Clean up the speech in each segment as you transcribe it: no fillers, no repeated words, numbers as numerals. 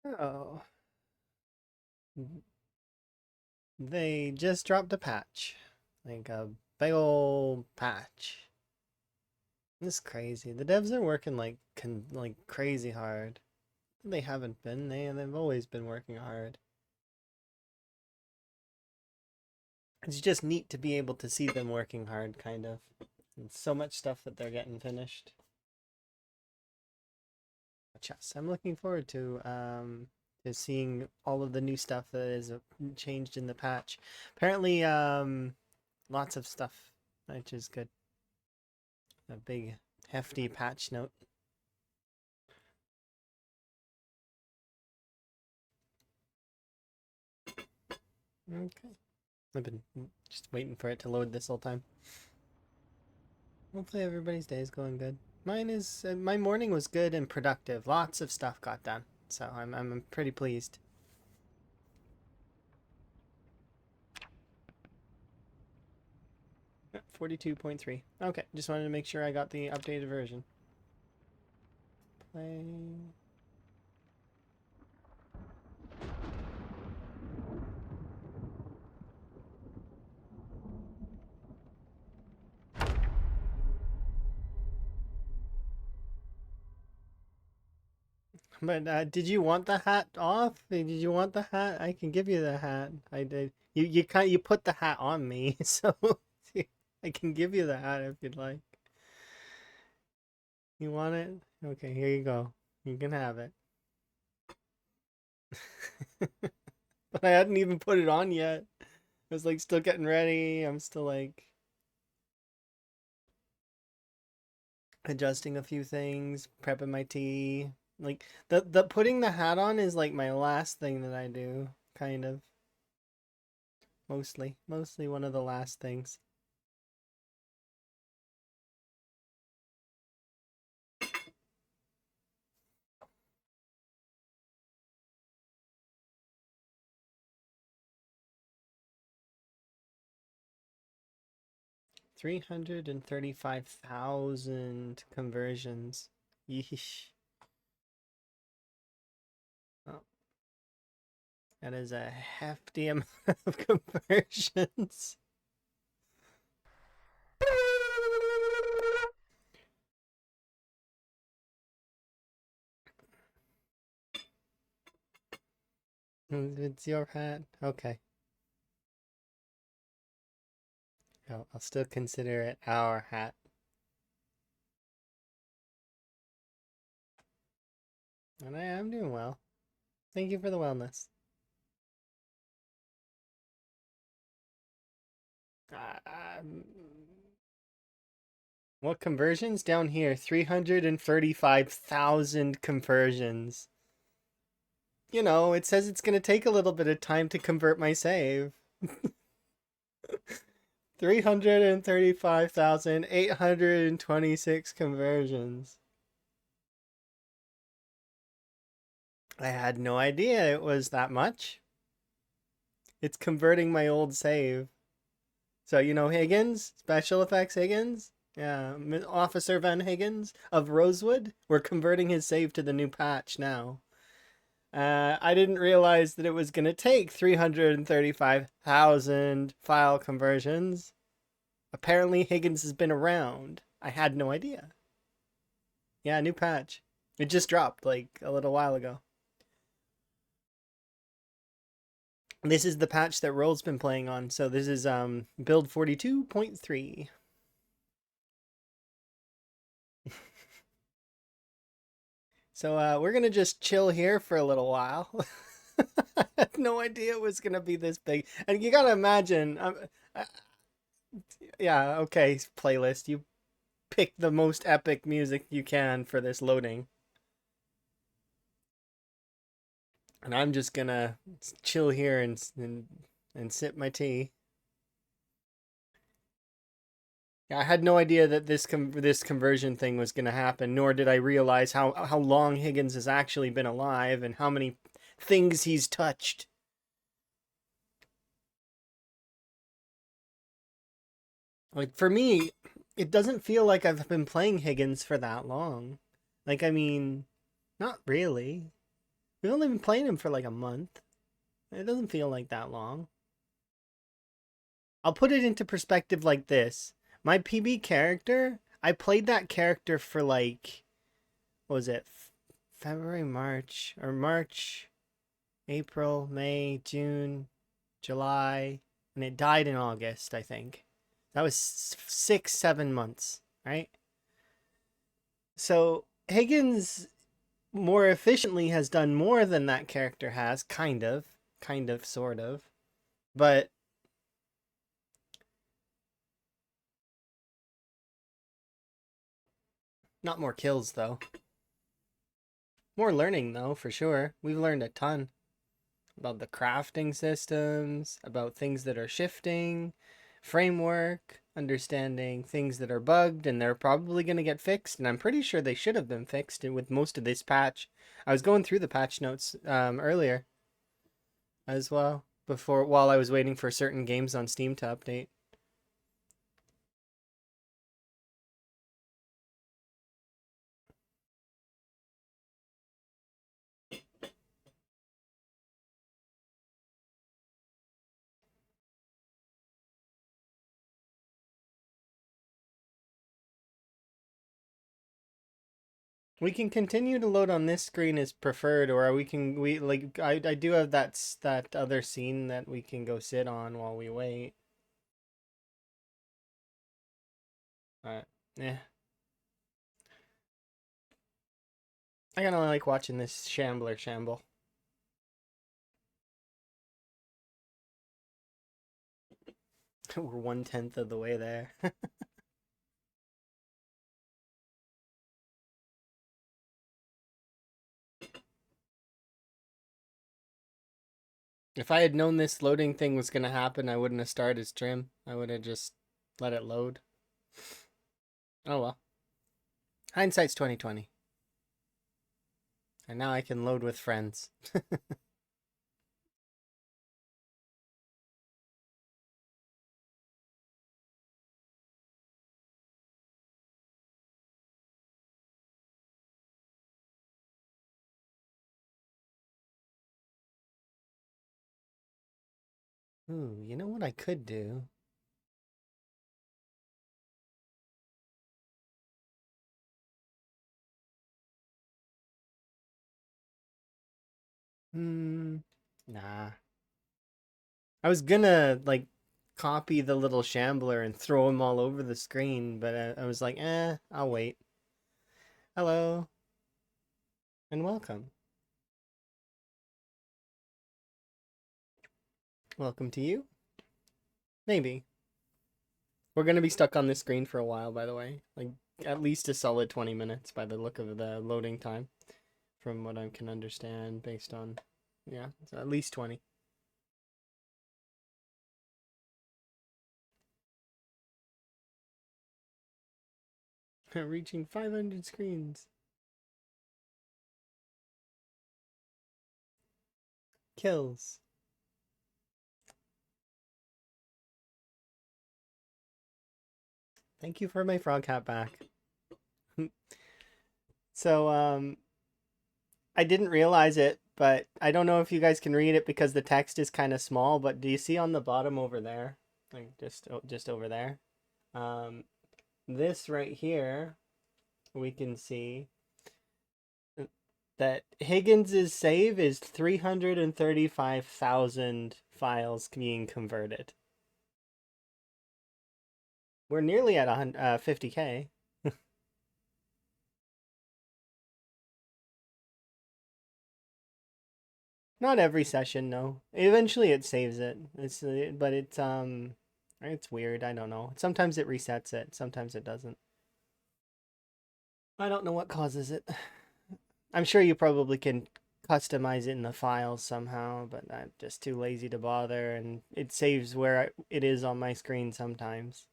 Oh, they just dropped a patch. Like a big old patch. This is crazy. The devs are working like crazy hard. They haven't been. They've always been working hard. It's just neat to be able to see them working hard, kind of. And so much stuff that they're getting finished. Yes, I'm looking forward to seeing all of the new stuff that is changed in the patch. Apparently, lots of stuff, which is good. A big, hefty patch note. Okay. I've been just waiting for it to load this whole time. Hopefully everybody's day is going good. Mine is my morning was good and productive. Lots of stuff got done, so I'm pretty pleased. 42.3. Okay, just wanted to make sure I got the updated version. Play. But did you want the hat off? Did you want the hat? I can give you the hat. I did. You put the hat on me, so I can give you the hat if you'd like. You want it? Okay, here you go. You can have it. But I hadn't even put it on yet. I was like still getting ready. I'm still like adjusting a few things, prepping my tea. Like the putting the hat on is like my last thing that I do, kind of. Mostly one of the last things. 335,000 conversions. Yeesh. Oh, that is a hefty amount of conversions. It's your hat. Okay. I'll still consider it our hat. And I am doing well. Thank you for the wellness. Um, what conversions? Down here, 335,000 conversions. You know, it says it's going to take a little bit of time to convert my save. 335,826 conversions. I had no idea it was that much. It's converting my old save. So, you know, Higgins, special effects Higgins, yeah, Officer Van Higgins of Rosewood, we're converting his save to the new patch now. I didn't realize that it was going to take 335,000 file conversions. Apparently, Higgins has been around. I had no idea. Yeah, new patch. It just dropped like a little while ago. This is the patch that Roll's been playing on. So this is build 42.3. So we're gonna just chill here for a little while. I had no idea it was gonna be this big, and you gotta imagine. Uh, yeah, okay, playlist. You pick the most epic music you can for this loading, and I'm just gonna chill here and sip my tea. Yeah, I had no idea that this conversion thing was gonna happen, nor did I realize how long Higgins has actually been alive and how many things he's touched. Like for me, it doesn't feel like I've been playing Higgins for that long. Like I mean, not really. We've only been playing him for like a month. It doesn't feel like that long. I'll put it into perspective like this. My PB character, I played that character for like, what was it? February, March, or March, April, May, June, July, and it died in August, I think. That was 6, 7 months, right? So Higgins more efficiently has done more than that character has, kind of, sort of. But not more kills, though. More learning, though, for sure. We've learned a ton about the crafting systems, about things that are shifting, framework, understanding things that are bugged, and they're probably going to get fixed. And I'm pretty sure they should have been fixed with most of this patch. I was going through the patch notes earlier as well, while I was waiting for certain games on Steam to update. We can continue to load on this screen as preferred, or we like I do have that other scene that we can go sit on while we wait. Yeah. I kind of like watching this shambler shamble. We're 1/10 of the way there. If I had known this loading thing was gonna happen, I wouldn't have started stream. I would have just let it load. Oh well. Hindsight's 2020. And now I can load with friends. Ooh, you know what I could do? Nah. I was gonna like copy the little shambler and throw him all over the screen, but I was like, I'll wait. Hello and welcome. Welcome to you. Maybe. We're gonna be stuck on this screen for a while, by the way. Like at least a solid 20 minutes by the look of the loading time, from what I can understand based on, yeah, so at least 20. Reaching 500 screens. Kills. Thank you for my frog hat back. So, I didn't realize it, but I don't know if you guys can read it because the text is kind of small, but do you see on the bottom over there? Like just over there? Um, this right here, we can see that Higgins's save is 335,000 files being converted. We're nearly at 50K. Not every session, no. Eventually it saves it. But it's weird. I don't know. Sometimes it resets it. Sometimes it doesn't. I don't know what causes it. I'm sure you probably can customize it in the files somehow, but I'm just too lazy to bother, and it saves where it is on my screen sometimes.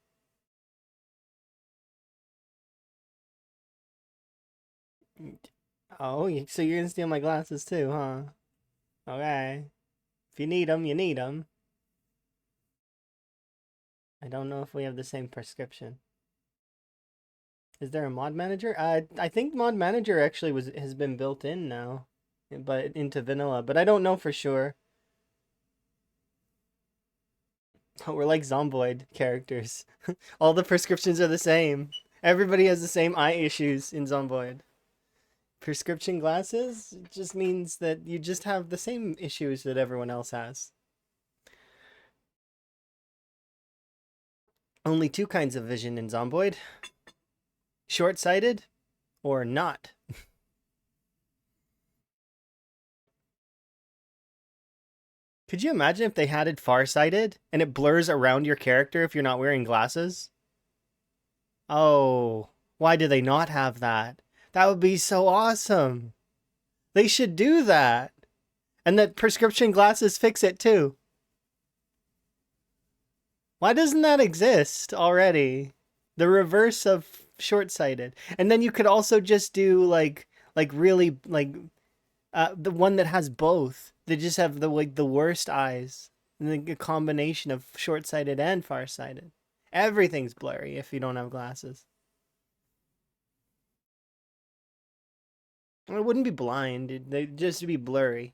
Oh, so you're gonna steal my glasses too, huh? Okay. If you need them, you need them. I don't know if we have the same prescription. Is there a mod manager? I think mod manager actually has been built in now. but into vanilla. But I don't know for sure. We're like Zomboid characters. All the prescriptions are the same. Everybody has the same eye issues in Zomboid. Prescription glasses just means that you just have the same issues that everyone else has. Only two kinds of vision in Zomboid: short-sighted or not. Could you imagine if they had it far-sighted and it blurs around your character if you're not wearing glasses? Oh, why do they not have that? That would be so awesome. They should do that. And that prescription glasses fix it too. Why doesn't that exist already? The reverse of short-sighted. And then you could also just do like really like the one that has both. They just have the worst eyes. And then a combination of short-sighted and far-sighted. Everything's blurry if you don't have glasses. It wouldn't be blind. They'd just be blurry.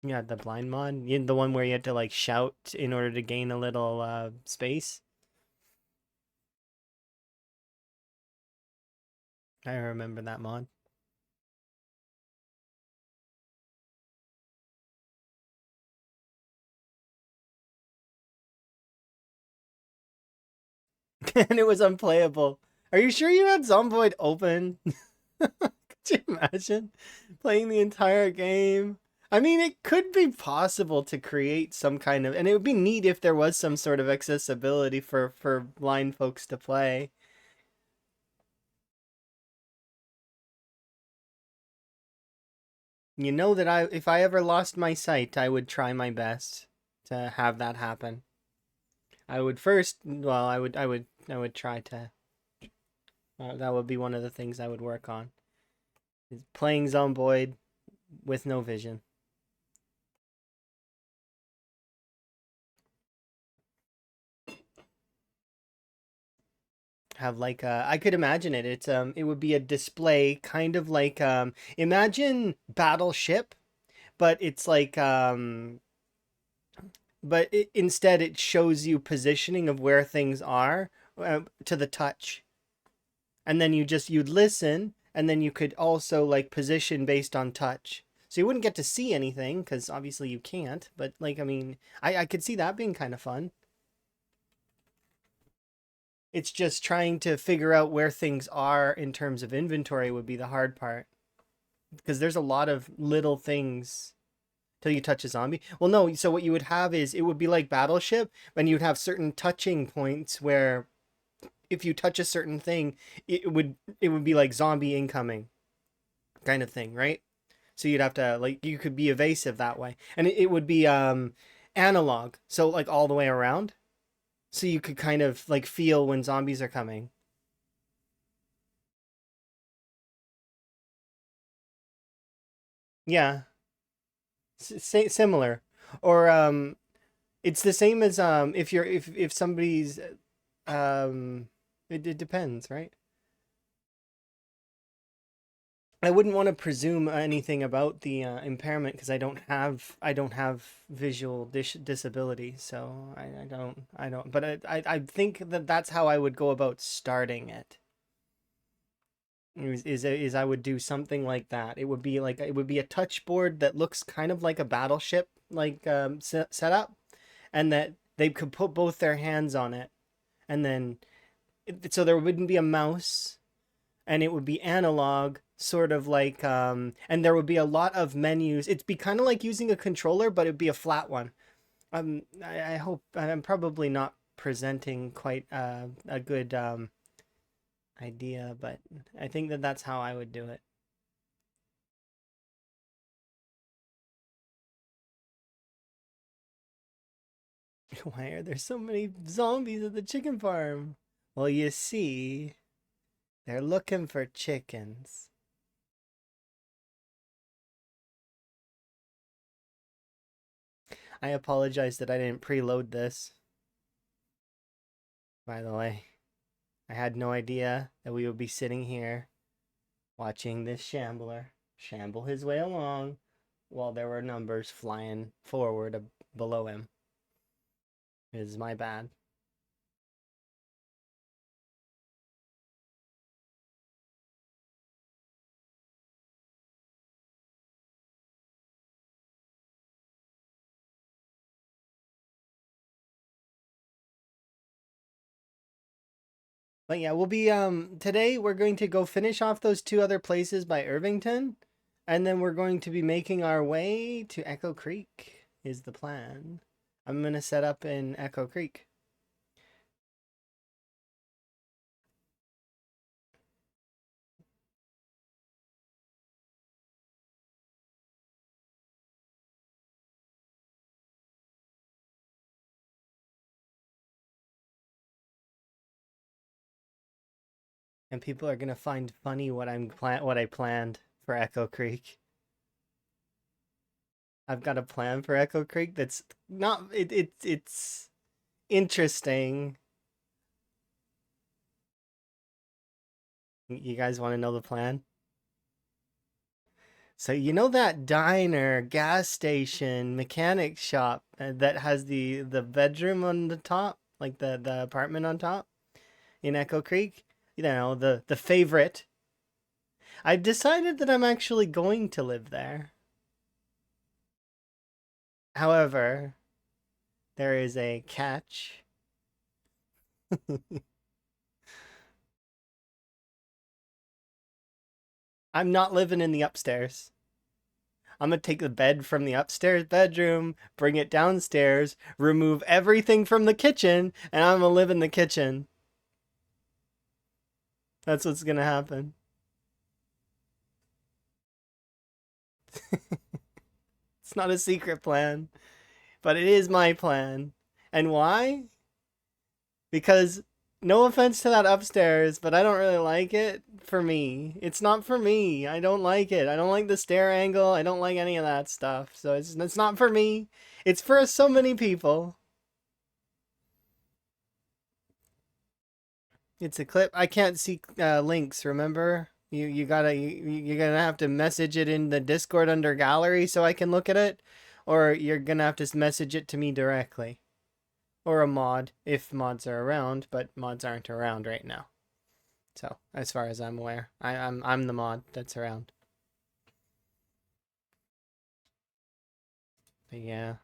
Yeah, the blind mod. The one where you had to like shout in order to gain a little space. I remember that mod. And it was unplayable. Are you sure you had Zomboid open? Could you imagine playing the entire game? I mean, it could be possible to create some kind of, and it would be neat if there was some sort of accessibility for blind folks to play. You know that if I ever lost my sight, I would try my best to have that happen. I would first, well, I would try to. That would be one of the things I would work on. Is playing Zomboid with no vision. Have like I could imagine it. It would be a display kind of like imagine Battleship, but it's like instead it shows you positioning of where things are to the touch. And then you'd listen, and then you could also like position based on touch. So you wouldn't get to see anything because obviously you can't, but like I mean, I could see that being kind of fun. It's just trying to figure out where things are in terms of inventory would be the hard part because there's a lot of little things till you touch a zombie. Well, no, so what you would have is it would be like Battleship, and you'd have certain touching points where if you touch a certain thing, it would be like zombie incoming kind of thing, right? So you'd have to like you could be evasive that way. And it would be analog, so like all the way around. So you could kind of like feel when zombies are coming. Yeah, similar. Or it's the same as if somebody's it depends, right? I wouldn't want to presume anything about the impairment because I don't have visual disability, so I don't. But I think that that's how I would go about starting it. Is I would do something like that. It would be a touch board that looks kind of like a battleship like setup, and that they could put both their hands on it, and then so there wouldn't be a mouse, and it would be analog, sort of like and there would be a lot of menus. It'd be kind of like using a controller, but it'd be a flat one. I hope I'm probably not presenting quite a good idea, but I think that that's how I would do it. Why are there so many zombies at the chicken farm? Well, you see, they're looking for chickens. I apologize that I didn't preload this. By the way, I had no idea that we would be sitting here watching this shambler shamble his way along while there were numbers flying forward below him. It is my bad. But yeah, we'll be today we're going to go finish off those two other places by Irvington, and then we're going to be making our way to Echo Creek is the plan. I'm going to set up in Echo Creek. And people are going to find funny what I planned for Echo Creek. I've got a plan for Echo Creek that's not it's interesting. You guys want to know the plan? So you know that diner, gas station, mechanic shop that has the bedroom on the top, like the apartment on top in Echo Creek? You know, the favorite. I've decided that I'm actually going to live there. However, there is a catch. I'm not living in the upstairs. I'm gonna take the bed from the upstairs bedroom, bring it downstairs, remove everything from the kitchen, and I'm gonna live in the kitchen. That's what's gonna happen. It's not a secret plan, but it is my plan. And why? Because no offense to that upstairs, but I don't really like it for me. It's not for me. I don't like it. I don't like the stair angle. I don't like any of that stuff. So it's not for me. It's for so many people. It's a clip. I can't see links. Remember, you're gonna have to message it in the Discord under gallery so I can look at it, or you're gonna have to message it to me directly, or a mod if mods are around. But mods aren't around right now. So as far as I'm aware, I'm the mod that's around. But yeah,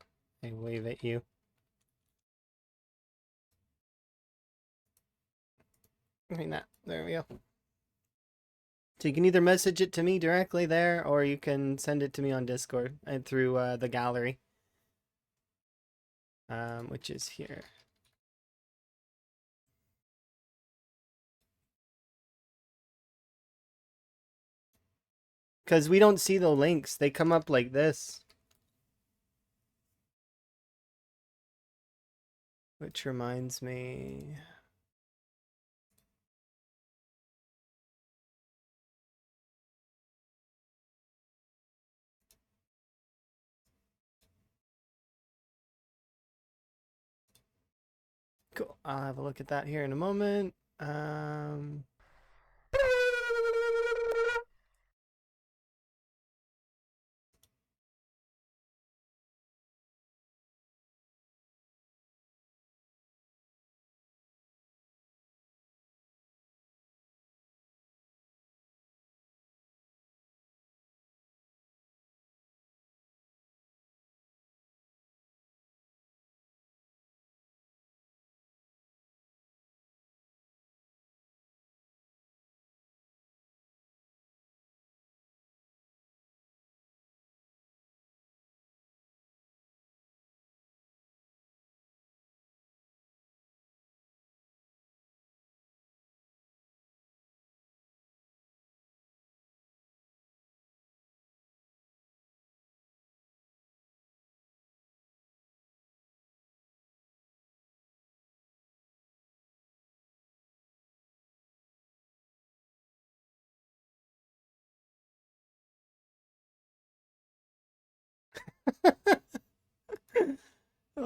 I wave at you. I mean that. There we go. So you can either message it to me directly there, or you can send it to me on Discord and through the gallery, which is here. Because we don't see the links. They come up like this. Which reminds me... Cool. I'll have a look at that here in a moment.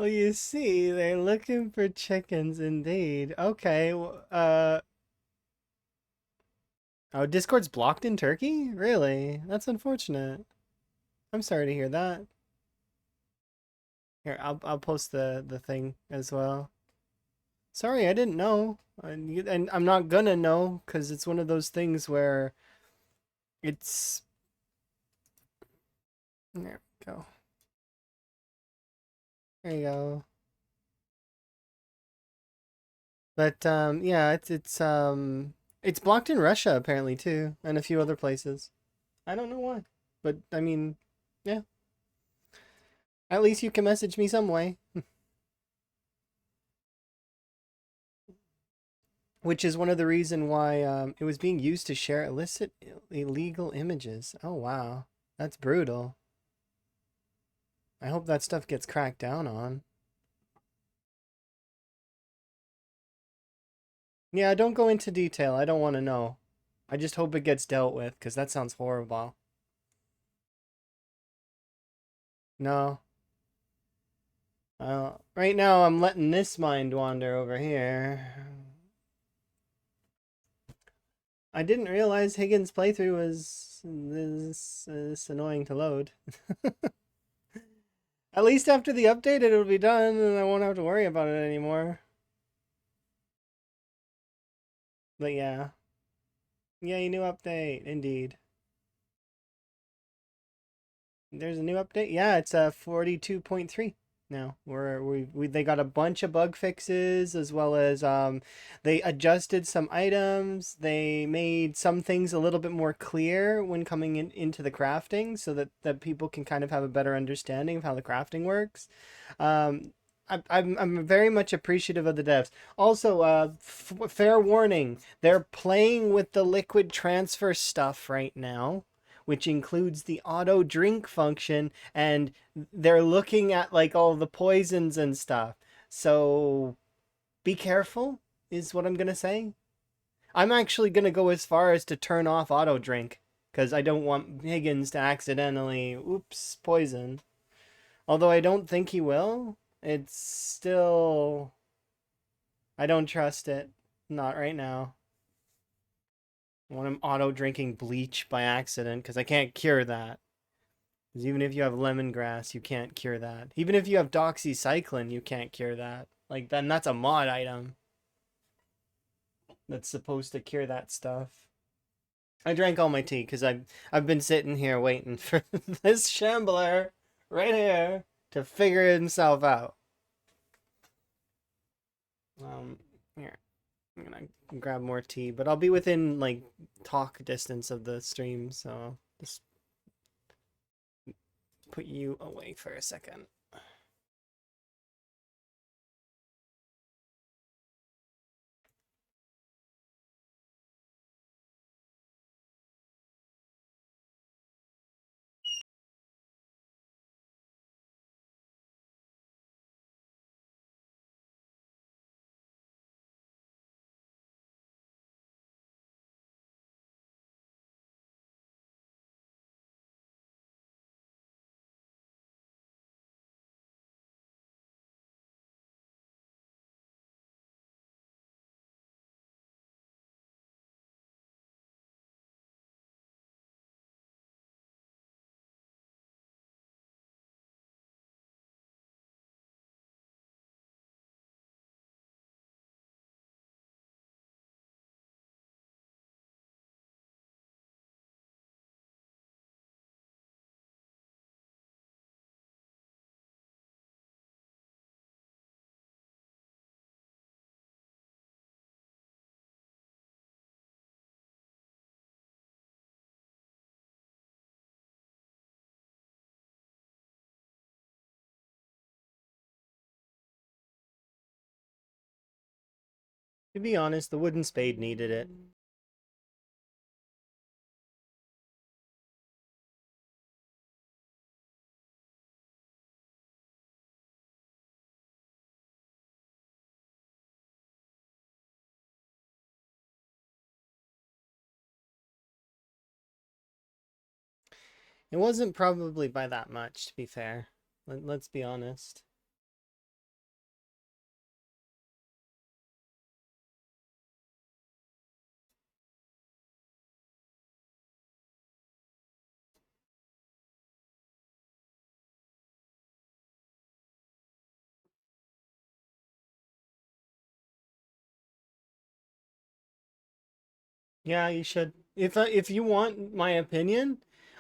Well, you see, they're looking for chickens indeed. Okay, oh, Discord's blocked in Turkey? Really? That's unfortunate. I'm sorry to hear that. Here, I'll post the thing as well. Sorry, I didn't know. And I'm not gonna know because it's one of those things where it's there we go. There you go. But yeah, it's blocked in Russia apparently too, and a few other places. I don't know why. But I mean, yeah. At least you can message me some way. Which is one of the reason why it was being used to share illicit illegal images. Oh wow. That's brutal. I hope that stuff gets cracked down on. Yeah, don't go into detail. I don't want to know. I just hope it gets dealt with because that sounds horrible. No. Right now I'm letting this mind wander over here. I didn't realize Higgins' playthrough was this annoying to load. At least after the update it'll be done and I won't have to worry about it anymore. But yeah. Yay, new update, indeed. There's a new update? Yeah, it's 42.3 now. They got a bunch of bug fixes as well as they adjusted some items. They made some things a little bit more clear when coming into the crafting so that people can kind of have a better understanding of how the crafting works. Um I'm very much appreciative of the devs. Also, fair warning, they're playing with the liquid transfer stuff right now, which includes the auto drink function, and they're looking at like all the poisons and stuff. So be careful, is what I'm gonna say. I'm actually gonna go as far as to turn off auto drink because I don't want Higgins to accidentally, oops, poison. Although I don't think he will. It's still, I don't trust it. Not right now. When I'm auto drinking bleach by accident because I can't cure that. Because even if you have lemongrass, you can't cure that. Even if you have doxycycline, you can't cure that. Like then that's a mod item that's supposed to cure that stuff. I drank all my tea because I've been sitting here waiting for this shambler right here to figure himself out. Here, I'm gonna grab more tea, but I'll be within like talk distance of the stream, so just put you away for a second. To be honest, the wooden spade needed it. It wasn't probably by that much, to be fair. Let's be honest. Yeah, you should. If you want my opinion,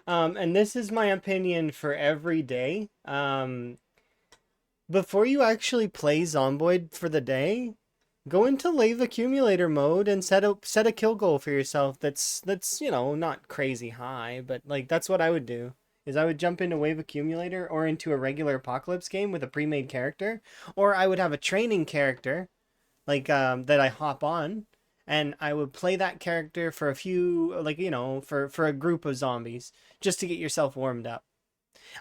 and this is my opinion for every day, before you actually play Zomboid for the day, go into Lave Accumulator mode and set a kill goal for yourself. That's not crazy high, but like that's what I would do. Is I would jump into Wave Accumulator or into a regular Apocalypse game with a pre-made character, or I would have a training character like that I hop on, and I would play that character for a few, like for a group of zombies, just to get yourself warmed up.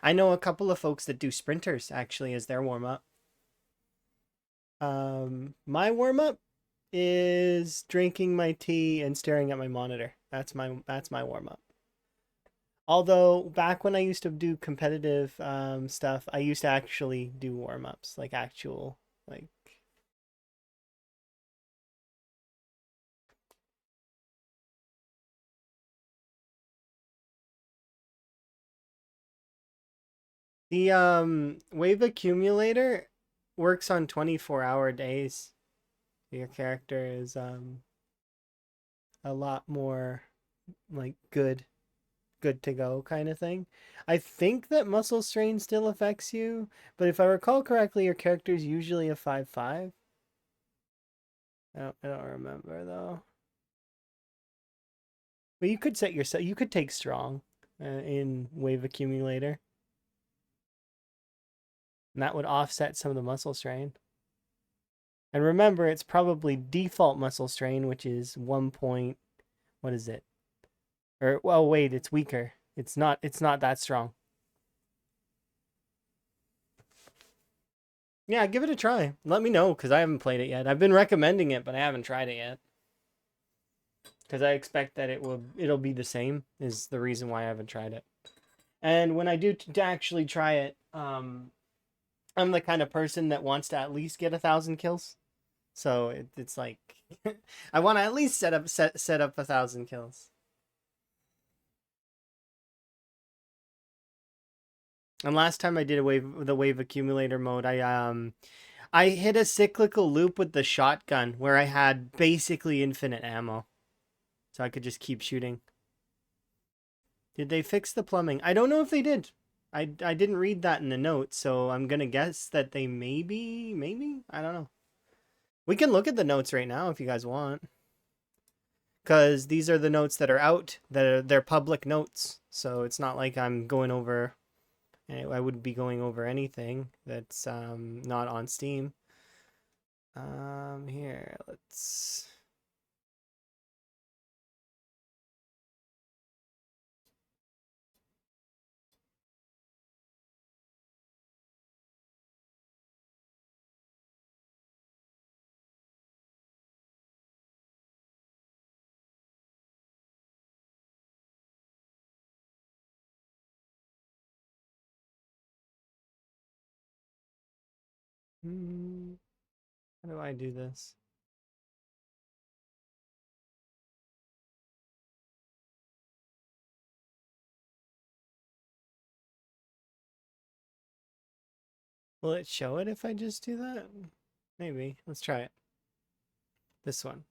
I know a couple of folks that do sprinters actually as their warm up. My warm up is drinking my tea and staring at my monitor. That's my warm up. Although back when I used to do competitive stuff, I used to actually do warm ups, like actual like the wave accumulator works on 24-hour days. Your character is a lot more like good to go kind of thing. I think that muscle strain still affects you, but if I recall correctly, your character is usually a 5/5. I don't remember though. But you could set yourself. You could take strong in wave accumulator, and that would offset some of the muscle strain. And remember, it's probably default muscle strain, which is 1 point. What is it? Or well, wait, it's weaker. It's not that strong. Yeah, give it a try. Let me know because I haven't played it yet. I've been recommending it, but I haven't tried it yet. Because I expect that it'll be the same. Is the reason why I haven't tried it. And when I do to actually try it, I'm the kind of person that wants to at least get 1,000 kills. So it's like I want to at least set up 1,000 kills. And last time I did the wave accumulator mode, I hit a cyclical loop with the shotgun where I had basically infinite ammo, so I could just keep shooting. Did they fix the plumbing? I don't know if they did. I didn't read that in the notes, so I'm gonna guess that they maybe I don't know. We can look at the notes right now if you guys want, because these are the notes that are out. They're public notes, so it's not like I'm going over. I wouldn't be going over anything that's not on Steam. Here, let's. How do I do this? Will it show it if I just do that? Maybe. Let's try it. This one.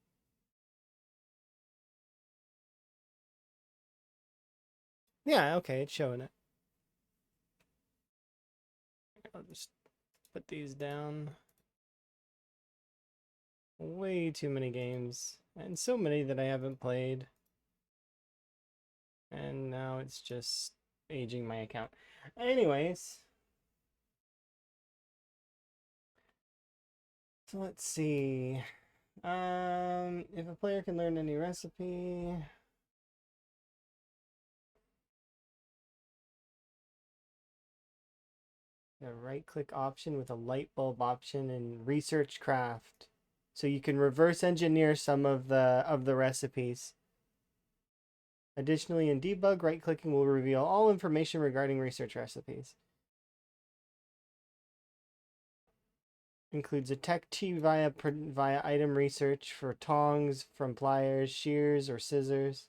Yeah, okay, it's showing it. I'll just put these down. Way too many games. And so many that I haven't played. And now it's just aging my account. Anyways. So let's see. If a player can learn any recipe. A right click option with a light bulb option in research craft. So you can reverse engineer some of the recipes. Additionally, in debug, right clicking will reveal all information regarding research recipes. Includes a tech tea via item research for tongs from pliers, shears, or scissors.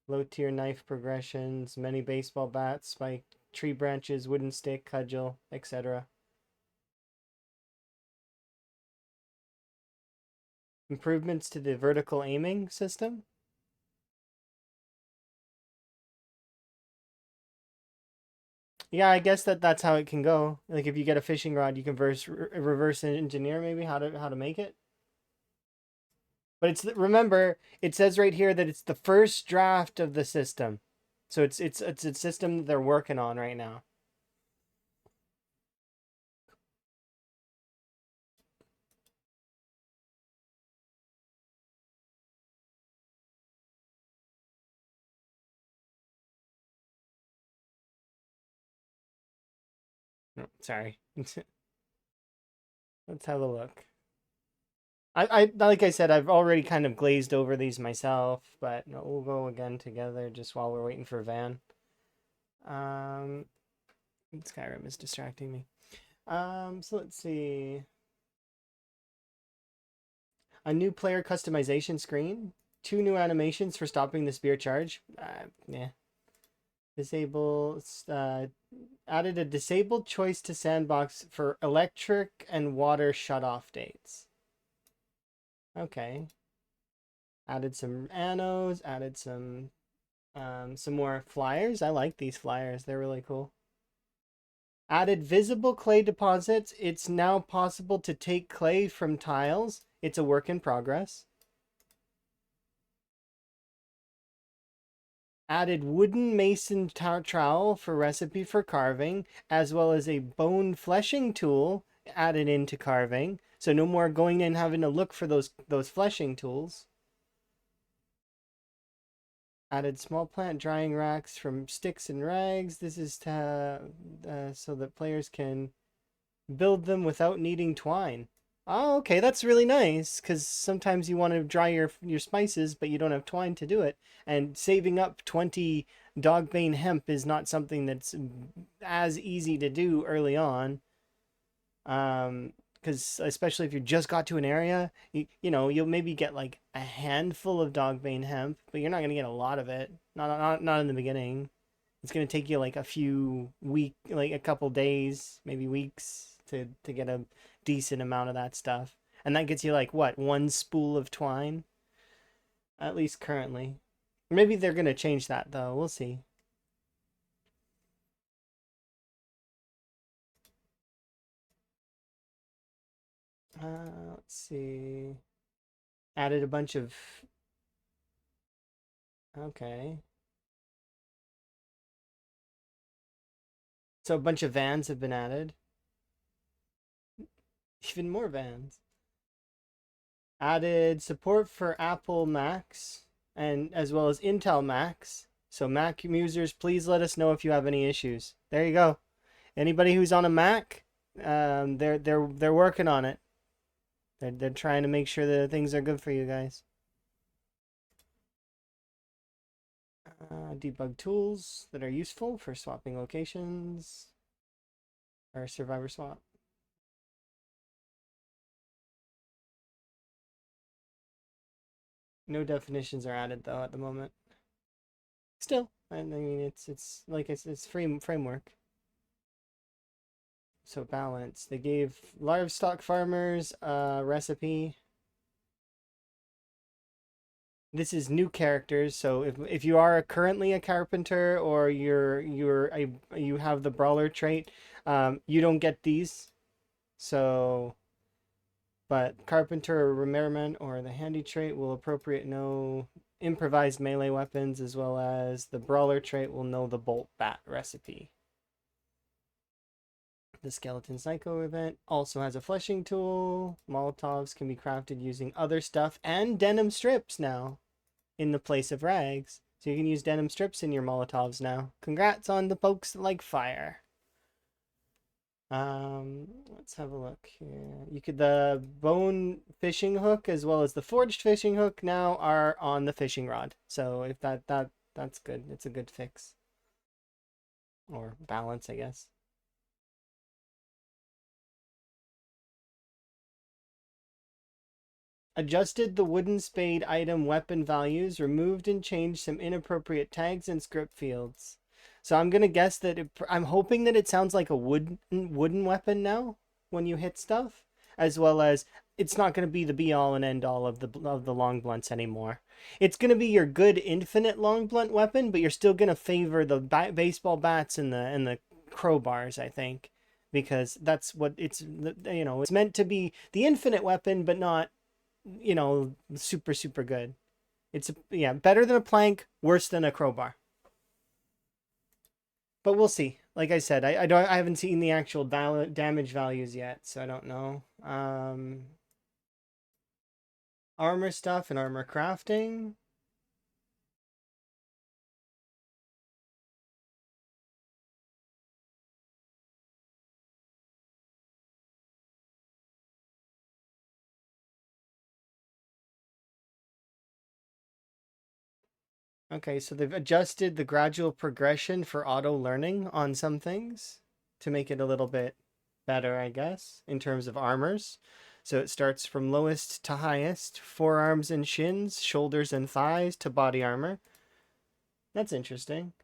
Low tier knife progressions, many baseball bats, spike, tree branches, wooden stick, cudgel, etc. Improvements to the vertical aiming system. Yeah, I guess that's how it can go. Like if you get a fishing rod, you can reverse engineer maybe how to make it. But remember, it says right here that it's the first draft of the system. So it's a system that they're working on right now. Oh, sorry. Let's have a look. I like I said, I've already kind of glazed over these myself, but no, we'll go again together just while we're waiting for Van. Um, Skyrim is distracting me. So let's see. A new player customization screen. Two new animations for stopping the spear charge. Yeah. Disable. Added a disabled choice to sandbox for electric and water shut-off dates. Okay. Added some anodes. Added some more flyers. I like these flyers. They're really cool. Added visible clay deposits. It's now possible to take clay from tiles. It's a work in progress. Added wooden mason trowel for recipe for carving, as well as a bone fleshing tool added into carving. So no more going in and having to look for those fleshing tools. Added small plant drying racks from sticks and rags. This is so that players can build them without needing twine. Oh, okay, that's really nice because sometimes you want to dry your spices, but you don't have twine to do it. And saving up 20 dogbane hemp is not something that's as easy to do early on. Because especially if you just got to an area, you'll maybe get like a handful of dogbane hemp, but you're not gonna get a lot of it. Not in the beginning. It's gonna take you like like a couple days, maybe weeks to get a decent amount of that stuff. And that gets you like what, one spool of twine? At least currently. Maybe they're gonna change that though. We'll see. Let's see. Added a bunch of. Okay. So a bunch of vans have been added. Even more vans. Added support for Apple Macs and as well as Intel Macs. So Mac users, please let us know if you have any issues. There you go. Anybody who's on a Mac, they're working on it. They're trying to make sure that things are good for you guys. Debug tools that are useful for swapping locations or survivor swap. No definitions are added though at the moment. Still, I mean it's like it's framework. So balance. They gave livestock farmers a recipe. This is new characters. So if you are currently a carpenter or you have the brawler trait, you don't get these. So, but carpenter or repairman or the handy trait will appropriate no improvised melee weapons, as well as the brawler trait will know the bolt bat recipe. The Skeleton Psycho event also has a fleshing tool. Molotovs can be crafted using other stuff and denim strips now in the place of rags. So you can use denim strips in your Molotovs now. Congrats on the folks that like fire. Let's have a look here. The bone fishing hook as well as the forged fishing hook now are on the fishing rod. So if that's good. It's a good fix. Or balance, I guess. Adjusted the wooden spade item weapon values, removed and changed some inappropriate tags and script fields. So I'm gonna guess that I'm hoping that it sounds like a wooden weapon now when you hit stuff, as well as it's not gonna be the be all and end all of the long blunts anymore. It's gonna be your good infinite long blunt weapon, but you're still gonna favor the baseball bats and the crowbars, I think, because that's what it's, you know, it's meant to be the infinite weapon, but not, you know, super, super good. It's, yeah, better than a plank, worse than a crowbar. But we'll see. Like I said, I haven't seen the actual damage values yet, so I don't know. Armor stuff and armor crafting. Okay, so they've adjusted the gradual progression for auto learning on some things to make it a little bit better, I guess, in terms of armors. So it starts from lowest to highest, forearms and shins, shoulders and thighs to body armor. That's interesting.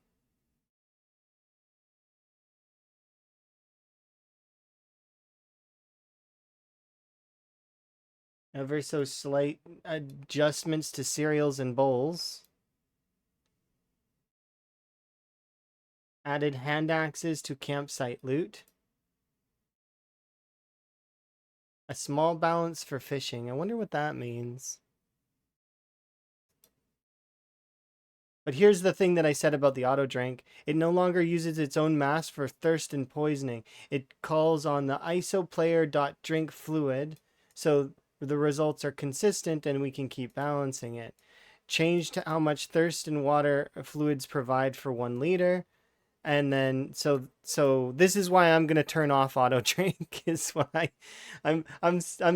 Ever so slight adjustments to cereals and bowls. Added hand axes to campsite loot. A small balance for fishing. I wonder what that means. But here's the thing that I said about the auto drink. It no longer uses its own mass for thirst and poisoning. It calls on the isoplayer.drink fluid, so the results are consistent and we can keep balancing it. Change to how much thirst and water fluids provide for 1 liter. And then so this is why I'm gonna turn off auto drink is why I'm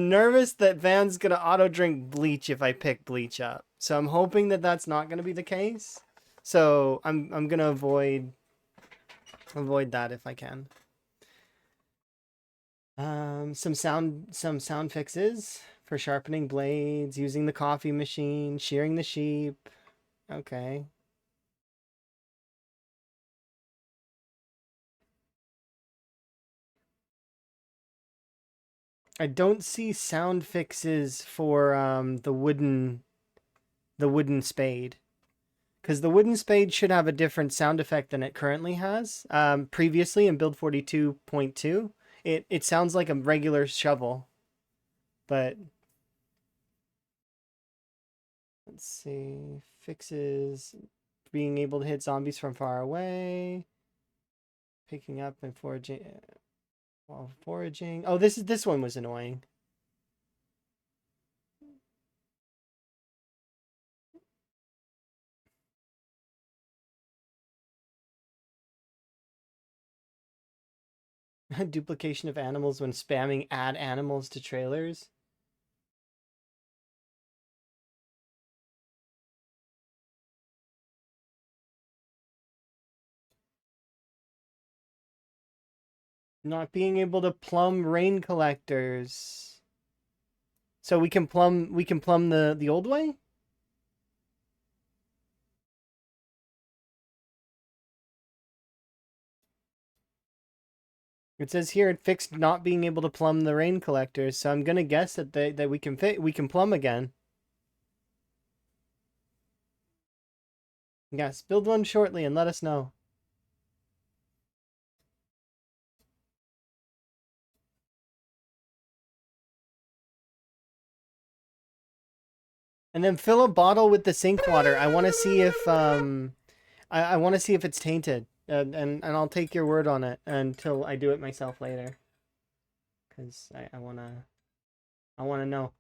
nervous that Van's gonna auto drink bleach if I pick bleach up. So I'm hoping that that's not gonna be the case. So I'm gonna avoid that if I can. Some sound fixes for sharpening blades, using the coffee machine, shearing the sheep. Okay. I don't see sound fixes for the wooden spade, because the wooden spade should have a different sound effect than it currently has. Previously in build 42.2, it sounds like a regular shovel, but let's see, fixes being able to hit zombies from far away, picking up and foraging while foraging. Oh, this one was annoying. Duplication of animals when spamming add animals to trailers. Not being able to plumb rain collectors. So we can plumb the old way? It says here it fixed not being able to plumb the rain collectors, so I'm gonna guess that we can plumb again. Yes, build one shortly and let us know. And then fill a bottle with the sink water. I want to see if I want to see if it's tainted, and I'll take your word on it until I do it myself later, because I wanna know.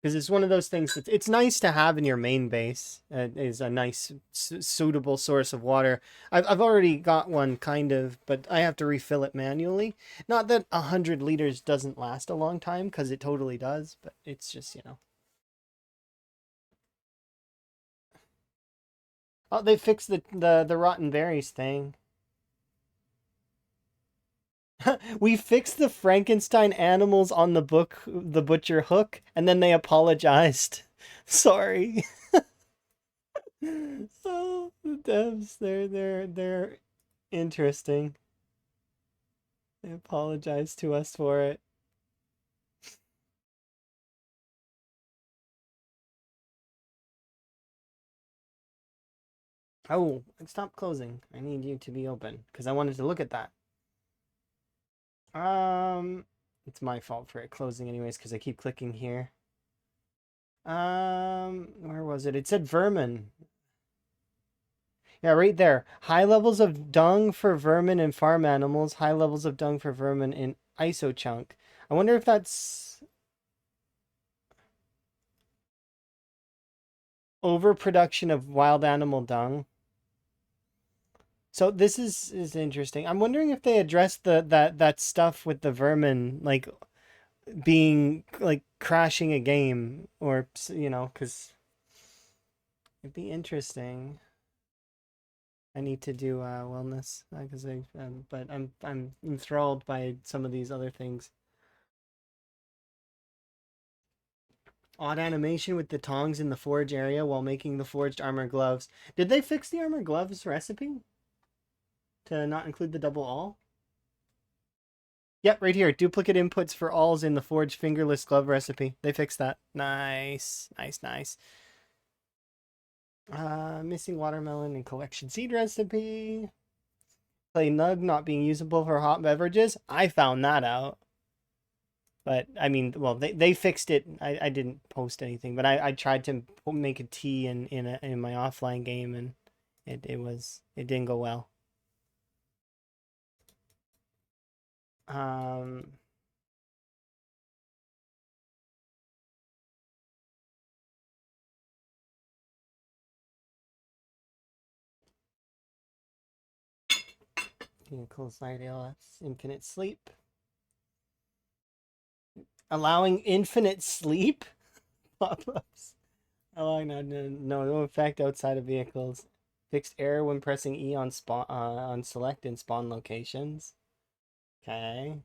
Because it's one of those things that it's nice to have in your main base. Is a nice suitable source of water. I've already got one kind of, but I have to refill it manually. Not that 100 liters doesn't last a long time, because it totally does, but it's just, you know. Oh, they fixed the rotten berries thing. We fixed the Frankenstein animals on the book, the butcher hook, and then they apologized. Sorry. Oh, the devs, they're interesting. They apologize to us for it. Oh, stop closing. I need you to be open because I wanted to look at that. Um, it's my fault for it closing anyways because I keep clicking here. Where was it? It said vermin. Yeah, right there. High levels of dung for vermin in farm animals. High levels of dung for vermin in isochunk. I wonder if that's overproduction of wild animal dung. So this is interesting. I'm wondering if they address that stuff with the vermin, like being like crashing a game, or because it'd be interesting. I need to do wellness because but I'm enthralled by some of these other things. Odd animation with the tongs in the forge area while making the forged armor gloves. Did they fix the armor gloves recipe to not include the double awl? Yep, right here. Duplicate inputs for alls in the forged fingerless glove recipe. They fixed that. Nice, nice, nice. Missing watermelon and collection seed recipe. Clay nug not being usable for hot beverages. I found that out. But I mean, well, they fixed it. I didn't post anything, but I tried to make a tea in my offline game, and it didn't go well. Um, close light ALS, infinite sleep, allowing infinite sleep pop-ups, allowing no effect outside of vehicles, fixed error when pressing E on spawn on select and spawn locations. Okay.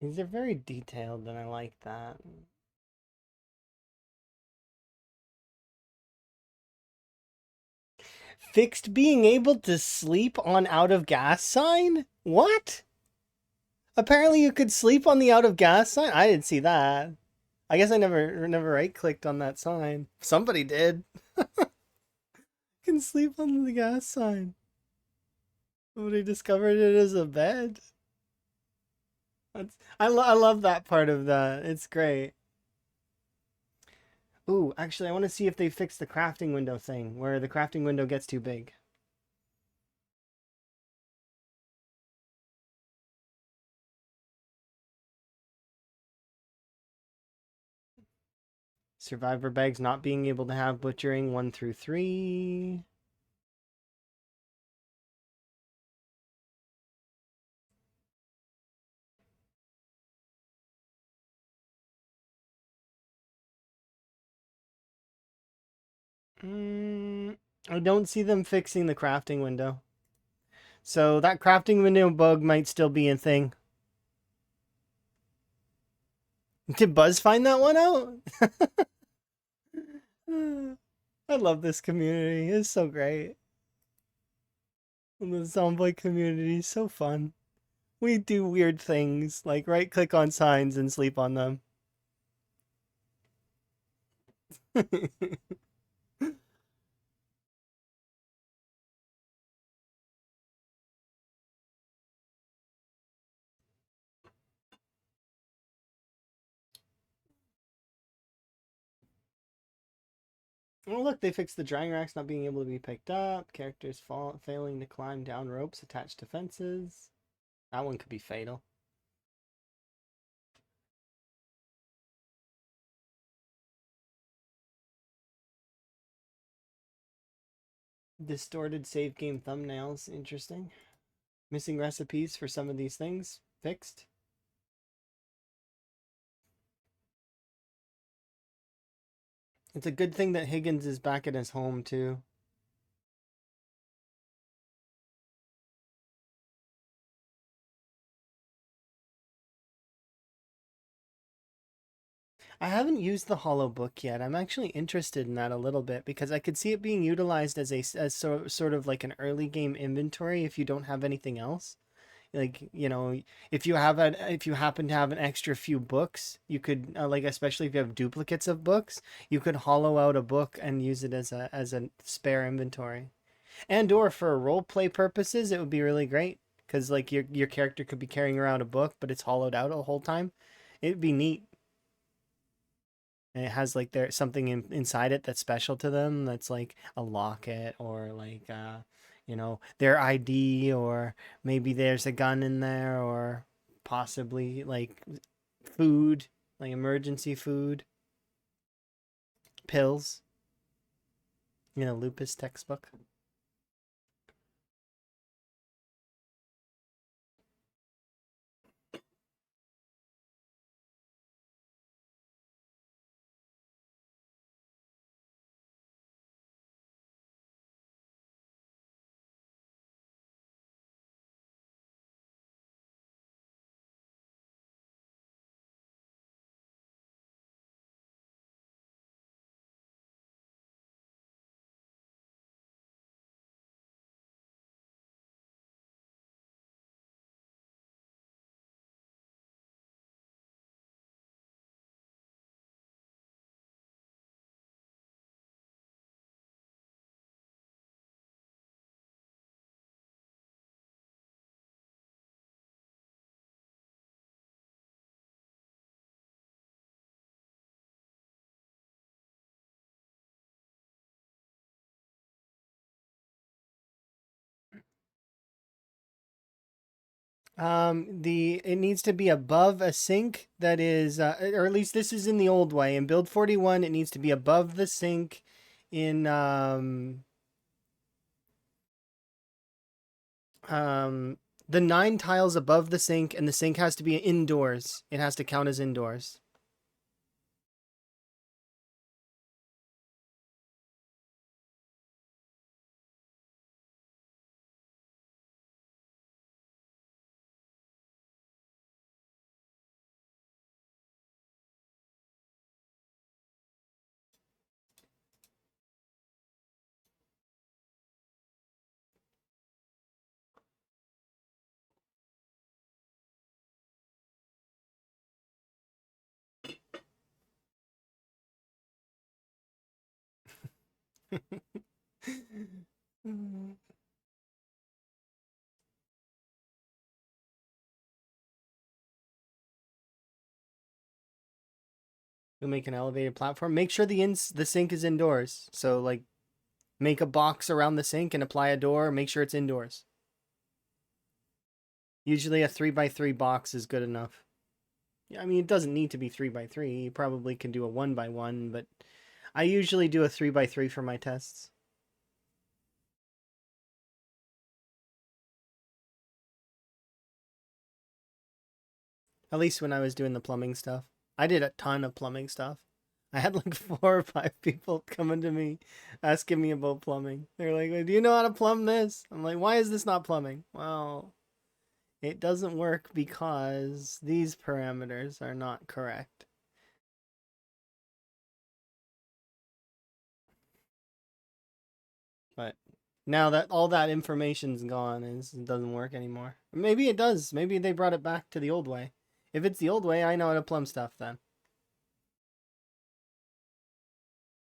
These are very detailed, and I like that. Fixed being able to sleep on out of gas sign? What? Apparently you could sleep on the out of gas sign? I didn't see that. I guess I never right clicked on that sign. Somebody did. Can sleep on the gas sign. Somebody discovered it as a bed. I love that part of that. It's great. Ooh, actually, I want to see if they fixed the crafting window thing, where the crafting window gets too big. Survivor bags not being able to have butchering 1 through 3. I don't see them fixing the crafting window. So that crafting window bug might still be a thing. Did Buzz find that one out? I love this community. It's so great. The Zomboid community is so fun. We do weird things like right click on signs and sleep on them. Oh, look, they fixed the drying racks not being able to be picked up. Characters failing to climb down ropes attached to fences. That one could be fatal. Distorted save game thumbnails. Interesting. Missing recipes for some of these things. Fixed. It's a good thing that Higgins is back at his home, too. I haven't used the Hollow Book yet. I'm actually interested in that a little bit because I could see it being utilized as sort of like an early game inventory if you don't have anything else. Like, if you happen to have an extra few books, you could like, especially if you have duplicates of books, you could hollow out a book and use it as a spare inventory. And or for role play purposes, it would be really great because like your character could be carrying around a book, but it's hollowed out the whole time. It'd be neat. And it has like there something inside it that's special to them. That's like a locket or like their ID, or maybe there's a gun in there, or possibly like food, like emergency food, pills. Lupus textbook. The it needs to be above a sink that is, or at least this is in the old way. In build 41, it needs to be above the sink. In um, the 9 tiles above the sink, and the sink has to be indoors. It has to count as indoors. You'll make an elevated platform. Make sure the sink is indoors. So like, make a box around the sink and apply a door. Make sure it's indoors. Usually a 3x3 box is good enough. I mean, it doesn't need to be 3x3. You probably can do a 1x1, but I usually do a 3x3 for my tests. At least when I was doing the plumbing stuff. I did a ton of plumbing stuff. I had like 4 or 5 people coming to me asking me about plumbing. They're like, "Do you know how to plumb this?" I'm like, "Why is this not plumbing?" Well, it doesn't work because these parameters are not correct. But now that all that information's gone, it doesn't work anymore. Maybe it does. Maybe they brought it back to the old way. If it's the old way, I know how to plumb stuff then.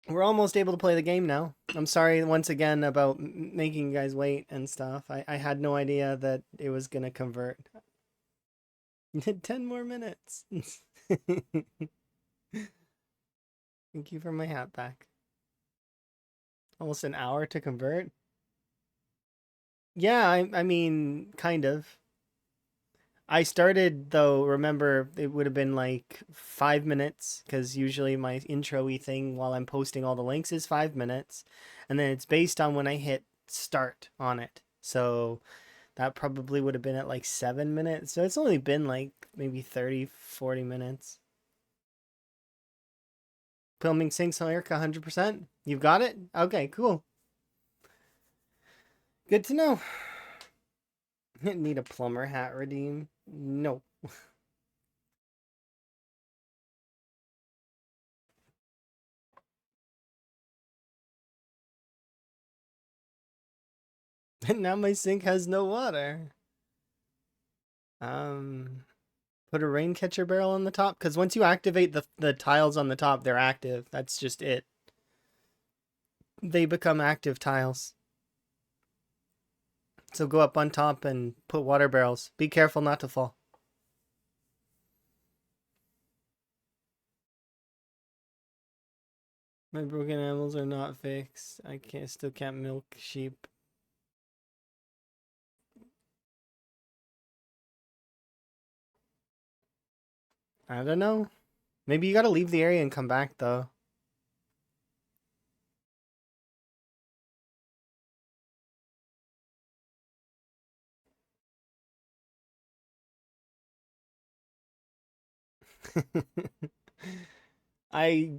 We're almost able to play the game now. I'm sorry once again about making you guys wait and stuff. I had no idea that it was going to convert. 10 more minutes. Thank you for my hat back. Almost an hour to convert. Yeah, I mean, kind of. I started though, remember it would have been like 5 minutes because usually my intro-y thing while I'm posting all the links is 5 minutes. And then it's based on when I hit start on it. So that probably would have been at like 7 minutes. So it's only been like maybe 30, 40 minutes. Filming Sinks Lyric 100%. You've got it? Okay, cool. Good to know. Need a plumber hat redeem? No. And now my sink has no water. Put a rain catcher barrel on the top, because once you activate the tiles on the top, they're active. That's just it. They become active tiles. So go up on top and put water barrels. Be careful not to fall. My broken animals are not fixed. I still can't milk sheep. I don't know. Maybe you gotta leave the area and come back though. I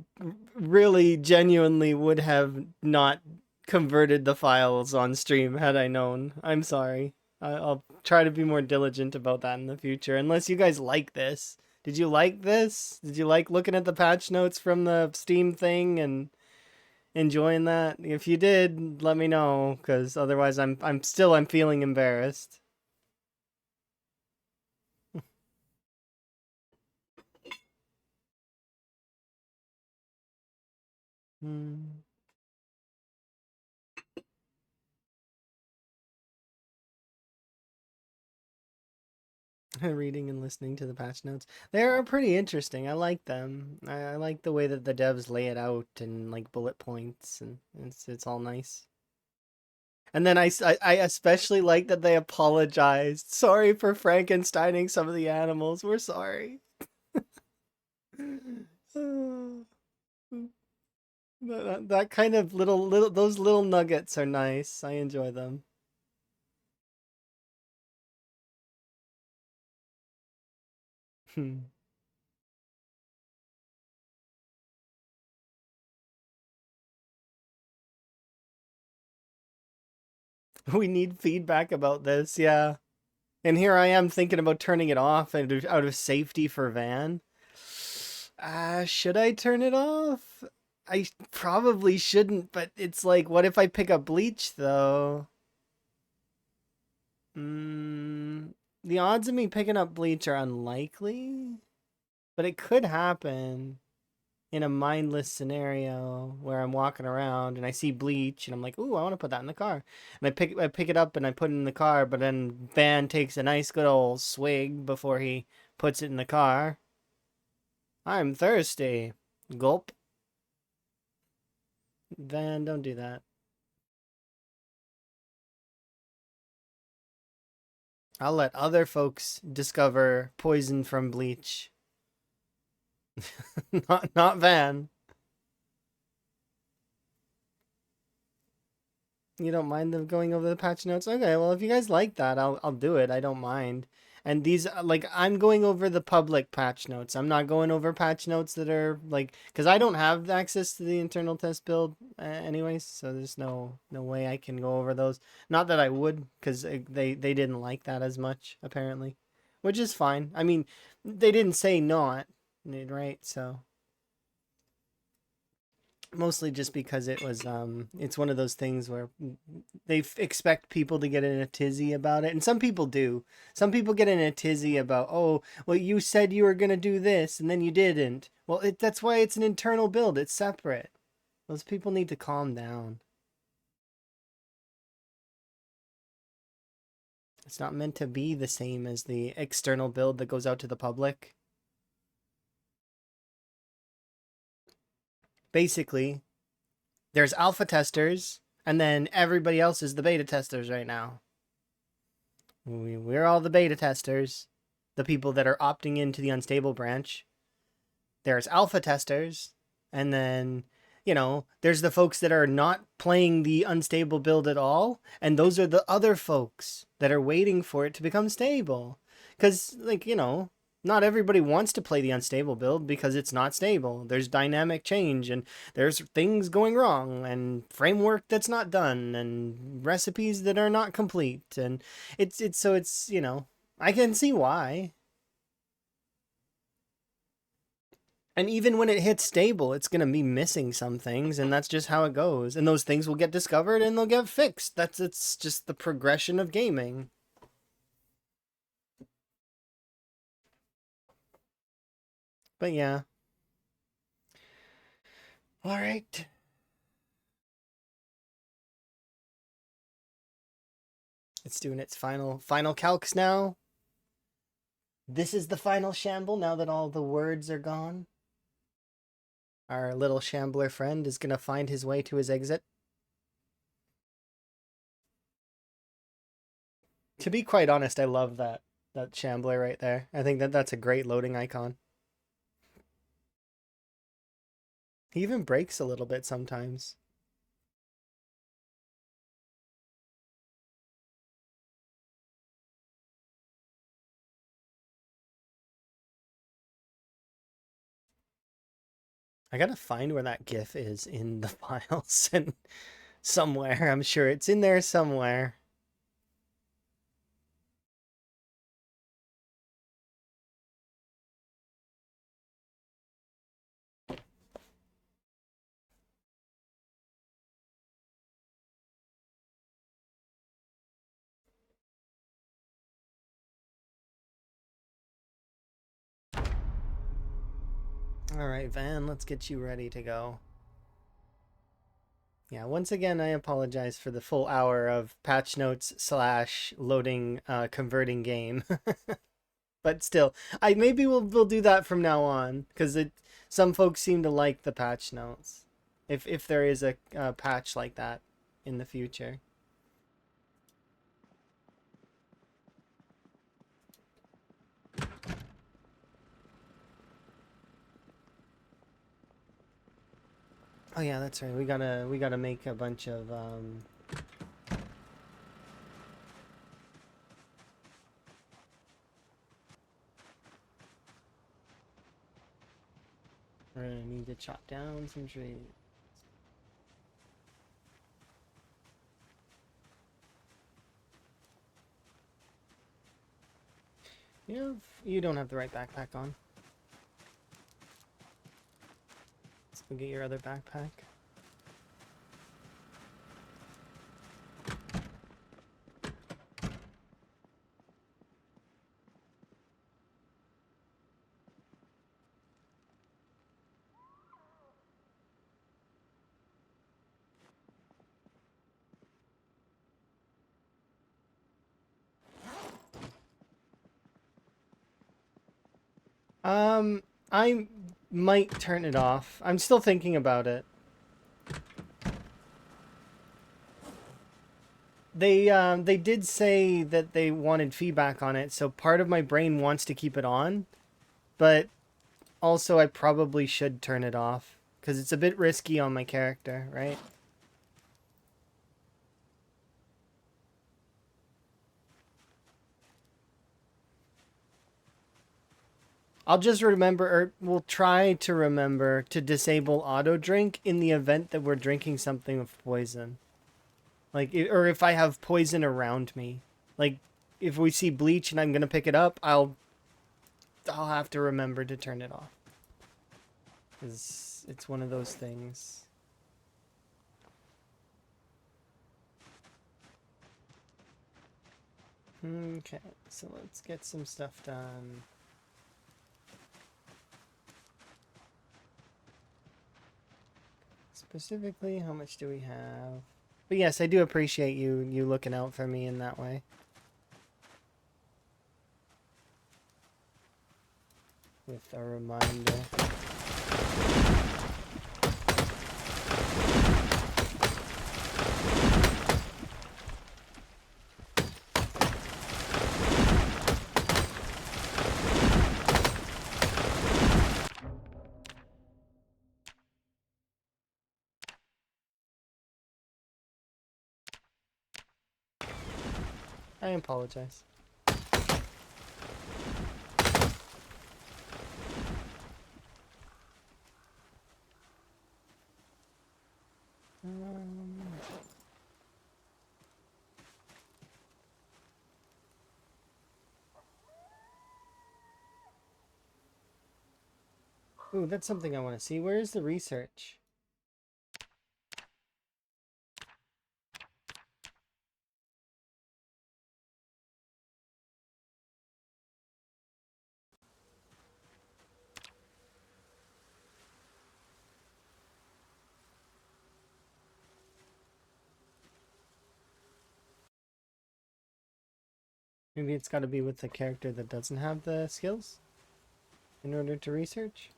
really genuinely would have not converted the files on stream had I known. I'm sorry. I'll try to be more diligent about that in the future. Unless you guys like this. Did you like this? Did you like looking at the patch notes from the Steam thing and enjoying that? If you did, let me know, because otherwise I'm feeling embarrassed. Hmm. Reading and listening to the patch notes. They are pretty interesting. I like them. I like the way that the devs lay it out and like bullet points, and it's all nice. And then I especially like that they apologized. Sorry for Frankensteining some of the animals. We're sorry. That kind of little those little nuggets are nice. I enjoy them. We need feedback about this. Yeah. And here I am thinking about turning it off out of safety for Van. Should I turn it off? I probably shouldn't, but it's like, what if I pick up Bleach, though? The odds of me picking up Bleach are unlikely, but it could happen in a mindless scenario where I'm walking around and I see Bleach and I'm like, ooh, I want to put that in the car. And I pick it up and I put it in the car, but then Van takes a nice good old swig before he puts it in the car. I'm thirsty. Gulp. Van, don't do that. I'll let other folks discover poison from bleach. Not Van. You don't mind them going over the patch notes? Okay, well if you guys like that, I'll do it. I don't mind. And these like I'm going over the public patch notes. I'm not going over patch notes that are like cuz I don't have access to the internal test build anyways, so there's no way I can go over those. Not that I would cuz they didn't like that as much apparently, which is fine. I mean, they didn't say not, right? So mostly just because it was it's one of those things where they expect people to get in a tizzy about it, and some people do. Some people get in a tizzy about, oh well, you said you were going to do this and then you didn't. Well, that's why it's an internal build. It's separate. Those people need to calm down. It's not meant to be the same as the external build that goes out to the public. Basically, there's alpha testers and then everybody else is the beta testers right now. We're all the beta testers, the people that are opting into the unstable branch. There's alpha testers, and then, there's the folks that are not playing the unstable build at all, and those are the other folks that are waiting for it to become stable. Because, not everybody wants to play the unstable build because it's not stable. There's dynamic change and there's things going wrong and framework that's not done and recipes that are not complete, and I can see why. And even when it hits stable, it's going to be missing some things, and that's just how it goes. And those things will get discovered and they'll get fixed. It's just the progression of gaming. But yeah. All right. It's doing its final calcs now. This is the final shamble now that all the words are gone. Our little shambler friend is going to find his way to his exit. To be quite honest, I love that shambler right there. I think that's a great loading icon. He even breaks a little bit sometimes. I gotta find where that GIF is in the files and somewhere. I'm sure it's in there somewhere. Alright, Van, let's get you ready to go. Yeah, once again, I apologize for the full hour of patch notes / loading, converting game. But still, I maybe we'll do that from now on, because some folks seem to like the patch notes. If there is a patch like that in the future. Oh yeah, that's right. We gotta make a bunch of we're gonna need to chop down some trees. You don't have the right backpack on. Let's go get your other backpack. I might turn it off. I'm still thinking about it. They did say that they wanted feedback on it, so part of my brain wants to keep it on, but also I probably should turn it off because it's a bit risky on my character, right? I'll just remember, or we'll try to remember to disable auto drink in the event that we're drinking something with poison. Like, or if I have poison around me. Like, if we see bleach and I'm gonna pick it up, I'll have to remember to turn it off. Because it's one of those things. Okay, so let's get some stuff done. Specifically, how much do we have? But yes, I do appreciate you looking out for me in that way. With a reminder. I apologize. Ooh, that's something I want to see. Where is the research? Maybe it's got to be with the character that doesn't have the skills in order to research.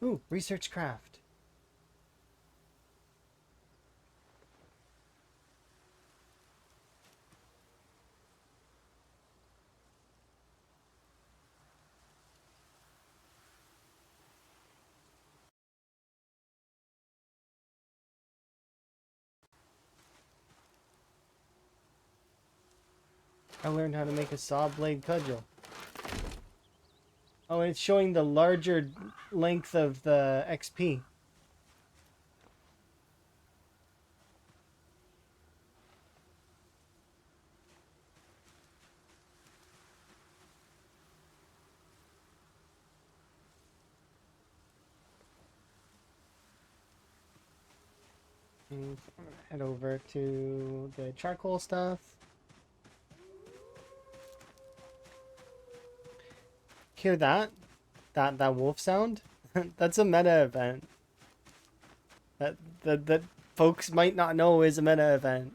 Ooh, research craft. I learned how to make a saw blade cudgel. Oh, it's showing the larger length of the XP. And head over to the charcoal stuff. Hear that? That wolf sound? That's a meta event. That folks might not know is a meta event.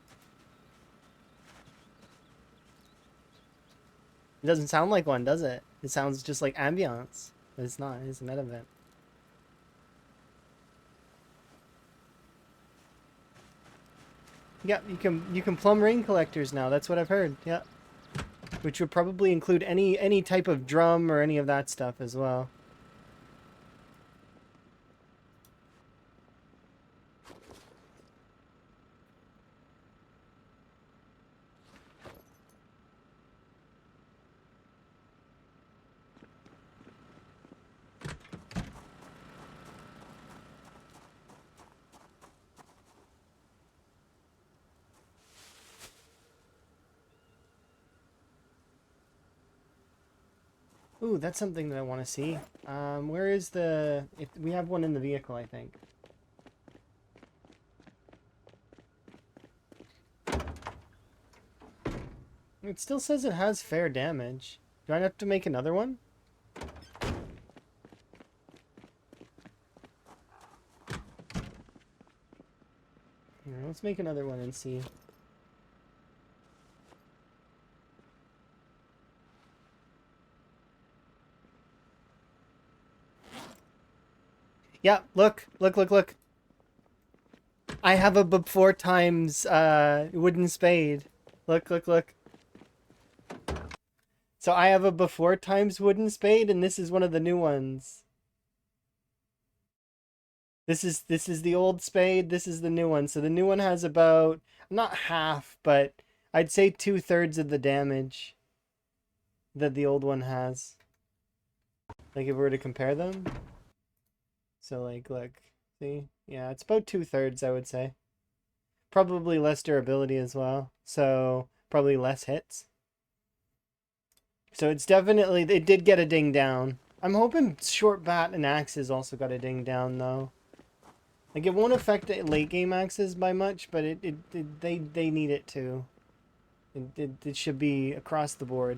It doesn't sound like one, does it? It sounds just like ambiance. But it's not. It's a meta event. Yeah, you can plumb rain collectors now. That's what I've heard. Yeah, which would probably include any type of drum or any of that stuff as well. Ooh, that's something that I want to see. Where is the... we have one in the vehicle, I think. It still says it has fair damage. Do I have to make another one? Here, let's make another one and see. Yeah, look. I have a before times wooden spade. Look. So I have a before times wooden spade, and this is one of the new ones. This is the old spade. This is the new one. So the new one has about not half, but I'd say 2/3 of the damage that the old one has. Like if we were to compare them. So like look, see, yeah, it's about 2/3 I would say. Probably less durability as well. So probably less hits. So it's definitely, it did get a ding down. I'm hoping short bat and axes also got a ding down though. Like it won't affect late game axes by much, but they need it to. It should be across the board.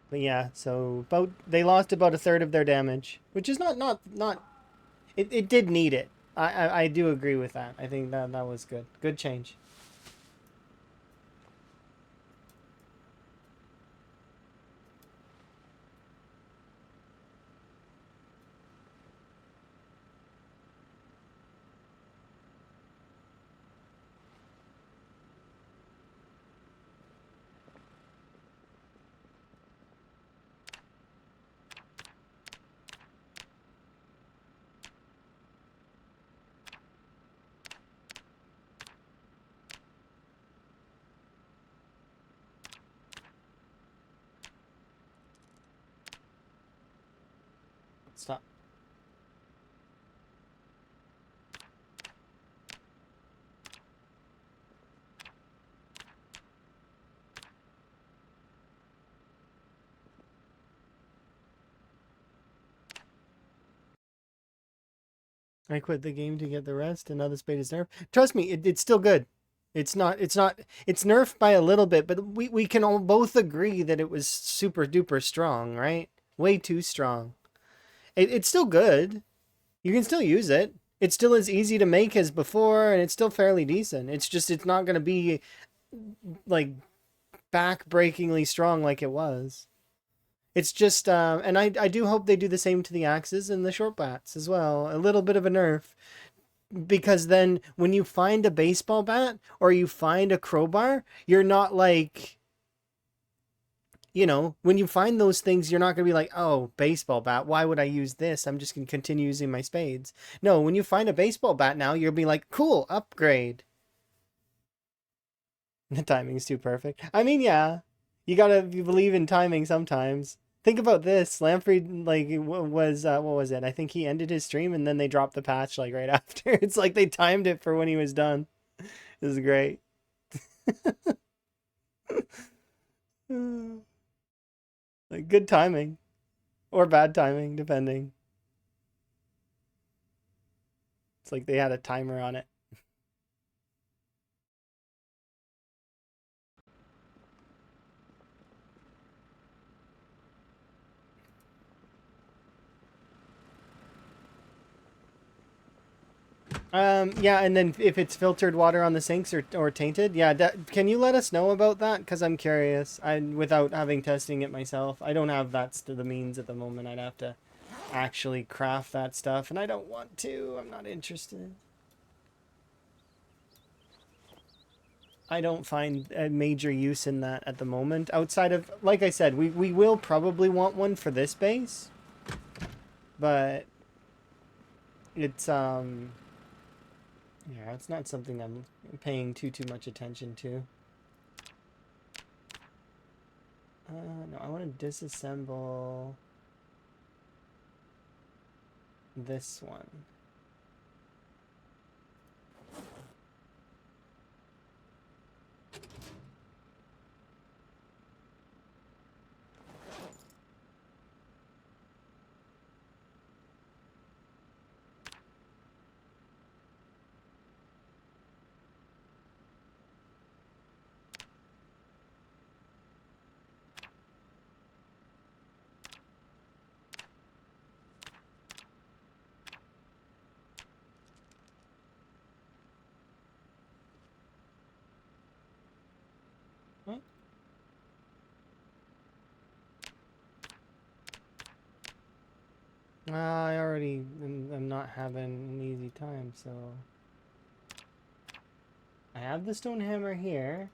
But yeah, so about they lost about 1/3 of their damage, which is not. It did need it. I do agree with that. I think that was good. Good change. Stop. I quit the game to get the rest, and now the spade is nerfed. Trust me, it's still good. It's not. It's nerfed by a little bit, but we can all both agree that it was super duper strong, right? Way too strong. It's still good. You can still use it. It's still as easy to make as before, and it's still fairly decent. It's just it's not going to be like back-breakingly strong like it was. It's just, and I do hope they do the same to the axes and the short bats as well. A little bit of a nerf. Because then when you find a baseball bat or you find a crowbar, you're not like, you know, when you find those things, you're not going to be like, oh, baseball bat, why would I use this? I'm just going to continue using my spades. No, when you find a baseball bat now, you'll be like, cool, upgrade. The timing's too perfect. I mean, yeah, you got to believe in timing sometimes. Think about this. Lamprey, like, was, what was it? I think he ended his stream and then they dropped the patch, like, right after. It's like they timed it for when he was done. This is great. Like, good timing. Or bad timing, depending. It's like they had a timer on it. Yeah, and then if it's filtered water on the sinks or tainted, yeah, can you let us know about that? Because I'm curious. Without having testing it myself, I don't have that to the means at the moment. I'd have to actually craft that stuff, and I don't want to. I'm not interested. I don't find a major use in that at the moment. Outside of, like I said, we will probably want one for this base, but it's yeah, it's not something I'm paying too much attention to. No, I want to disassemble this one. Huh? I already am not having an easy time, so I have the stone hammer here,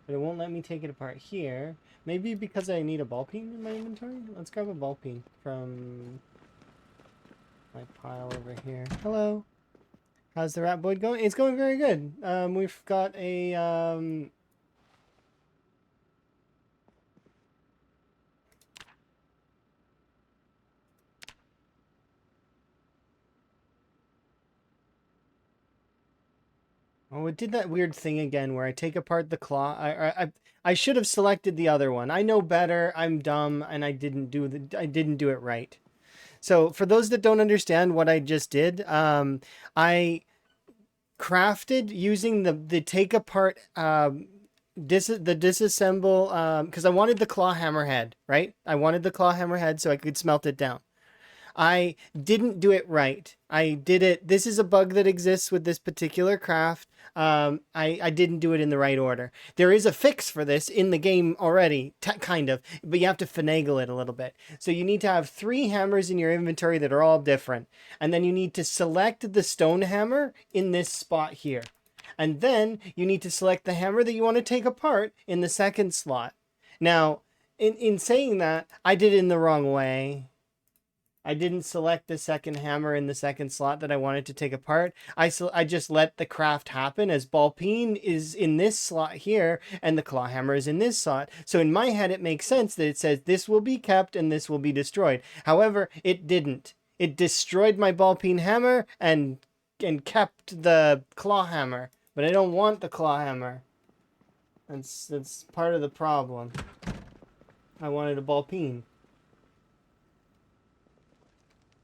but it won't let me take it apart here. Maybe because I need a ball peen in my inventory? Let's grab a ball peen from my pile over here. Hello. How's the rat boyd going? It's going very good. We've got a oh, it did that weird thing again where I take apart the claw. I should have selected the other one. I know better. I'm dumb, and I didn't do it right. So for those that don't understand what I just did, I crafted using the take apart the disassemble because I wanted the claw hammer head, right? I wanted the claw hammer head so I could smelt it down. I didn't do it right. I did it. This is a bug that exists with this particular craft. I didn't do it in the right order. There is a fix for this in the game already, kind of, but you have to finagle it a little bit. So you need to have 3 hammers in your inventory that are all different. And then you need to select the stone hammer in this spot here. And then you need to select the hammer that you want to take apart in the second slot. Now, in saying that, I did it in the wrong way. I didn't select the second hammer in the second slot that I wanted to take apart. I just let the craft happen, as ball peen is in this slot here and the claw hammer is in this slot. So in my head, it makes sense that it says this will be kept and this will be destroyed. However, it didn't. It destroyed my ball peen hammer and kept the claw hammer. But I don't want the claw hammer. That's part of the problem. I wanted a ball peen.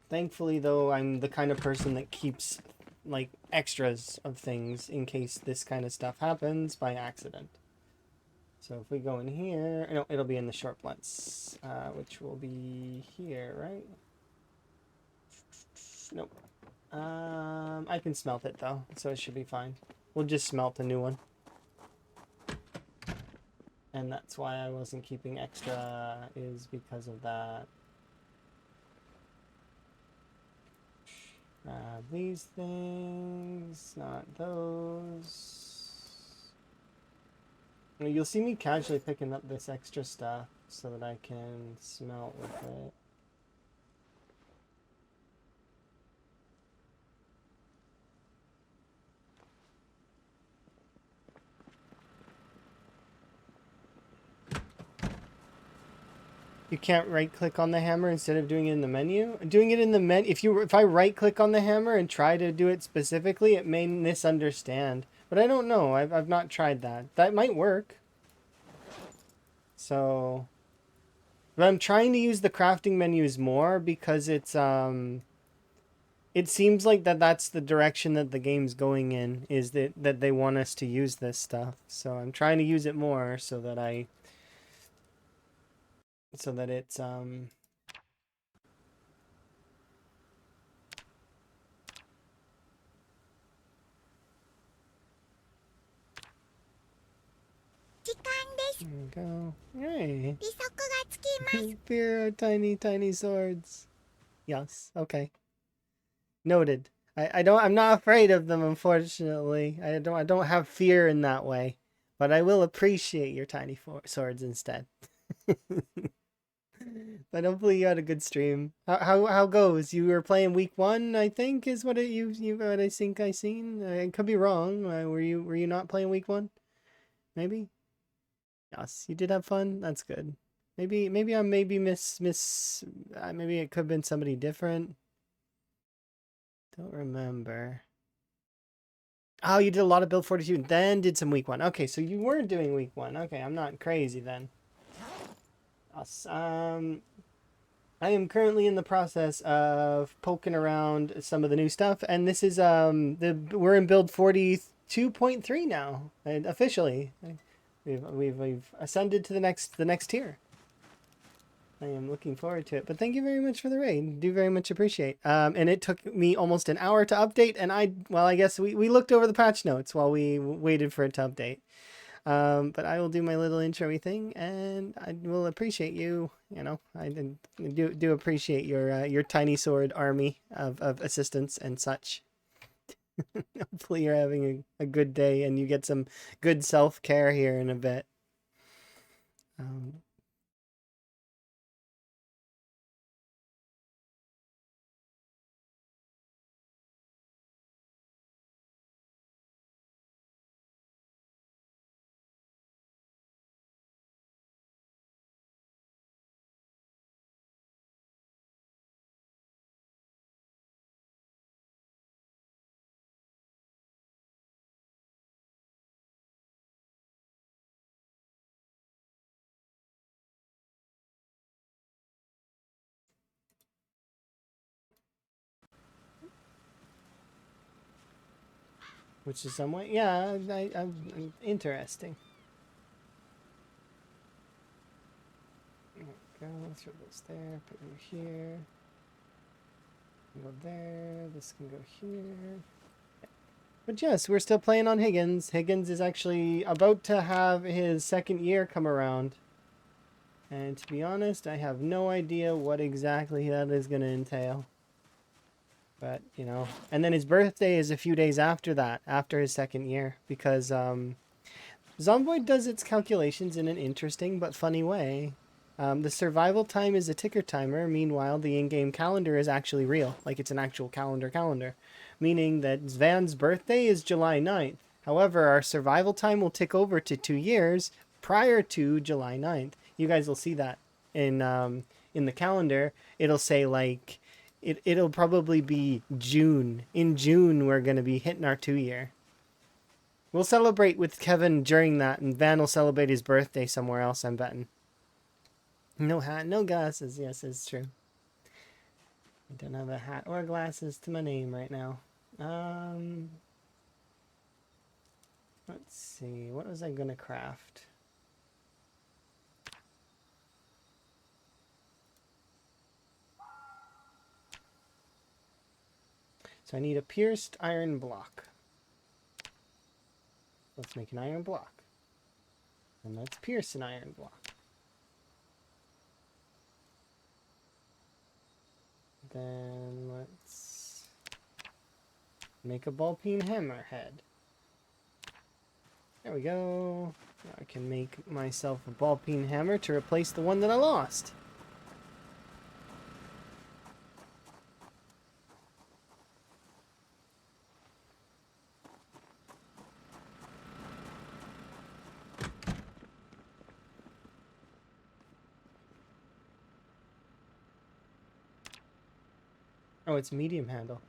Thankfully, though, I'm the kind of person that keeps, like, extras of things in case this kind of stuff happens by accident. So if we go in here, no, it'll be in the short blunts, which will be here, right? Nope. I can smelt it, though, so it should be fine. We'll just smelt a new one. And that's why I wasn't keeping extra, is because of that. These things, not those. You'll see me casually picking up this extra stuff so that I can smelt with it. You can't right click on the hammer instead of doing it in the menu? Doing it in the menu, if I right click on the hammer and try to do it specifically, it may misunderstand. But I don't know. I've not tried that. That might work. So, but I'm trying to use the crafting menus more because it's it seems like that's the direction that the game's going in, is that they want us to use this stuff. So I'm trying to use it more so that it's there we go. Hey. Fear are tiny, tiny swords. Yes. Okay. Noted. I'm not afraid of them, unfortunately. I don't have fear in that way, but I will appreciate your tiny swords instead. But hopefully you had a good stream. How goes? You were playing week 1, I think, is what what I think I seen. I could be wrong. Were you not playing week 1? Maybe. Yes, you did have fun. That's good. Maybe I maybe maybe it could have been somebody different. Don't remember. Oh, you did a lot of build 42, then did some week 1. Okay, so you weren't doing week 1. Okay, I'm not crazy then. Yes. I am currently in the process of poking around some of the new stuff, and this is we're in build 42.3 now, and officially. We've ascended to the next tier. I am looking forward to it. But thank you very much for the raid. Do very much appreciate. And it took me almost an hour to update, and I guess we looked over the patch notes while we waited for it to update. But I will do my little intro-y thing, and I will appreciate you. You know, I do appreciate your tiny sword army of assistants and such. Hopefully you're having a good day and you get some good self-care here in a bit. Which is somewhat, yeah, I'm interesting. Go throw this there, put you here. Go there. This can go here. But yes, we're still playing on Higgins. Higgins is actually about to have his second year come around. And to be honest, I have no idea what exactly that is going to entail. But, you know, and then his birthday is a few days after that, after his second year, because Zomboid does its calculations in an interesting but funny way. The survival time is a ticker timer. Meanwhile, the in-game calendar is actually real. Like it's an actual calendar. Meaning that Svan's birthday is July 9th. However, our survival time will tick over to 2 years prior to July 9th. You guys will see that in the calendar. It'll say like it'll probably be June. In June we're going to be hitting our 2 year. We'll celebrate with Kevin during that, and Van will celebrate his birthday somewhere else, I'm betting. No hat, no glasses. Yes, it's true. I don't have a hat or glasses to my name right now. Let's see. What was I going to craft? So I need a pierced iron block. Let's make an iron block. And let's pierce an iron block. Then let's make a ball peen hammer head. There we go. Now I can make myself a ball peen hammer to replace the one that I lost. Oh, it's medium handle.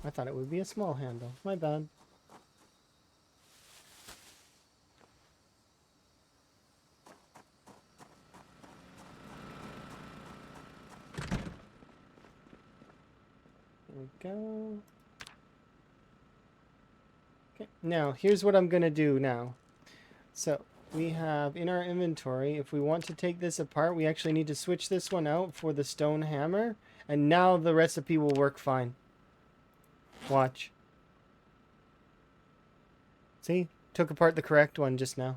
I thought it would be a small handle. My bad. There we go. Okay, now here's what I'm gonna do now. So we have in our inventory, if we want to take this apart, we actually need to switch this one out for the stone hammer, and now the recipe will work fine. Watch. See? Took apart the correct one just now.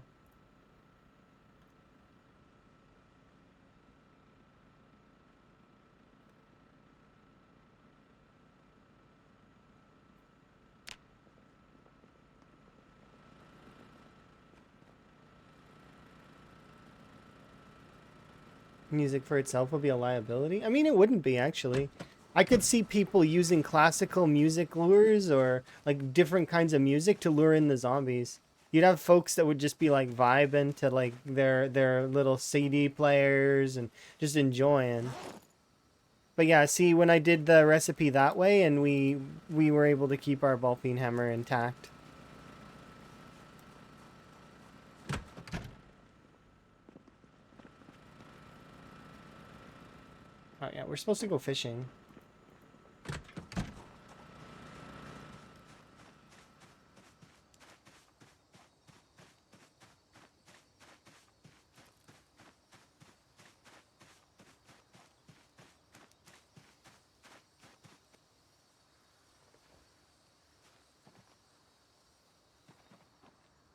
Music for itself would be a liability? I mean, it wouldn't be, actually. I could see people using classical music lures or like different kinds of music to lure in the zombies. You'd have folks that would just be like vibing to like their little CD players and just enjoying. But yeah, see, when I did the recipe that way, and we were able to keep our ball peen hammer intact. Oh yeah, we're supposed to go fishing.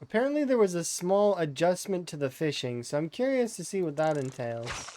Apparently there was a small adjustment to the fishing, so I'm curious to see what that entails.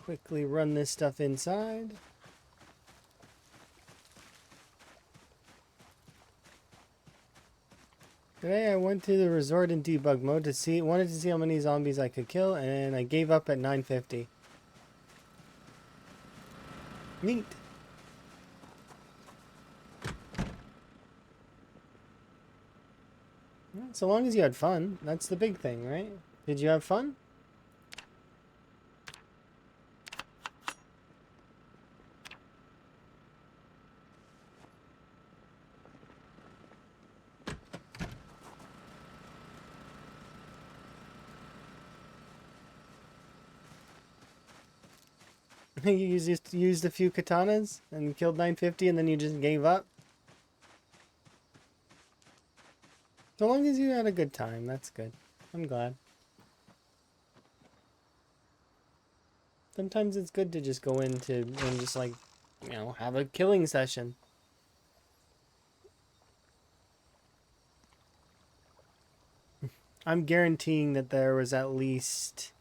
Quickly run this stuff inside. Today I went to the resort in debug mode to wanted to see how many zombies I could kill, and I gave up at 950. Neat. So long as you had fun, that's the big thing, right? Did you have fun? You just used a few katanas and killed 950 and then you just gave up? So long as you had a good time, that's good. I'm glad. Sometimes it's good to just go into and just like, you know, have a killing session. I'm guaranteeing that there was at least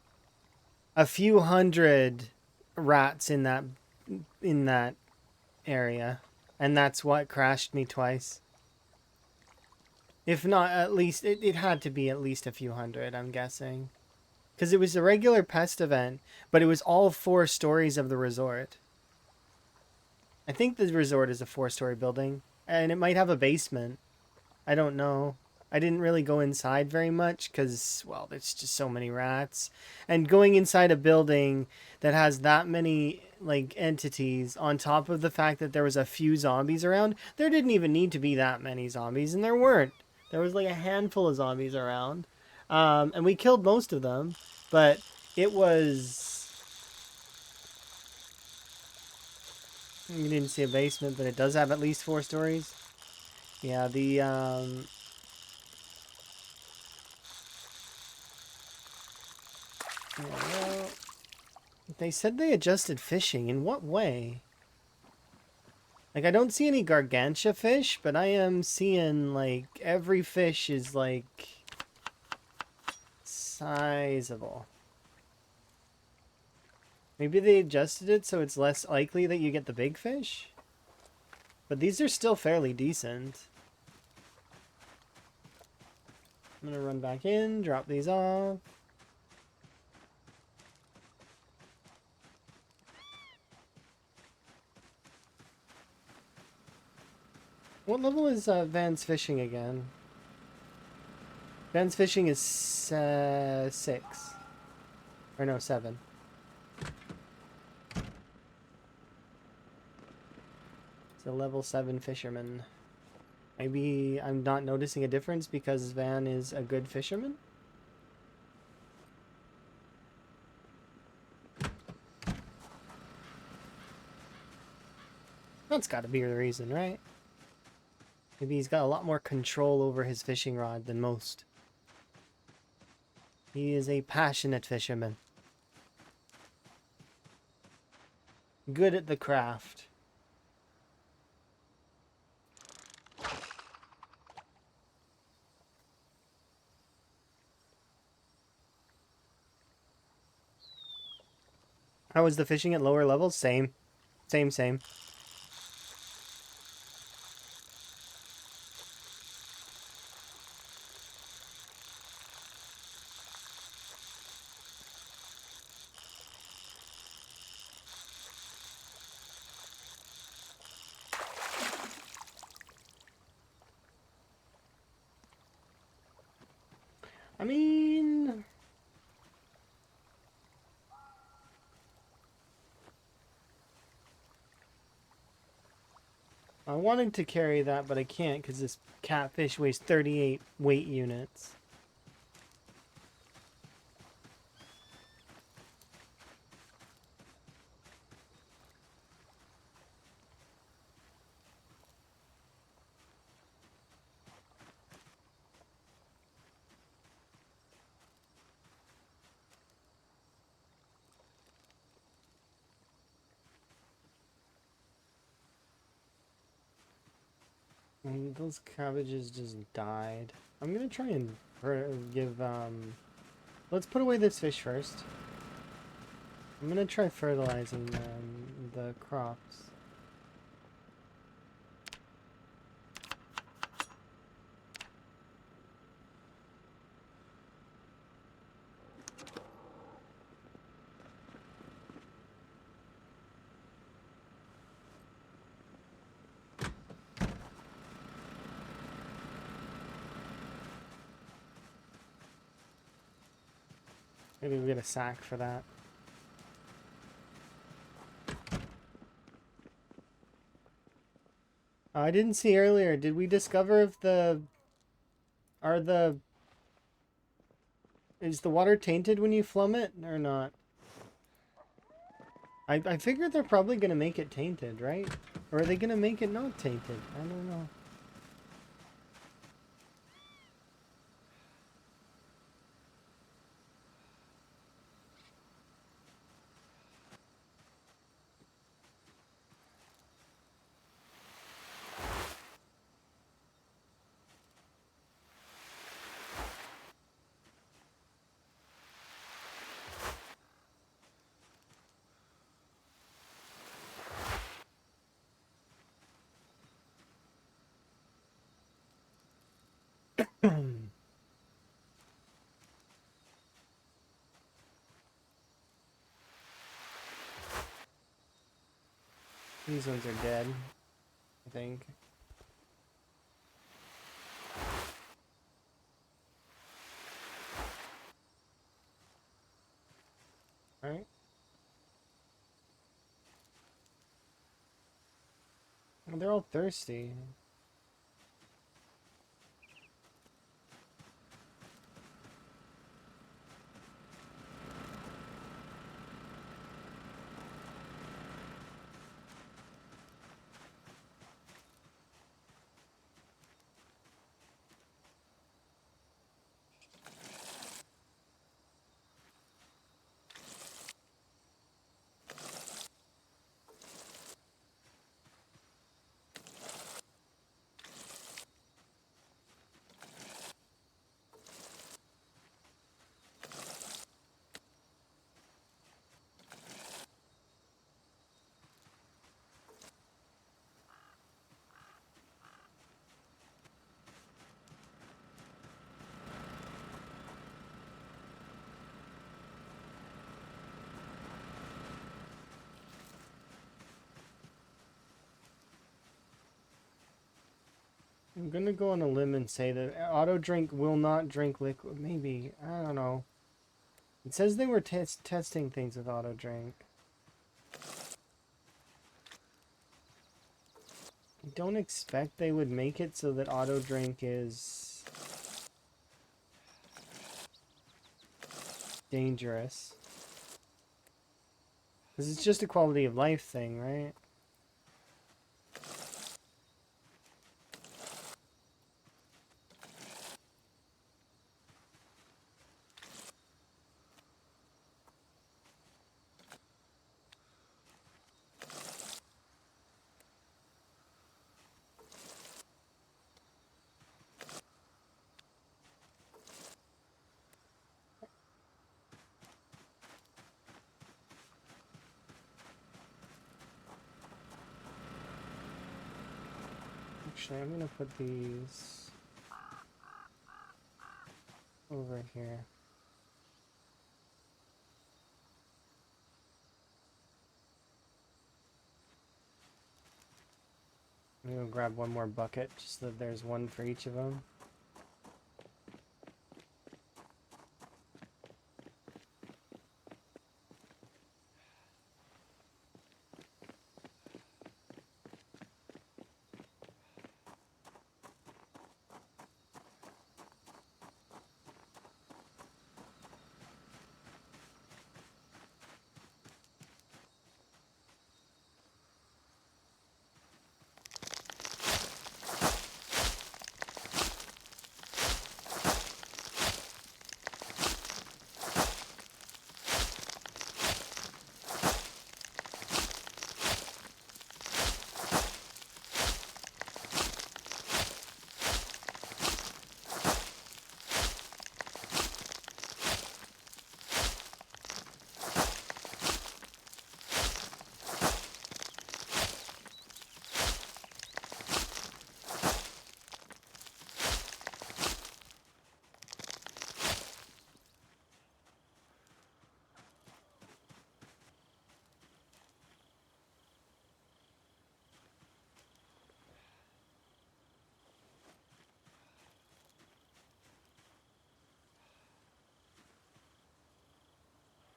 a few hundred rats in that area, and that's what crashed me twice. If not, at least it had to be at least a few hundred, I'm guessing. Because it was a regular pest event, but it was all 4 stories of the resort. I think the resort is a 4-story building, and it might have a basement. I don't know. I didn't really go inside very much because, well, there's just so many rats. And going inside a building that has that many, like, entities on top of the fact that there was a few zombies around, there didn't even need to be that many zombies, and there weren't. There was like a handful of zombies around. And we killed most of them, but it was... You didn't see a basement, but it does have at least 4 stories. Yeah, yeah, well, they said they adjusted fishing. In what way? Like, I don't see any gargantua fish, but I am seeing, like, every fish is, like, sizable. Maybe they adjusted it so it's less likely that you get the big fish? But these are still fairly decent. I'm gonna run back in, drop these off. What level is Van's fishing again? Van's fishing is 6. Or no, 7. It's a level 7 fisherman. Maybe I'm not noticing a difference because Van is a good fisherman? That's gotta be the reason, right? Maybe he's got a lot more control over his fishing rod than most. He is a passionate fisherman. Good at the craft. How was the fishing at lower levels? Same. Same. I mean... I wanted to carry that, but I can't because this catfish weighs 38 weight units. And those cabbages just died. I'm gonna try and give, let's put away this fish first. I'm gonna try fertilizing the crops. Maybe we get a sack for that. I didn't see earlier. Did we discover if is the water tainted when you flum it or not? I figure they're probably gonna make it tainted, right? Or are they gonna make it not tainted? I don't know. These ones are dead, I think. Alright. Well, they're all thirsty. I'm gonna go on a limb and say that auto drink will not drink liquid. Maybe. I don't know. It says they were testing things with auto drink. I don't expect they would make it so that auto drink is dangerous. Because it's just a quality of life thing, right? Actually, I'm gonna put these over here. I'm gonna grab one more bucket just so that there's one for each of them.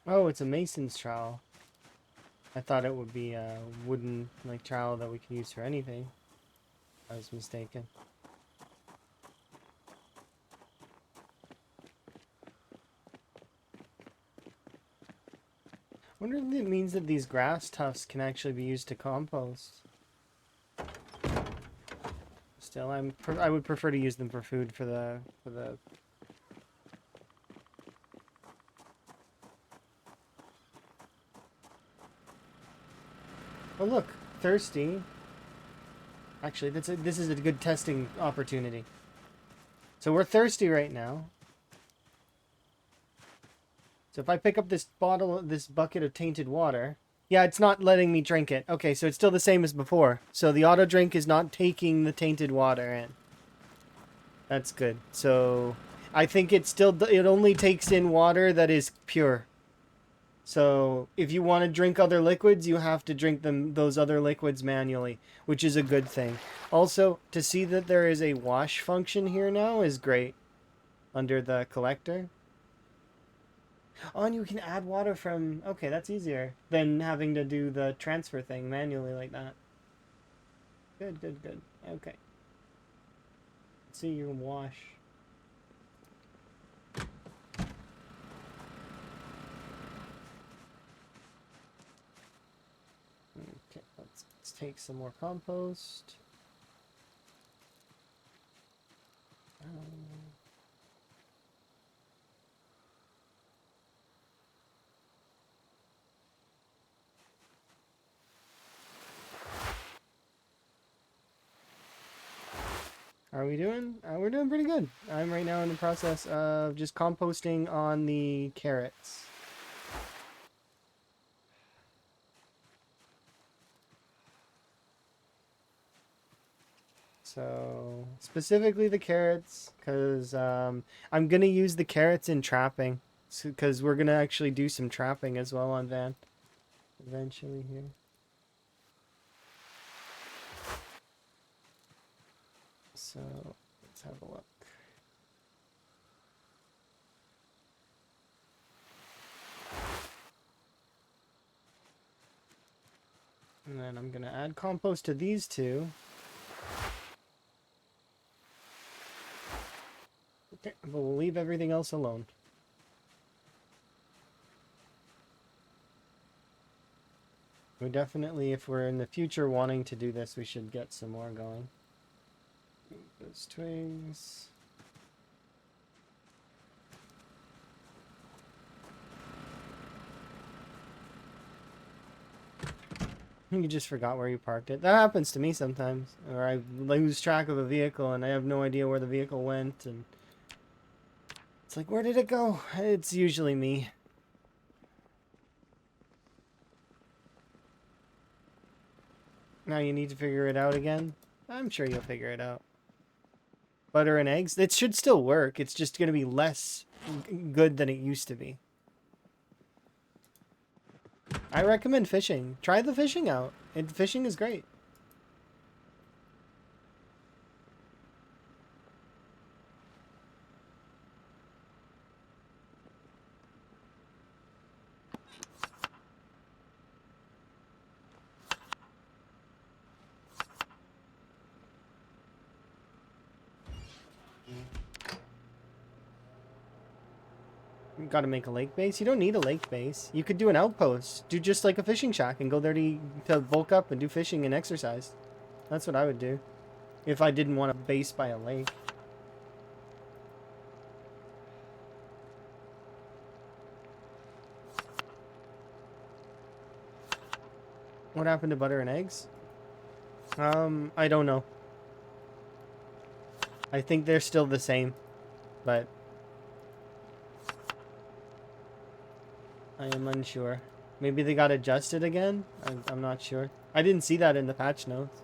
Oh, it's a mason's trowel. I thought it would be a wooden like trowel that we could use for anything. I was mistaken. Wonder if it means that these grass tufts can actually be used to compost. Still, I would prefer to use them for food for the. Oh look, thirsty. Actually, this is a good testing opportunity. So we're thirsty right now. So if I pick up this bucket of tainted water, yeah, it's not letting me drink it. Okay, so it's still the same as before. So the auto drink is not taking the tainted water in. That's good. So I think it only takes in water that is pure. So if you want to drink other liquids, you have to drink those other liquids manually, which is a good thing. Also, to see that there is a wash function here now is great under the collector. Oh, and you can add water from... Okay, that's easier than having to do the transfer thing manually like that. Good, good, good. Okay. Let's see, you can wash. Okay, let's take some more compost. How are we doing? We're doing pretty good. I'm right now in the process of just composting on the carrots. So, specifically the carrots, because I'm going to use the carrots in trapping. Because we're going to actually do some trapping as well on Van. Eventually here. So, let's have a look. And then I'm going to add compost to these two. Okay, but we'll leave everything else alone. We definitely, if we're in the future wanting to do this, we should get some more going. Those twigs. You just forgot where you parked it. That happens to me sometimes. Or I lose track of a vehicle and I have no idea where the vehicle went. And it's like, where did it go? It's usually me. Now you need to figure it out again? I'm sure you'll figure it out. Butter and eggs? It should still work. It's just going to be less good than it used to be. I recommend fishing. Try the fishing out. Fishing is great. You gotta make a lake base. You don't need a lake base. You could do an outpost. Do just like a fishing shack and go there to bulk up and do fishing and exercise. That's what I would do. If I didn't want a base by a lake. What happened to butter and eggs? I don't know. I think they're still the same, but I am unsure. Maybe they got adjusted again? I'm not sure. I didn't see that in the patch notes.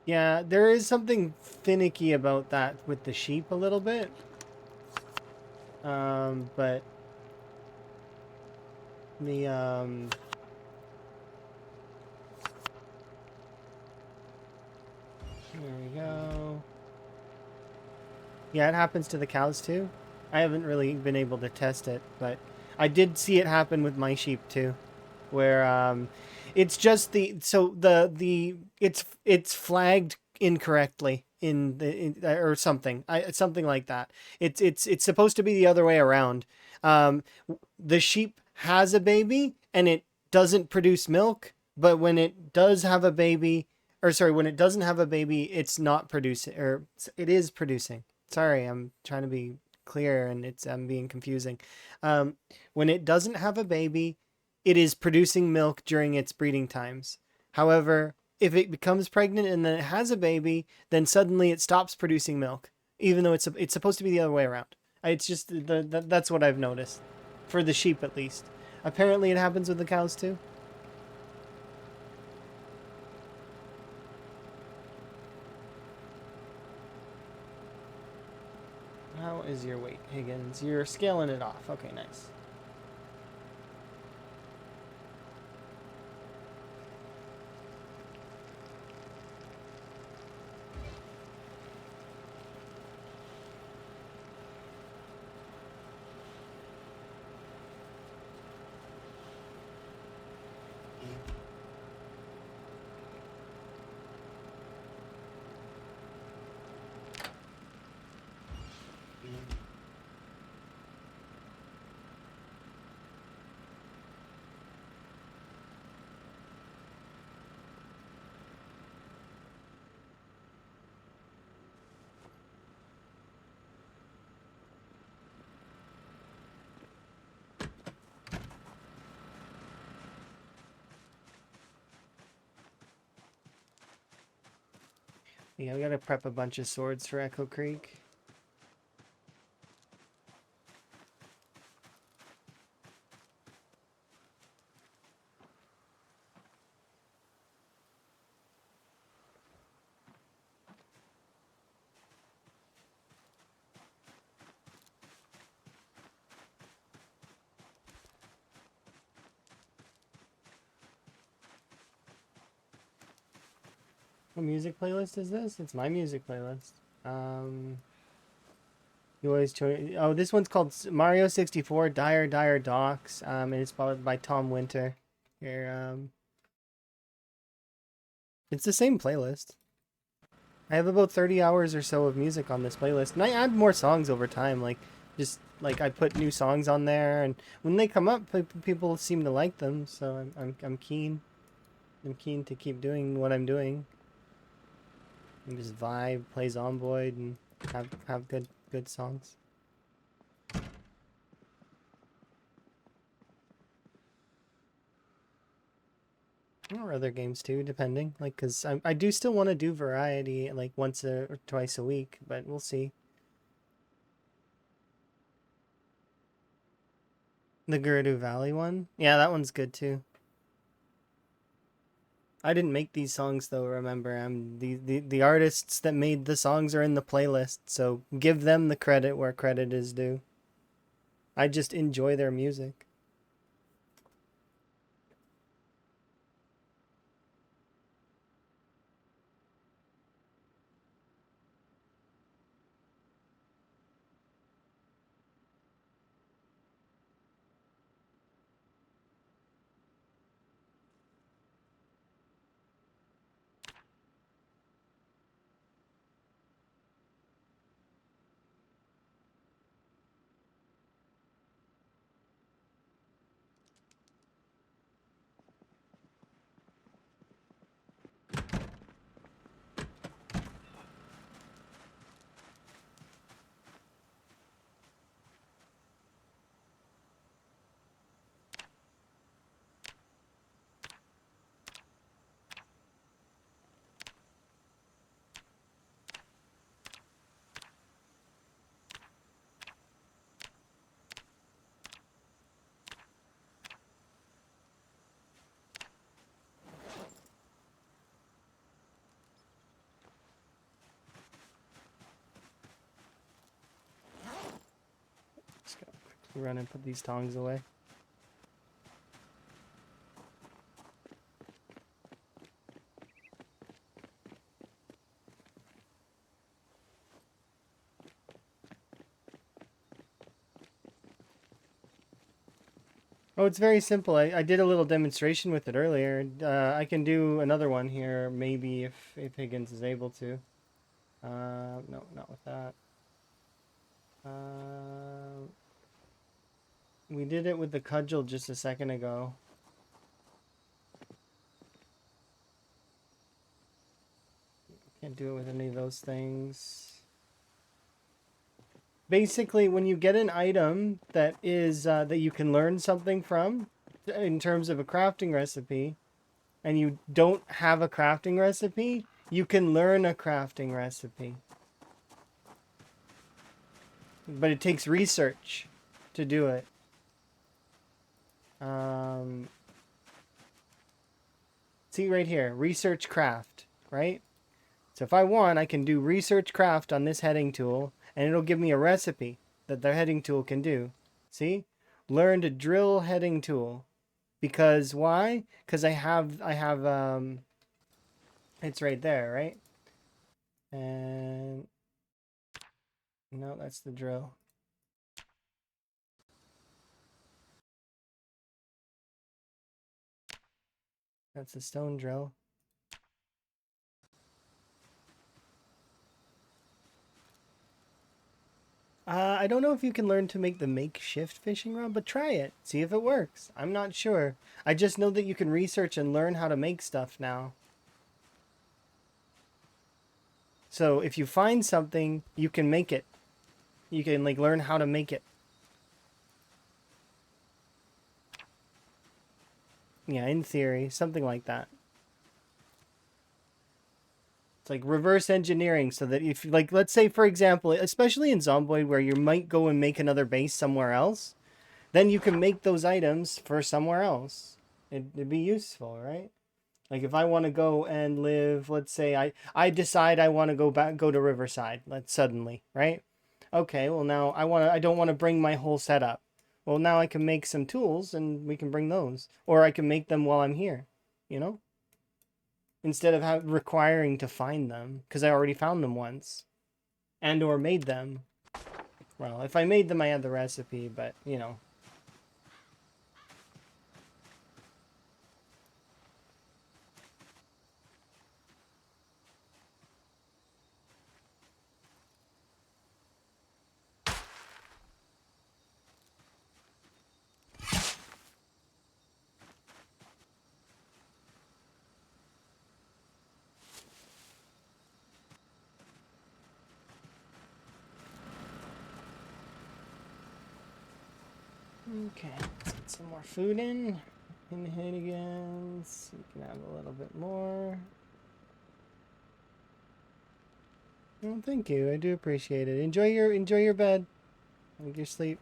Yeah, there is something finicky about that with the sheep a little bit. But the there we go. Yeah, it happens to the cows too. I haven't really been able to test it, but I did see it happen with my sheep too, where it's just the it's flagged incorrectly or something, something like that. It's supposed to be the other way around. The sheep has a baby and it doesn't produce milk, but when it does have a baby, or sorry, when it doesn't have a baby, it's not producing, or it is producing. Sorry, I'm trying to be clear and I'm being confusing. Um, when it doesn't have a baby, it is producing milk during its breeding times. However, if it becomes pregnant and then it has a baby, then suddenly it stops producing milk, even though it's supposed to be the other way around. It's just that's what I've noticed, for the sheep at least. Apparently, it happens with the cows too. How is your weight, Higgins? You're scaling it off. Okay, nice. Yeah, we gotta prep a bunch of swords for Echo Creek. What music playlist is this? It's my music playlist. Um, you always choose. Oh, this one's called Mario 64 Dire Dire Docks. And it's by Tom Winter. Here, it's the same playlist. I have about 30 hours or so of music on this playlist, and I add more songs over time. Like, just like I put new songs on there, and when they come up, people seem to like them. So I'm keen. I'm keen to keep doing what I'm doing and just vibe, play Zomboid, and have good songs. Or other games too, depending. Like, cause I do still want to do variety, like once or twice a week, but we'll see. The Gerudo Valley one, yeah, that one's good too. I didn't make these songs though. Remember, I'm the artists that made the songs are in the playlist, so give them the credit where credit is due. I just enjoy their music. run and put these tongs away. Oh, it's very simple. I did a little demonstration with it earlier. I can do another one here, maybe if Higgins is able to. No, not with that. We did it with the cudgel just a second ago. Can't do it with any of those things. Basically, when you get an item that is that you can learn something from in terms of a crafting recipe, and you don't have a crafting recipe, you can learn a crafting recipe. But it takes research to do it. See right here, research craft, right? So if I want, I can do research craft on this heading tool, and it'll give me a recipe that the heading tool can do. See? Learn to drill heading tool. Because why? Because I have it's right there, right? And no, that's the drill. That's the stone drill. I don't know if you can learn to make the makeshift fishing rod, but try it. See if it works. I'm not sure. I just know that you can research and learn how to make stuff now. So if you find something, you can make it. You can like learn how to make it. Yeah, in theory, something like that. It's like reverse engineering so that if like let's say for example, especially in Zomboid where you might go and make another base somewhere else, then you can make those items for somewhere else. It'd be useful, right? Like if I want to go and live, let's say I decide I want to go to Riverside, let's suddenly, right? Okay, well now I don't want to bring my whole setup. Well, now I can make some tools and we can bring those, or I can make them while I'm here, you know? Instead of requiring to find them because I already found them once and or made them. Well, if I made them I had the recipe, but, you know. Okay, let's get some more food in. In Higgins, you can have a little bit more. Well, thank you. I do appreciate it. Enjoy your bed. Like your sleep.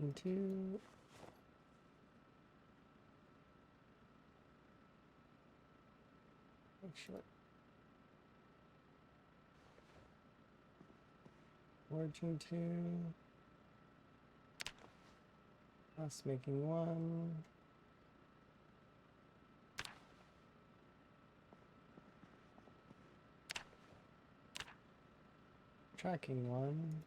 Into make sure. Origin 2. Us making 1. Tracking 1.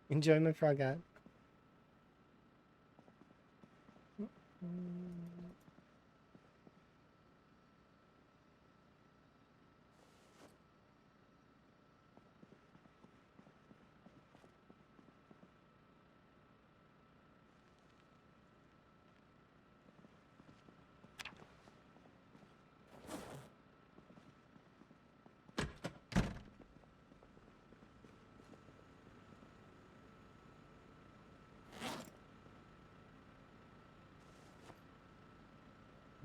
Enjoy my frog hat.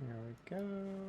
There we go.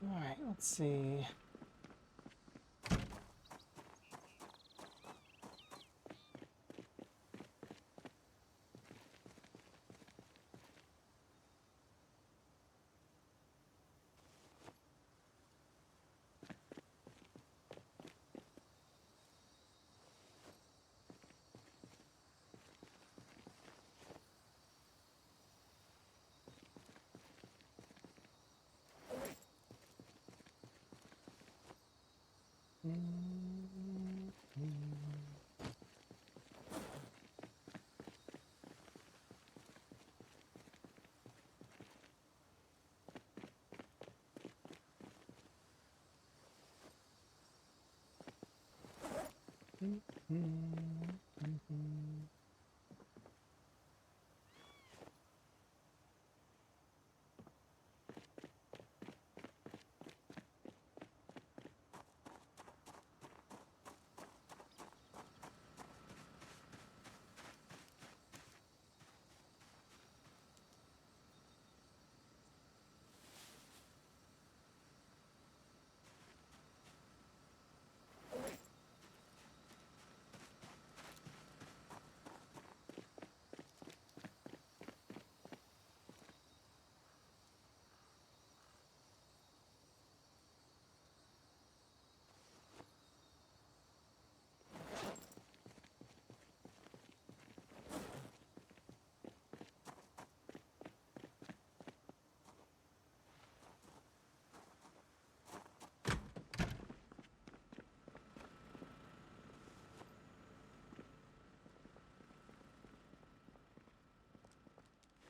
All right, let's see.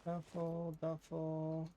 Duffel, duffel.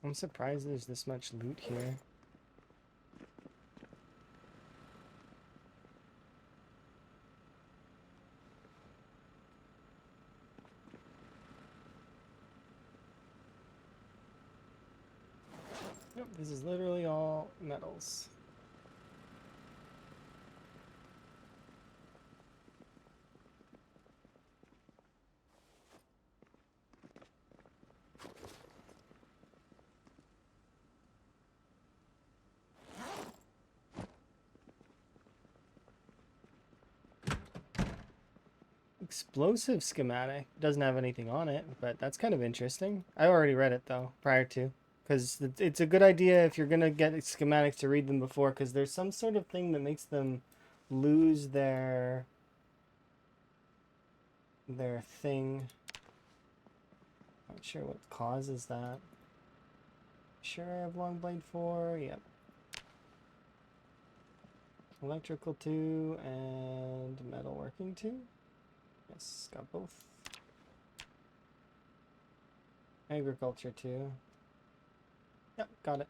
I'm surprised there's this much loot here. Yep, this is literally all metals. explosive schematic. Doesn't have anything on it, but that's kind of interesting. I already read it though, prior to. Because it's a good idea if you're going to get schematics to read them before, because there's some sort of thing that makes them lose their thing. Not sure what causes that. Sure I have long blade 4, yep. Electrical 2 and metalworking 2. Yes, got both. Agriculture 2. Yep, got it.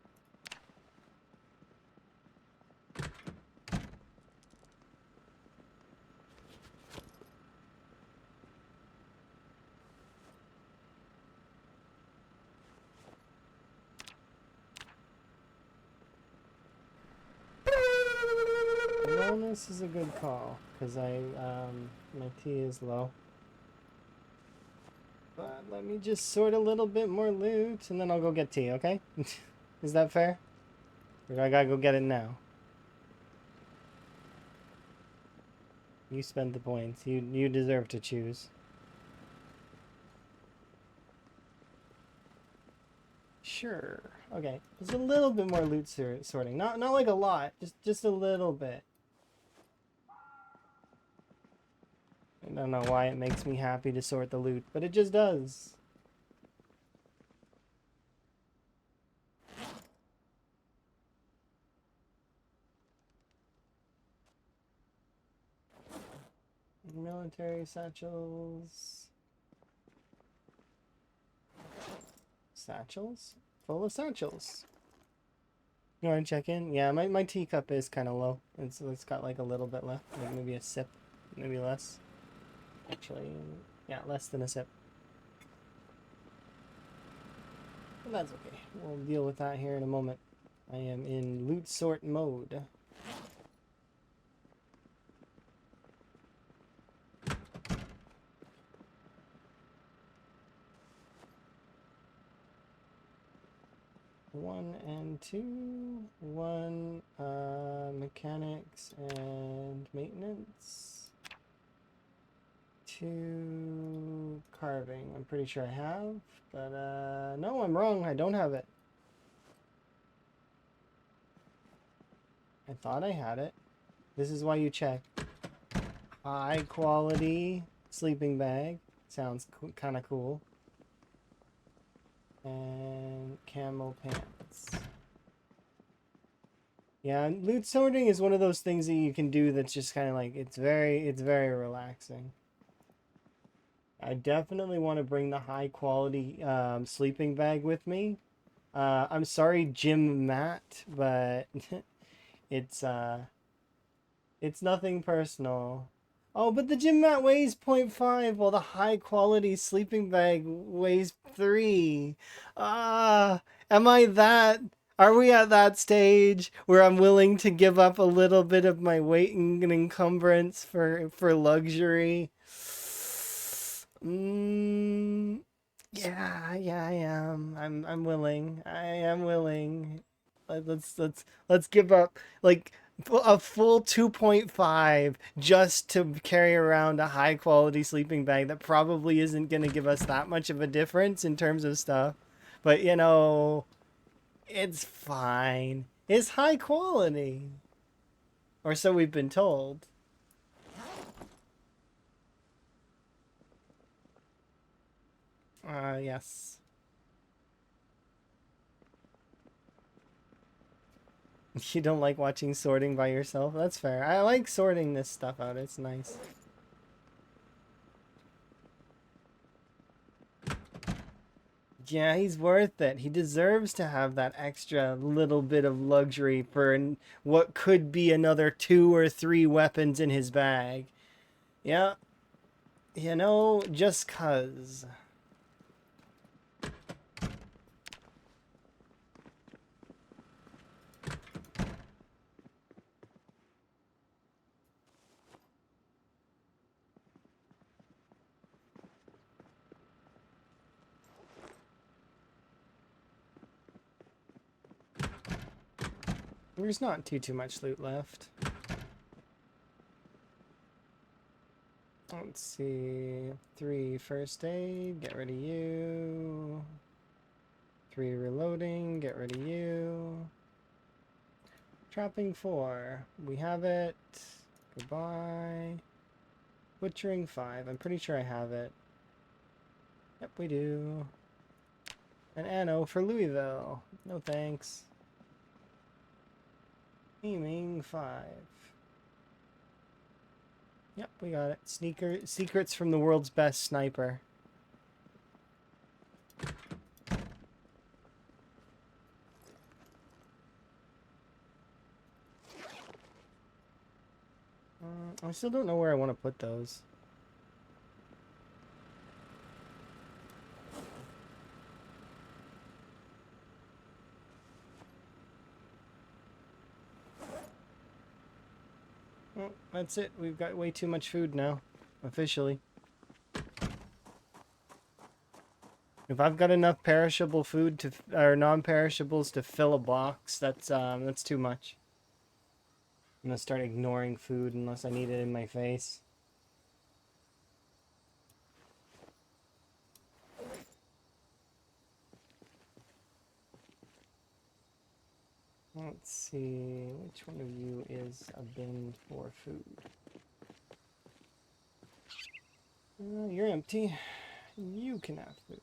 Wellness is a good call, because my tea is low. But let me just sort a little bit more loot, and then I'll go get tea, okay? Is that fair? Or do I gotta go get it now? You spent the points. You deserve to choose. Sure. Okay. Just a little bit more loot sorting. Not like a lot. Just a little bit. I don't know why it makes me happy to sort the loot, but it just does. Military satchels. Satchels? Full of satchels. You want to check in? Yeah, my teacup is kind of low. It's got like a little bit left. Like maybe a sip. Maybe less. Actually, yeah, less than a sip. But that's okay. We'll deal with that here in a moment. I am in loot sort mode. One and two. One mechanics and maintenance. Two carving. I'm pretty sure I have, but no, I'm wrong. I don't have it. I thought I had it. This is why you check. High quality sleeping bag. Sounds kind of cool. And camel pants. Yeah, loot sorting is one of those things that you can do that's just kind of like, it's very relaxing. I definitely want to bring the high quality sleeping bag with me. I'm sorry, Jim Matt, but it's nothing personal. Oh, but the gym mat weighs 0.5 while the high quality sleeping bag weighs 3. Am I that? Are we at that stage where I'm willing to give up a little bit of my weight and encumbrance for luxury? Yeah, I am. I'm willing. I am willing. Let's give up like a full 2.5 just to carry around a high quality sleeping bag that probably isn't going to give us that much of a difference in terms of stuff. But you know, it's fine. It's high quality. Or so we've been told. Yes. You don't like watching sorting by yourself? That's fair. I like sorting this stuff out. It's nice. Yeah, he's worth it. He deserves to have that extra little bit of luxury for what could be another 2 or 3 weapons in his bag. Yeah. You know, just 'cause. There's not too much loot left. Let's see. 3 first aid, get rid of you. 3 reloading, get rid of you. Trapping 4, we have it. Goodbye. Butchering 5, I'm pretty sure I have it. Yep, we do. An anno for Louisville. No thanks. Aiming 5. Yep, we got it. Secrets from the world's best sniper. I still don't know where I want to put those. Well, that's it. We've got way too much food now, officially. If I've got enough perishable food to, or non-perishables to fill a box, that's too much. I'm gonna start ignoring food unless I need it in my face. Let's see, which one of you is a bin for food? You're empty. You can have food.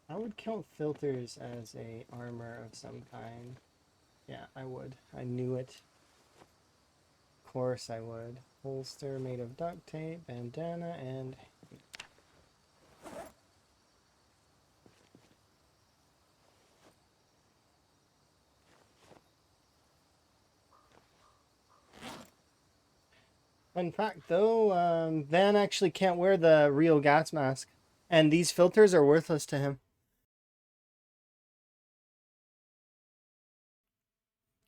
I would count filters as a armor of some kind. Yeah, I would. I knew it. Of course I would. Holster made of duct tape, bandana, and... Fun fact though, Van actually can't wear the real gas mask. And these filters are worthless to him.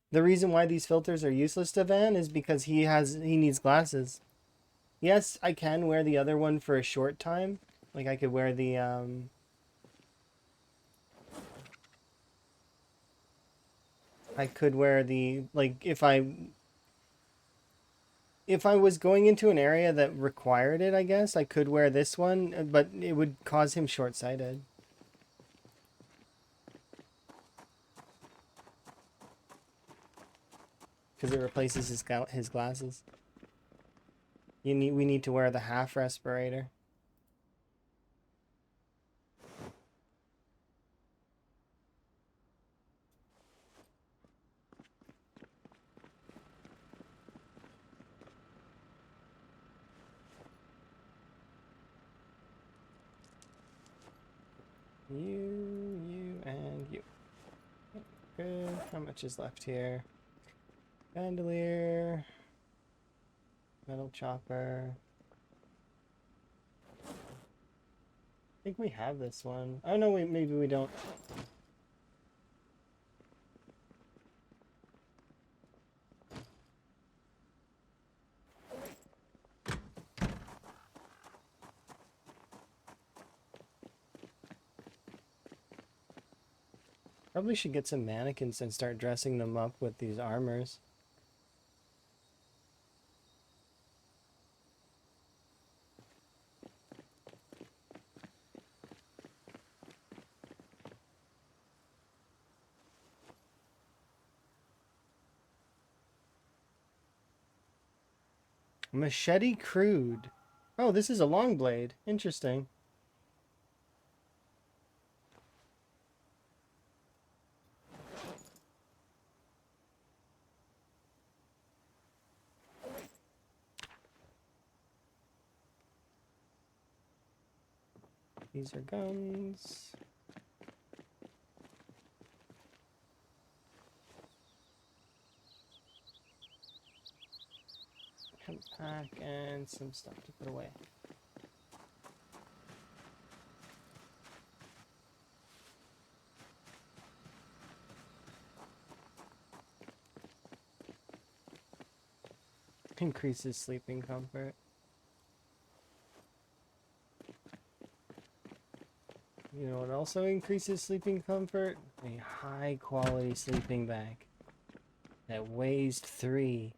The reason why these filters are useless to Van is because he needs glasses. Yes, I can wear the other one for a short time. Like I could wear the I could wear the, like, if I was going into an area that required it, I guess I could wear this one, but it would cause him short-sighted. Because it replaces his glasses. We need to wear the half respirator. You, and you. Good. How much is left here? Bandolier. Metal chopper. I think we have this one. Oh no, maybe we don't. Probably should get some mannequins and start dressing them up with these armors. Machete crude. Oh, this is a long blade. Interesting. These are guns. Hemp pack and some stuff to put away. Increases sleeping comfort. You know what also increases sleeping comfort? A high quality sleeping bag that weighs 3.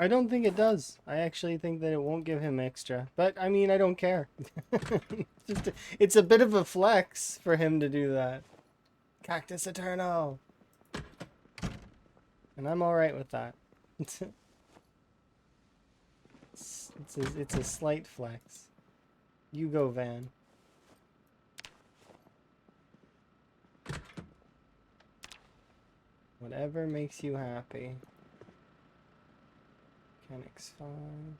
I don't think it does. I actually think that it won't give him extra. But, I mean, I don't care. It's a bit of a flex for him to do that. Cactus Eternal! And I'm alright with that. It's a slight flex. You go, Van. Whatever makes you happy. Mechanics fine.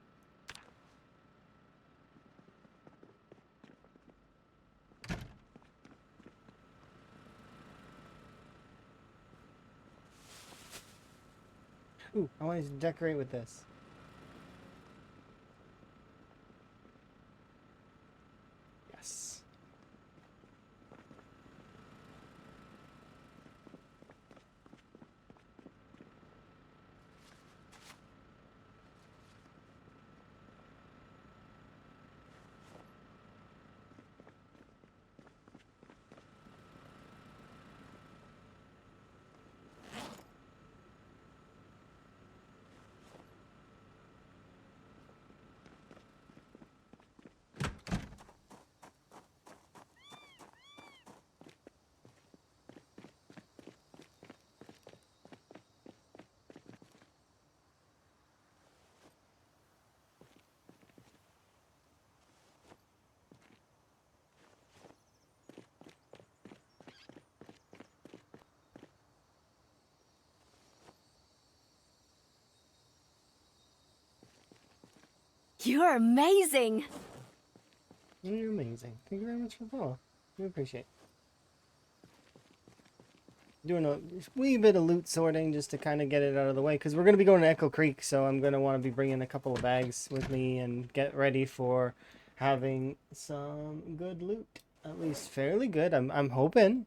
Ooh, I want to decorate with this. Yes. You're amazing! You're amazing. Thank you very much for the follow. We appreciate it. Doing a wee bit of loot sorting just to kind of get it out of the way, because we're going to be going to Echo Creek, so I'm going to want to be bringing a couple of bags with me and get ready for having some good loot. At least fairly good. I'm hoping.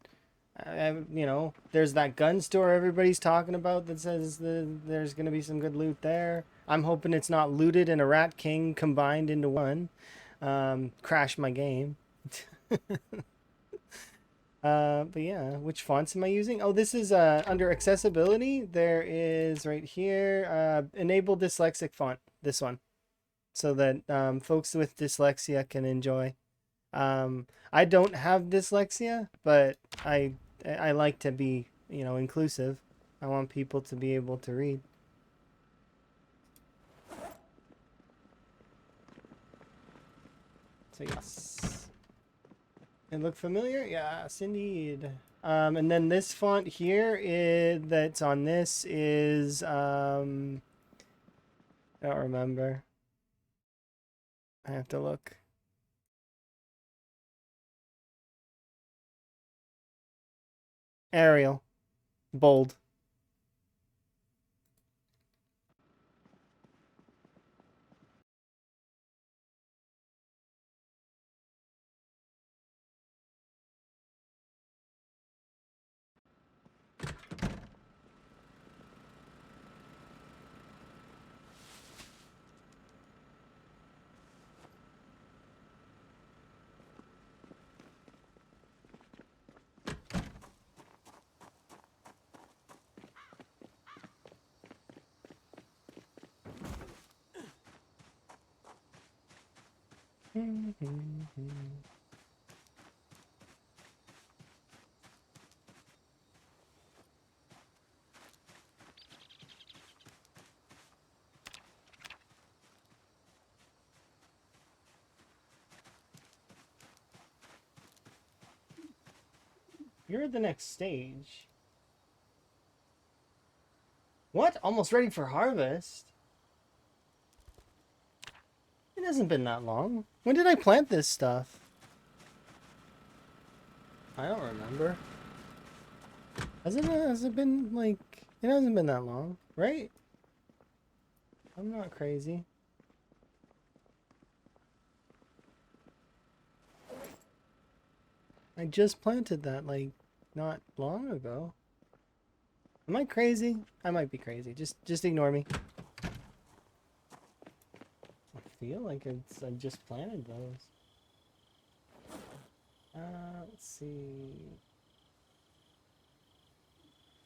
You know, there's that gun store everybody's talking about that says there's going to be some good loot there. I'm hoping it's not looted and a Rat King combined into one. Crash my game. But yeah, which fonts am I using? Oh, this is under accessibility. There is right here, enable dyslexic font. This one, so that folks with dyslexia can enjoy. I don't have dyslexia, but I like to be, you know, inclusive. I want people to be able to read. So yes. It look familiar? Yes, indeed. And then this font here is that's on this is I don't remember. I have to look. Arial. Bold. You're at the next stage. What? Almost ready for harvest? It hasn't been that long. When did I plant this stuff? I don't remember. Has it been like... It hasn't been that long, right? I'm not crazy. I just planted that like not long ago. Am I crazy? I might be crazy. Just ignore me. I feel like I just planted those. Let's see.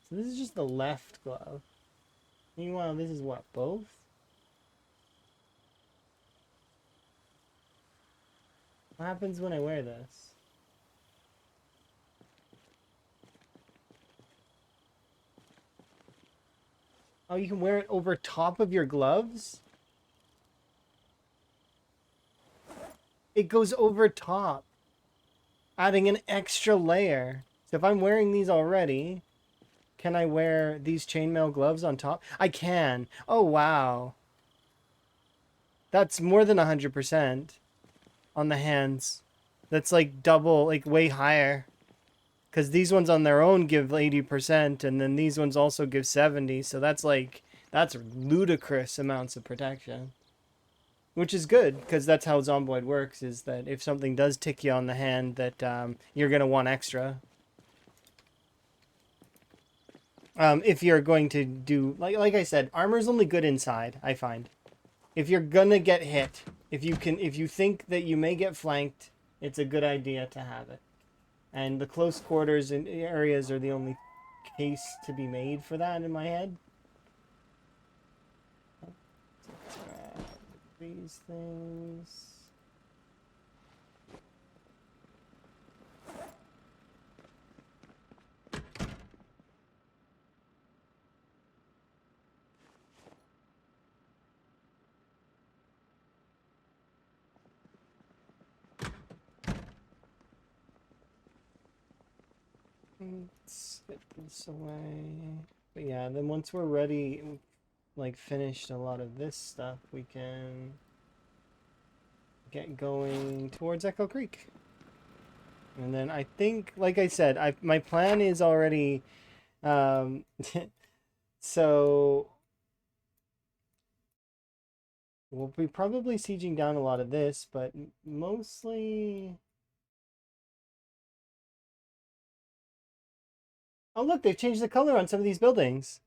So this is just the left glove. Meanwhile, this is what, both? What happens when I wear this? Oh, you can wear it over top of your gloves? It goes over top, adding an extra layer. So if I'm wearing these already, can I wear these chainmail gloves on top? I can. Oh, wow. That's more than 100% on the hands. That's like double, like way higher. Because these ones on their own give 80%, and then these ones also give 70. So that's like, that's ludicrous amounts of protection. Which is good, because that's how Zomboid works, is that if something does tick you on the hand, that you're going to want extra. If you're going to do, like I said, armor's only good inside, I find. If you're gonna get hit, if you think that you may get flanked, it's a good idea to have it. And the close quarters and areas are the only case to be made for that in my head. These things. Let's get this away. But yeah, then once we're ready, like finished a lot of this stuff, we can get going towards Echo Creek. And then I think, like I said, my plan is already, so we'll be probably sieging down a lot of this, but mostly... Oh, look, they've changed the color on some of these buildings.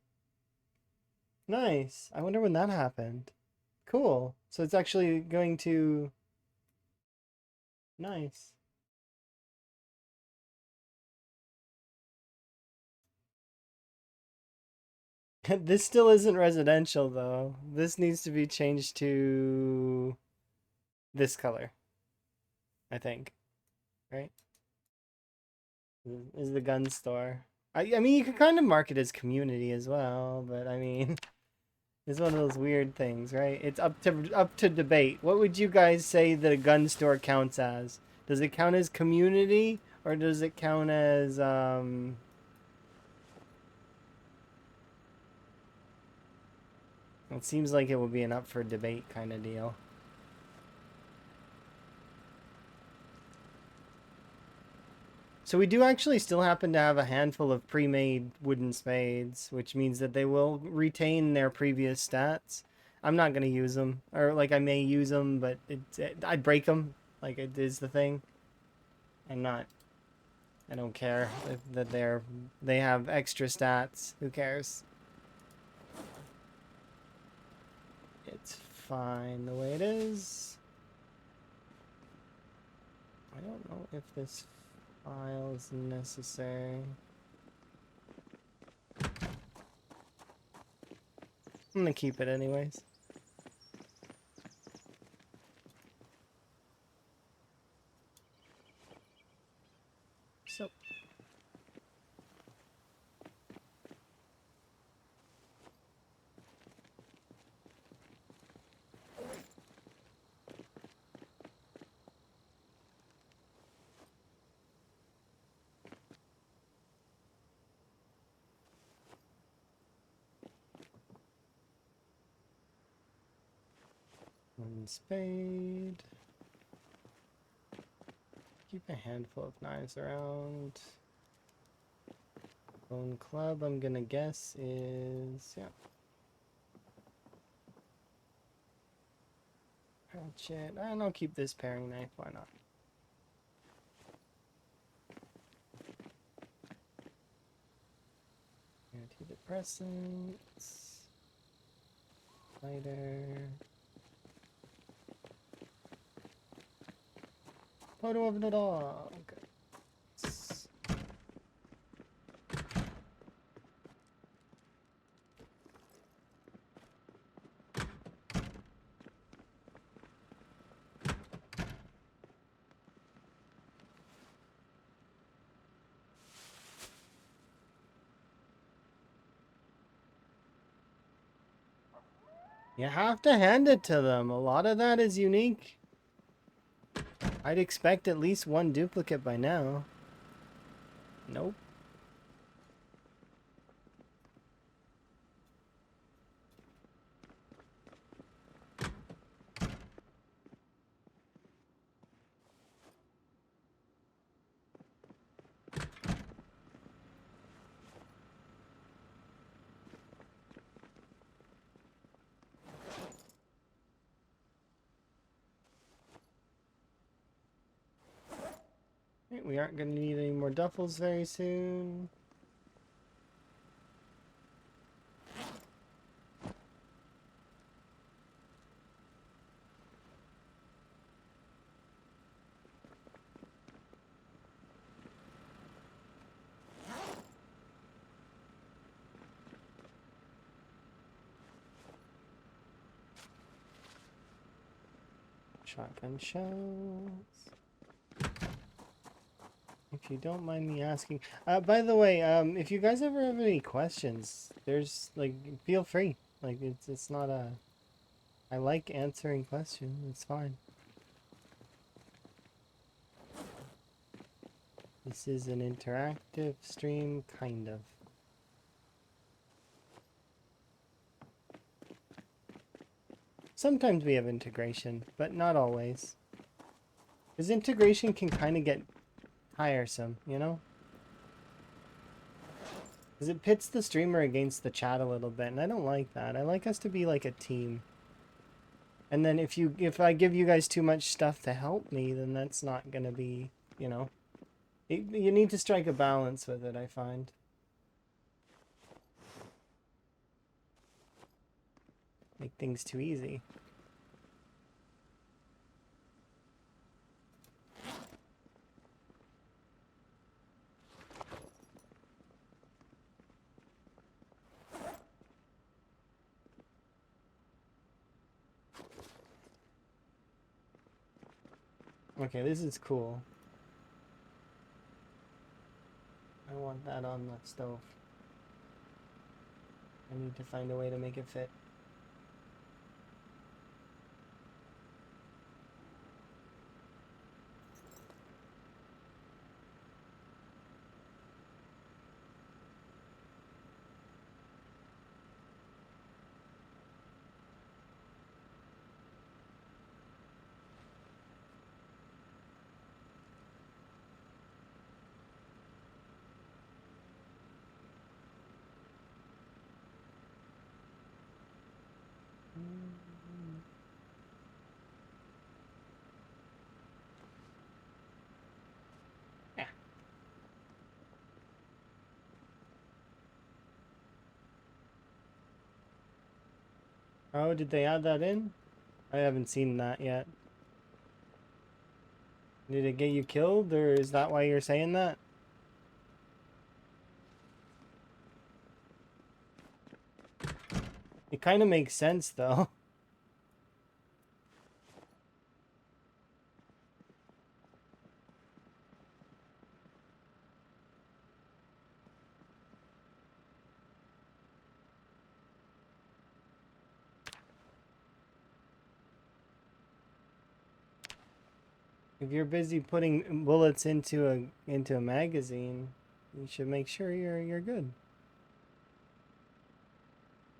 Nice. I wonder when that happened. Cool. So it's actually going to... Nice. This still isn't residential, though. This needs to be changed to this color, I think. Right? Is the gun store. I mean, you could kind of mark it as community as well, but I mean, it's one of those weird things, right? It's up to debate. What would you guys say that a gun store counts as? Does it count as community, or does it count as It seems like it would be an up for debate kind of deal. So we do actually still happen to have a handful of pre-made wooden spades, which means that they will retain their previous stats. I'm not going to use them, or like I may use them, but I'd break them. Like it is the thing. I don't care that they have extra stats. Who cares? It's fine the way it is. I don't know if this file is necessary. I'm gonna keep it anyways. spade. Keep a handful of knives around. Bone club, I'm gonna guess, is... yeah. Hatchet. I don't know, keep this paring knife, why not? Antidepressants. Lighter. Photo of the dog. You have to hand it to them. A lot of that is unique. I'd expect at least one duplicate by now. Nope. Right, we aren't going to need any more duffels very soon. Shotgun shells. If you don't mind me asking. By the way, if you guys ever have any questions, there's like, feel free. Like, it's not a... I like answering questions. It's fine. This is an interactive stream, kind of. Sometimes we have integration, but not always. Because integration can kind of get tiresome, you know? Because it pits the streamer against the chat a little bit, and I don't like that. I like us to be like a team. And then if I give you guys too much stuff to help me, then that's not gonna be, you know... you need to strike a balance with it, I find. Make things too easy. Okay, this is cool. I want that on the stove. I need to find a way to make it fit. Yeah. Oh, did they add that in? I haven't seen that yet. Did it get you killed, or is that why you're saying that? It kind of makes sense, though. If you're busy putting bullets into a magazine, you should make sure you're good.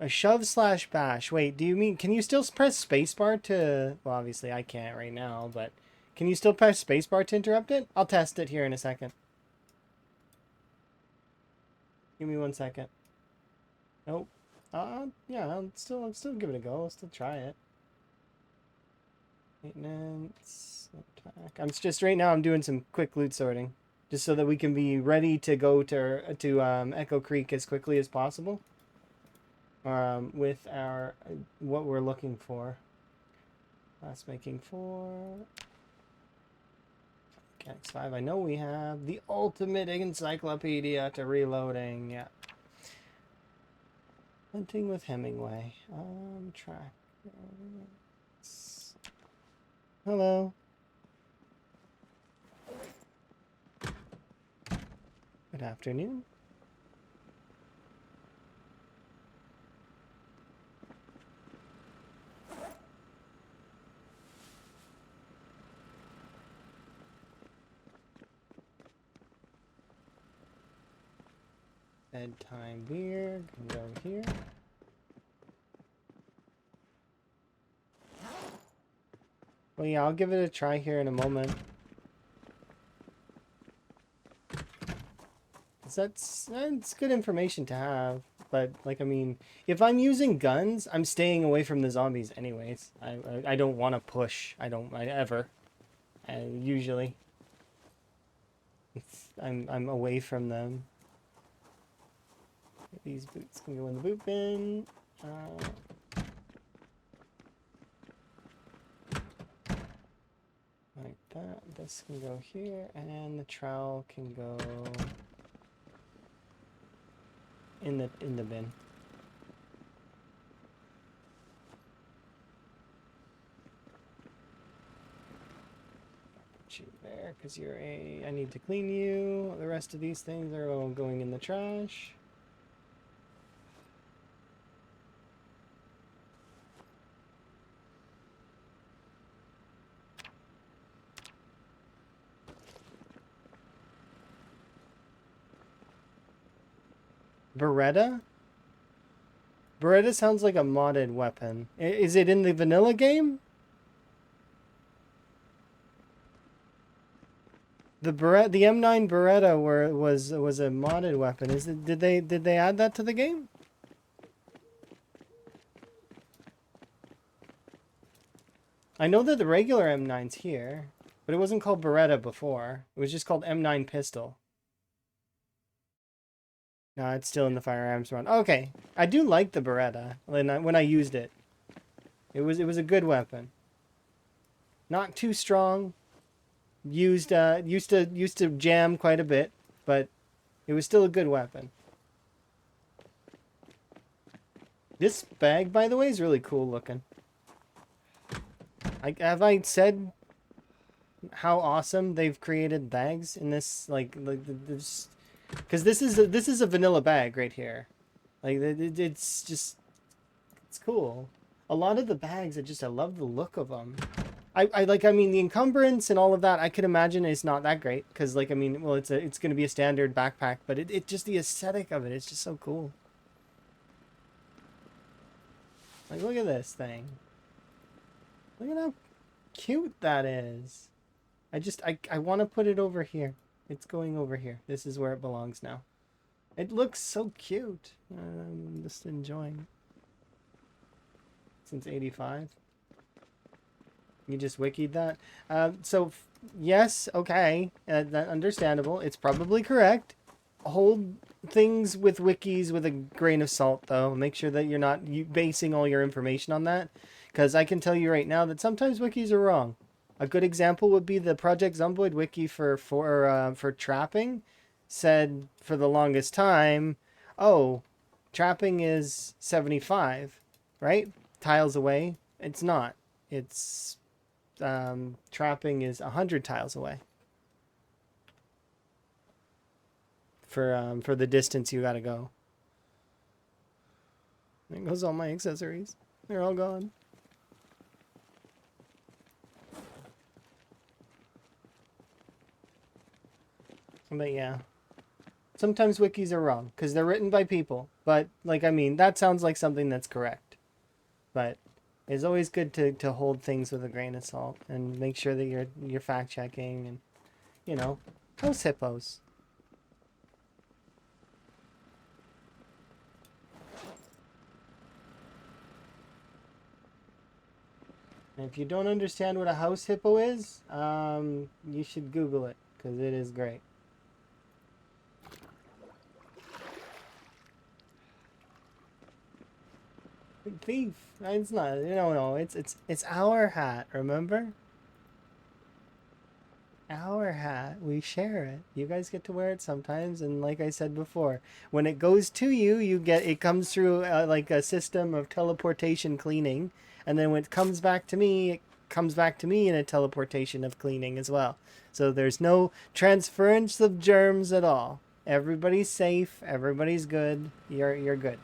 A shove slash bash. Wait, do you mean, can you still press spacebar to, well, obviously I can't right now, but can you still press spacebar to interrupt it? I'll test it here in a second. Give me 1 second. Nope. Yeah, I'll still give it a go. I'll still try it. Maintenance, attack. I'm just, right now I'm doing some quick loot sorting. Just so that we can be ready to go to Echo Creek as quickly as possible. With our, what we're looking for. Last making 4. Mechanics 5. I know we have the ultimate encyclopedia to reloading. Yeah. Hunting with Hemingway. Track. Hello. Good afternoon. Bedtime beer can go here. Well, yeah, I'll give it a try here in a moment. That's good information to have. But, like, I mean, if I'm using guns, I'm staying away from the zombies anyways. I don't want to push. I ever. Usually. I'm away from them. These boots can go in the boot bin. Like that. This can go here, and the trowel can go in the bin. Put you there because you're a. I need to clean you. The rest of these things are all going in the trash. Beretta? Beretta sounds like a modded weapon. Is it in the vanilla game? The M9 Beretta was a modded weapon. Did they add that to the game? I know that the regular M9's here, but it wasn't called Beretta before. It was just called M9 pistol. No, it's still in the firearms run. Okay, I do like the Beretta when I used it. It was a good weapon. Not too strong. Used to jam quite a bit, but it was still a good weapon. This bag, by the way, is really cool looking. Have I said how awesome they've created bags in this? Like this, because this is a vanilla bag right here. Like it's just, it's cool. A lot of the bags, I love the look of them. I mean, the encumbrance and all of that, I could imagine is not that great because, like, I mean, well, it's going to be a standard backpack, but it just, the aesthetic of it, it's just so cool. Like, look at this thing. Look at how cute that is. I want to put it over here. It's going over here. This is where it belongs now. It looks so cute. I'm just enjoying it. Since 85. You just wikied that? So, yes, okay. That understandable. It's probably correct. Hold things with wikis with a grain of salt, though. Make sure that you're not basing all your information on that. Because I can tell you right now that sometimes wikis are wrong. A good example would be the Project Zomboid wiki for trapping. Said for the longest time, oh, trapping is 75, right? Tiles away. It's not. It's trapping is 100 tiles away. For the distance you gotta go. There goes all my accessories. They're all gone. But yeah. sometimes wikis are wrong because they're written by people. But like, I mean, that sounds like something that's correct. But it's always good to hold things with a grain of salt and make sure that you're fact checking and you know, house hippos. And if you don't understand what a house hippo is, you should Google it because it is great. Thief. It's not. No. It's our hat. Remember? Our hat. We share it. You guys get to wear it sometimes, and like I said before, when it goes to you, it comes through like a system of teleportation cleaning, and then when it comes back to me, it comes back to me in a teleportation of cleaning as well. So there's no transference of germs at all. Everybody's safe. Everybody's good. You're good.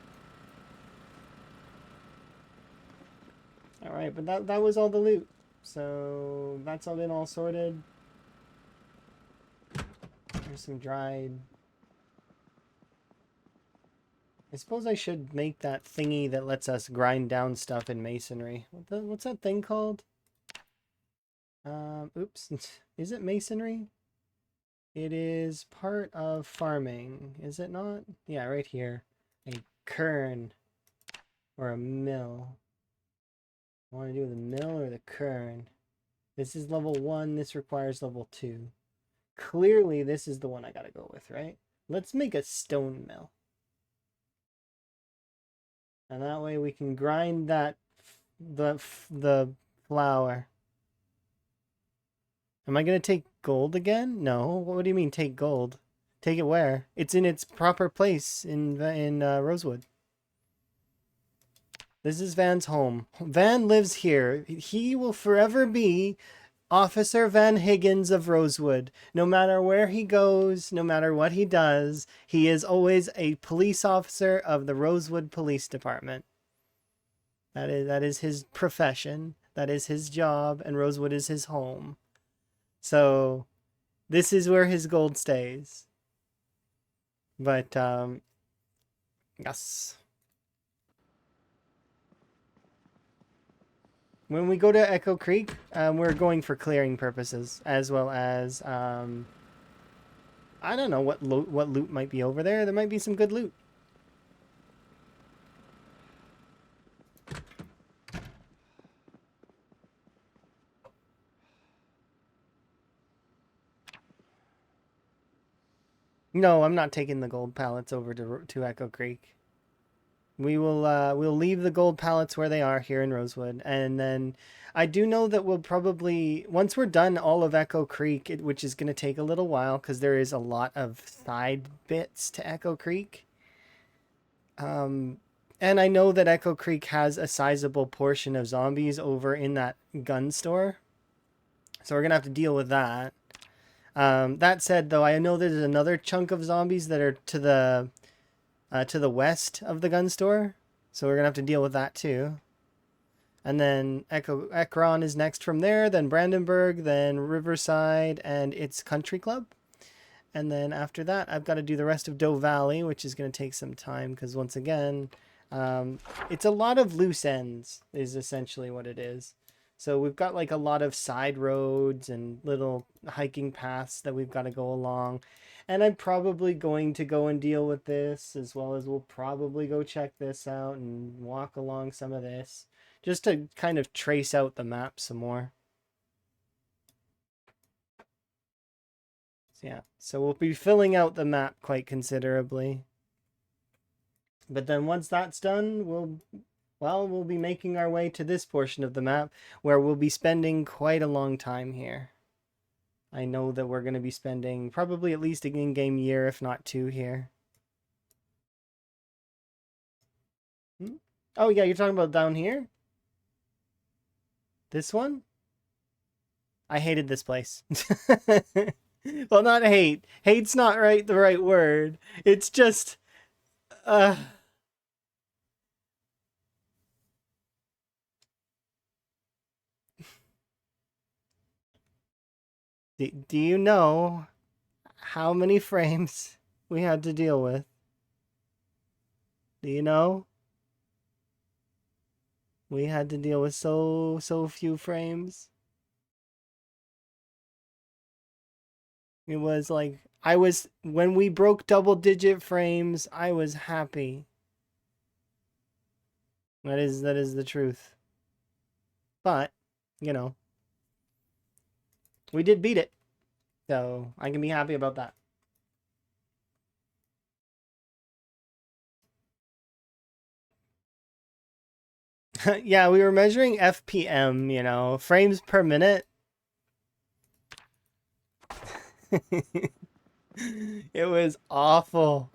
All right, but that was all the loot. So that's all been all sorted. There's some dried. I suppose I should make that thingy that lets us grind down stuff in masonry. What's that thing called? Oops. Is it masonry? It is part of farming, is it not? Yeah, right here. A kern or a mill. I want to do the mill or the kern. This is level 1. This requires level 2. Clearly, this is the one I gotta go with, right? Let's make a stone mill. And that way we can grind the flour. Am I gonna take gold again? No. What do you mean take gold? Take it where? It's in its proper place in Rosewood. This is Van's home. Van lives here. He will forever be Officer Van Higgins of Rosewood. No matter where he goes, no matter what he does, he is always a police officer of the Rosewood Police Department. That is his profession. That is his job, and Rosewood is his home. So this is where his gold stays. But yes. When we go to Echo Creek, we're going for clearing purposes, as well as I don't know what loot might be over there. There might be some good loot. No, I'm not taking the gold pallets over to Echo Creek. We'll leave the gold pallets where they are here in Rosewood, and then I do know that we'll probably once we're done all of Echo Creek, which is going to take a little while because there is a lot of side bits to Echo Creek. Um, and I know that Echo Creek has a sizable portion of zombies over in that gun store, so we're gonna have to deal with that. That said, though, I know there's another chunk of zombies that are to the west of the gun store, so we're gonna have to deal with that too. And then Ekron is next from there, then Brandenburg, then Riverside, and its country club. And then after that, I've got to do the rest of Doe Valley, which is going to take some time because once again, it's a lot of loose ends is essentially what it is. So we've got like a lot of side roads and little hiking paths that we've got to go along. And I'm probably going to go and deal with this as well as we'll probably go check this out and walk along some of this just to kind of trace out the map some more. Yeah, so we'll be filling out the map quite considerably. But then once that's done, we'll be making our way to this portion of the map where we'll be spending quite a long time here. I know that we're going to be spending probably at least an in-game year, if not 2 here. Oh yeah, you're talking about down here? This one? I hated this place. Well, not hate. Hate's not the right word. It's just uh do you know how many frames we had to deal with. Do you know? We had to deal with so few frames. It was like when we broke double-digit frames, I was happy. That is the truth. But, you know, we did beat it. So, I can be happy about that. Yeah, we were measuring FPM, you know, frames per minute. It was awful.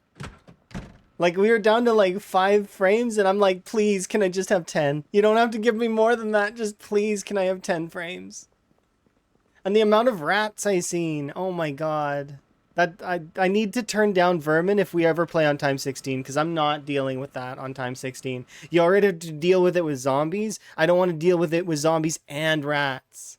Like, we were down to like 5 frames, and I'm like, please, can I just have 10? You don't have to give me more than that. Just please, can I have 10 frames? And the amount of rats I seen, oh my god. I need to turn down vermin if we ever play on time 16, because I'm not dealing with that on time 16. You already have to deal with it with zombies. I don't want to deal with it with zombies and rats.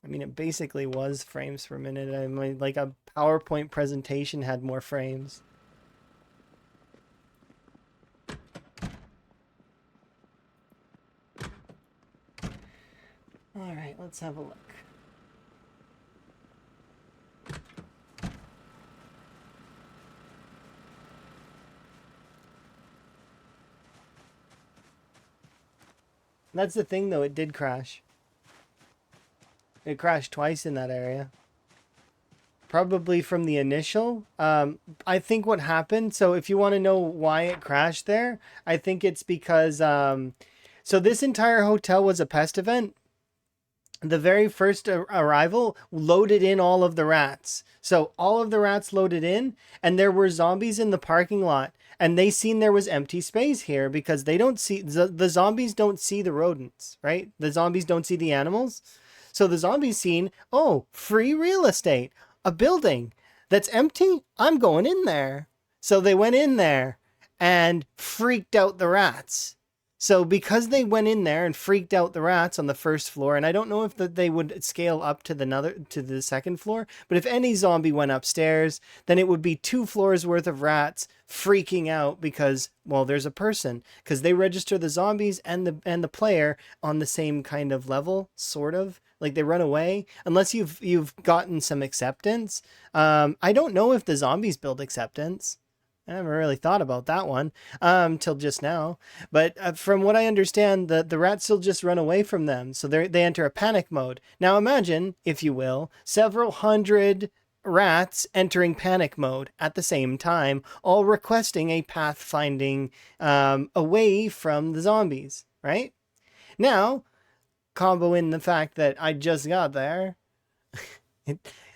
I mean, it basically was frames per minute. I mean, like a PowerPoint presentation had more frames. All right, let's have a look. That's the thing, though. It did crash. It crashed twice in that area. Probably from the initial. I think what happened, so if you want to know why it crashed there, I think it's because, so this entire hotel was a pest event. The very first arrival loaded in all of the rats. So all of the rats loaded in, and there were zombies in the parking lot. And they seen there was empty space here because they don't see, the zombies don't see the rodents, right? The zombies don't see the animals. So the zombies seen, oh, free real estate, a building that's empty. I'm going in there. So they went in there and freaked out the rats. So because they went in there and freaked out the rats on the first floor, and I don't know if they would scale up to the second floor, but if any zombie went upstairs, then it would be 2 floors worth of rats freaking out because, well, there's a person, because they register the zombies and the player on the same kind of level, sort of. Like they run away unless you've gotten some acceptance. I don't know if the zombies build acceptance. I haven't really thought about that one till just now. But from what I understand, the rats still just run away from them. So they enter a panic mode. Now imagine, if you will, several hundred rats entering panic mode at the same time, all requesting a pathfinding away from the zombies, right? Now, combo in the fact that I just got there,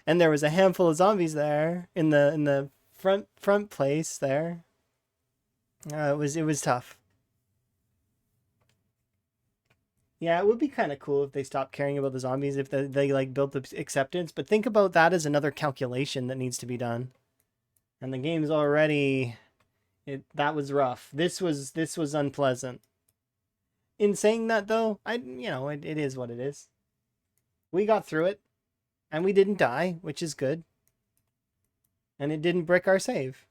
and there was a handful of zombies there in the front place there. It was tough. Yeah, it would be kind of cool if they stopped caring about the zombies, if they like built the acceptance. But think about that as another calculation that needs to be done. And the game's already that was rough. This was unpleasant. In saying that though, it is what it is. We got through it, and we didn't die, which is good. And it didn't brick our save.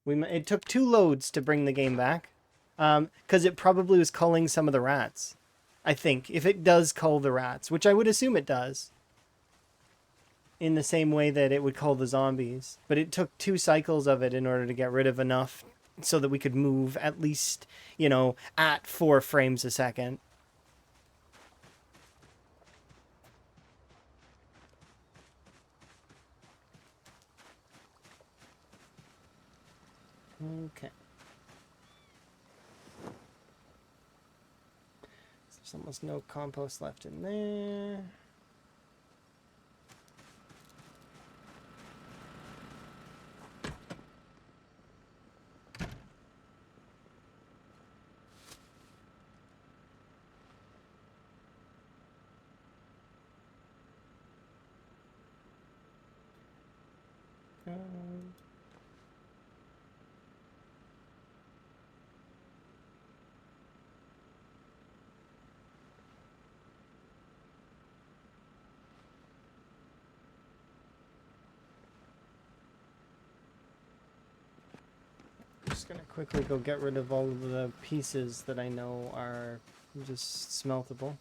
It took 2 loads to bring the game back, because it probably was culling some of the rats. I think if it does cull the rats, which I would assume it does, in the same way that it would cull the zombies. But it took 2 cycles of it in order to get rid of enough so that we could move at least, at 4 frames a second. Okay. There's almost no compost left in there. just gonna quickly go get rid of all of the pieces that I know are just smeltable.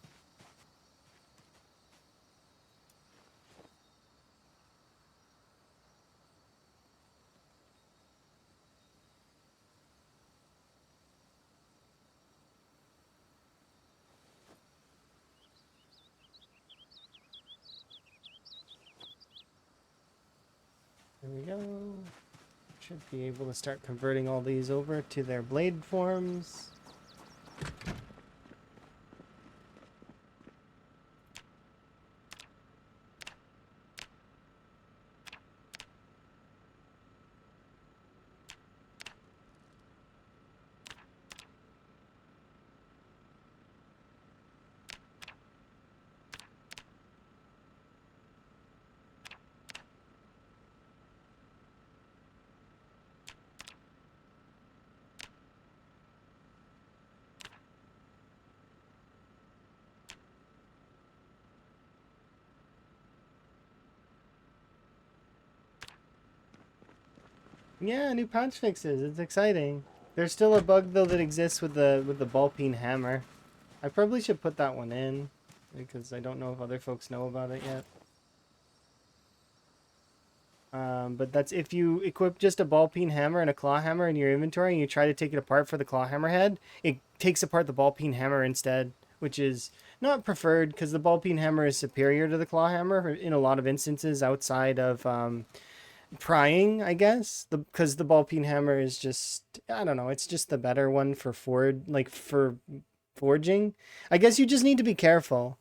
There we go. Should be able to start converting all these over to their blade forms. Yeah, new patch fixes. It's exciting. There's still a bug though that exists with the ball peen hammer. I probably should put that one in because I don't know if other folks know about it yet. But that's if you equip just a ball peen hammer and a claw hammer in your inventory and you try to take it apart for the claw hammer head, it takes apart the ball peen hammer instead, which is not preferred because the ball peen hammer is superior to the claw hammer in a lot of instances outside of prying, I guess, because the ball peen hammer is just, I don't know, it's just the better one for forging. I guess you just need to be careful.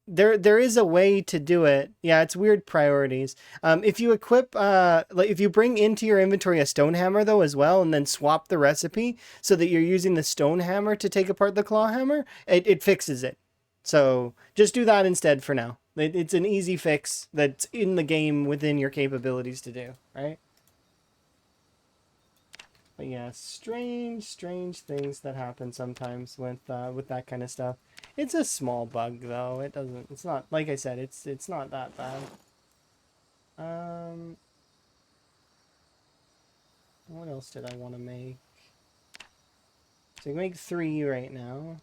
There is a way to do it. Yeah, it's weird priorities. If you equip like if you bring into your inventory a stone hammer though as well, and then swap the recipe so that you're using the stone hammer to take apart the claw hammer, it fixes it. So just do that instead for now. It's an easy fix that's in the game within your capabilities to do, right? But yeah, strange things that happen sometimes with that kind of stuff. It's a small bug though. It doesn't. It's not like I said. It's not that bad. Um, what else did I want to make? So you make 3 right now.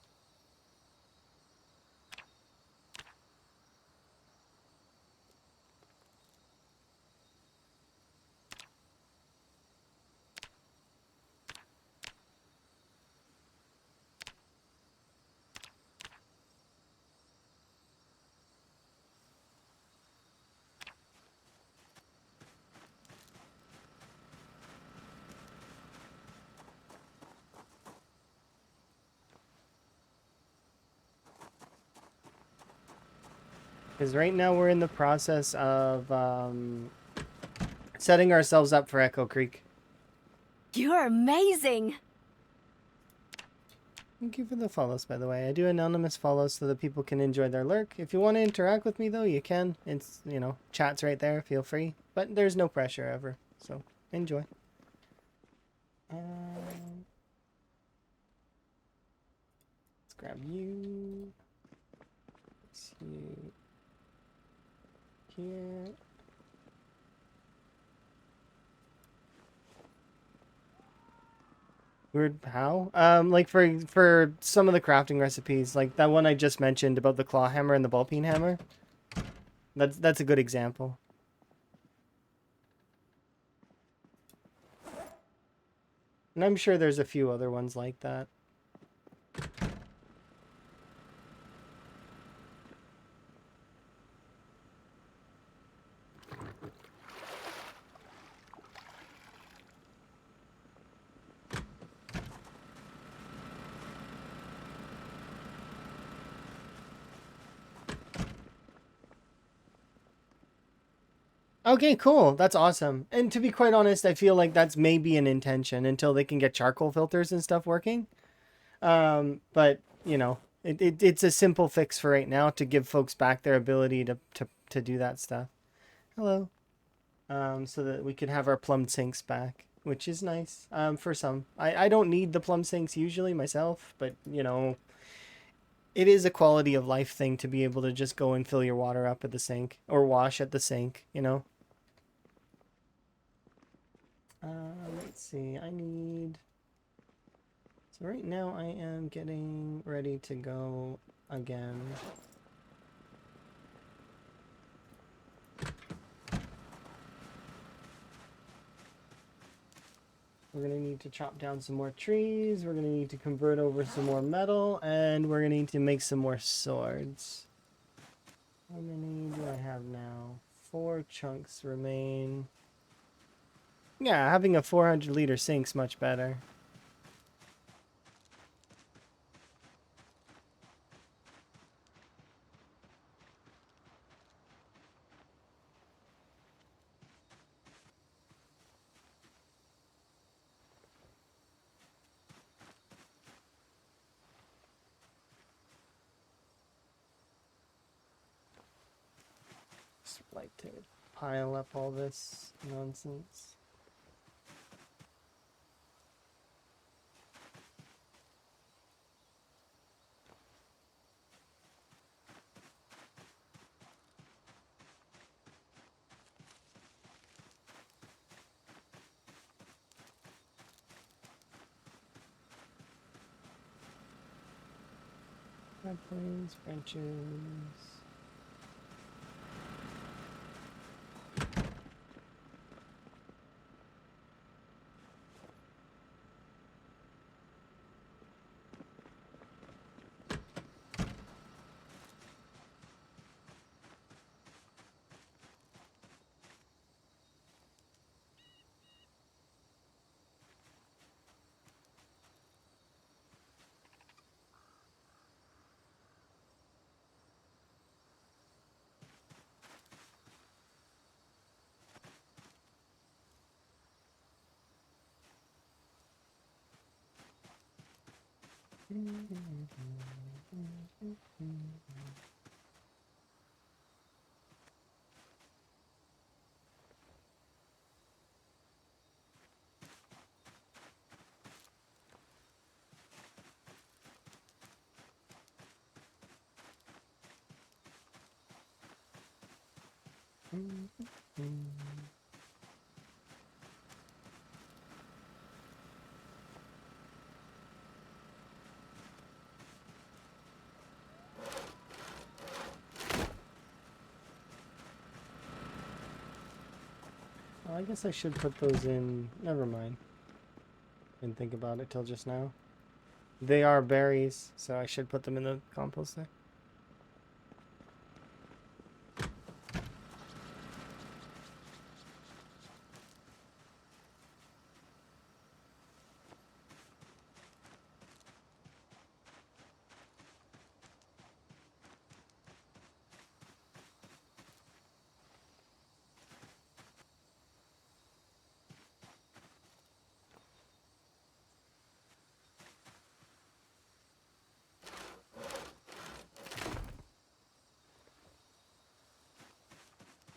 Because right now we're in the process of setting ourselves up for Echo Creek. You're amazing! Thank you for the follows, by the way. I do anonymous follows so that people can enjoy their lurk. If you want to interact with me, though, you can. It's, chat's right there. Feel free. But there's no pressure ever. So, enjoy. Let's grab you. Let's you here. Weird how? Like for some of the crafting recipes, like that one I just mentioned about the claw hammer and the ball peen hammer. That's a good example. And I'm sure there's a few other ones like that. Okay, cool. That's awesome. And to be quite honest, I feel like that's maybe an intention until they can get charcoal filters and stuff working. But it's a simple fix for right now to give folks back their ability to do that stuff. Hello. So that we could have our plumbed sinks back, which is nice. For some, I don't need the plumb sinks usually myself, but it is a quality of life thing to be able to just go and fill your water up at the sink or wash at the sink. Let's see, I need... So right now I am getting ready to go again. We're going to need to chop down some more trees. We're going to need to convert over some more metal. And we're going to need to make some more swords. How many do I have now? 4 chunks remain. Yeah, having a 400-liter sink's much better. Just like to pile up all this nonsense. Airplanes, branches. Well, I guess I should put those in. Never mind. Didn't think about it till just now. They are berries, so I should put them in the composter.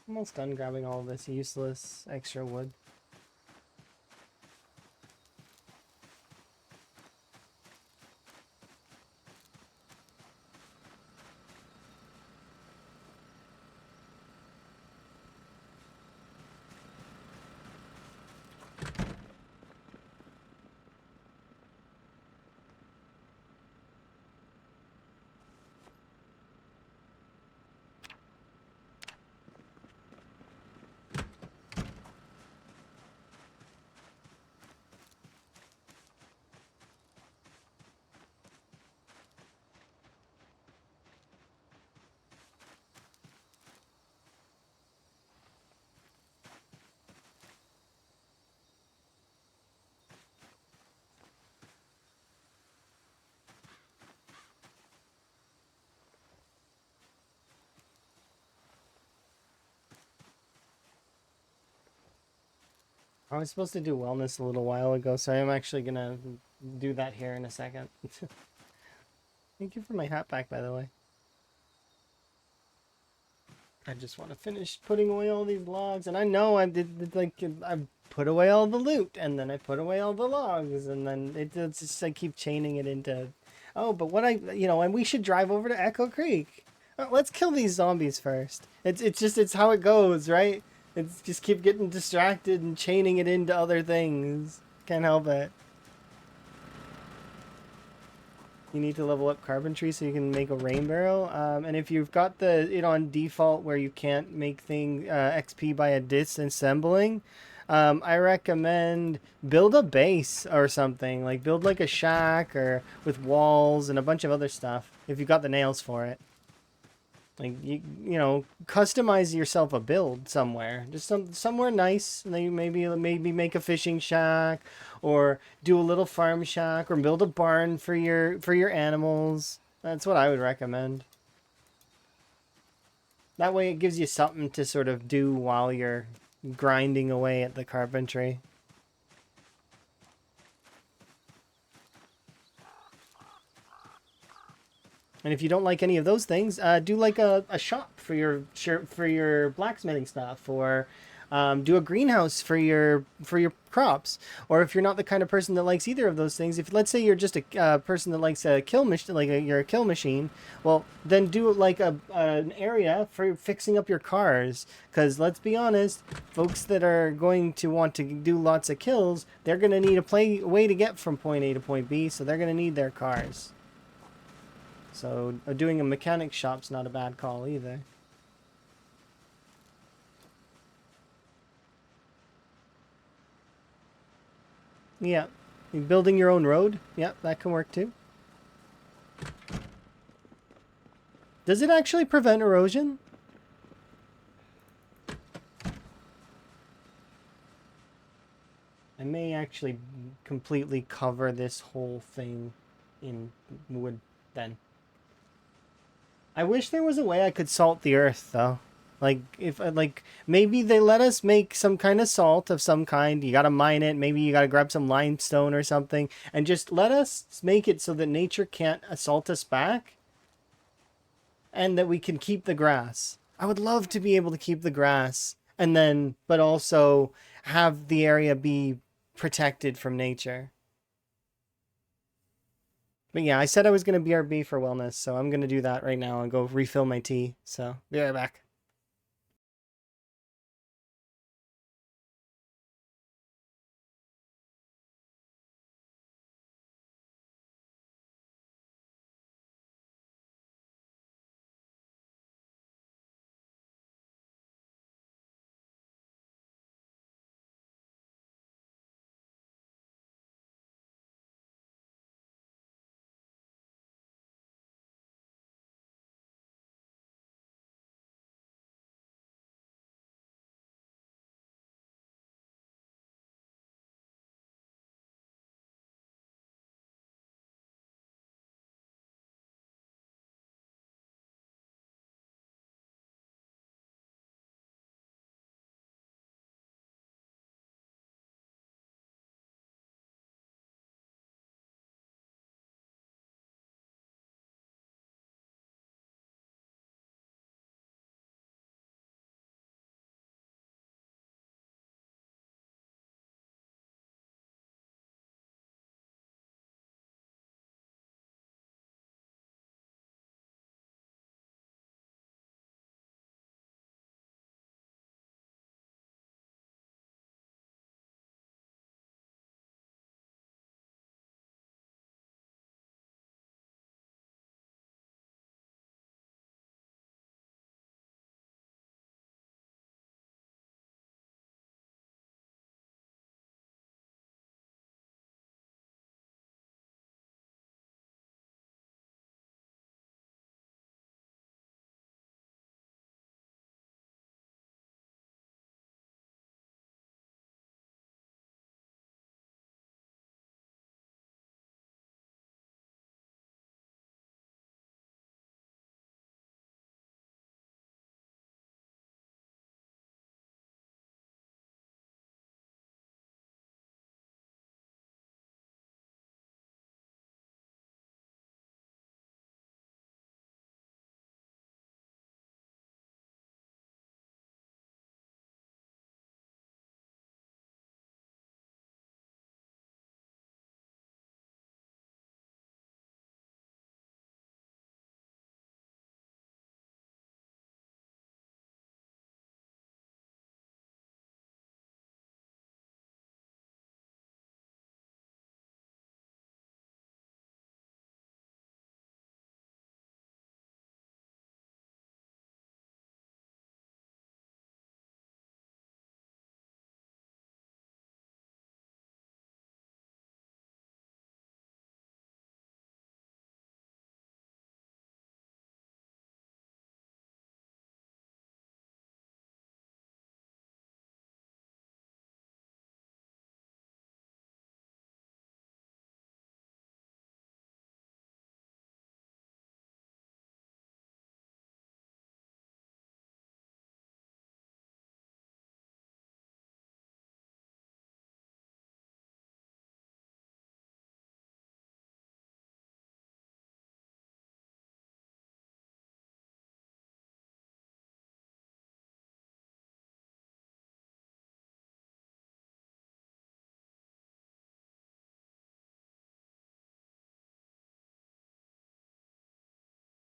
Almost done grabbing all this useless extra wood. I was supposed to do wellness a little while ago, so I am actually gonna do that here in a second. Thank you for my hat back, by the way. I just want to finish putting away all these logs, and I know I did like I put away all the loot, and then I put away all the logs, and then it's just I keep chaining it into. Oh, but what and we should drive over to Echo Creek. Let's kill these zombies first. It's how it goes, right? It's just keep getting distracted and chaining it into other things. Can't help it. You need to level up carpentry so you can make a rain barrel. And if you've got it on default where you can't make XP by a disassembling, I recommend build a base or something. Like build like a shack or with walls and a bunch of other stuff if you've got the nails for it. Like you know, customize yourself a build somewhere, just somewhere nice. Like maybe make a fishing shack, or do a little farm shack, or build a barn for your animals. That's what I would recommend. That way, it gives you something to sort of do while you're grinding away at the carpentry. And if you don't like any of those things, do like a shop for your blacksmithing stuff, or do a greenhouse for your crops. Or if you're not the kind of person that likes either of those things, if let's say you're just a person that likes a kill machine, you're a kill machine, well then do like an area for fixing up your cars. Because let's be honest, folks that are going to want to do lots of kills, they're going to need a way to get from point A to point B, so they're going to need their cars. So doing a mechanic shop's not a bad call either. Yeah. Building your own road? Yeah, that can work too. Does it actually prevent erosion? I may actually completely cover this whole thing in wood then. I wish there was a way I could salt the earth though. Like if like maybe they let us make some kind of salt of some kind. You got to mine it, maybe you got to grab some limestone or something and just let us make it so that nature can't assault us back and that we can keep the grass. I would love to be able to keep the grass and then but also have the area be protected from nature. But yeah, I said I was going to BRB for wellness, so I'm going to do that right now and go refill my tea. So, be right back.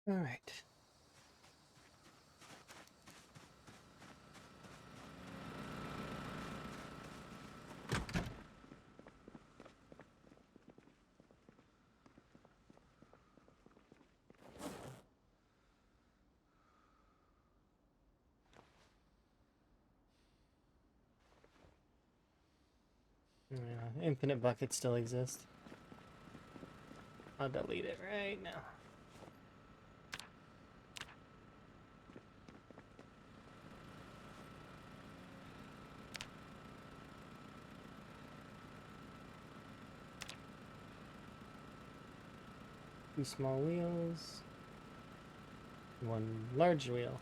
All right. Yeah, infinite buckets still exist. I'll delete it right now. Two small wheels. One large wheel.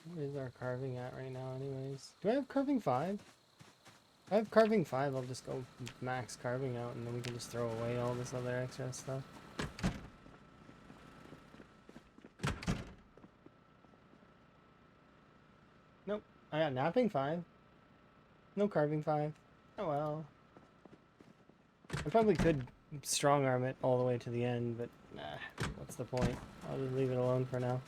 What is our carving at right now anyways? Do I have carving 5? If I have carving 5, I'll just go max carving out and then we can just throw away all this other extra stuff. Nope. I got napping 5. No carving 5. Oh well. I probably could strong arm it all the way to the end, but nah, what's the point? I'll just leave it alone for now.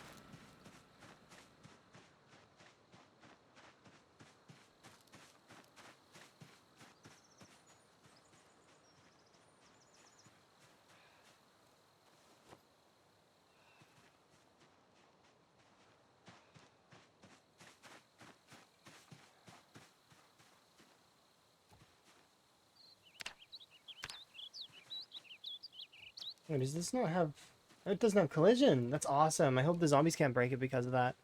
Wait, does this not have... It doesn't have collision. That's awesome. I hope the zombies can't break it because of that.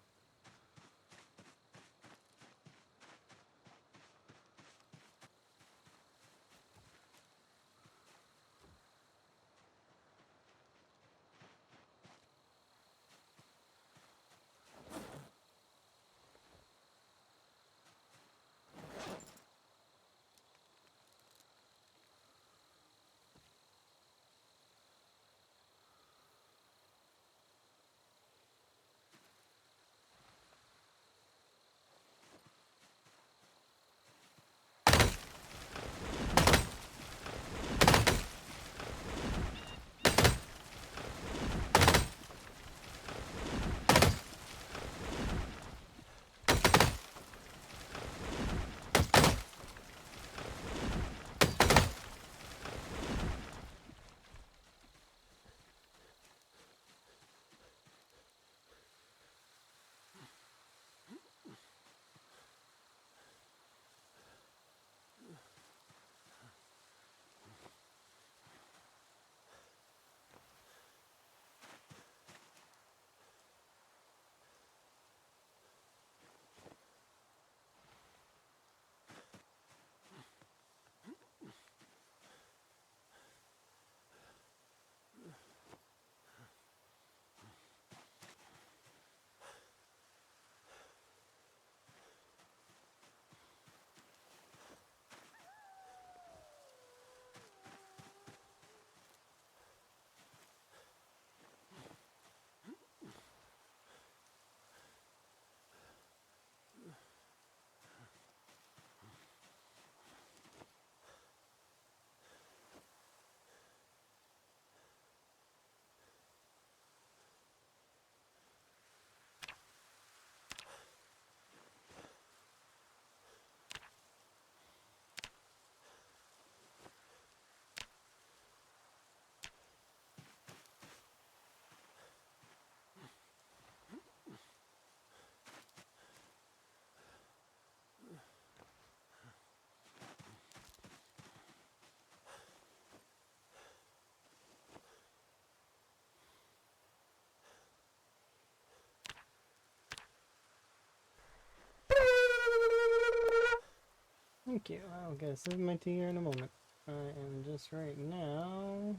Thank you. I'll get a sip of my tea here in a moment. I am just right now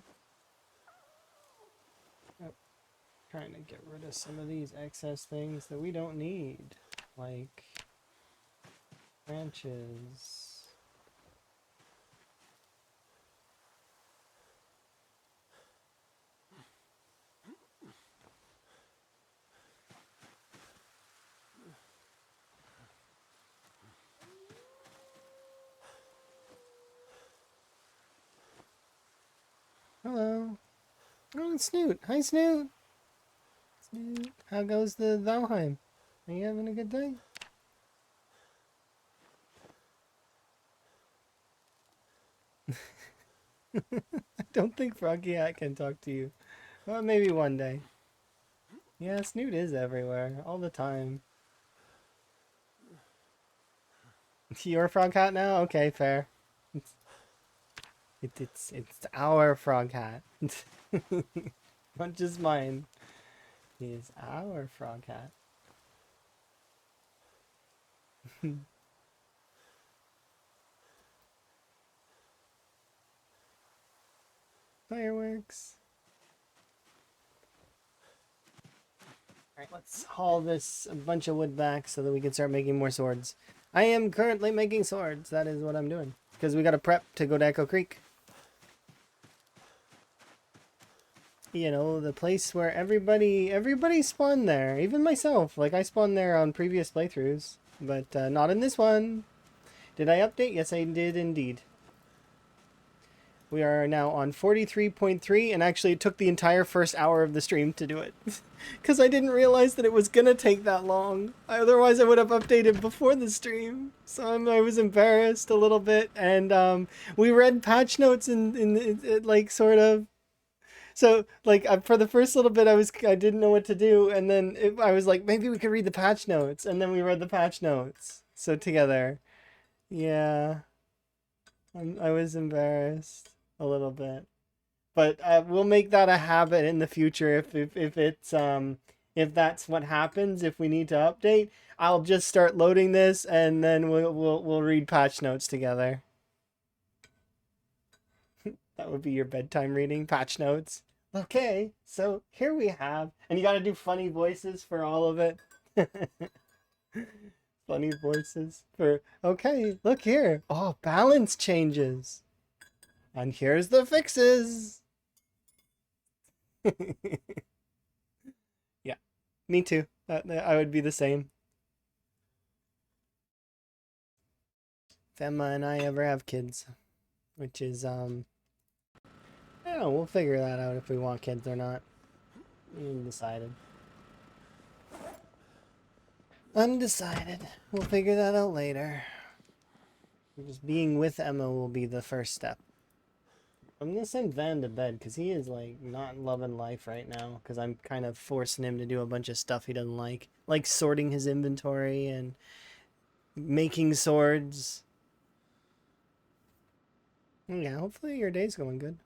trying to get rid of some of these excess things that we don't need, like branches. Hello. Oh, it's Snoot. Hi, Snoot. Snoot. How goes the Valheim? Are you having a good day? I don't think Froggy Hat can talk to you. Well, maybe one day. Yeah, Snoot is everywhere, all the time. Your Frog Hat now? Okay, fair. It's our Frog Hat. Not just mine. He is our Frog Hat. Fireworks. Alright, let's haul this a bunch of wood back so that we can start making more swords. I am currently making swords. That is what I'm doing. Because we gotta prep to go to Echo Creek. You know, the place where everybody spawned there. Even myself. Like, I spawned there on previous playthroughs. But not in this one. Did I update? Yes, I did indeed. We are now on 43.3, and actually it took the entire first hour of the stream to do it. Because I didn't realize that it was going to take that long. Otherwise, I would have updated before the stream. So I was embarrassed a little bit, and we read patch notes in like, sort of. So, like, for the first little bit, I didn't know what to do, and then I was like, maybe we could read the patch notes, and then we read the patch notes. So together. Yeah. I was embarrassed a little bit, but we'll make that a habit in the future. If it's if that's what happens, if we need to update, I'll just start loading this, and then we'll read patch notes together. That would be your bedtime reading, patch notes. Okay, so here we have, and you got to do funny voices for all of it. Funny voices for, okay, look here. Oh, balance changes. And here's the fixes. Yeah, me too. I would be the same. If Emma and I ever have kids, which is, I don't know, we'll figure that out if we want kids or not. Undecided. Undecided. We'll figure that out later. Just being with Emma will be the first step. I'm gonna send Van to bed because he is like not loving life right now because I'm kind of forcing him to do a bunch of stuff he doesn't like sorting his inventory and making swords. Yeah, hopefully your day's going good.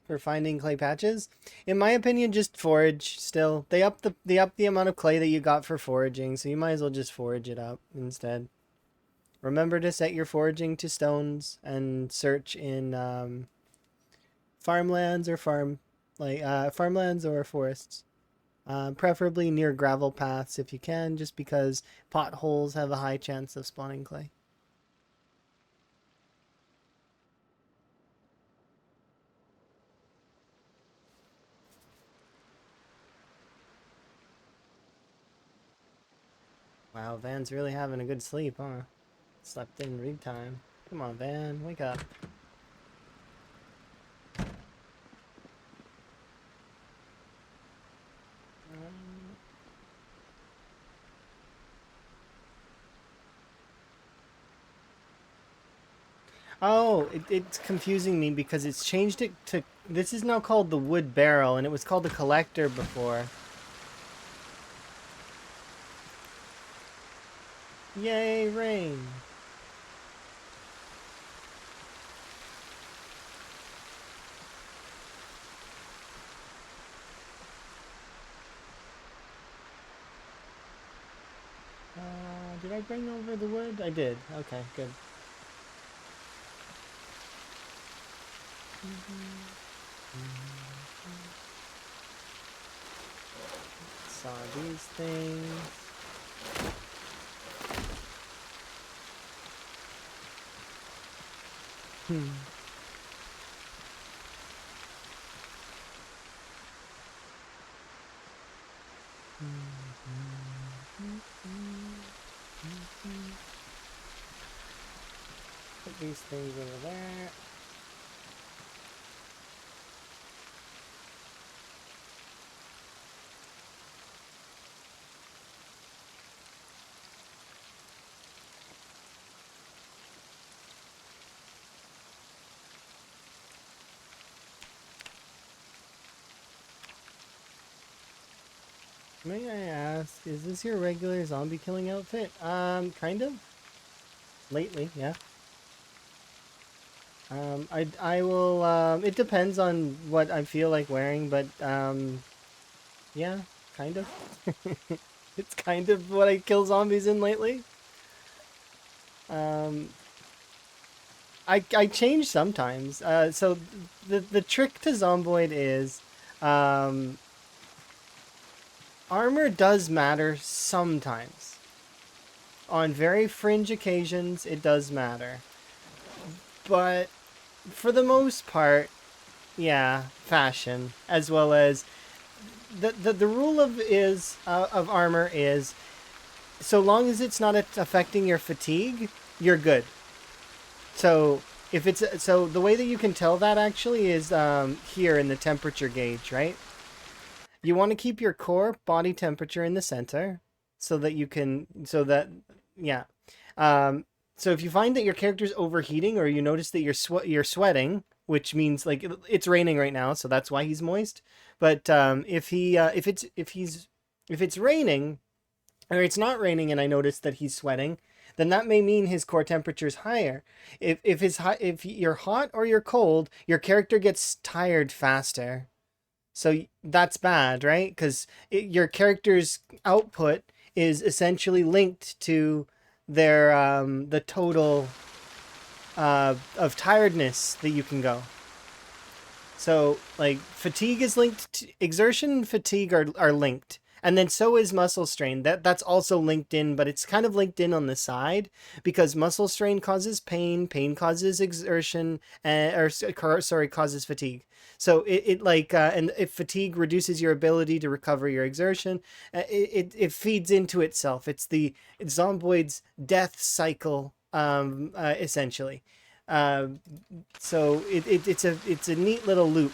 For finding clay patches, in my opinion, just forage. Still, they up the amount of clay that you got for foraging, so you might as well just forage it up instead. Remember to set your foraging to stones and search in farmlands or farmlands or forests. Preferably near gravel paths if you can, just because potholes have a high chance of spawning clay. Wow, Van's really having a good sleep, huh? Slept in big time. Come on, Van, wake up. Oh, it's confusing me because it's changed it to... This is now called the wood barrel, and it was called the collector before. Yay, rain. Did I bring over the wood? I did. Okay, good. Saw these things. Hmm. Put these things over there. May I ask, is this your regular zombie killing outfit? Kind of. Lately, yeah. I will, it depends on what I feel like wearing, but, yeah, kind of. It's kind of what I kill zombies in lately. Um, I change sometimes. So the trick to Zomboid is, um, armor does matter sometimes. On very fringe occasions, it does matter. But for the most part, yeah, fashion as well as the rule of armor is so long as it's not affecting your fatigue, you're good. So if it's so the way that you can tell that actually is here in the temperature gauge, right? You want to keep your core body temperature in the center so that you can yeah. Um, so if you find that your character's overheating or you notice that you're sweating, which means like it's raining right now, so that's why he's moist. But if it's raining or it's not raining and I notice that he's sweating, then that may mean his core temperature is higher. If you're hot or you're cold, your character gets tired faster. So that's bad, right? Because your character's output is essentially linked to their the total of tiredness that you can go. So like fatigue is linked to exertion and fatigue are linked. And then so is muscle strain. That's also linked in, but it's kind of linked in on the side because muscle strain causes pain, pain causes exertion, causes fatigue. So it like and if fatigue reduces your ability to recover your exertion, it feeds into itself. It's Zomboid's death cycle, essentially. Uh, so it's a neat little loop.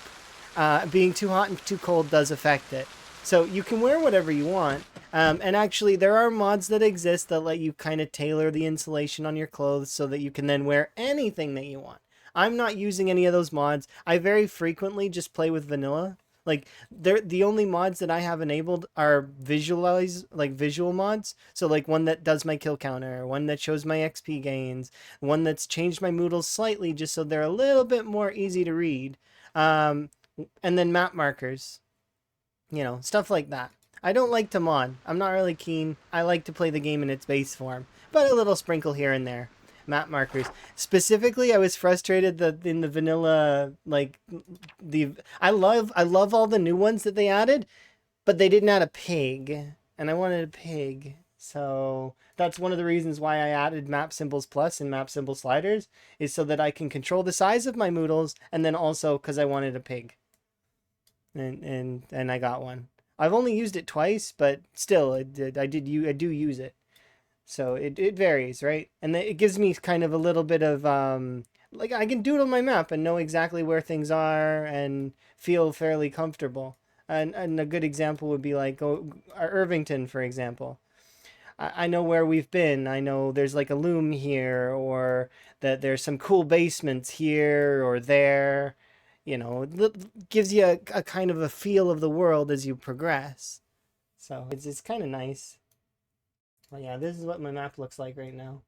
Being too hot and too cold does affect it. So you can wear whatever you want. And actually, there are mods that exist that let you kind of tailor the insulation on your clothes so that you can then wear anything that you want. I'm not using any of those mods. I very frequently just play with vanilla. Like the only mods that I have enabled are visual mods. So like one that does my kill counter, one that shows my XP gains, one that's changed my moodles slightly just so they're a little bit more easy to read. Um, and then map markers, stuff like that. I don't like to mod. I'm not really keen. I like to play the game in its base form, but a little sprinkle here and there. Map markers. Specifically, I was frustrated that in the vanilla, like I love all the new ones that they added, but they didn't add a pig, and I wanted a pig. So that's one of the reasons why I added map symbols plus and map symbol sliders is so that I can control the size of my moodles, and then also because I wanted a pig and I got one. I've only used it twice, but still, I do use it. So it varies, right? And it gives me kind of a little bit of like I can doodle my map and know exactly where things are and feel fairly comfortable. And a good example would be like Irvington, for example. I know where we've been. I know there's like a loom here, or that there's some cool basements here or there. It gives you a kind of a feel of the world as you progress. So it's kind of nice. But yeah, this is what my map looks like right now.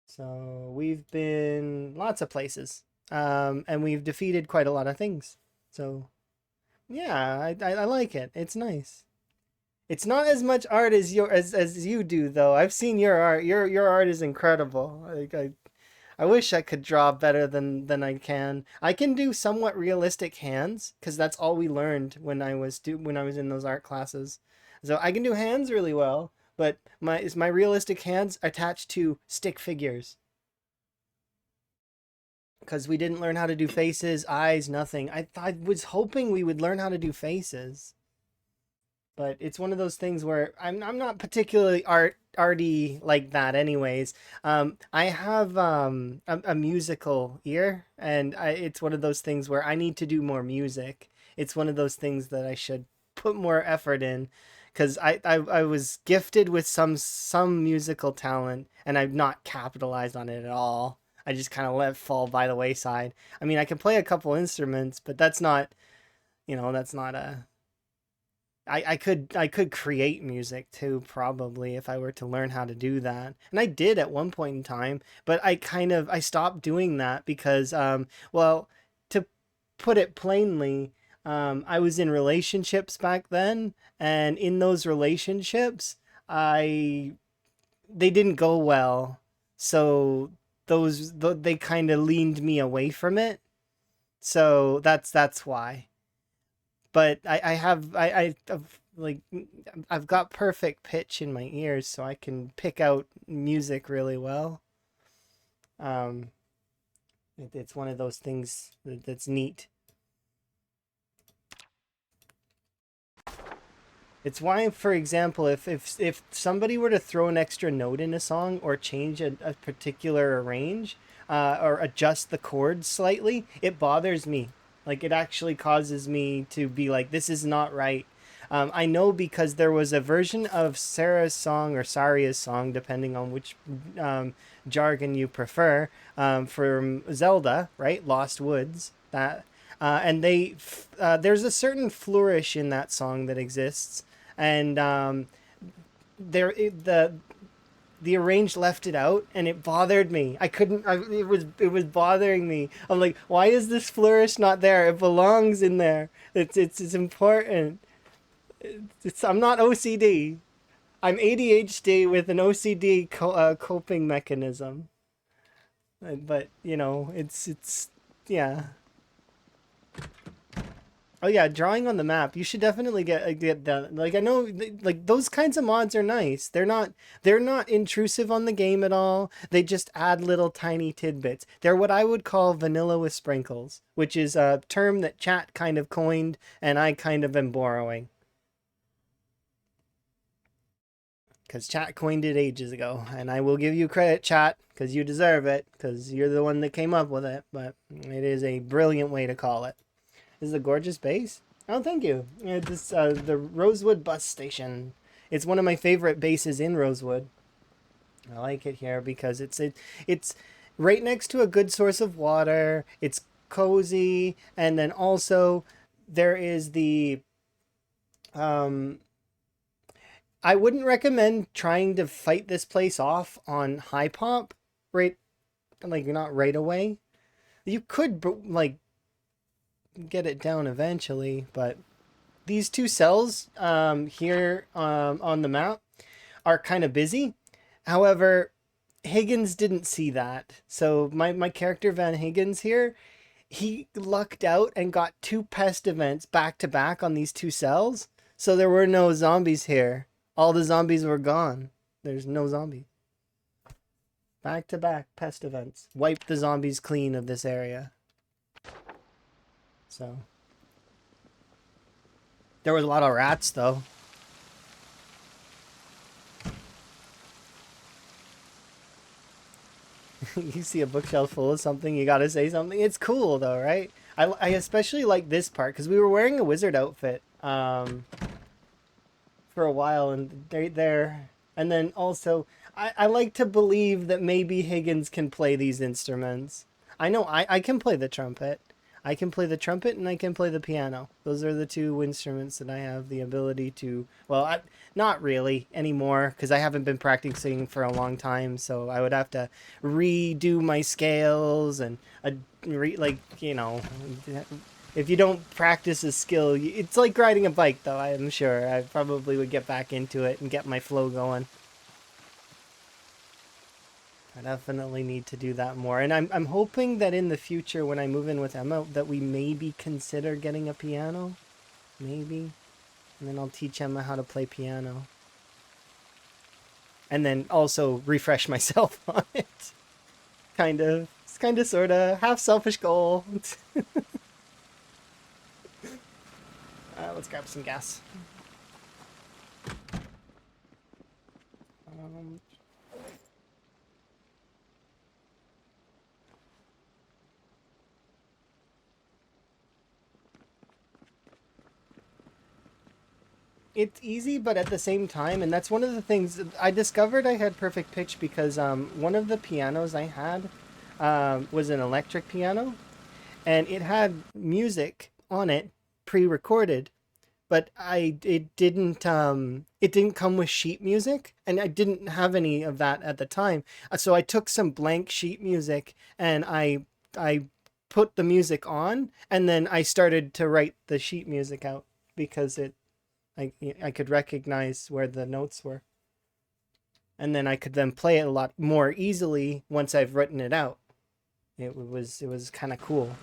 So we've been lots of places, and we've defeated quite a lot of things. So yeah, I like it. It's nice. It's not as much art as as you do though. I've seen your art. Your art is incredible. I wish I could draw better than I can. I can do somewhat realistic hands because that's all we learned when I was in those art classes. So I can do hands really well, but my realistic hands attached to stick figures because we didn't learn how to do faces, eyes, nothing. I was hoping we would learn how to do faces, but it's one of those things where I'm not particularly arty like that anyways. I have a musical ear, and it's one of those things where I need to do more music. It's one of those things that I should put more effort in because I was gifted with some musical talent, and I've not capitalized on it at all. I just kind of let it fall by the wayside. I mean, I can play a couple instruments, but that's not, that's not a I could create music too, probably, if I were to learn how to do that. And I did at one point in time, but I stopped doing that because well, to put it plainly, I was in relationships back then, and in those relationships, I they didn't go well. So they kind of leaned me away from it. So that's why. But I've got perfect pitch in my ears, so I can pick out music really well. Um, it's one of those things that's neat. It's why, for example, if somebody were to throw an extra note in a song or change a particular range, or adjust the chords slightly, it bothers me. Like it actually causes me to be like, this is not right. I know because there was a version of Sarah's song or Saria's song, depending on which jargon you prefer, from Zelda, right? Lost Woods. And there's a certain flourish in that song that exists, and the arrange left it out, and it bothered me. I couldn't. It was bothering me. I'm like, why is this flourish not there? It belongs in there. It's important. I'm not OCD. I'm ADHD with an OCD coping mechanism. But it's yeah. Oh yeah, drawing on the map. You should definitely get that. Like I know, like those kinds of mods are nice. They're not intrusive on the game at all. They just add little tiny tidbits. They're what I would call vanilla with sprinkles, which is a term that chat kind of coined and I kind of am borrowing because chat coined it ages ago, and I will give you credit, chat, because you deserve it, because you're the one that came up with it. But it is a brilliant way to call it. This is a gorgeous base. Oh, thank you. It's the Rosewood bus station. It's one of my favorite bases in Rosewood. I like it here because it's right next to a good source of water. It's cozy, and then also there is the um. I wouldn't recommend trying to fight this place off on high pop, right? Like not right away. You could like get it down eventually, but these two cells here on the map are kind of busy. However, Higgins didn't see that. So my character Van Higgins here, he lucked out and got two pest events back to back on these two cells. So there were no zombies here. All the zombies were gone. There's no zombies. Back to back pest events. Wiped the zombies clean of this area. So there was a lot of rats though. You see a bookshelf full of something, you gotta say something. It's cool though, right? I especially like this part because we were wearing a wizard outfit for a while, and there, and then also I like to believe that maybe Higgins can play these instruments. I know I can play the trumpet. I can play the trumpet and I can play the piano. Those are the two instruments that I have the ability to. Well, not really anymore because I haven't been practicing for a long time. So I would have to redo my scales and like If you don't practice a skill, it's like riding a bike, though. I'm sure I probably would get back into it and get my flow going. I definitely need to do that more, and I'm hoping that in the future, when I move in with Emma, that we maybe consider getting a piano, maybe, and then I'll teach Emma how to play piano, and then also refresh myself on it. It's kind of, sort of half selfish goal. Let's grab some gas. Um, it's easy, but at the same time, and that's one of the things I discovered I had perfect pitch because one of the pianos I had was an electric piano, and it had music on it pre-recorded, but it didn't come with sheet music, and I didn't have any of that at the time. So I took some blank sheet music and I put the music on, and then I started to write the sheet music out because I could recognize where the notes were, and then I could then play it a lot more easily once I've written it out. It was kind of cool.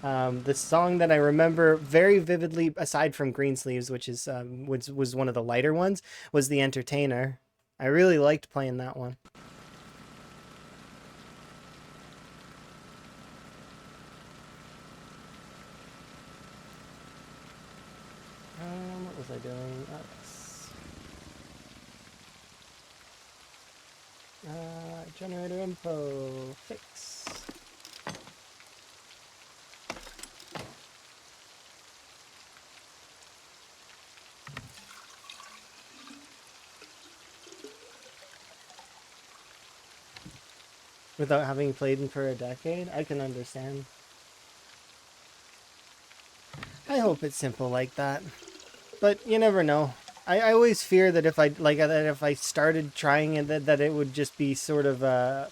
The song that I remember very vividly, aside from Greensleeves, which is was one of the lighter ones, was "The Entertainer." I really liked playing that one. What was I doing? Generator info fix. Without having played him for a decade, I can understand. I hope it's simple like that, but you never know. I always fear that if I started trying it, that it would just be sort of a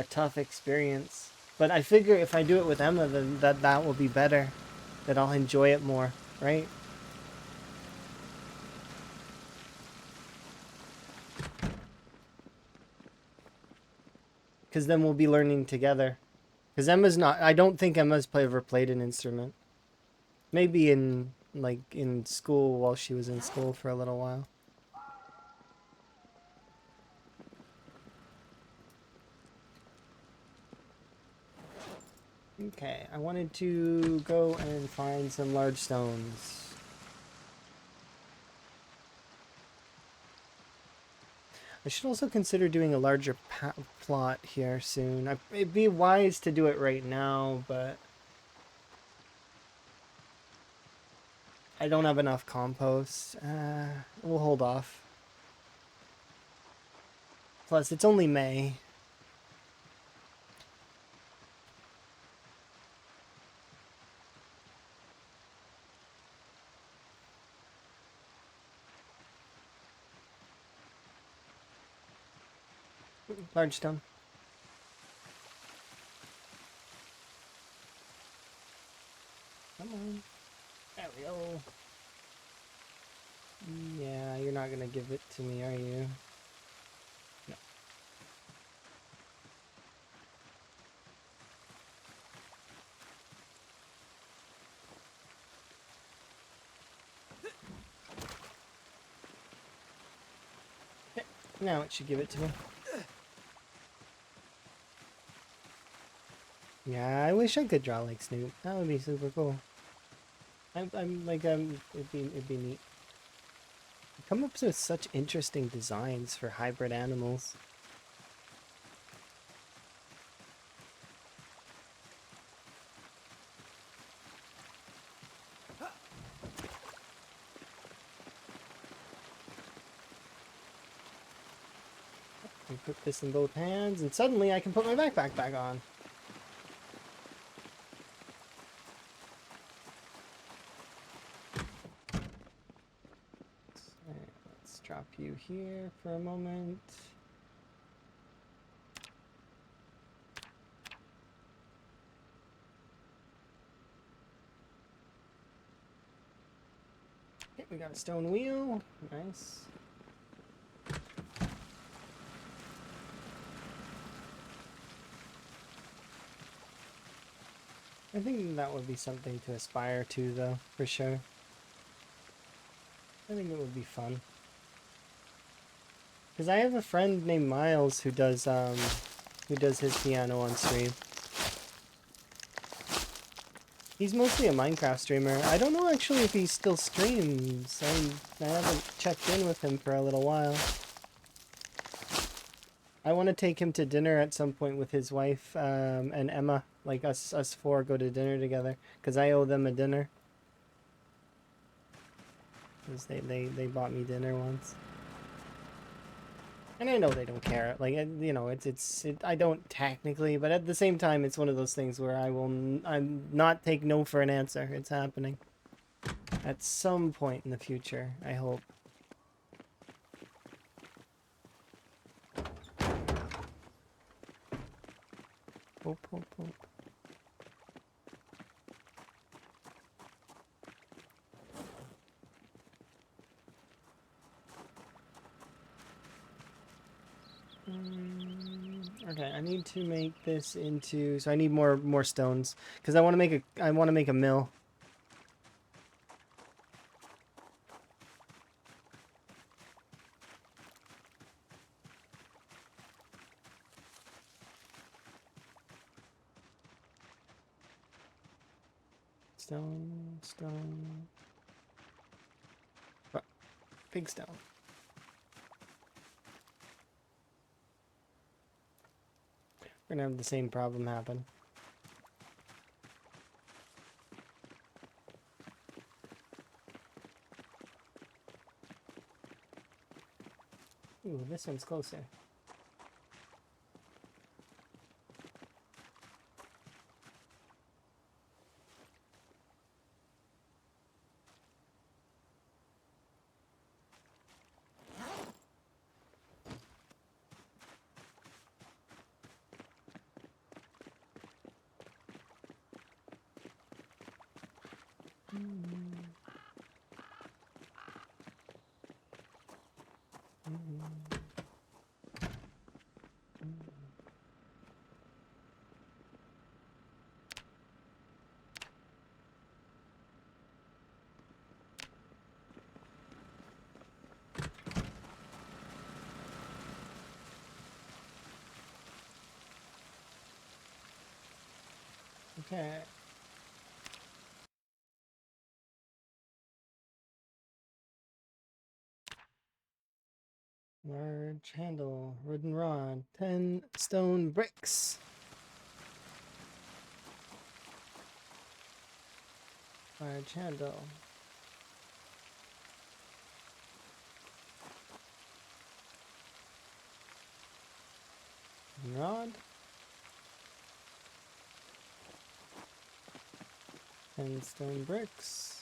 tough experience. But I figure if I do it with Emma, then that will be better. That I'll enjoy it more, right? Because then we'll be learning together. Because Emma's not. I don't think Emma's ever played an instrument. Maybe in school while she was in school for a little while. Okay, I wanted to go and find some large stones. I should also consider doing a larger plot here soon. It'd be wise to do it right now, but I don't have enough compost. We'll hold off. Plus, it's only May. Large stone. Come on. There we go. Yeah, you're not gonna give it to me, are you? No. Okay, now it should give it to me. Yeah, I wish I could draw like Snoop. That would be super cool. I'm like it'd be neat. You come up with such interesting designs for hybrid animals. I put this in both hands, and suddenly I can put my backpack back on. Let's drop you here for a moment. Okay, we got a stone wheel. Nice. I think that would be something to aspire to, though, for sure. I think it would be fun. Because I have a friend named Miles who does his piano on stream. He's mostly a Minecraft streamer. I don't know actually if he still streams. I haven't checked in with him for a little while. I want to take him to dinner at some point with his wife and Emma. Like us four go to dinner together. Because I owe them a dinner. Because they bought me dinner once. And I know they don't care. Like, you know, I don't technically, but at the same time, it's one of those things where I'm not take no for an answer. It's happening. At some point in the future, I hope. Hope, hope, hope. Okay, I need to make this into. So I need more stones because I want to make a mill. Stone, stone. Oh, big stone. We're gonna have the same problem happen. Ooh, this one's closer. Okay. Large handle, wooden rod, 10 stone bricks. Large handle. Rod. 10 stone bricks.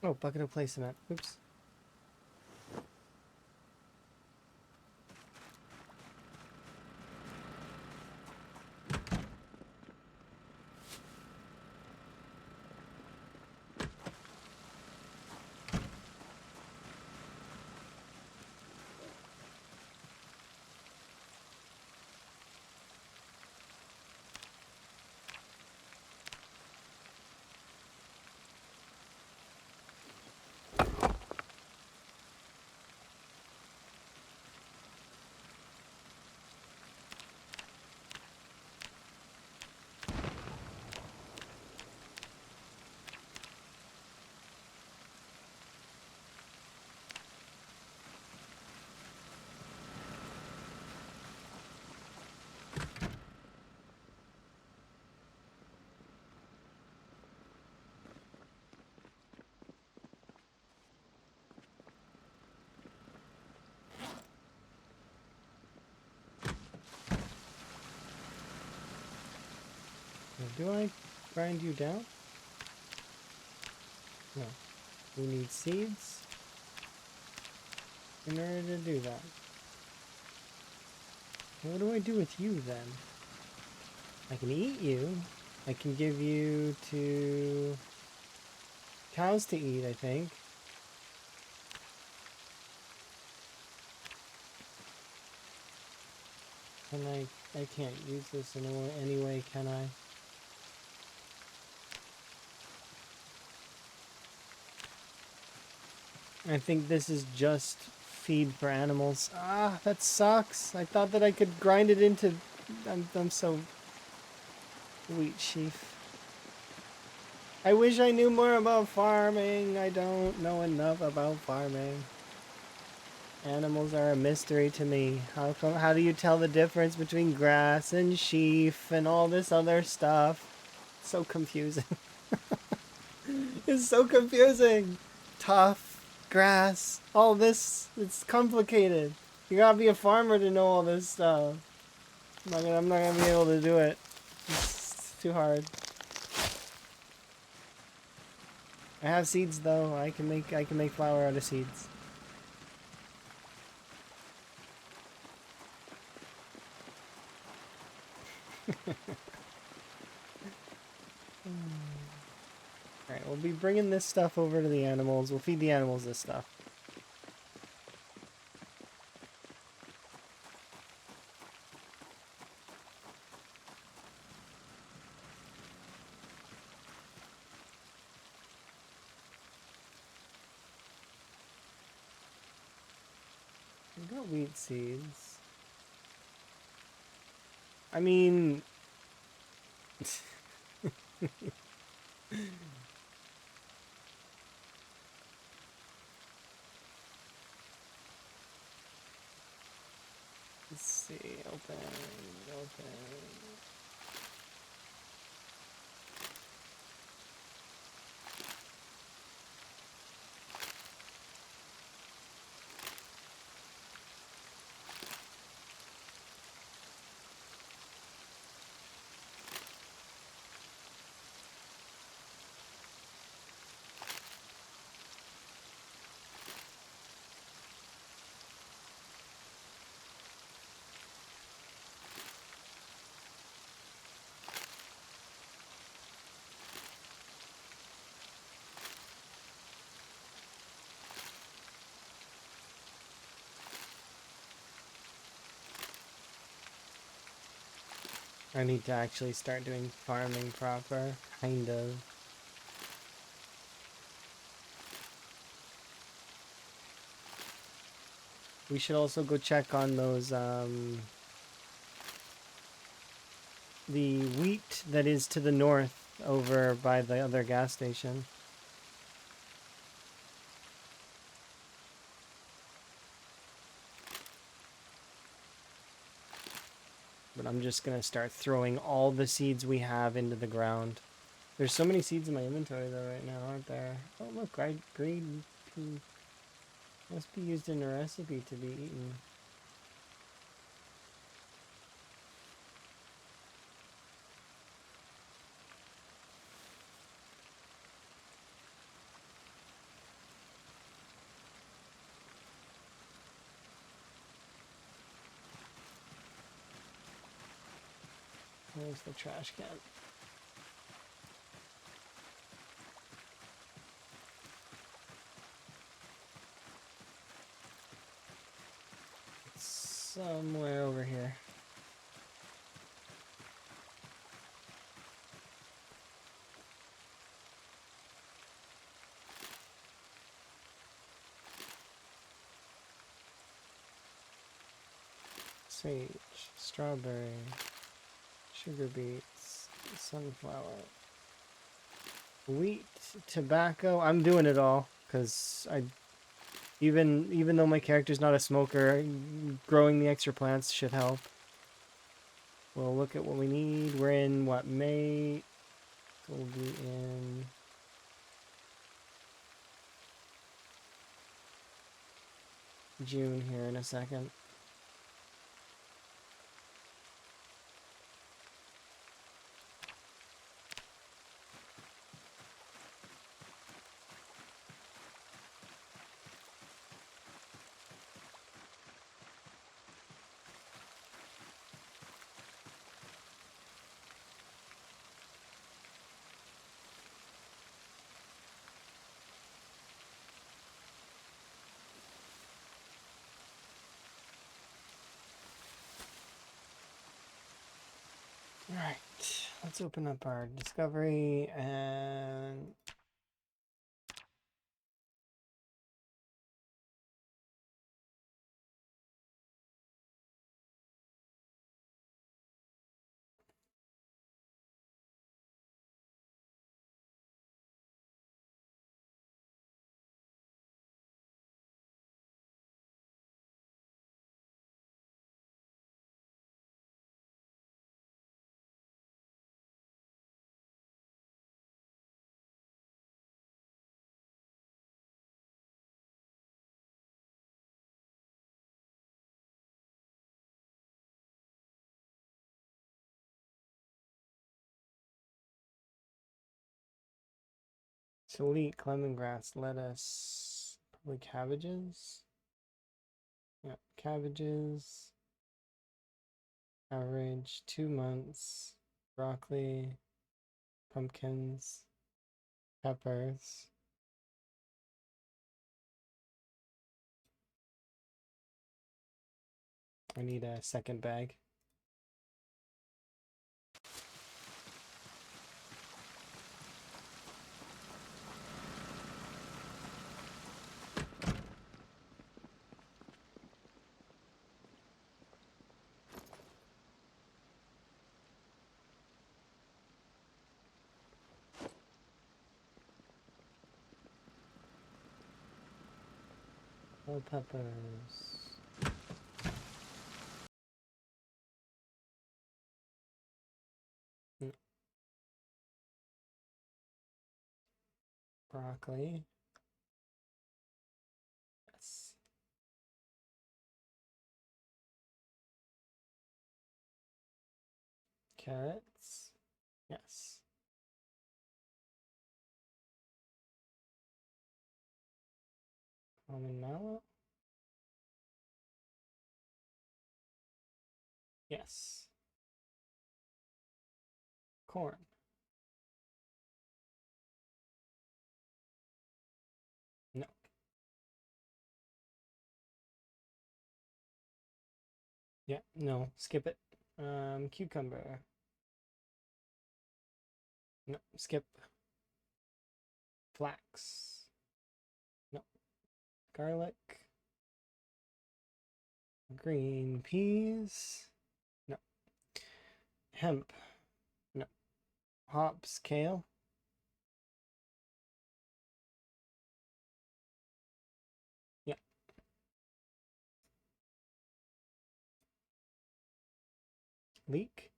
Oh, bucket of place cement. Oops. Do I grind you down? No. We need seeds in order to do that. What do I do with you then? I can eat you. I can give you to cows to eat, I think. Can I can't use this in any way, can I? I think this is just feed for animals. Ah, that sucks. I thought that I could grind it into... I'm so... wheat sheaf. I wish I knew more about farming. I don't know enough about farming. Animals are a mystery to me. How do you tell the difference between grass and sheaf and all this other stuff? It's so confusing. It's so confusing. Tough, grass, all this. It's complicated. You gotta be a farmer to know all this stuff. I'm not gonna be able to do it. It's too hard. I have seeds though. I can make flour out of seeds. Alright, we'll be bringing this stuff over to the animals. We'll feed the animals this stuff. We've got wheat seeds. I mean... Let's see, open. I need to actually start doing farming proper, kind of. We should also go check on those, the wheat that is to the north over by the other gas station. But I'm just gonna start throwing all the seeds we have into the ground. There's so many seeds in my inventory though right now, aren't there? Oh look, green pea must be used in a recipe to be eaten. Where's the trash can? It's somewhere over here. Sage, strawberry, sugar beets, sunflower, wheat, tobacco. I'm doing it all because even though my character's not a smoker, growing the extra plants should help. We'll look at what we need. We're in what, May? So we'll be in June here in a second. Alright, let's open up our discovery and so we'll eat lemongrass, lettuce, probably cabbages. Yeah, cabbages. Average 2 months. Broccoli, pumpkins, peppers. I need a second bag. Bell peppers. Broccoli. Yes. Carrots. Yes. Almond mallow. Yes. Corn. No. Yeah, no. Skip it. Cucumber. No. Skip. Flax. No. Garlic. Green peas. No. Hemp. No. Hops. Kale. Yeah. Leek.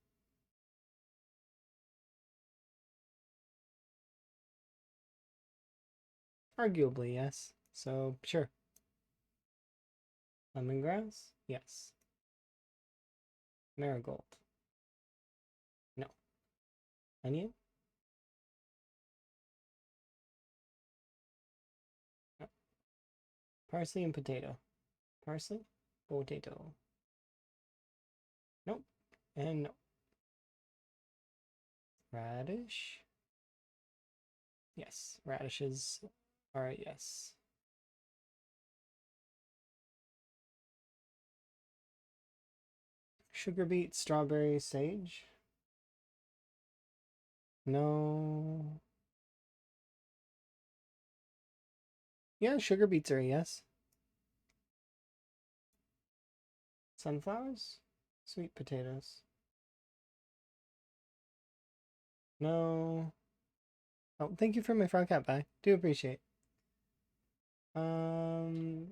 Arguably, yes. So, sure. Lemongrass? Yes. Marigold? No. Onion? No. Parsley and potato. Parsley? Potato. Nope. And no. Radish? Yes. Radishes are a yes. Sugar beet, strawberry, sage? No. Yeah, sugar beets are a yes. Sunflowers? Sweet potatoes? No. Oh, thank you for my frog hat bye. Do appreciate. Um,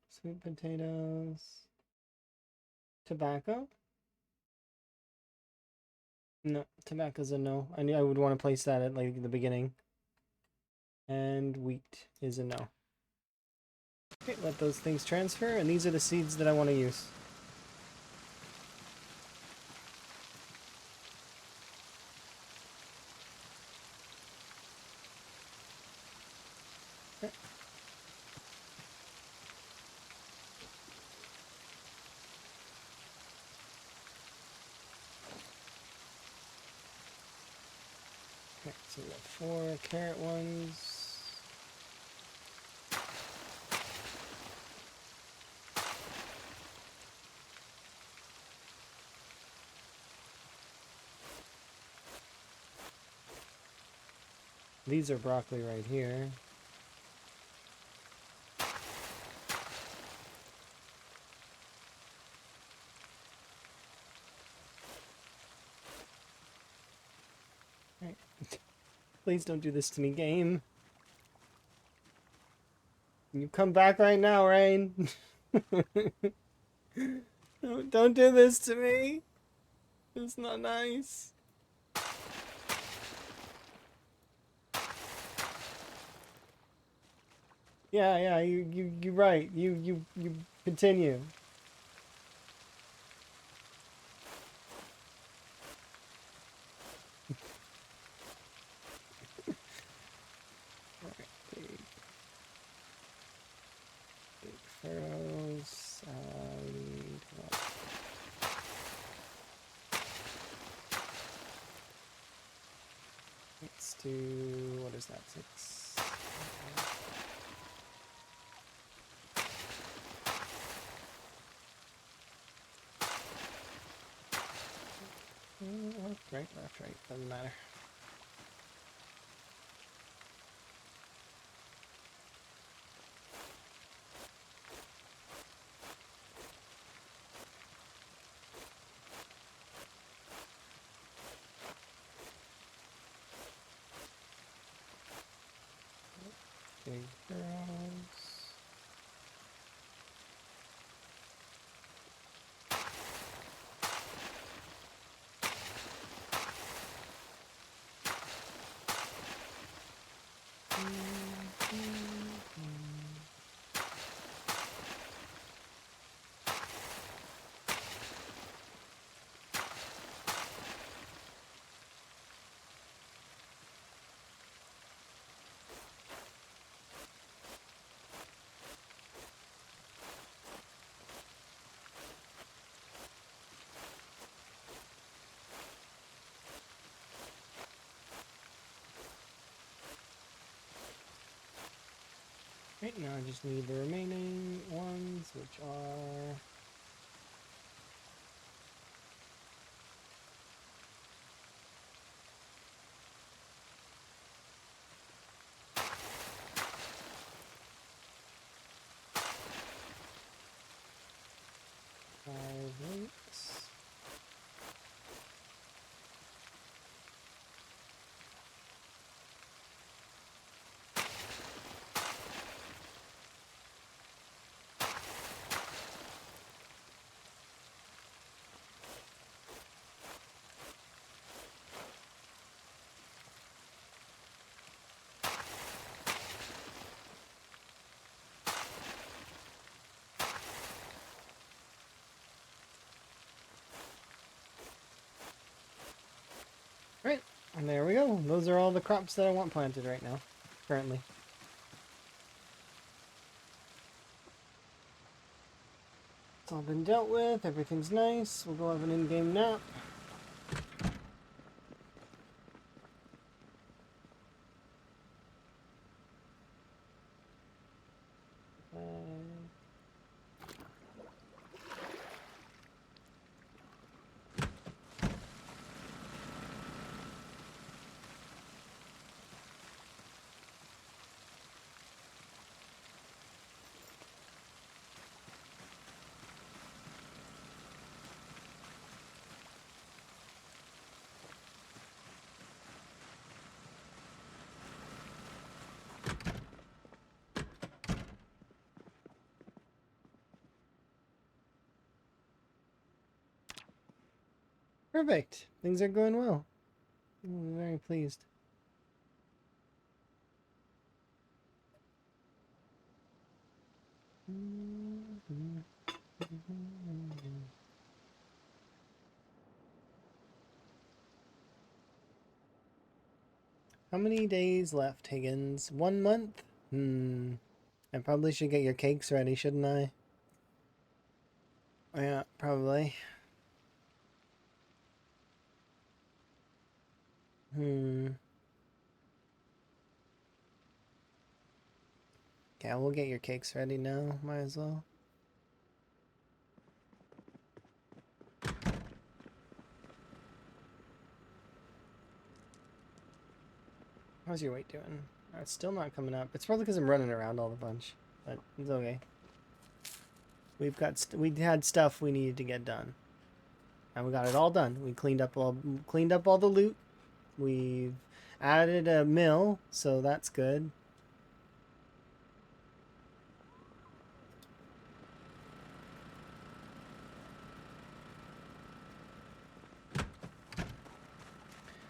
Sweet potatoes. Tobacco? No, tobacco's a no. I knew I would want to place that at like the beginning. And wheat is a no. Okay, let those things transfer, and these are the seeds that I want to use. Okay. Okay, so we got 4 carrot ones. These are broccoli right here. Right. Please don't do this to me, game. You come back right now, Rain. Don't do this to me. It's not nice. Yeah, you right. You continue. Alright, big furrows. Let's do, what is that, 6? Left, right, doesn't matter. Big furrows. Right now I just need the remaining ones, which are five links. Right, and there we go. Those are all the crops that I want planted right now, currently. It's all been dealt with, everything's nice. We'll go have an in-game nap. Perfect. Things are going well. I'm very pleased. How many days left, Higgins? 1 month? I probably should get your cakes ready, shouldn't I? Yeah, probably. Yeah, we'll get your cakes ready now. Might as well. How's your weight doing? It's still not coming up. It's probably because I'm running around all the bunch, but it's okay. We had stuff we needed to get done, and we got it all done. We cleaned up all the loot. We've added a mill, so that's good.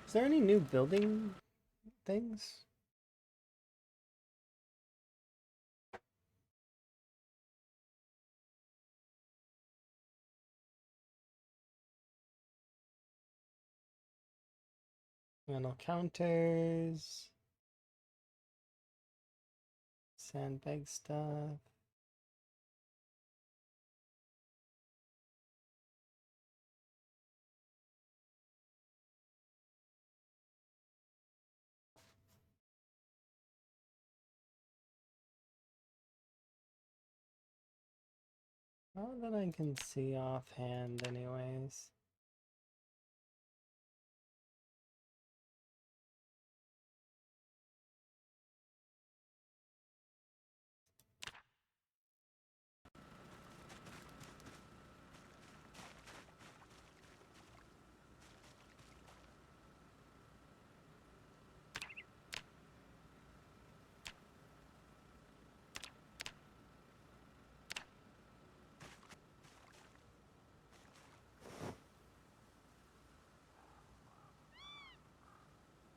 Is there any new building things? Metal counters. Sandbag stuff. Not that I can see offhand anyways.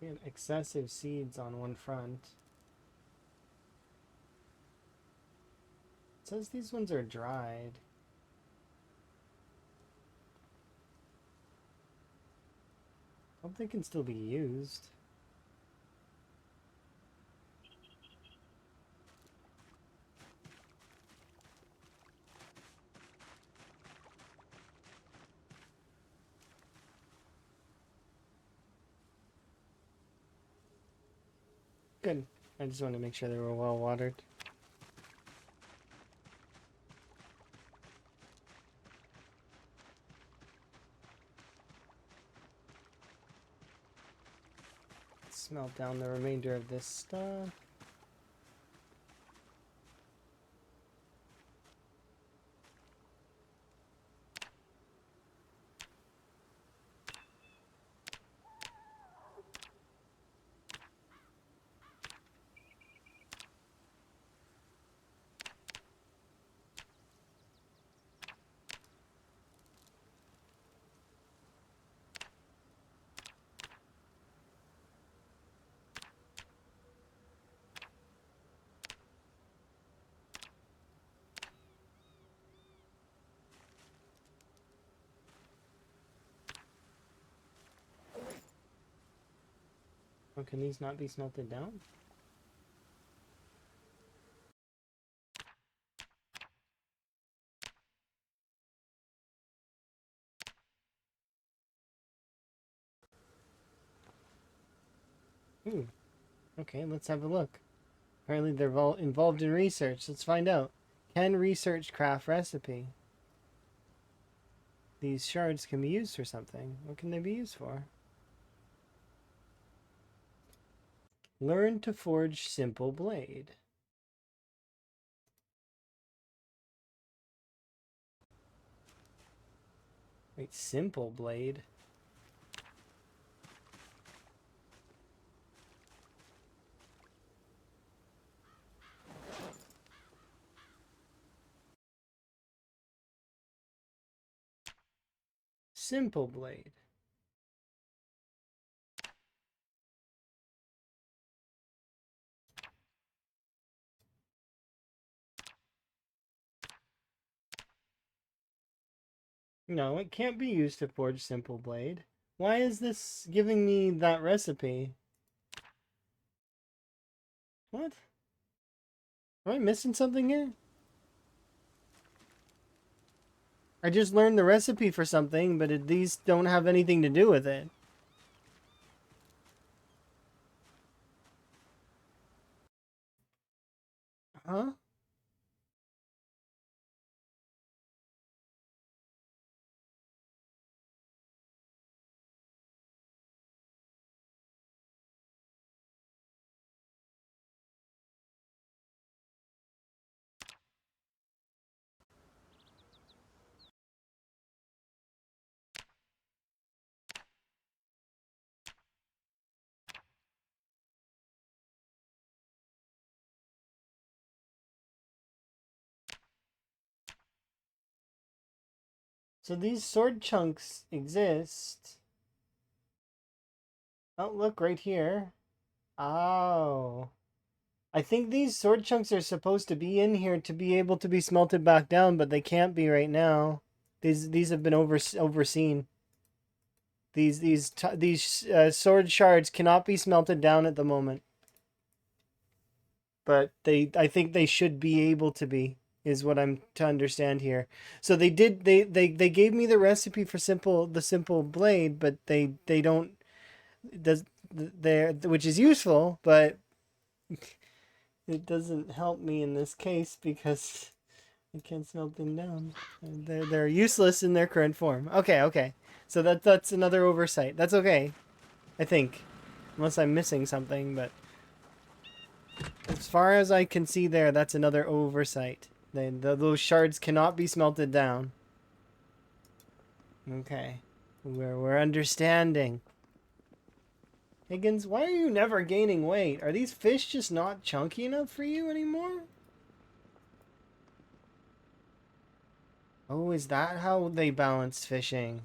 We have excessive seeds on one front. It says these ones are dried. Hope they can still be used. Good. I just wanted to make sure they were well watered. Smelt down the remainder of this stuff. Oh, can these not be smelted down? Ooh. Okay, let's have a look. Apparently they're involved in research. Let's find out. Can research craft recipe? These shards can be used for something. What can they be used for? Learn to forge simple blade. Wait, simple blade? Simple blade. No, it can't be used to forge simple blade. Why is this giving me that recipe? What? Am I missing something here? I just learned the recipe for something, but these don't have anything to do with it. Huh? So these sword chunks exist. Oh, look right here. Oh. I think these sword chunks are supposed to be in here to be able to be smelted back down, but they can't be right now. These have been overseen. These sword shards cannot be smelted down at the moment, but I think they should be able to be, is what I'm to understand here. So they gave me the recipe for the simple blade, but they don't does there, which is useful, but it doesn't help me in this case because I can't smelt them down. They're useless in their current form. Okay. So that's another oversight. That's okay, I think, unless I'm missing something. But as far as I can see, that's another oversight. Those shards cannot be smelted down. Okay, we're understanding. Higgins, why are you never gaining weight? Are these fish just not chunky enough for you anymore? Oh, is that how they balanced fishing?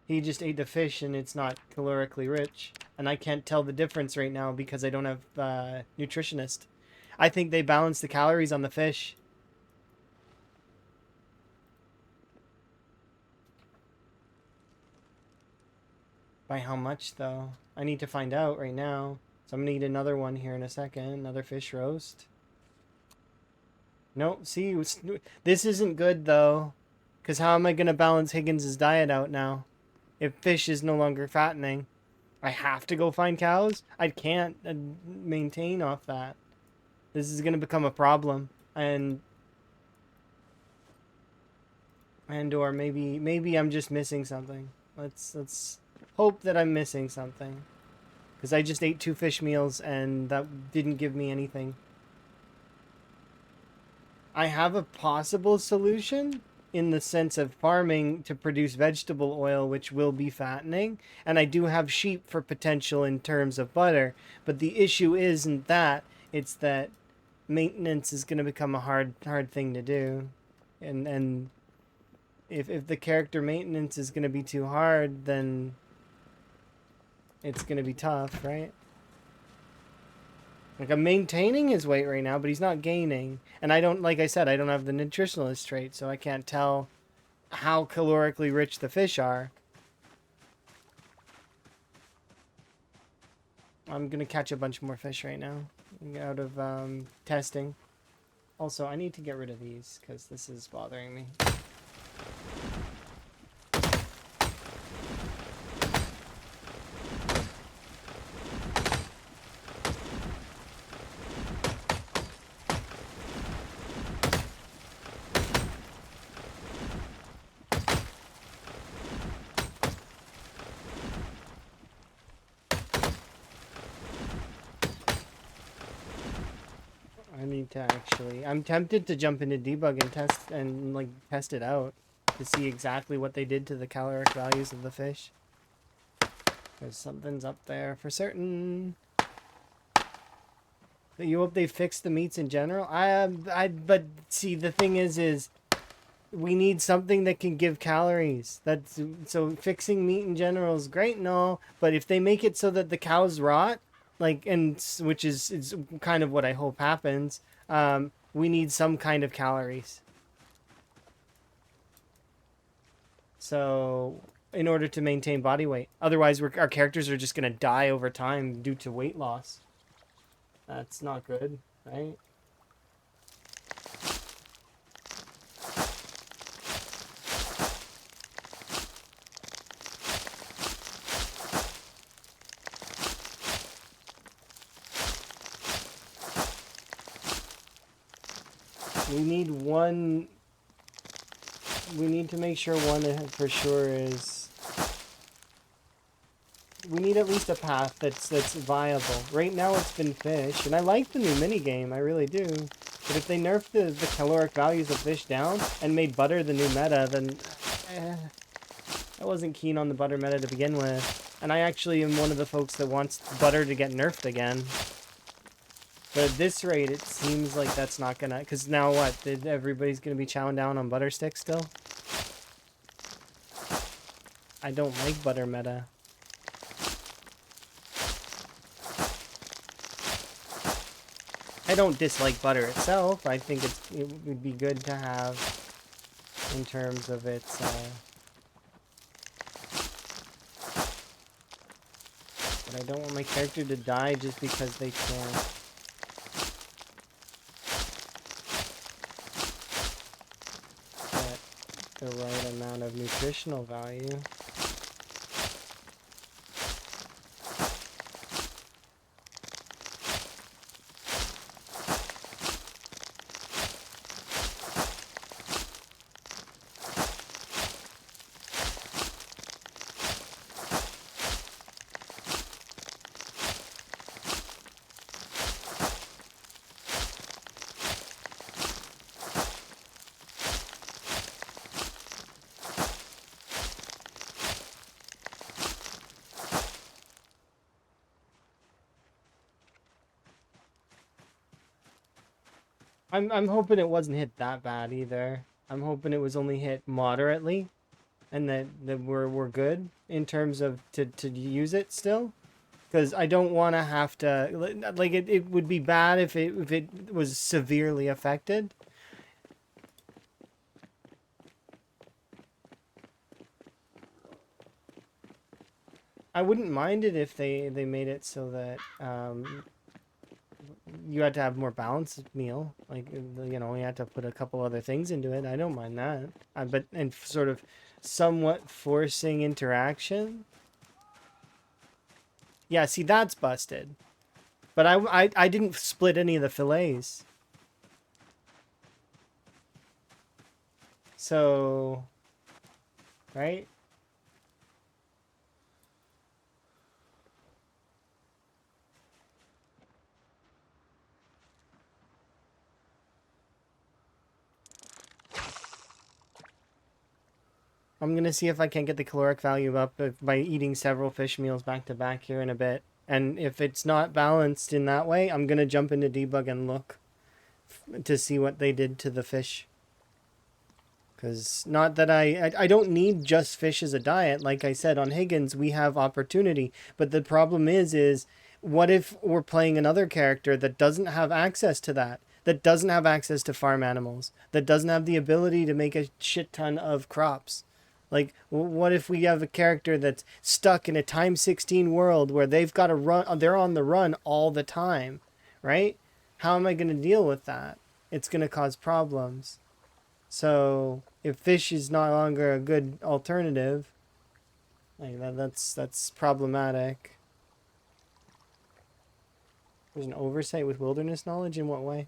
He just ate the fish and it's not calorically rich. And I can't tell the difference right now because I don't have nutritionist. I think they balance the calories on the fish. By how much, though? I need to find out right now. So I'm going to eat another one here in a second. Another fish roast. No, see, this isn't good, though. Because how am I going to balance Higgins' diet out now? If fish is no longer fattening. I have to go find cows? I can't maintain off that. This is going to become a problem. Or maybe I'm just missing something. Let's hope that I'm missing something. Because I just ate 2 fish meals and that didn't give me anything. I have a possible solution in the sense of farming to produce vegetable oil, which will be fattening. And I do have sheep for potential in terms of butter. But the issue isn't that. It's that maintenance is going to become a hard thing to do. And if the character maintenance is going to be too hard, then it's going to be tough, right? Like, I'm maintaining his weight right now, but he's not gaining. And I don't, like I said, I don't have the nutritionalist trait, so I can't tell how calorically rich the fish are. I'm going to catch a bunch more fish right now out of testing. Also, I need to get rid of these because this is bothering me. I need to actually... I'm tempted to jump into debug and test it out to see exactly what they did to the caloric values of the fish. Because something's up there for certain. You hope they fix the meats in general? But see, the thing is we need something that can give calories. So fixing meat in general is great and all, but if they make it so that the cows rot, which is kind of what I hope happens, we need some kind of calories. So in order to maintain body weight, otherwise our characters are just gonna die over time due to weight loss. That's not good, right? We need one... We need to make sure one for sure is... We need at least a path that's viable. Right now it's been fish, and I like the new minigame, I really do. But if they nerfed the caloric values of fish down and made butter the new meta, then... I wasn't keen on the butter meta to begin with. And I actually am one of the folks that wants butter to get nerfed again. But at this rate, it seems like that's not gonna. Because now what? Everybody's gonna be chowing down on butter sticks still? I don't like butter meta. I don't dislike butter itself. I think it would be good to have in terms of its. But I don't want my character to die just because they can't. Get the right amount of nutritional value. I'm hoping it wasn't hit that bad either. I'm hoping it was only hit moderately, and that we're good in terms of to use it still. Because I don't want to have to like it would be bad if it was severely affected. I wouldn't mind it if they made it so that you had to have more balanced meal. Like you know, you had to put a couple other things into it. I don't mind that. But and sort of somewhat forcing interaction. Yeah, see that's busted. But I didn't split any of the fillets. So, right? I'm gonna see if I can get the caloric value up by eating several fish meals back to back here in a bit. And if it's not balanced in that way, I'm gonna jump into debug and look to see what they did to the fish. Because not that I don't need just fish as a diet. Like I said, on Higgins, we have opportunity. But the problem is what if we're playing another character that doesn't have access to that? That doesn't have access to farm animals? That doesn't have the ability to make a shit ton of crops? Like, what if we have a character that's stuck in a time 16 world where they've got to run, they're on the run all the time, right? How am I going to deal with that? It's going to cause problems. So if fish is no longer a good alternative, like that's problematic. There's an oversight with wilderness knowledge in what way?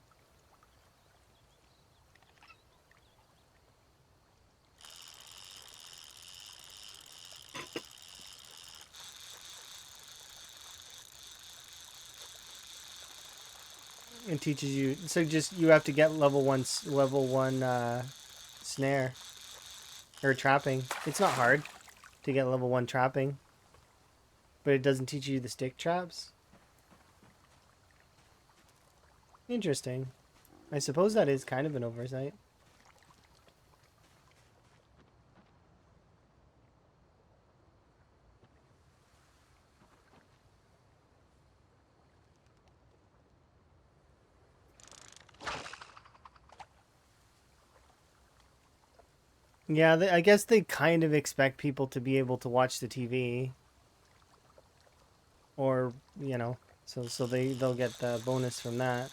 It teaches you so just you have to get level one snare or trapping. It's not hard to get level 1 trapping, but it doesn't teach you the stick traps. Interesting. I suppose that is kind of an oversight. Yeah, I guess they kind of expect people to be able to watch the TV, or so they'll get the bonus from that.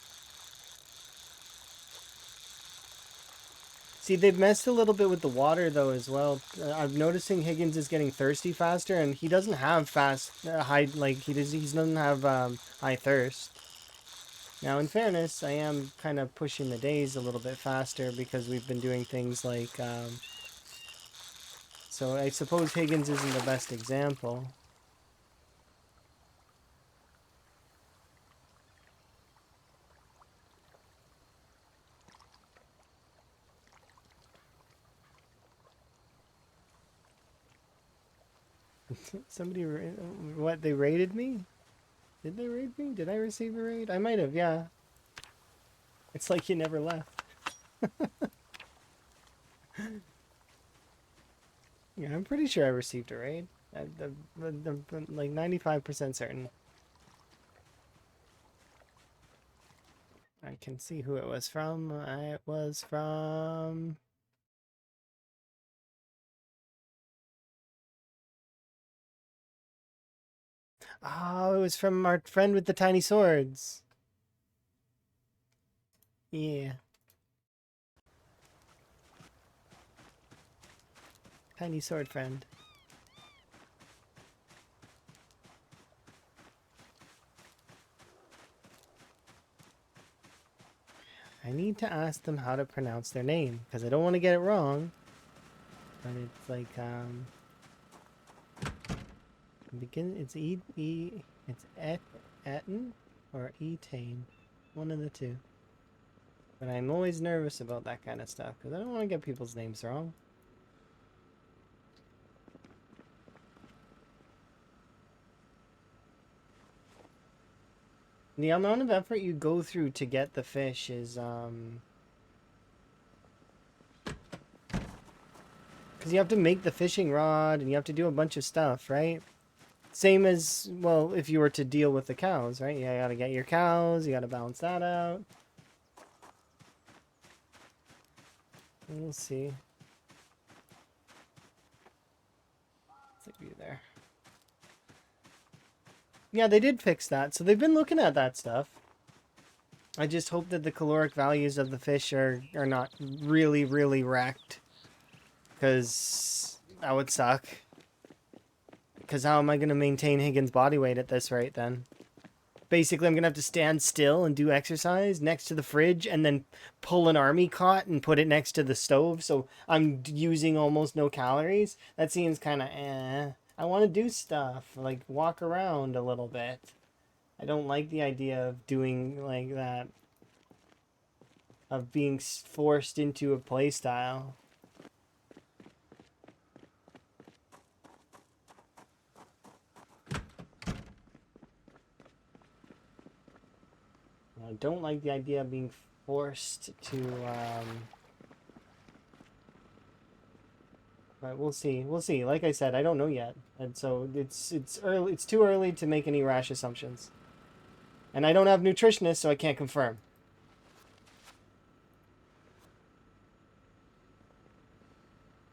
See, they've messed a little bit with the water though as well. I'm noticing Higgins is getting thirsty faster, and he doesn't have high like he doesn't have high thirst. Now, in fairness, I am kind of pushing the days a little bit faster because we've been doing things like so I suppose Higgins isn't the best example. Somebody, what, they raided me? Did they raid me? Did I receive a raid? I might have, yeah. It's like you never left. Yeah, I'm pretty sure I received a raid. I'm like 95% certain. I can see who it was from. It was from... Oh, it was from our friend with the tiny swords. Yeah, tiny sword friend. I need to ask them how to pronounce their name, because I don't want to get it wrong. But it's like, it's it's Etten or Etane. One of the two. But I'm always nervous about that kind of stuff, because I don't want to get people's names wrong. The amount of effort you go through to get the fish is, because you have to make the fishing rod, and you have to do a bunch of stuff, right? Same as, well, if you were to deal with the cows, right? You gotta get your cows, you gotta balance that out. We'll see. Let's leave you there. Yeah, they did fix that, so they've been looking at that stuff. I just hope that the caloric values of the fish are not really, really wrecked. Because that would suck. Because how am I going to maintain Higgins' body weight at this rate then? Basically, I'm going to have to stand still and do exercise next to the fridge and then pull an army cot and put it next to the stove. So I'm using almost no calories. That seems kind of eh. I want to do stuff, like walk around a little bit. I don't like the idea of doing like that. Of being forced into a playstyle. I don't like the idea of being forced to, but we'll see. We'll see. Like I said, I don't know yet. And so it's early. It's too early to make any rash assumptions. And I don't have nutritionists, so I can't confirm.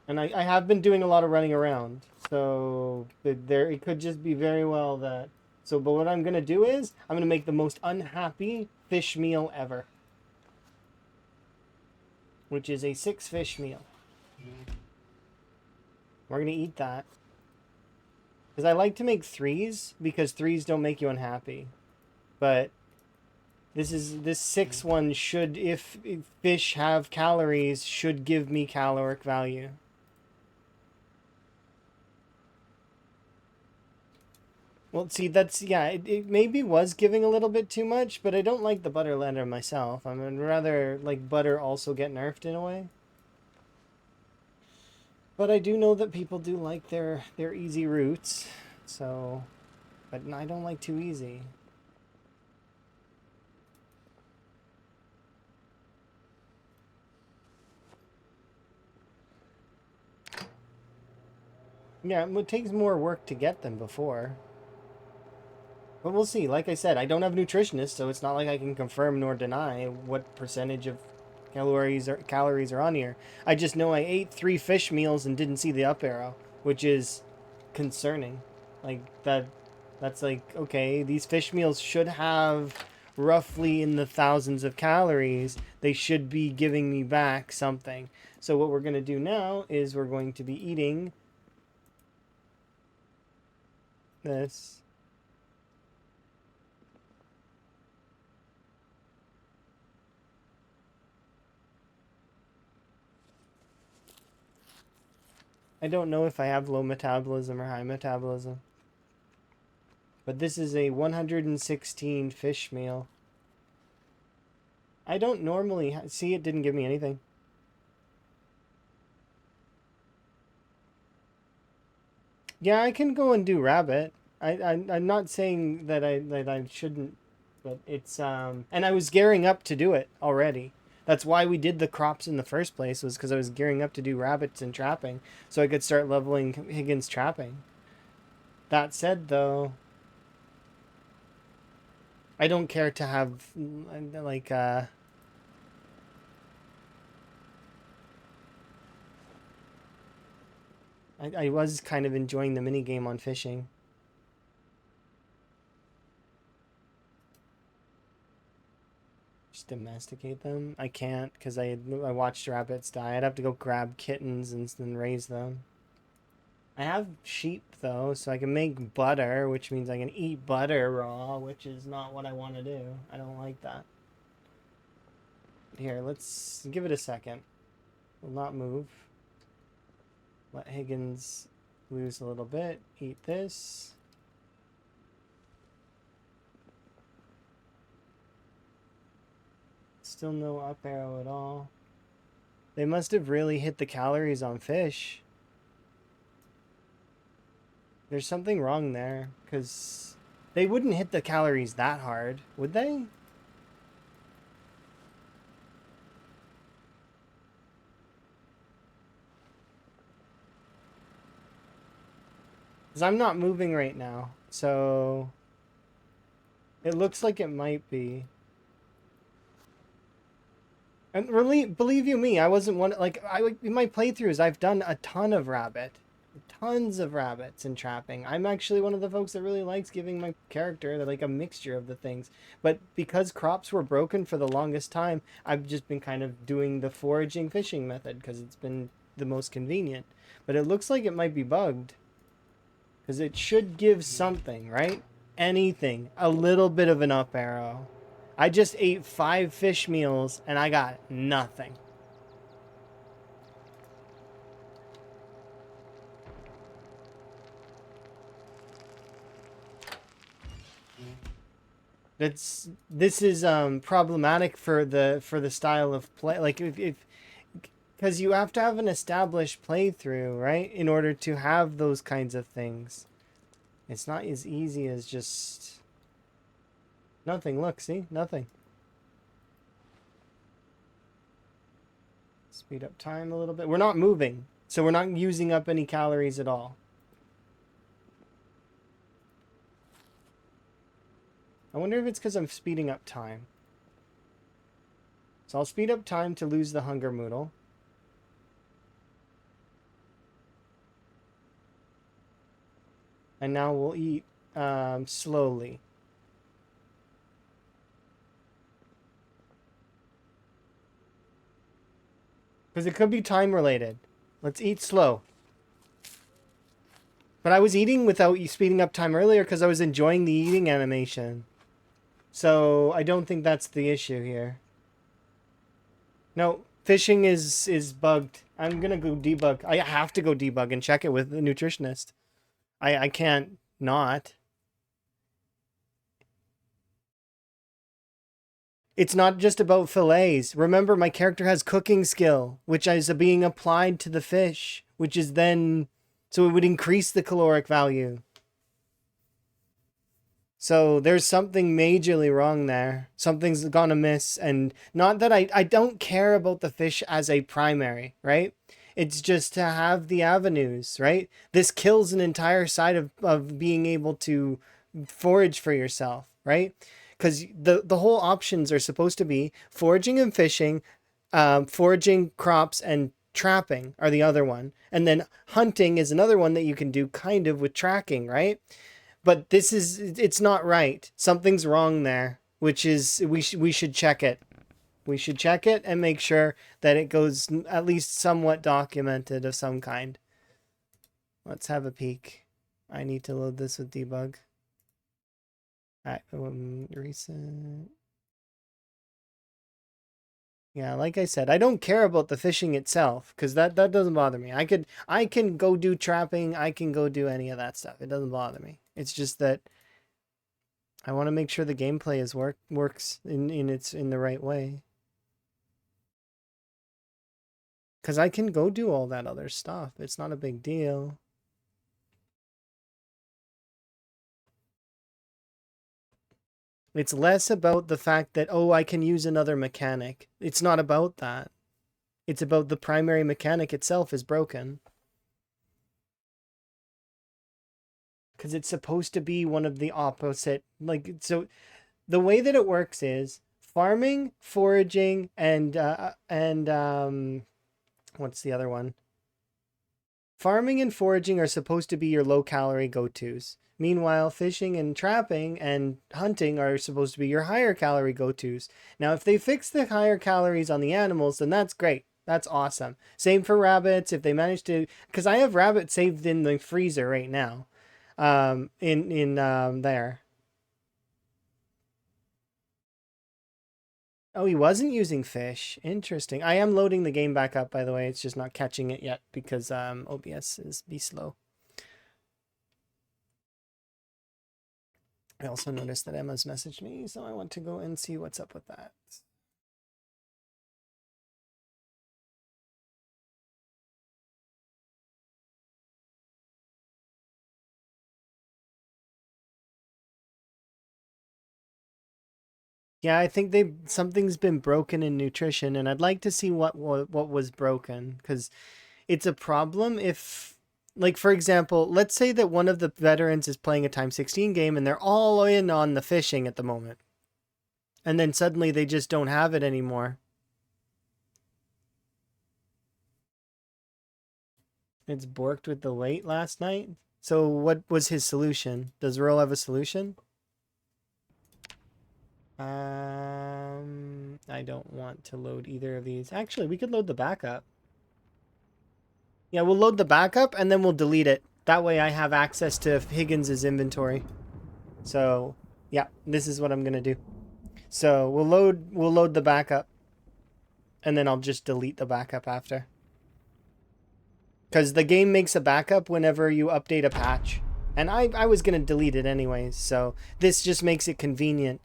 And I have been doing a lot of running around. So there it could just be very well that... So, but what I'm going to do is, I'm going to make the most unhappy fish meal ever. Which is a 6 fish meal. We're going to eat that. Because I like to make 3s, because 3s don't make you unhappy. But this 6 one should, if fish have calories, should give me caloric value. Well, see, that's, yeah, it maybe was giving a little bit too much, but I don't like the butter lander myself. I mean, rather like butter also get nerfed in a way. But I do know that people do like their easy routes, so, but I don't like too easy. Yeah, it takes more work to get them before. But we'll see. Like I said, I don't have nutritionists, so it's not like I can confirm nor deny what percentage of calories are on here. I just know I ate 3 fish meals and didn't see the up arrow, which is concerning. Like that's like, okay, these fish meals should have roughly in the thousands of calories. They should be giving me back something. So what we're going to do now is we're going to be eating this. I don't know if I have low metabolism or high metabolism. But this is a 116 fish meal. I don't normally... See, it didn't give me anything. Yeah, I can go and do rabbit. I'm not saying that I shouldn't But it's and I was gearing up to do it already. That's why we did the crops in the first place, was because I was gearing up to do rabbits and trapping, so I could start leveling Higgins trapping. That said, though, I don't care to have like I was kind of enjoying the mini game on fishing. Just domesticate them. I can't because I watched rabbits die. I'd have to go grab kittens and then raise them. I have sheep though, so I can make butter, which means I can eat butter raw, which is not what I want to do. I don't like that. Here, let's give it a second. Will not move. Let Higgins lose a little bit. Eat this. Still no up arrow at all. They must have really hit the calories on fish. There's something wrong there, because they wouldn't hit the calories that hard, would they? Because I'm not moving right now, so it looks like it might be. And really, believe you me, I wasn't one, like, in my playthroughs, I've done a ton of rabbit. Tons of rabbits and trapping. I'm actually one of the folks that really likes giving my character like a mixture of the things. But because crops were broken for the longest time, I've just been kind of doing the foraging fishing method because it's been the most convenient. But it looks like it might be bugged. Because it should give something, right? Anything. A little bit of an up arrow. I just ate 5 fish meals and I got nothing. This is problematic for the style of play. Like if because you have to have an established playthrough, right, in order to have those kinds of things. It's not as easy as just nothing. Look, see, nothing. Speed up time a little bit. We're not moving, so we're not using up any calories at all. I wonder if it's because I'm speeding up time. So I'll speed up time to lose the hunger moodle. And now we'll eat slowly. Because it could be time related. Let's eat slow. But I was eating without speeding up time earlier because I was enjoying the eating animation. So I don't think that's the issue here. No, fishing is bugged. I'm gonna go debug. I have to go debug and check it with the nutritionist. I can't not. It's not just about fillets. Remember, my character has cooking skill, which is being applied to the fish, which is then, so it would increase the caloric value. So there's something majorly wrong there. Something's gone amiss. And not that I don't care about the fish as a primary, right? It's just to have the avenues, right? This kills an entire side of being able to forage for yourself, right? Because the whole options are supposed to be foraging and fishing, foraging, crops, and trapping are the other one. And then hunting is another one that you can do kind of with tracking, right? But it's not right. Something's wrong there, which is we should check it. We should check it and make sure that it goes at least somewhat documented of some kind. Let's have a peek. I need to load this with debug. Alright, recent. Yeah, like I said, I don't care about the fishing itself because that doesn't bother me. I can go do trapping. I can go do any of that stuff. It doesn't bother me. It's just that I want to make sure the gameplay is works in the right way. Because I can go do all that other stuff. It's not a big deal. It's less about the fact that, oh, I can use another mechanic. It's not about that. It's about the primary mechanic itself is broken. Because it's supposed to be one of the opposite. Like, so the way that it works is farming, foraging, and what's the other one? Farming and foraging are supposed to be your low calorie go tos. Meanwhile, fishing and trapping and hunting are supposed to be your higher calorie go tos. Now, if they fix the higher calories on the animals, then that's great. That's awesome. Same for rabbits. If they manage to, because I have rabbits saved in the freezer right now, in there. Oh, he wasn't using fish. Interesting. I am loading the game back up, by the way. It's just not catching it yet because OBS is be slow. I also noticed that Emma's messaged me, so I want to go and see what's up with that. Yeah, I think something's been broken in nutrition, and I'd like to see what was broken because it's a problem if, like, for example, let's say that one of the veterans is playing a time 16 game and they're all in on the fishing at the moment, and then suddenly they just don't have it anymore. It's borked with the weight last night. So what was his solution? Does Earl have a solution? I don't want to load either of these. Actually, we could load the backup. Yeah, we'll load the backup and then we'll delete it. That way I have access to Higgins's inventory. So, yeah, this is what I'm going to do. So, we'll load the backup and then I'll just delete the backup after. Cuz the game makes a backup whenever you update a patch. And I was going to delete it anyways, so this just makes it convenient.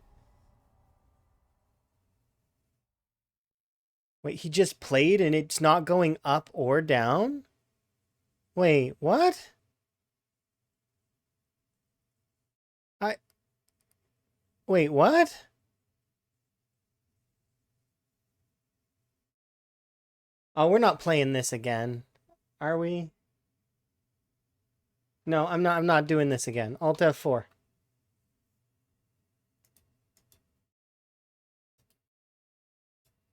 Wait, he just played and it's not going up or down? Wait, what? I Wait, what? Oh, we're not playing this again. Are we? No, I'm not doing this again. Alt F4.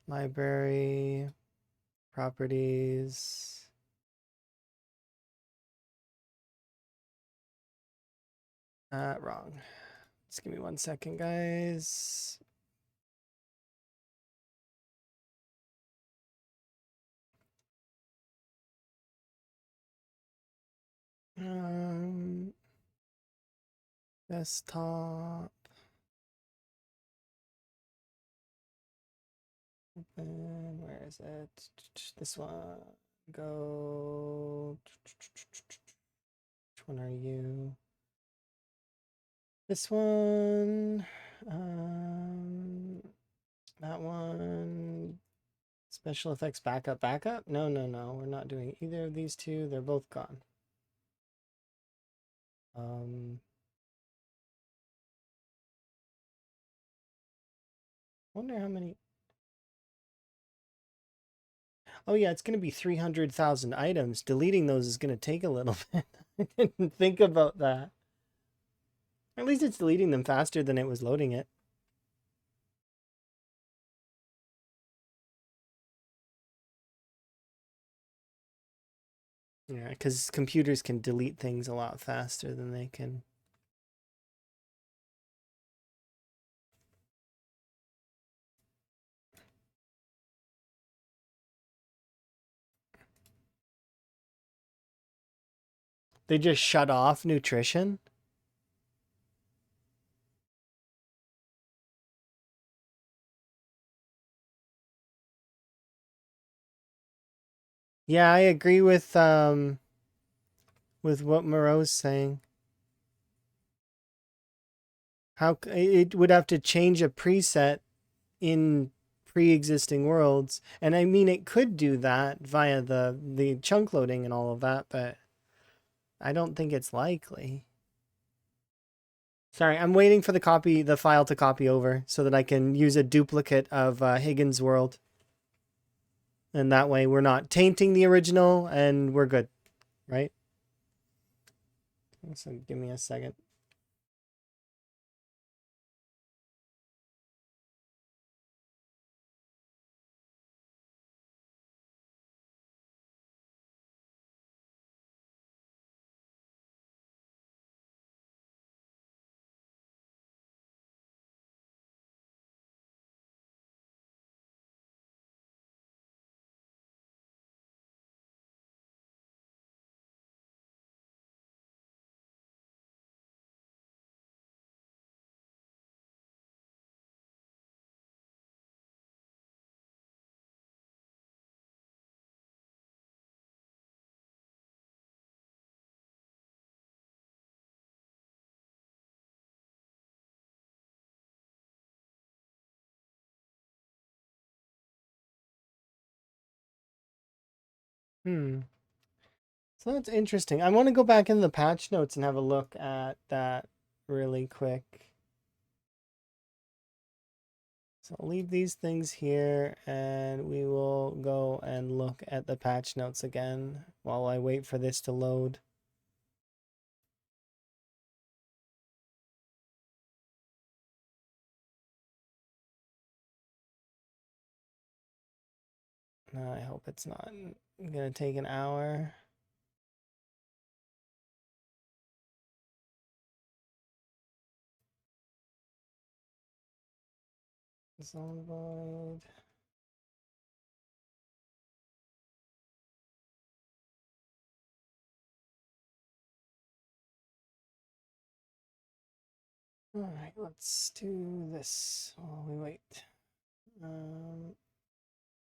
Library, properties. Wrong. Just give me 1 second, guys. Um, Desktop. Open. Where is it? This one. Go. Which one are you? This one. That one. Special effects backup. Backup? No, no, no. We're not doing either of these two. They're both gone. Wonder how many. Oh yeah, it's gonna be 300,000 items. Deleting those is gonna take a little bit. I didn't think about that. At least it's deleting them faster than it was loading it. Yeah, because computers can delete things a lot faster than they can. They just shut off nutrition. Yeah, I agree with what Moreau's saying. How it would have to change a preset in pre-existing worlds, and I mean it could do that via the chunk loading and all of that, but I don't think it's likely. Sorry, I'm waiting for the file to copy over so that I can use a duplicate of Higgins' world. And that way we're not tainting the original and we're good, right? So give me a second. So that's interesting. I want to go back in the patch notes and have a look at that really quick. So I'll leave these things here and we will go and look at the patch notes again while I wait for this to load. I hope it's not gonna take an hour. Zone void. All right, let's do this while we wait.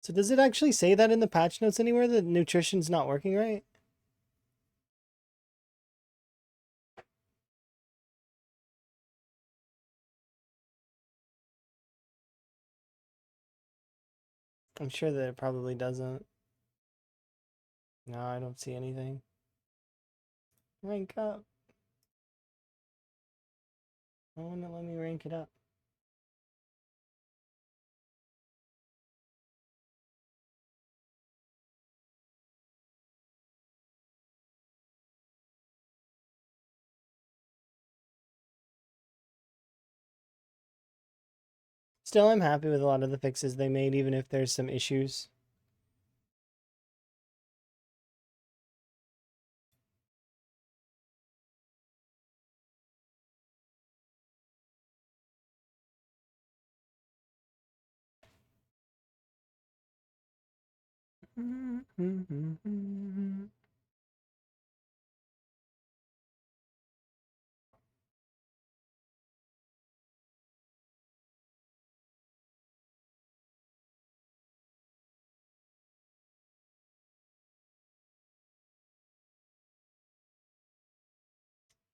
So does it actually say that in the patch notes anywhere that nutrition's not working right? I'm sure that it probably doesn't. No, I don't see anything. Rank up. I want to let me rank it up. Still, I'm happy with a lot of the fixes they made, even if there's some issues.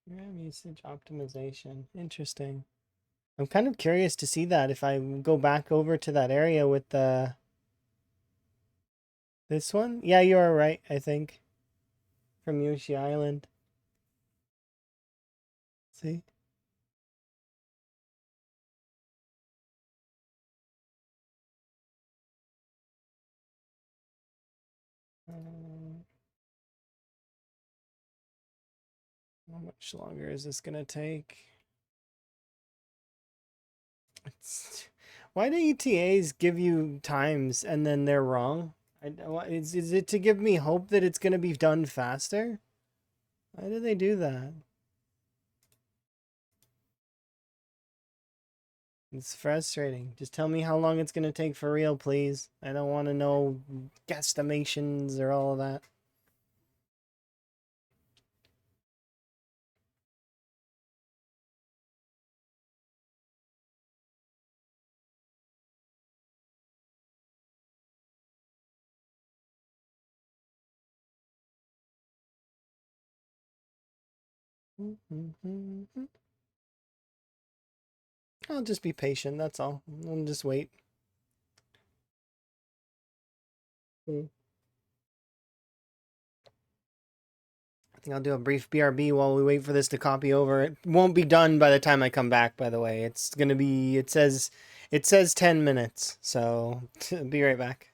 RAM usage optimization. Interesting. I'm kind of curious to see that if I go back over to that area with the this one. Yeah, you are right, I think. From Yoshi Island. See? Um, how much longer is this gonna take? Why do ETAs give you times and then they're wrong? Is it to give me hope that it's gonna be done faster? Why do they do that? It's frustrating. Just tell me how long it's gonna take for real, please. I don't want to know guesstimations or all of that. I'll just be patient, that's all. I'll just wait. I'll do a brief BRB while we wait for this to copy over. It won't be done by the time I come back, by the way. It's gonna be, it says 10 minutes, so be right back.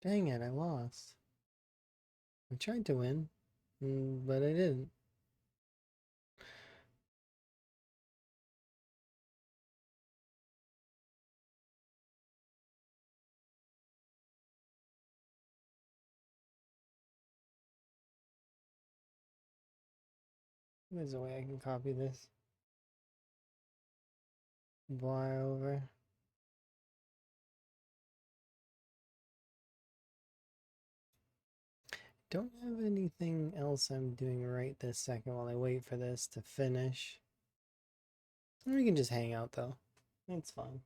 Dang it, I lost. I tried to win, but I didn't. There's a way I can copy this. Bar over. Don't have anything else I'm doing right this second while I wait for this to finish. We can just hang out though. It's fine.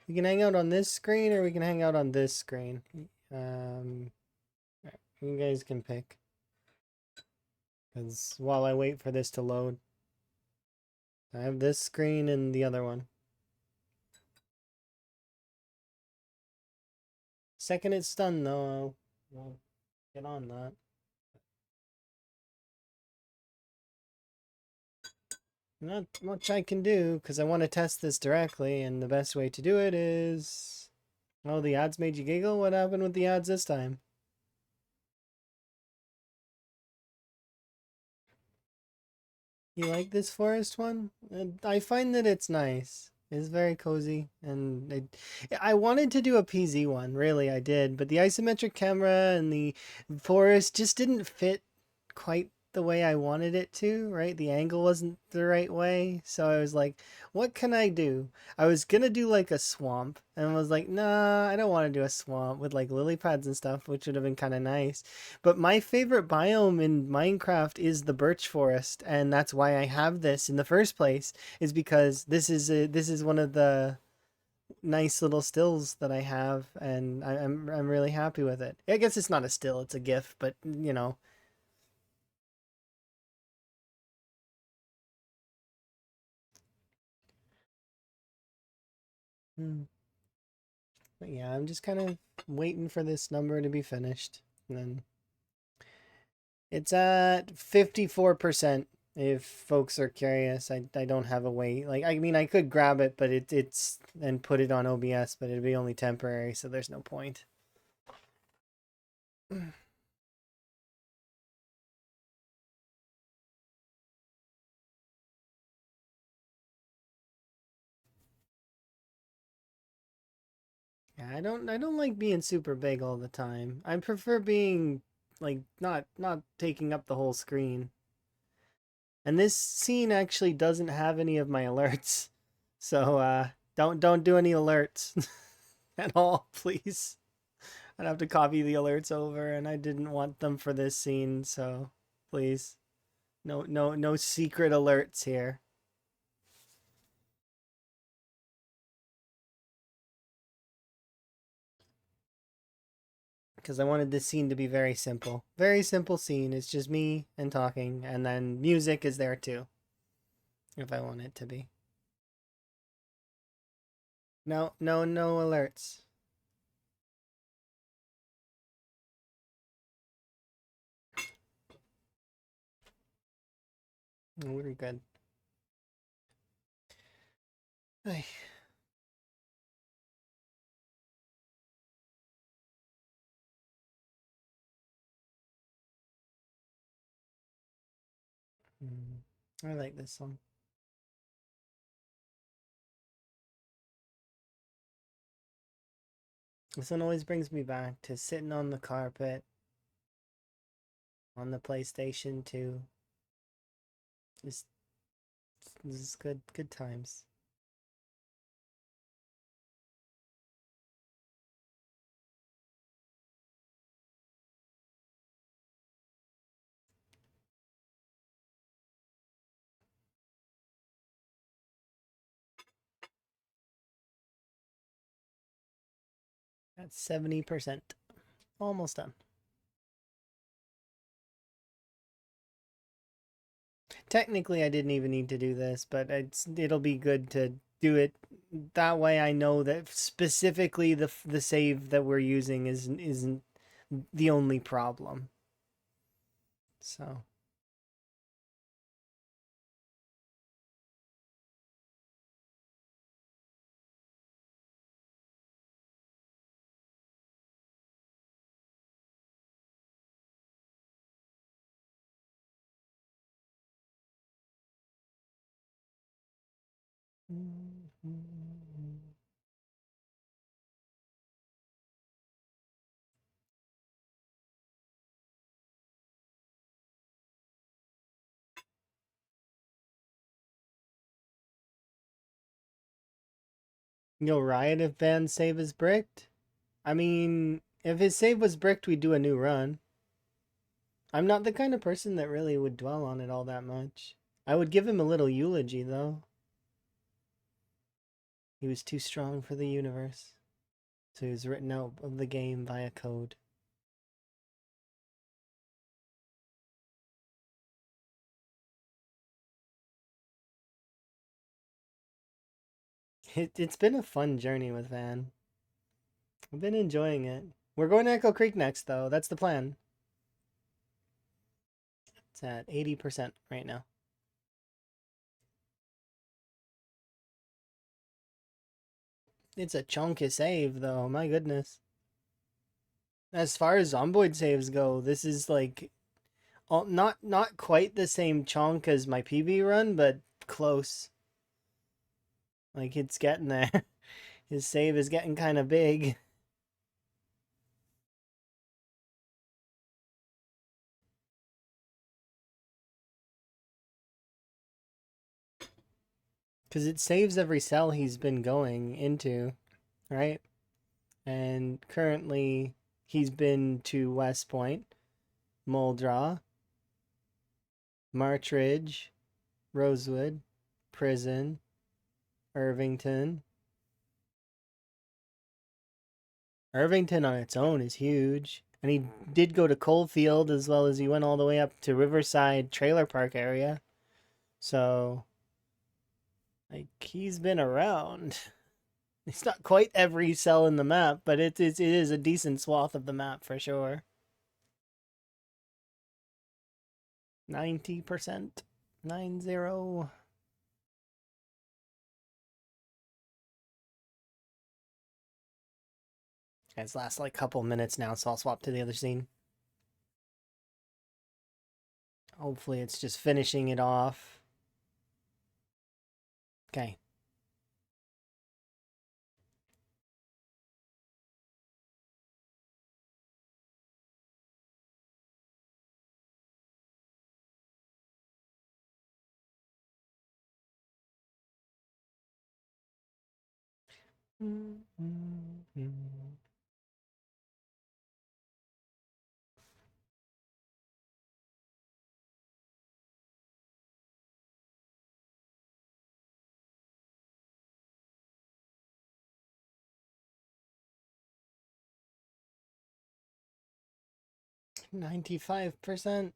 We can hang out on this screen or we can hang out on this screen. You guys can pick. Because while I wait for this to load, I have this screen and the other one. Second it's done though, I'll get on that. Not much I can do because I want to test this directly, and the best way to do it is... Oh, the ads made you giggle? What happened with the ads this time? You like this forest one? I find that it's nice. It's very cozy, and I wanted to do a PZ one, really, I did, but the isometric camera and the forest just didn't fit quite the way I wanted it to, right? The angle wasn't the right way, so I was like, what can I do? I was gonna do like a swamp, and I was like, nah, I don't want to do a swamp with like lily pads and stuff, which would have been kind of nice. But my favorite biome in Minecraft is the birch forest, and that's why I have this in the first place, is because this is one of the nice little stills that I have, and I'm really happy with it. I guess it's not a still, it's a GIF, but you know. Hmm. But yeah, I'm just kind of waiting for this number to be finished. And then it's at 54%. If folks are curious, I don't have a way. Like, I mean, I could grab it, but it's and put it on OBS, but it'd be only temporary, so there's no point. Yeah, I don't like being super big all the time. I prefer being like not taking up the whole screen. And this scene actually doesn't have any of my alerts. So don't do any alerts at all, please. I'd have to copy the alerts over, and I didn't want them for this scene, so please. No secret alerts here. Because I wanted this scene to be very simple. Very simple scene. It's just me and talking, and then music is there too, if I want it to be. No alerts. We're good. Ay. I like this song. This one always brings me back to sitting on the carpet on the PlayStation 2. This this is good times. That's 70%. Almost done. Technically, I didn't even need to do this, but it'll be good to do it. That way I know that specifically the save that we're using isn't the only problem. So, you'll riot if Van's save is bricked? I mean, if his save was bricked, we'd do a new run. I'm not the kind of person that really would dwell on it all that much. I would give him a little eulogy, though. He was too strong for the universe. So he was written out of the game via code. It's been a fun journey with Van. I've been enjoying it. We're going to Echo Creek next, though. That's the plan. It's at 80% right now. It's a chunky save, though. My goodness. As far as Zomboid saves go, this is like not quite the same chunk as my PB run, but close. Like it's getting there. His save is getting kind of big. Because it saves every cell he's been going into, right? And currently he's been to West Point, Muldraw, Martridge, Rosewood, Prison, Irvington. Irvington on its own is huge. And he did go to Coalfield as well as he went all the way up to Riverside Trailer Park area. So, like, he's been around. It's not quite every cell in the map, but it is a decent swath of the map for sure. 90%. 90. It's last like couple minutes now, so I'll swap to the other scene. Hopefully it's just finishing it off. Okay. Mm-hmm. 95%.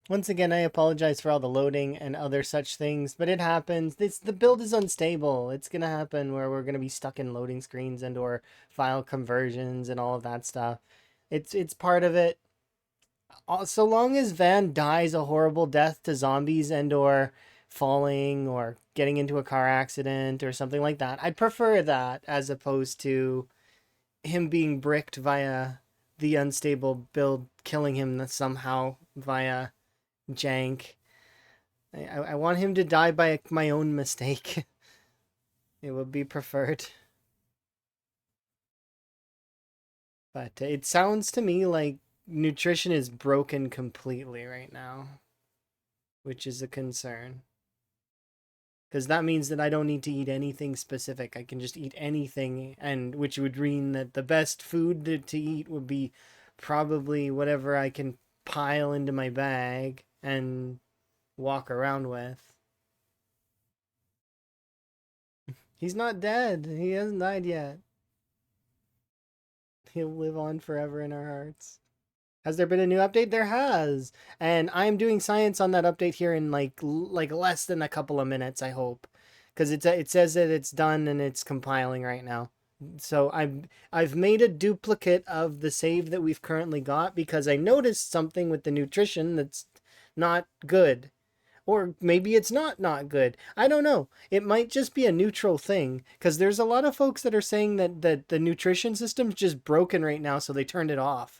Once again, I apologize for all the loading and other such things, but it happens. The build is unstable. It's gonna happen where we're gonna be stuck in loading screens and or file conversions and all of that stuff. It's part of it. So long as Van dies a horrible death to zombies and or falling or getting into a car accident or something like that, I'd prefer that as opposed to him being bricked via the unstable build, killing him somehow via jank. I want him to die by my own mistake. It would be preferred. But it sounds to me like nutrition is broken completely right now, which is a concern. Because that means that I don't need to eat anything specific. I can just eat anything, and which would mean that the best food to eat would be probably whatever I can pile into my bag and walk around with. He's not dead. He hasn't died yet. He'll live on forever in our hearts. Has there been a new update? There has. And I'm doing science on that update here in like less than a couple of minutes, I hope. Cuz it says that it's done and it's compiling right now. So I've made a duplicate of the save that we've currently got because I noticed something with the nutrition that's not good. Or maybe it's not good. I don't know. It might just be a neutral thing because there's a lot of folks that are saying that the nutrition system's just broken right now, so they turned it off.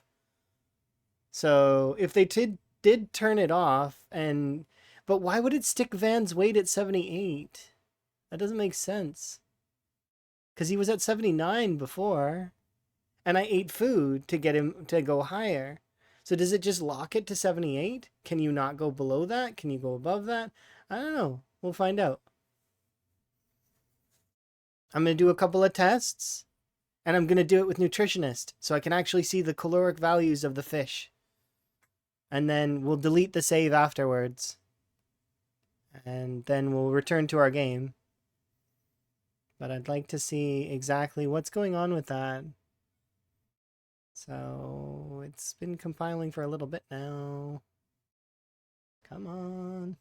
So if they did turn it off, and but why would it stick Van's weight at 78? That doesn't make sense. Because he was at 79 before, and I ate food to get him to go higher. So does it just lock it to 78? Can you not go below that? Can you go above that? I don't know. We'll find out. I'm going to do a couple of tests, and I'm going to do it with Nutritionist so I can actually see the caloric values of the fish. And then we'll delete the save afterwards. and then we'll return to our game. But I'd like to see exactly what's going on with that. So it's been compiling for a little bit now. Come on.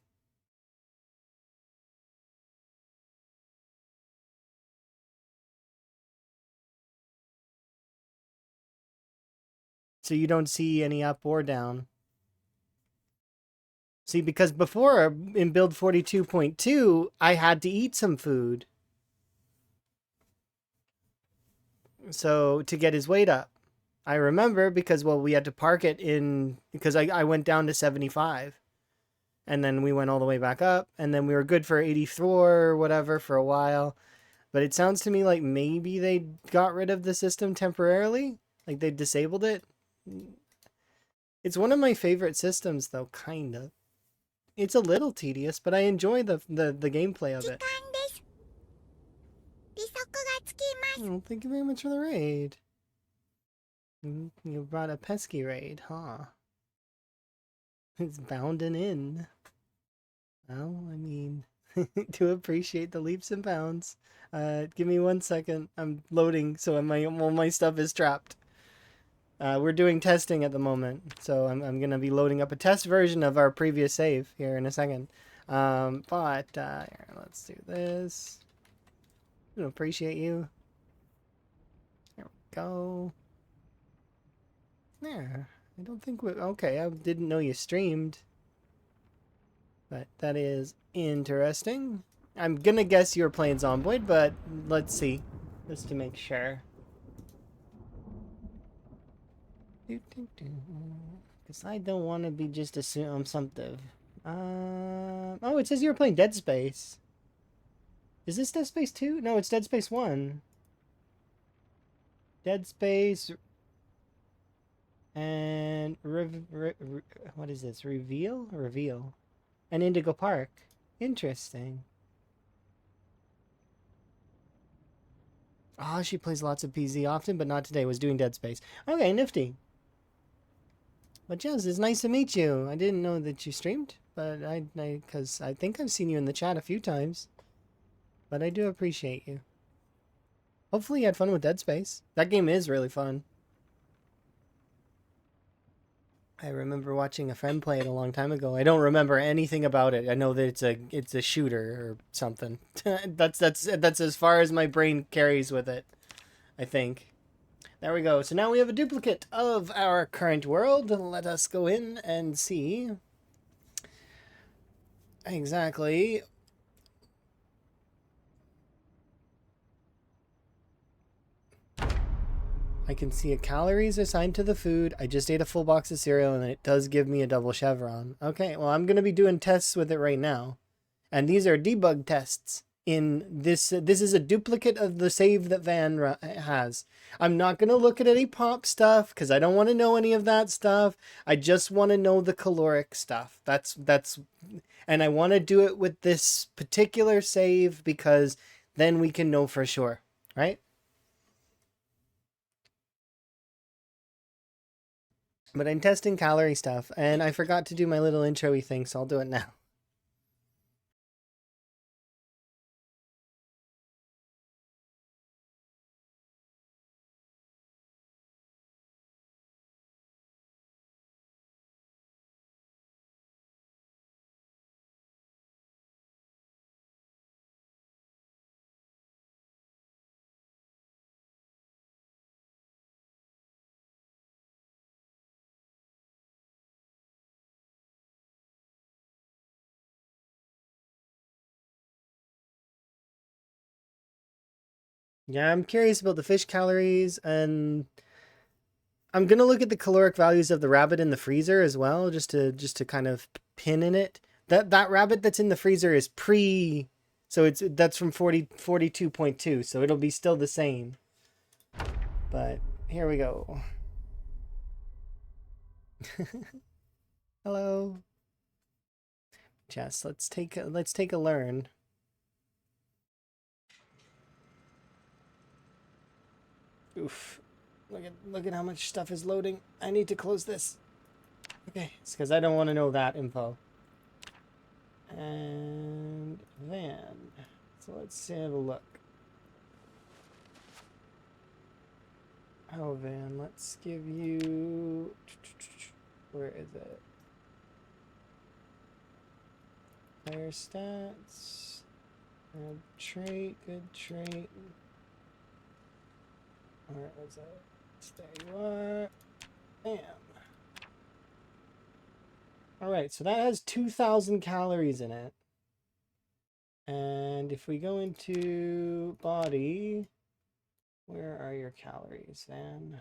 So you don't see any up or down. See, because before in build 42.2, I had to eat some food. So to get his weight up. I remember because, well, we had to park it in, because I went down to 75. And then we went all the way back up. And then we were good for 84 or whatever for a while. But it sounds to me like maybe they got rid of the system temporarily. Like they disabled it. It's one of my favorite systems, though, kind of. It's a little tedious, but I enjoy the gameplay of it. Oh, thank you very much for the raid. You brought a pesky raid, huh? It's bounding in. Well, I mean, to appreciate the leaps and bounds. Give me 1 second. I'm loading, so all my stuff is trapped. We're doing testing at the moment, so I'm gonna be loading up a test version of our previous save here in a second. But here, let's do this. I appreciate you. There we go. There. I don't think we. Okay, I didn't know you streamed. But that is interesting. I'm gonna guess you were playing Zomboid, but let's see. Just to make sure. Because I don't want to be just assumptive. Oh, it says you were playing Dead Space. Is this Dead Space 2? No, it's Dead Space 1. Dead Space... And... what is this? Reveal? Reveal. And Indigo Park. Interesting. Oh, she plays lots of PZ often, but not today. Was doing Dead Space. Okay, nifty. But Jez, it's nice to meet you. I didn't know that you streamed, but because I think I've seen you in the chat a few times. But I do appreciate you. Hopefully you had fun with Dead Space. That game is really fun. I remember watching a friend play it a long time ago. I don't remember anything about it. I know that it's a shooter or something. that's as far as my brain carries with it, I think. There we go. So now we have a duplicate of our current world. Let us go in and see exactly. I can see calories assigned to the food. I just ate a full box of cereal and it does give me a double chevron. Okay, well, I'm going to be doing tests with it right now. And these are debug tests. In this is a duplicate of the save that Van has. I'm not going to look at any pop stuff because I don't want to know any of that stuff. I just want to know the caloric stuff. That's and I want to do it with this particular save because then we can know for sure, right? But I'm testing calorie stuff and I forgot to do my little intro-y thing, so I'll do it now. Yeah, I'm curious about the fish calories, and I'm gonna look at the caloric values of the rabbit in the freezer as well, just to kind of pin in it. That rabbit that's in the freezer is pre, so that's from 42.2, so it'll be still the same. But here we go. Hello. Jess, let's take a learn. Oof. Look at how much stuff is loading. I need to close this. Okay, it's because I don't want to know that info. And van. So let's have a look. Oh, van, let's give you... Where is it? Player stats. Trait, good trait. Where is it? There you are. Bam. Alright, so that has 2,000 calories in it. And if we go into body, where are your calories, Van?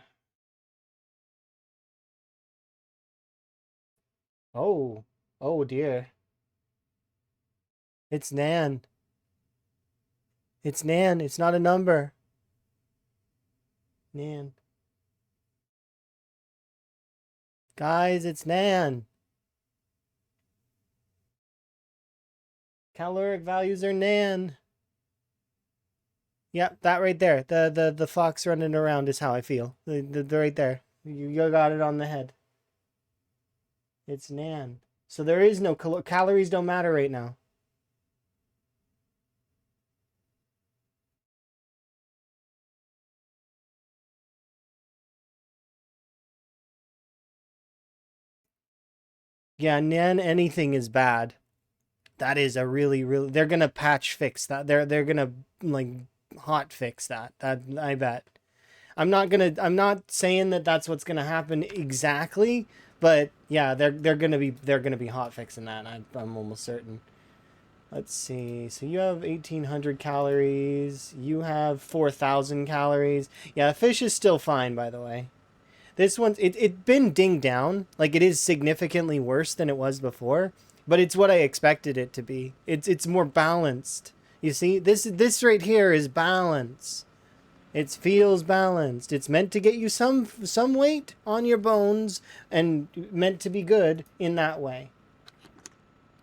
Oh, oh dear. It's Nan. It's Nan. It's not a number. Nan. Guys, it's Nan. Caloric values are Nan. Yep, that right there. The fox running around is how I feel. The right there. You got it on the head. It's Nan. So there is no calories don't matter right now. Yeah, Nan anything is bad. That is a really they're gonna patch fix that. They're gonna like hot fix that. That I bet. I'm not saying that that's what's gonna happen exactly, but yeah, they're gonna be hot fixing that. I'm almost certain. Let's see. So you have 1,800 calories. You have 4,000 calories. Yeah, fish is still fine, by the way. This one's it been dinged down. Like it is significantly worse than it was before, but it's what I expected it to be. It's more balanced. You see, this right here is balance. It feels balanced. It's meant to get you some weight on your bones and meant to be good in that way.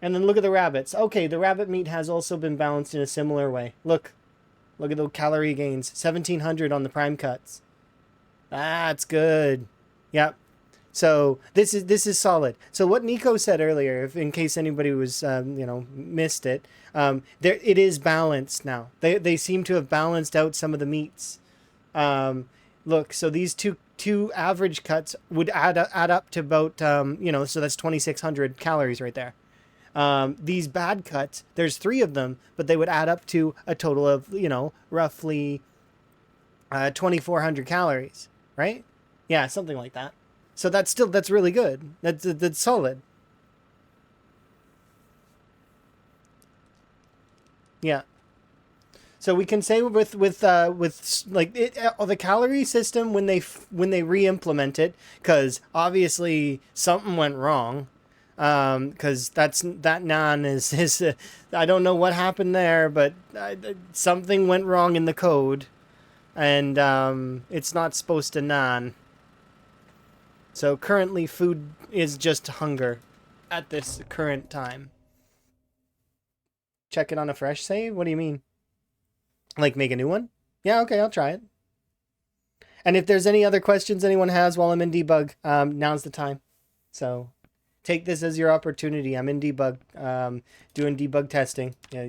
And then look at the rabbits. Okay, the rabbit meat has also been balanced in a similar way. Look at the calorie gains. 1,700 on the prime cuts. That's good. Yep. So this is solid. So what Nico said earlier, if in case anybody was missed it, there it is balanced now. They seem to have balanced out some of the meats. Look, so these two average cuts would add up to about so that's 2,600 calories right there. These bad cuts, there's 3 of them, but they would add up to a total of roughly 2,400 calories, right? Yeah, something like that. So that's really good. That's solid. Yeah. So we can say with like the calorie system when they re-implement it, because obviously something went wrong, because that naan is I don't know what happened there, but something went wrong in the code, and it's not supposed to naan. So currently food is just hunger at this current time. Check it on a fresh save? What do you mean? Like make a new one? Yeah, okay, I'll try it. And if there's any other questions anyone has while I'm in debug, now's the time. So take this as your opportunity. I'm in debug, doing debug testing. Yeah.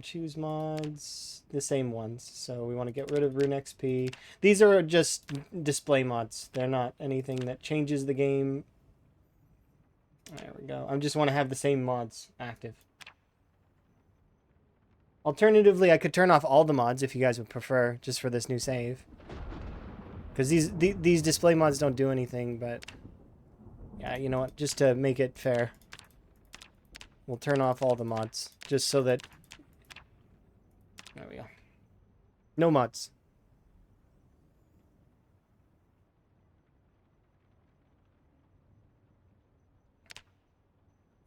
Choose mods, the same ones. So we want to get rid of Rune XP. These are just display mods. They're not anything that changes the game. There we go. I just want to have the same mods active. Alternatively, I could turn off all the mods if you guys would prefer, just for this new save. Because these display mods don't do anything, but... Yeah, you know what? Just to make it fair. We'll turn off all the mods, just so that... There we go. No mods.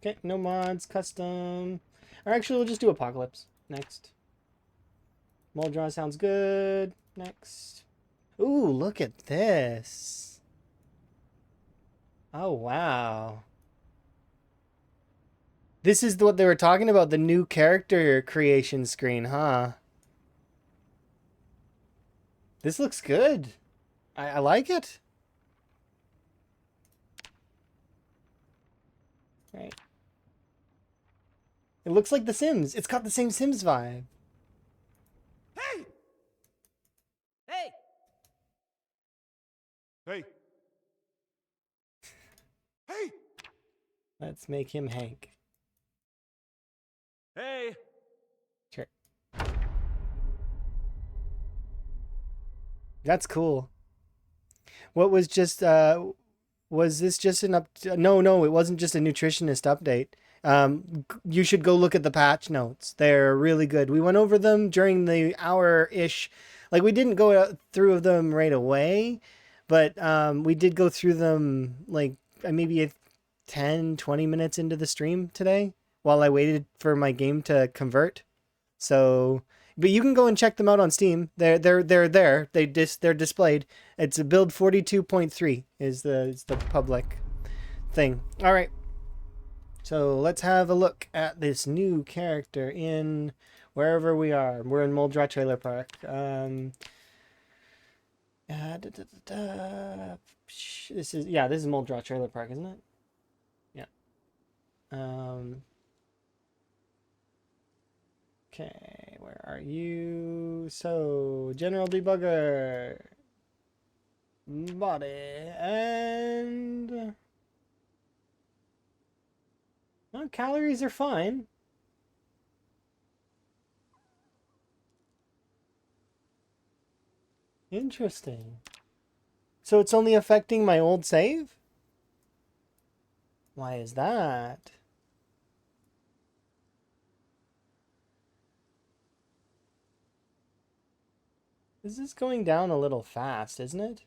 Okay, no mods, custom... Or actually, we'll just do Apocalypse next. Mold draw sounds good. Next. Ooh, look at this. Oh, wow. This is what they were talking about, the new character creation screen, huh? This looks good. I like it. Right. It looks like The Sims. It's got the same Sims vibe. Hey! Hey! Hey! Hey! Let's make him Hank. Hey! Sure. That's cool. What was just was this just an up? No, it wasn't just a nutritionist update. You should go look at the patch notes. They're really good. We went over them during the hour-ish. Like, we didn't go through them right away, but we did go through them like maybe 10, 20 minutes into the stream today while I waited for my game to convert. So, but you can go and check them out on Steam. They're there. They're displayed. It's a build 42.3 is the public thing. All right. So let's have a look at this new character in wherever we are. We're in Moldra Trailer Park. This is Moldra Trailer Park, isn't it? Yeah. Okay, where are you? So, General Debugger. Body. And... well, calories are fine. Interesting. So it's only affecting my old save? Why is that? This is going down a little fast, isn't it?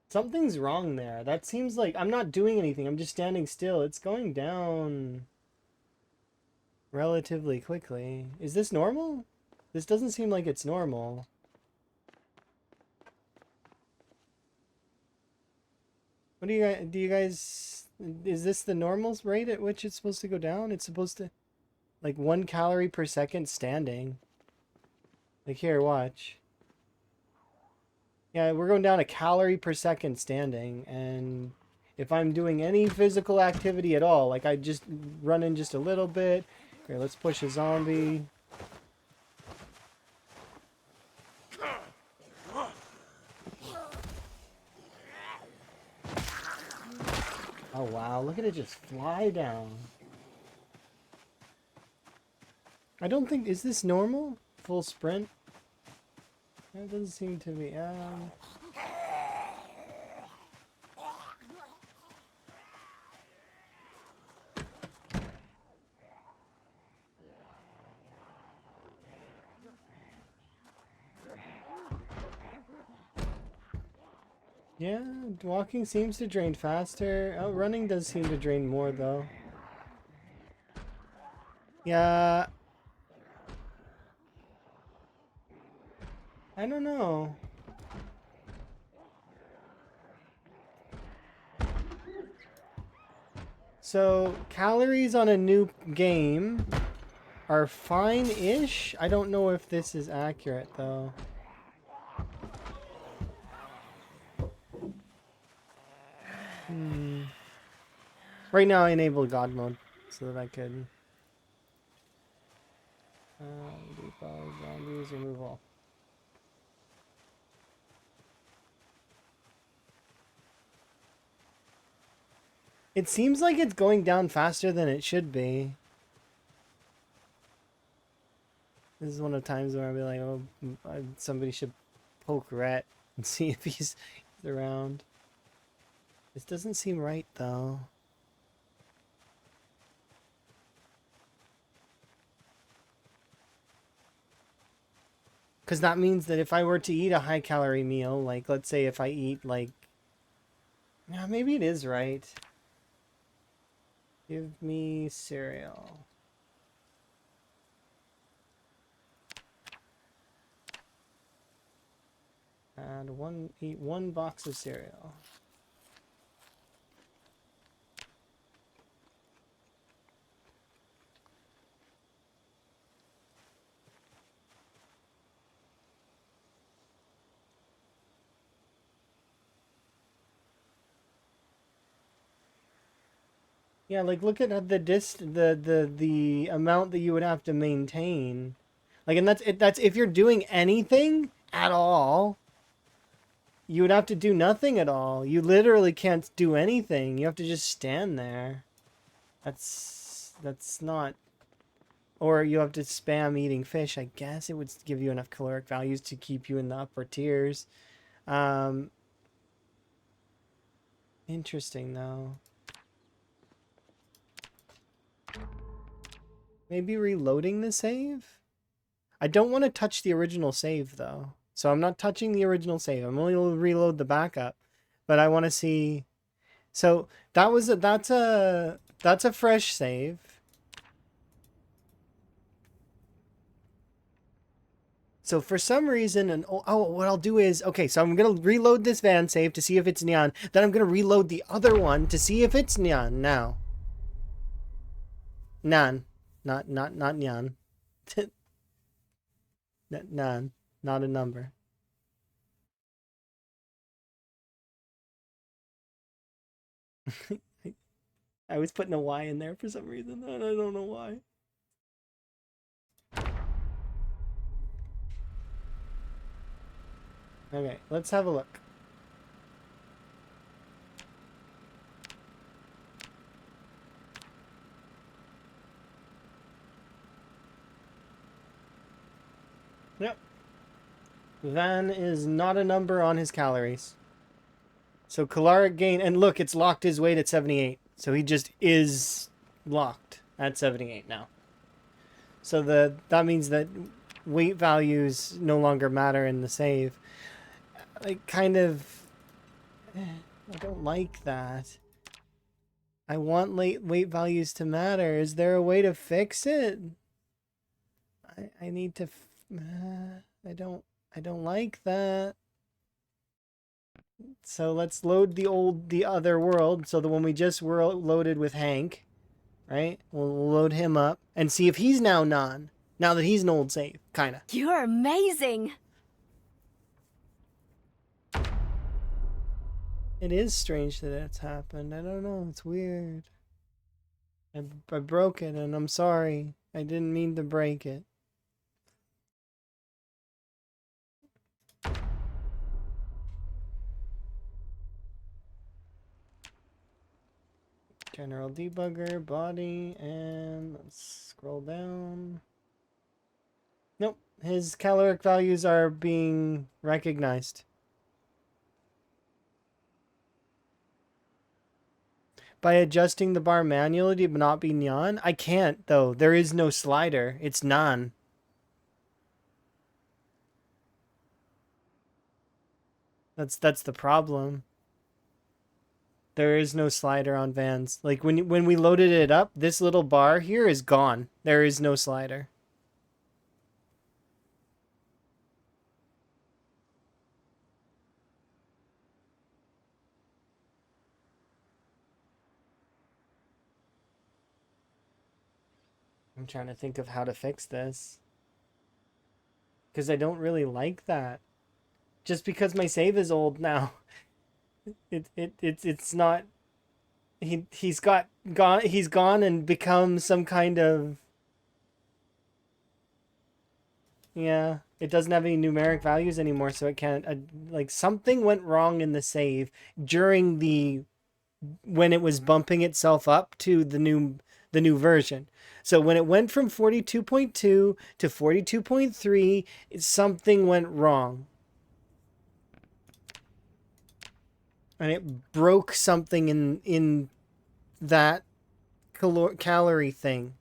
Something's wrong there. That seems like I'm not doing anything. I'm just standing still. It's going down relatively quickly. Is this normal? This doesn't seem like it's normal. What do you guys, is this the normal rate at which it's supposed to go down? It's supposed to, like, 1 calorie per second standing. Like, here, watch. Yeah, we're going down a calorie per second standing, and if I'm doing any physical activity at all, like I just run in just a little bit. Okay, let's push a zombie. Oh wow, look at it just fly down. I don't think, is this normal? Full sprint? That doesn't seem to be, yeah, walking seems to drain faster. Oh, running does seem to drain more, though. Yeah. I don't know. So, calories on a new game are fine-ish. I don't know if this is accurate, though. Right now I enabled God mode so that I could debug zombies removal. It seems like it's going down faster than it should be. This is one of the times where I'll be like, oh, somebody should poke Rhett and see if he's around. This doesn't seem right, though. Because that means that if I were to eat a high-calorie meal, like, let's say if I eat, like... yeah, maybe it is right. Give me cereal. And eat 1 box of cereal. Yeah, like look at the amount that you would have to maintain. Like, and that's if you're doing anything at all, you would have to do nothing at all. You literally can't do anything. You have to just stand there. That's not. Or you have to spam eating fish. I guess it would give you enough caloric values to keep you in the upper tiers. Um, Interesting though. Maybe reloading the save? I don't want to touch the original save though. So I'm not touching the original save. I'm only going to reload the backup. But I want to see. So that's a fresh save. So for some reason, what I'll do is, okay, so I'm going to reload this van save to see if it's neon. Then I'm going to reload the other one to see if it's neon now. Nan. Not neon. Nan. Not a number. I was putting a Y in there for some reason, and I don't know why. Okay, let's have a look. Yep. Van is not a number on his calories. So caloric gain, and look, it's locked his weight at 78. So he just is locked at 78 now. So that means that weight values no longer matter in the save. I kind of, I don't like that. I want weight values to matter. Is there a way to fix it? I need to. I don't like that. So let's load the other world. So the one we just loaded with Hank, right? We'll load him up and see if he's now non. Now that he's an old save, kinda. You're amazing. It is strange that it's happened. I don't know. It's weird. I broke it, and I'm sorry. I didn't mean to break it. General debugger, body, and let's scroll down. Nope, his caloric values are being recognized. By adjusting the bar manually to not be neon? I can't, though. There is no slider. It's non. That's the problem. There is no slider on vans. Like when we loaded it up, this little bar here is gone. There is no slider. I'm trying to think of how to fix this. Because I don't really like that. Just because my save is old now. It's not he's gone and become some kind of, yeah, it doesn't have any numeric values anymore, so it can't like something went wrong in the save during when it was bumping itself up to the new version. So when it went from 42.2 to 42.3, something went wrong. And it broke something in that calorie thing.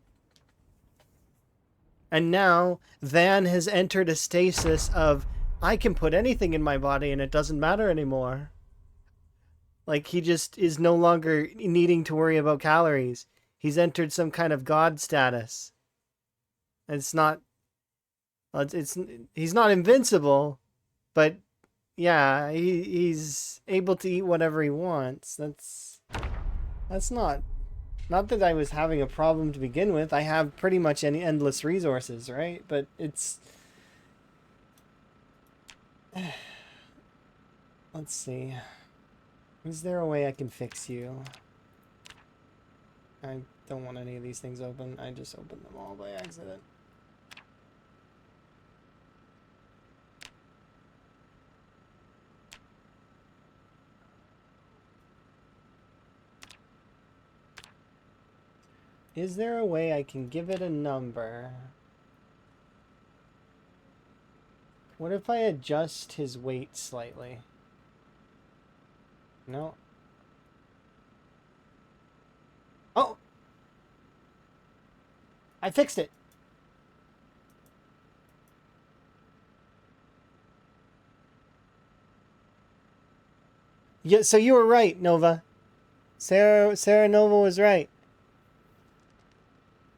And now Van has entered a stasis of, I can put anything in my body and it doesn't matter anymore. Like, he just is no longer needing to worry about calories. He's entered some kind of god status. It's not, he's not invincible, but yeah, he's able to eat whatever he wants. That's not that I was having a problem to begin with. I have pretty much any endless resources, right? But it's let's see. Is there a way I can fix you? I don't want any of these things open. I just opened them all by accident. Is there a way I can give it a number? What if I adjust his weight slightly? No. Oh! I fixed it! Yeah, so you were right, Nova. Sarah Nova was right.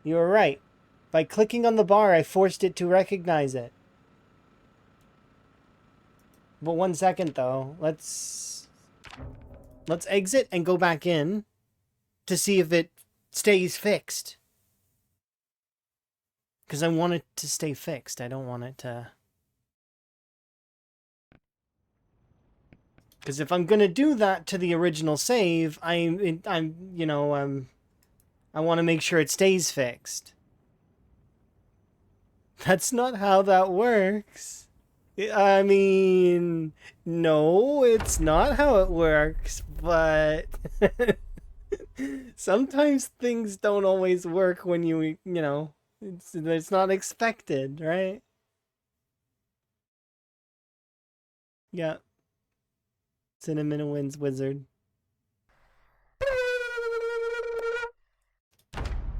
You were right. By clicking on the bar, I forced it to recognize it. But 1 second, though. Let's exit and go back in to see if it stays fixed. Because I want it to stay fixed. I don't want it to... Because if I'm gonna do that to the original save, I want to make sure it stays fixed. That's not how that works. I mean, no, it's not how it works, but sometimes things don't always work when it's not expected, right? Yeah. Cinnamon Wins Wizard.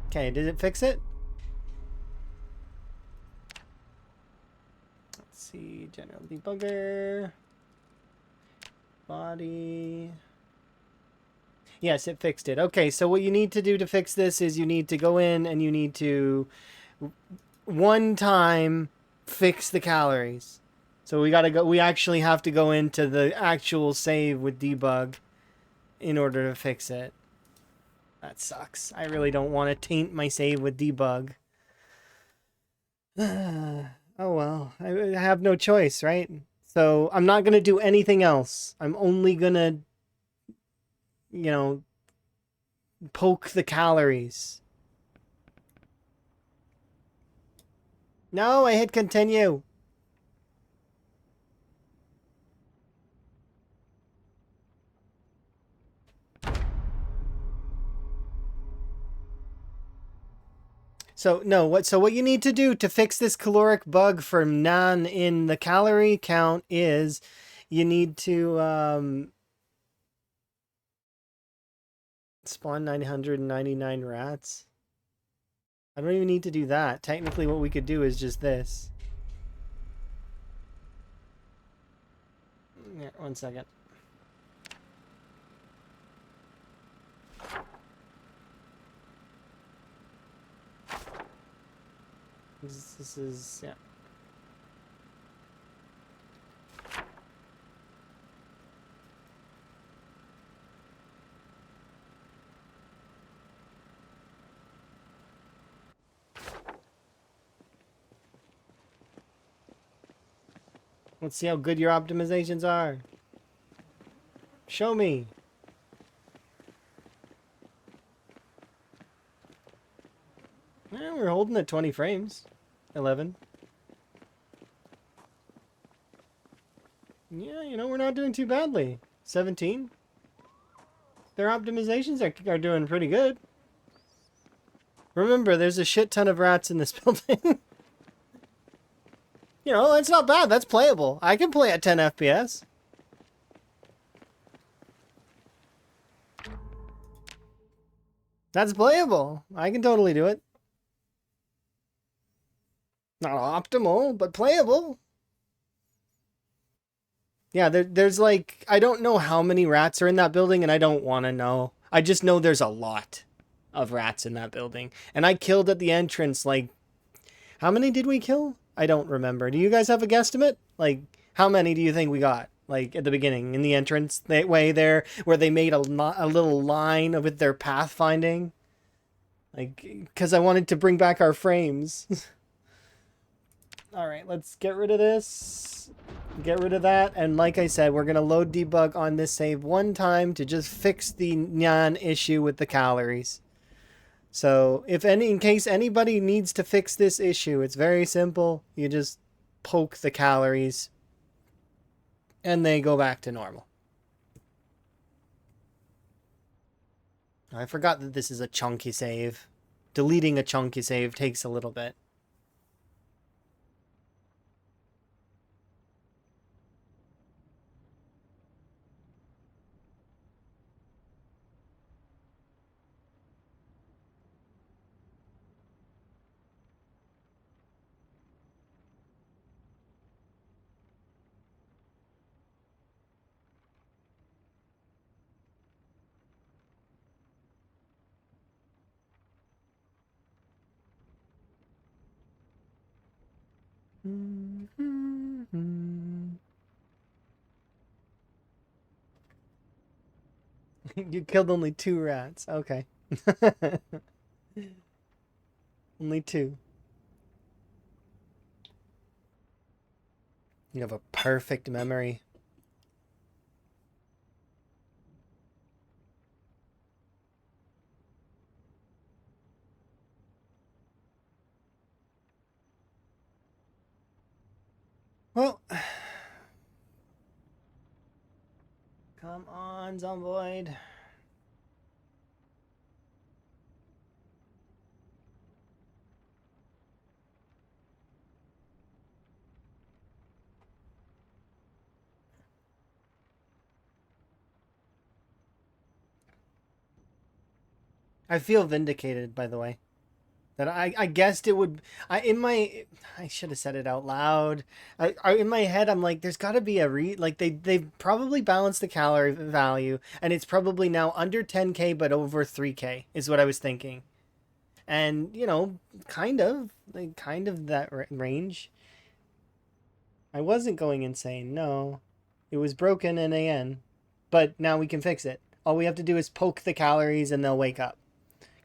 Okay, did it fix it? Let's see, general debugger. Body. Yes, it fixed it. Okay, so what you need to do to fix this is you need to go in and you need to one time fix the calories. So we actually have to go into the actual save with debug in order to fix it. That sucks. I really don't want to taint my save with debug. Oh well, I have no choice, right? So I'm not going to do anything else. I'm only going to, poke the calories. No, I hit continue. So what you need to do to fix this caloric bug for none in the calorie count is you need to spawn 999 rats. I don't even need to do that. Technically what we could do is just this. Yeah, 1 second. This is, yeah. Let's see how good your optimizations are. Show me. Yeah, we're holding at 20 frames. 11. Yeah, we're not doing too badly. 17. Their optimizations are doing pretty good. Remember, there's a shit ton of rats in this building. It's not bad. That's playable. I can play at 10 FPS. That's playable. I can totally do it. Not optimal, but playable. Yeah, there's like, I don't know how many rats are in that building, and I don't want to know. I just know there's a lot of rats in that building. And I killed at the entrance, like, how many did we kill? I don't remember. Do you guys have a guesstimate? Like, how many do you think we got? Like, at the beginning, in the entrance that way there, where they made a little line with their pathfinding? Like, because I wanted to bring back our frames. Alright, let's get rid of this. Get rid of that. And like I said, we're going to load debug on this save one time to just fix the nyan issue with the calories. So in case anybody needs to fix this issue, it's very simple. You just poke the calories and they go back to normal. I forgot that this is a chunky save. Deleting a chunky save takes a little bit. You killed only 2 rats. Okay. Only 2. You have a perfect memory. Well, come on, Zomboid. I feel vindicated, by the way. That I guessed it would. I should have said it out loud. In my head, I'm like, there's got to be a like they've probably balanced the calorie value, and it's probably now under 10K but over 3K is what I was thinking. And kind of that range. I wasn't going insane. No, it was broken NAN, but now we can fix it. All we have to do is poke the calories, and they'll wake up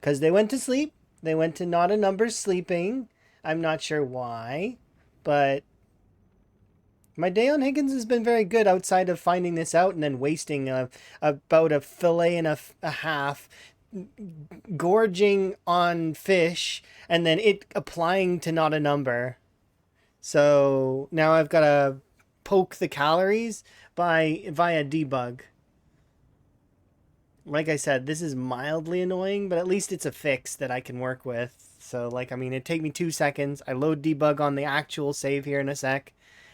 because they went to sleep. They went to not a number sleeping. I'm not sure why, but my day on Higgins has been very good outside of finding this out and then wasting about a fillet and a half, gorging on fish, and then it applying to not a number. So now I've got to poke the calories via debug. Like I said, this is mildly annoying, but at least it's a fix that I can work with. So, like, I mean, it'd take me 2 seconds. I load debug on the actual save here in a sec.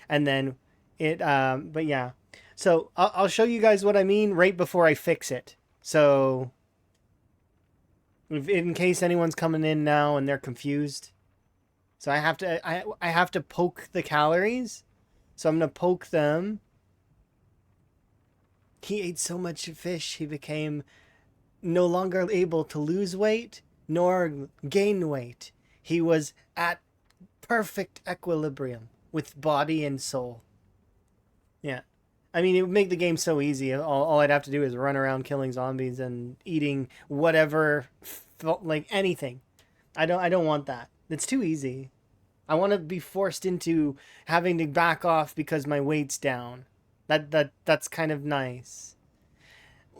And then but yeah. So, I'll show you guys what I mean right before I fix it. So, in case anyone's coming in now and they're confused. So, I have to poke the calories. So, I'm going to poke them. He ate so much fish, he became no longer able to lose weight nor gain weight. He was at perfect equilibrium with body and soul. Yeah. I mean, it would make the game so easy. All I'd have to do is run around killing zombies and eating whatever felt like anything. I don't want that. It's too easy. I want to be forced into having to back off because my weight's down. That's kind of nice.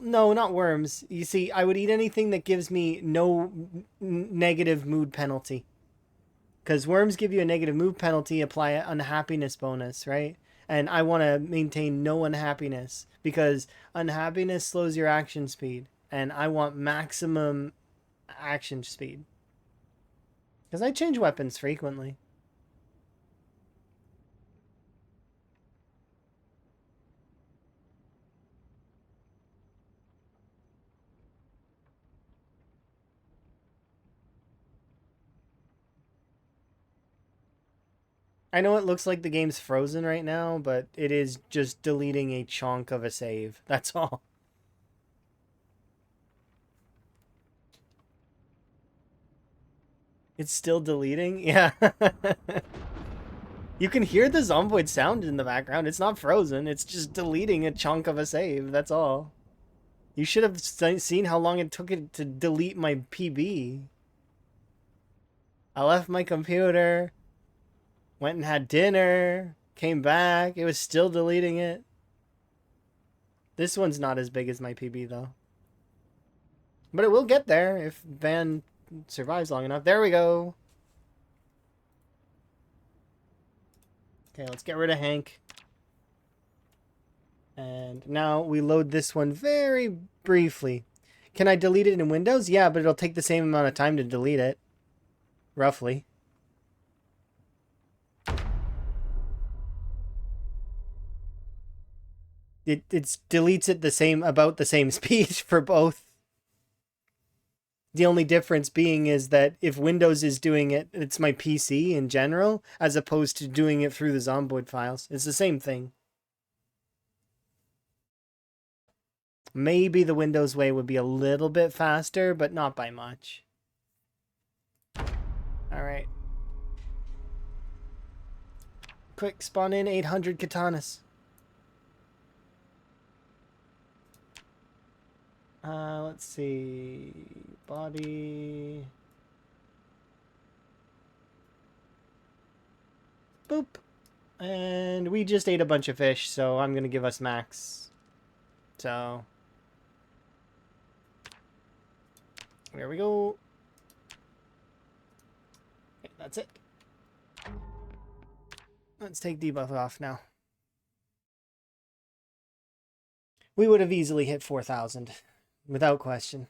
No, not worms. You see, I would eat anything that gives me no negative mood penalty. Because worms give you a negative mood penalty, apply an unhappiness bonus, right? And I want to maintain no unhappiness because unhappiness slows your action speed. And I want maximum action speed. Because I change weapons frequently. I know it looks like the game's frozen right now, but it is just deleting a chunk of a save. That's all. It's still deleting? Yeah. You can hear the zomboid sound in the background. It's not frozen. It's just deleting a chunk of a save. That's all. You should have seen how long it took it to delete my PB. I left my computer, went and had dinner, came back. It was still deleting it. This one's not as big as my PB, though. But it will get there if Van survives long enough. There we go. Okay, let's get rid of Hank. And now we load this one very briefly. Can I delete it in Windows? Yeah, but it'll take the same amount of time to delete it. Roughly. It deletes it about the same speed for both. The only difference being is that if Windows is doing it, it's my PC in general, as opposed to doing it through the Zomboid files. It's the same thing. Maybe the Windows way would be a little bit faster, but not by much. Alright. Quick, spawn in 800 katanas. Let's see. Body. Boop. And we just ate a bunch of fish, so I'm going to give us max. So. There we go. Okay, that's it. Let's take debuff off now. We would have easily hit 4,000. Without question.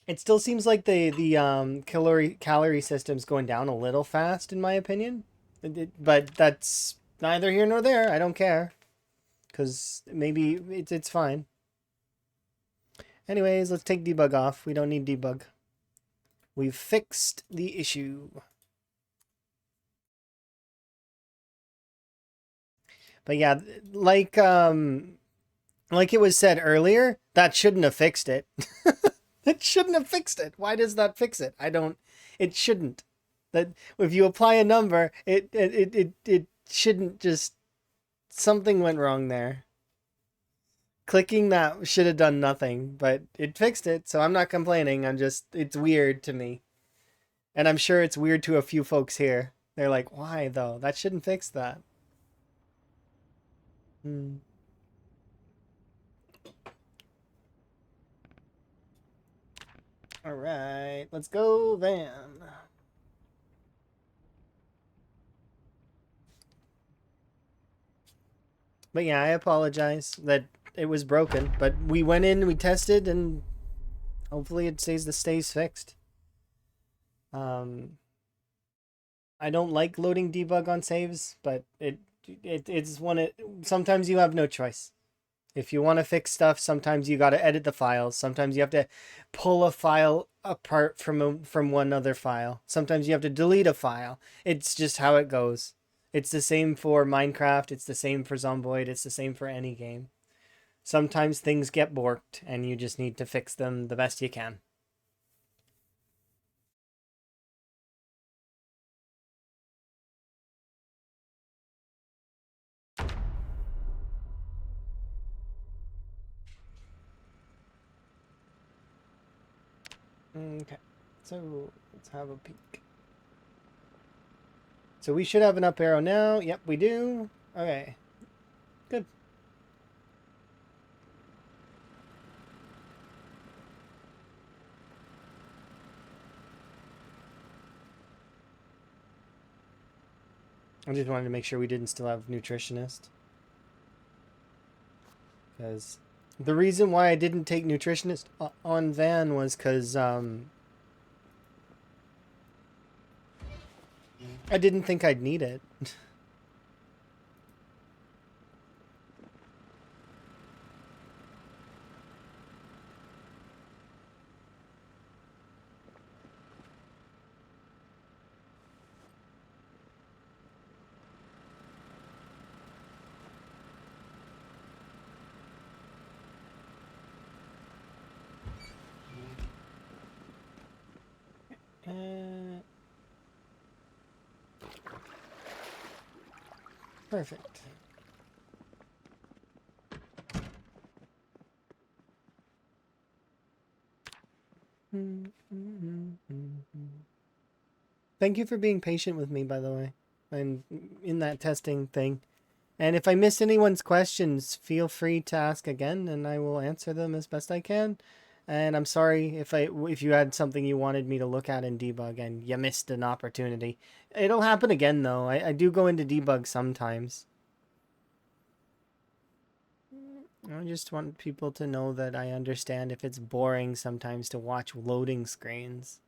It still seems like the calorie system's going down a little fast, in my opinion. But that's neither here nor there. I don't care. Because maybe it's fine. Anyways, let's take debug off. We don't need debug. We've fixed the issue. But yeah, like it was said earlier, that shouldn't have fixed it. It shouldn't have fixed it. Why does that fix it? It shouldn't. That if you apply a number, it shouldn't just, something went wrong there. Clicking that should have done nothing, but it fixed it, so I'm not complaining. It's weird to me. And I'm sure it's weird to a few folks here. They're like, why though? That shouldn't fix that. All right, let's go, Van. But yeah, I apologize that it was broken, but we went in, we tested, and hopefully it stays fixed. I don't like loading debug on saves, but it's sometimes you have no choice. If you want to fix stuff, sometimes you got to edit the files. Sometimes you have to pull a file apart from one other file. Sometimes you have to delete a file. It's just how it goes. It's the same for Minecraft. It's the same for Zomboid. It's the same for any game. Sometimes things get borked, and you just need to fix them the best you can. Okay, so let's have a peek. So we should have an up arrow now. Yep, we do. Okay, good. I just wanted to make sure we didn't still have nutritionist. Because the reason why I didn't take nutritionist on Van was because I didn't think I'd need it. Perfect. Thank you for being patient with me, by the way, and in that testing thing. And if I missed anyone's questions, feel free to ask again, and I will answer them as best I can. And I'm sorry if you had something you wanted me to look at in debug and you missed an opportunity. It'll happen again though. I do go into debug sometimes. I just want people to know that I understand if it's boring sometimes to watch loading screens.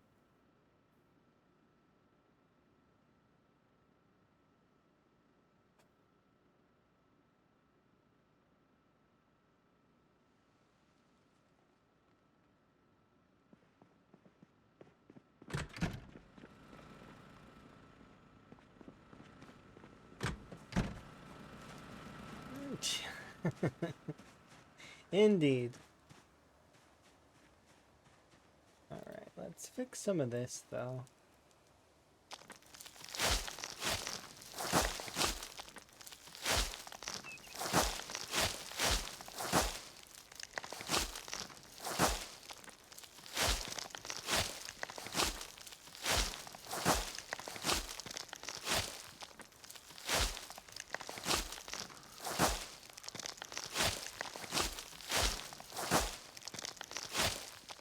Indeed. Alright, let's fix some of this though.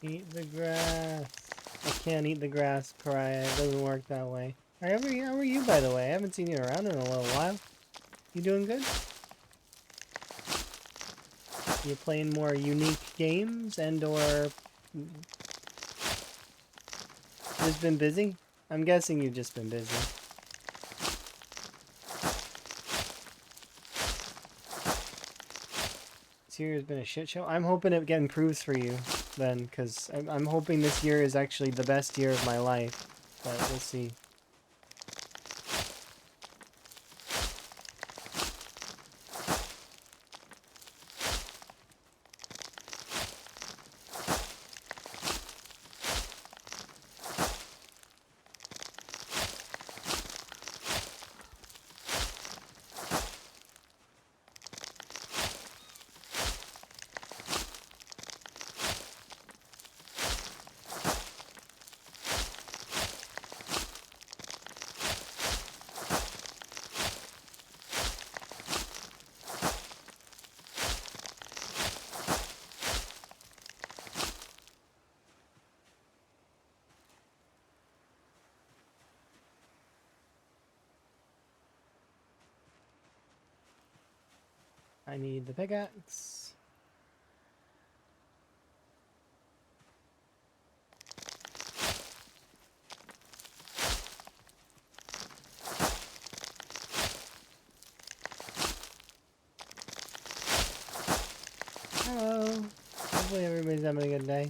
Eat the grass. I can't eat the grass, Pariah. It doesn't work that way. How are you, by the way? I haven't seen you around in a little while. You doing good? You playing more unique games and or just been busy? I'm guessing you've just been busy. This year has been a shit show. I'm hoping it improves for you then, because I'm hoping this year is actually the best year of my life. But we'll see. I need the pickaxe. Hello. Hopefully everybody's having a good day.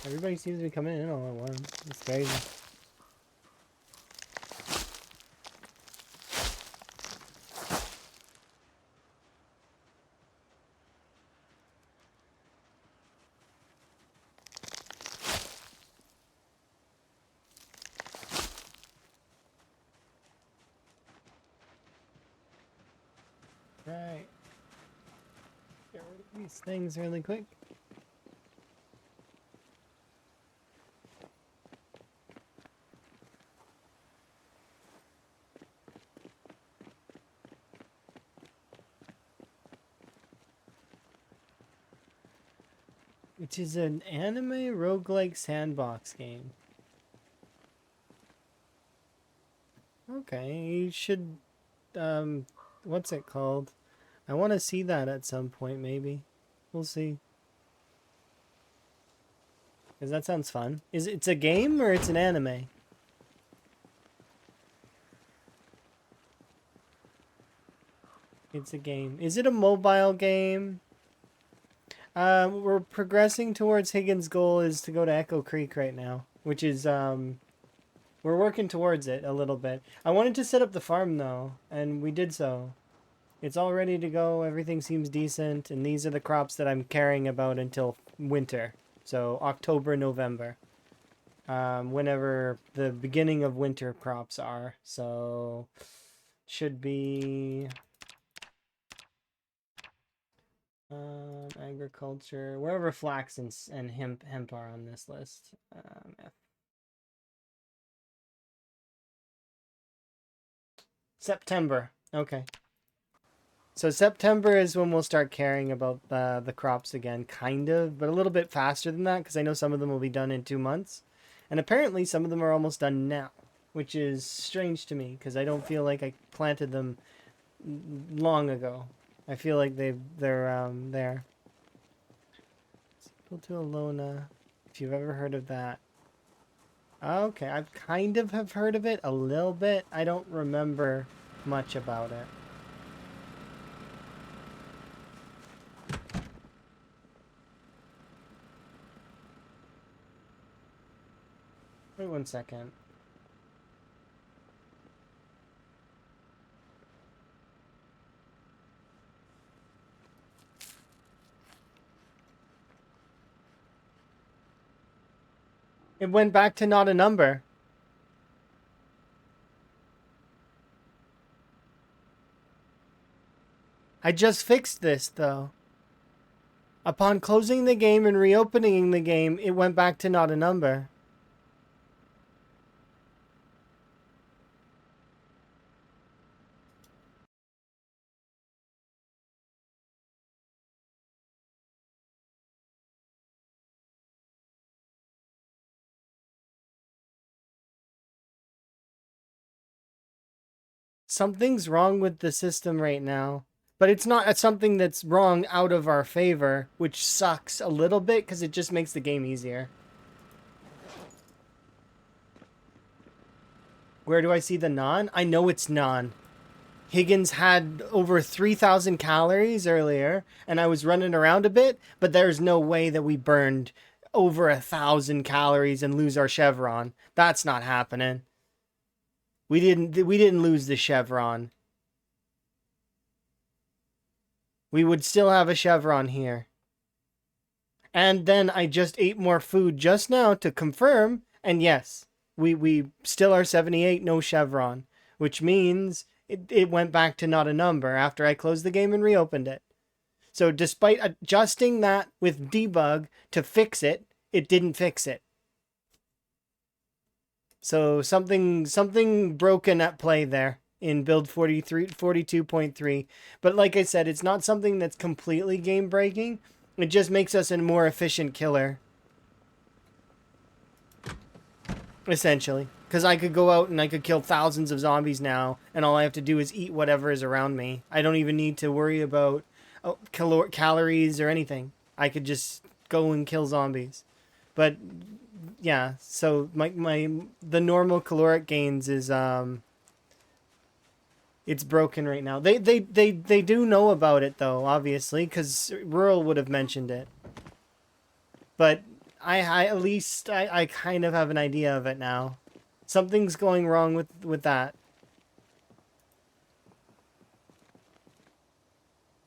Everybody seems to be coming in all at once. It's crazy. Right. Get rid of these things really quick. Which is an anime roguelike sandbox game. Okay, you should, what's it called? I want to see that at some point, maybe. We'll see. Because that sounds fun. It's a game or it's an anime? It's a game. Is it a mobile game? We're progressing towards Higgins' goal is to go to Echo Creek right now, which is, we're working towards it a little bit. I wanted to set up the farm though, and we did so. It's all ready to go. Everything seems decent, and these are the crops that I'm caring about until winter. So October, November. Whenever the beginning of winter crops are. So should be agriculture, wherever flax and hemp are on this list. September. Okay. So September is when we'll start caring about the crops again, kind of, but a little bit faster than that because I know some of them will be done in 2 months. And apparently some of them are almost done now, which is strange to me because I don't feel like I planted them long ago. I feel like they're there. Sequel to Alona, if you've ever heard of that. Okay, I've kind of have heard of it a little bit. I don't remember much about it. Wait 1 second. It went back to not a number. I just fixed this, though. Upon closing the game and reopening the game, it went back to not a number. Something's wrong with the system right now. But it's not something that's wrong out of our favor, which sucks a little bit because it just makes the game easier. Where do I see the non? I know it's non. Higgins had over 3,000 calories earlier, and I was running around a bit, but there's no way that we burned over 1,000 calories and lose our chevron. That's not happening. We didn't lose the chevron. We would still have a chevron here. And then I just ate more food just now to confirm, and yes, we still are 78, no chevron, which means it went back to not a number after I closed the game and reopened it. So despite adjusting that with debug to fix it, it didn't fix it. So something broken at play there in build 42.3. But like I said, it's not something that's completely game breaking. It just makes us a more efficient killer. Essentially. Because I could go out and I could kill thousands of zombies now, and all I have to do is eat whatever is around me. I don't even need to worry about calories or anything. I could just go and kill zombies. But yeah, so the normal caloric gains is it's broken right now. They do know about it though, obviously, because Rural would have mentioned it. But I at least I kind of have an idea of it now. Something's going wrong with that.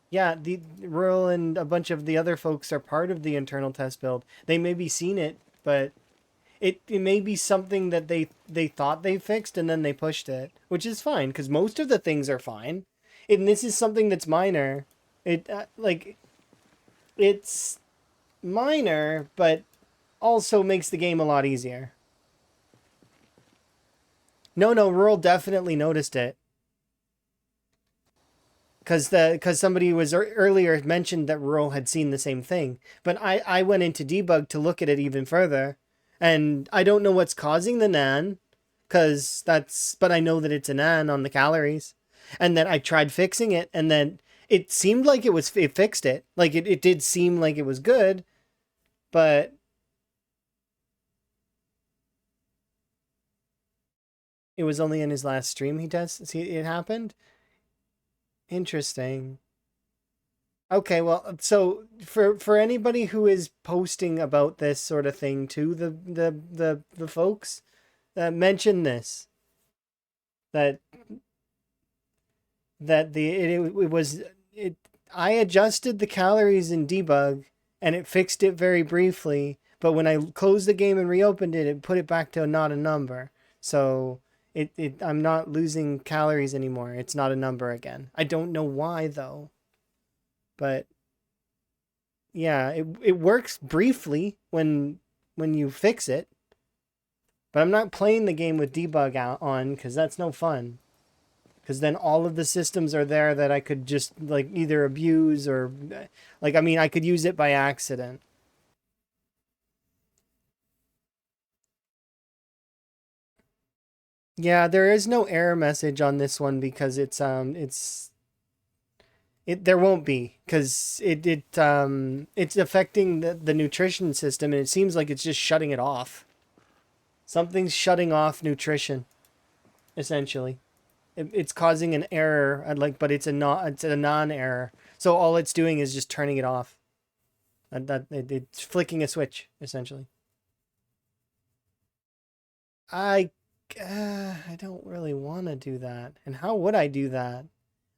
Yeah, the Rural and a bunch of the other folks are part of the internal test build. They maybe seen it, but it may be something that they thought they fixed and then they pushed it, which is fine because most of the things are fine. And this is something that's minor. It's minor, but also makes the game a lot easier. No, Rural definitely noticed it. Because somebody was earlier mentioned that Rural had seen the same thing. But I went into debug to look at it even further. And I don't know what's causing the nan. But I know that it's a nan on the calories. And then I tried fixing it. And then it seemed like it fixed it. Like it did seem like it was good. But it was only in his last stream it happened. Interesting. Okay, well, so for anybody who is posting about this sort of thing to the folks, mention this that it was it. I adjusted the calories in debug and it fixed it very briefly, but when I closed the game and reopened it, it put it back to not a number. So I'm not losing calories anymore. It's not a number again. I don't know why though. But yeah, it works briefly when you fix it. But I'm not playing the game with debug on because that's no fun. because then all of the systems are there that I could just like either abuse or like, I mean, I could use it by accident. Yeah, there is no error message on this one because there won't be because it's affecting the nutrition system, and it seems like it's just shutting it off. Something's shutting off nutrition, essentially. It's causing an error, like, but it's a non-error. So all it's doing is just turning it off. It's flicking a switch, essentially. I I don't really want to do that. And how would I do that?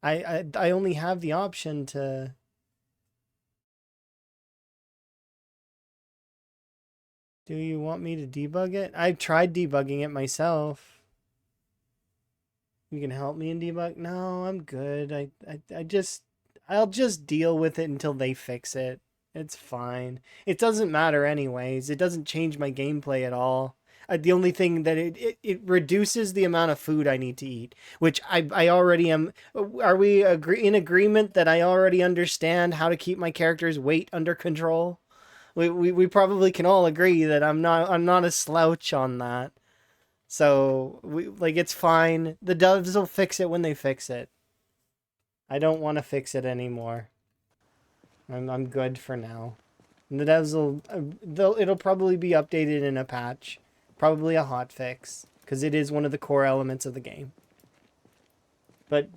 I only have the option to. Do you want me to debug it? I've tried debugging it myself. You can help me in debug? No, I'm good. I'll just deal with it until they fix it. It's fine. It doesn't matter anyways. It doesn't change my gameplay at all. The only thing that it reduces the amount of food I need to eat, which I already am. Are we in agreement that I already understand how to keep my character's weight under control? We probably can all agree that I'm not a slouch on that. So it's fine. The devs will fix it when they fix it. I don't want to fix it anymore. I'm good for now. And the devs it'll probably be updated in a patch, probably a hot fix, because it is one of the core elements of the game. But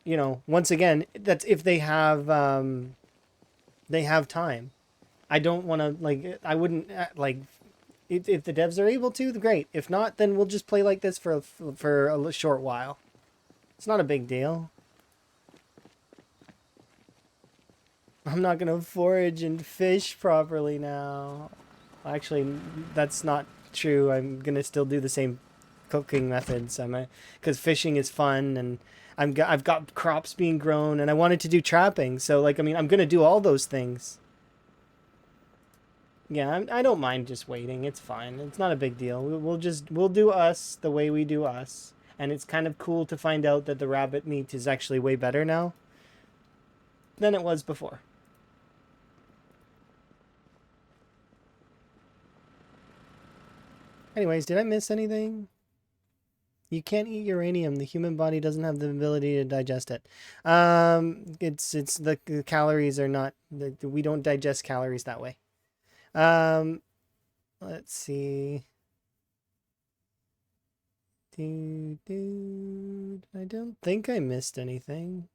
once again, that's if they have time. I don't want to I wouldn't like if the devs are able to, great. If not, then we'll just play like this for a short while. It's not a big deal. I'm not gonna forage and fish properly now. Actually, that's not true. I'm gonna still do the same cooking methods. Because fishing is fun, and I've got crops being grown, and I wanted to do trapping. So I mean, I'm gonna do all those things. Yeah, I don't mind just waiting. It's fine. It's not a big deal. We'll do us the way we do us, and it's kind of cool to find out that the rabbit meat is actually way better now than it was before. Anyways, did I miss anything? You can't eat uranium. The human body doesn't have the ability to digest it. It's the calories are not. We don't digest calories that way. Um, let's see. Dude, I don't think I missed anything.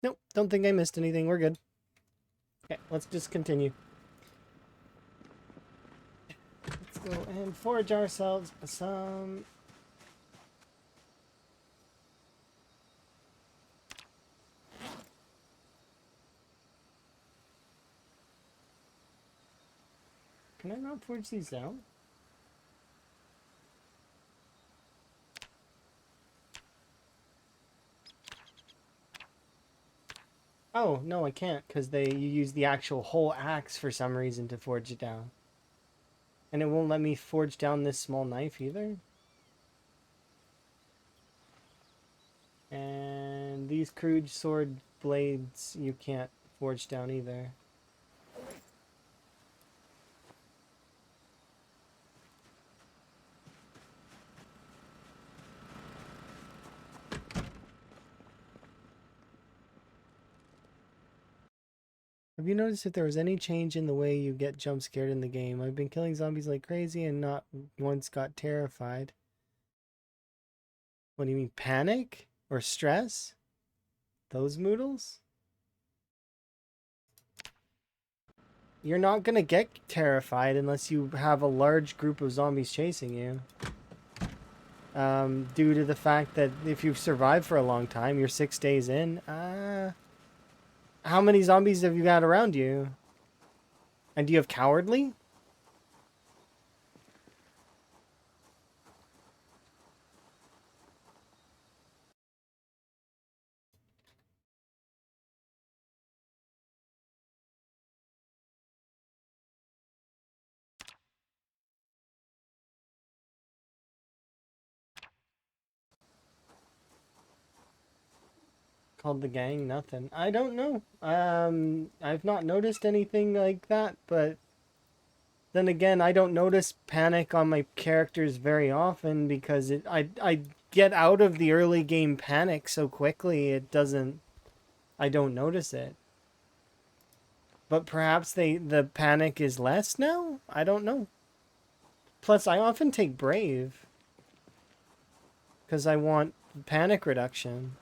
Nope, don't think I missed anything. We're good. Okay, let's just continue. Let's go and forage ourselves some. Can I not forge these down? Oh, no, I can't, because you use the actual whole axe for some reason to forge it down. And it won't let me forge down this small knife either. And these crude sword blades you can't forge down either. Have you noticed if there was any change in the way you get jump scared in the game? I've been killing zombies like crazy and not once got terrified. What do you mean, panic? Or stress? Those moodles? You're not gonna get terrified unless you have a large group of zombies chasing you. Due to the fact that if you've survived for a long time, you're 6 days in, how many zombies have you got around you? And do you have cowardly? Called the gang nothing. I don't know. I've not noticed anything like that, but then again, I don't notice panic on my characters very often because I get out of the early game panic so quickly I don't notice it. But perhaps the panic is less now? I don't know. Plus I often take brave because I want panic reduction.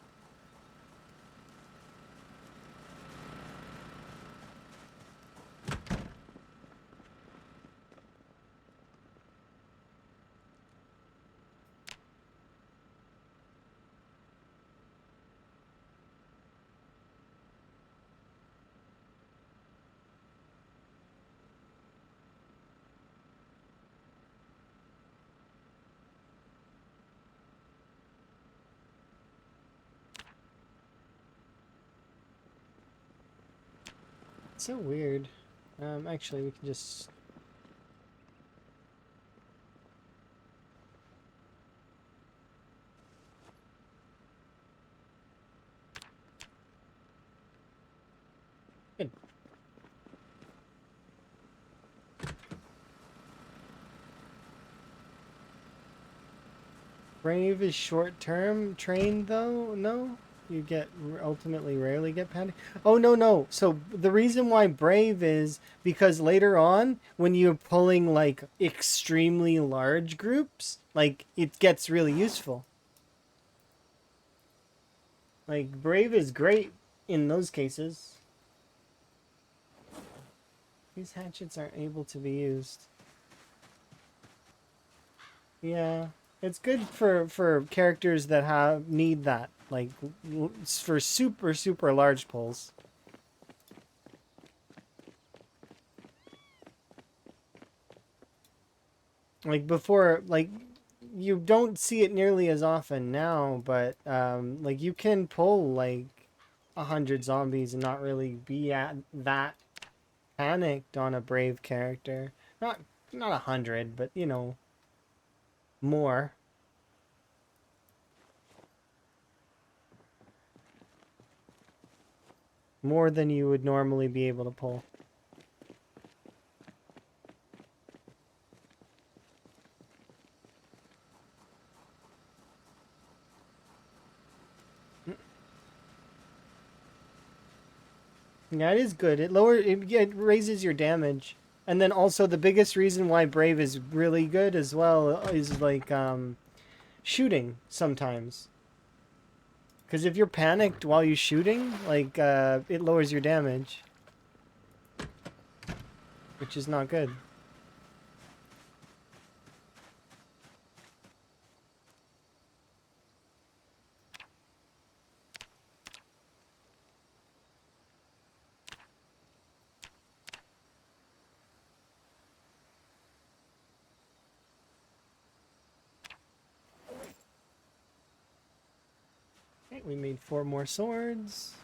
It's so weird. Actually, we can just... Good. Brave is short-term trained, though? No? You get ultimately rarely get panic. Oh, no, no. So the reason why Brave is because later on, when you're pulling, like, extremely large groups, like, it gets really useful. Like, Brave is great in those cases. These hatchets aren't able to be used. Yeah. It's good for characters that need that, like for super large pulls. Like before, like you don't see it nearly as often now, but like you can pull like 100 zombies and not really be at that panicked on a brave character. Not 100, but you know, more. More than you would normally be able to pull. Yeah, it is good. It raises your damage. And then also the biggest reason why Brave is really good as well is like shooting sometimes. Cuz if you're panicked while you're shooting, like it lowers your damage, which is not good. Okay, we made 4 more swords.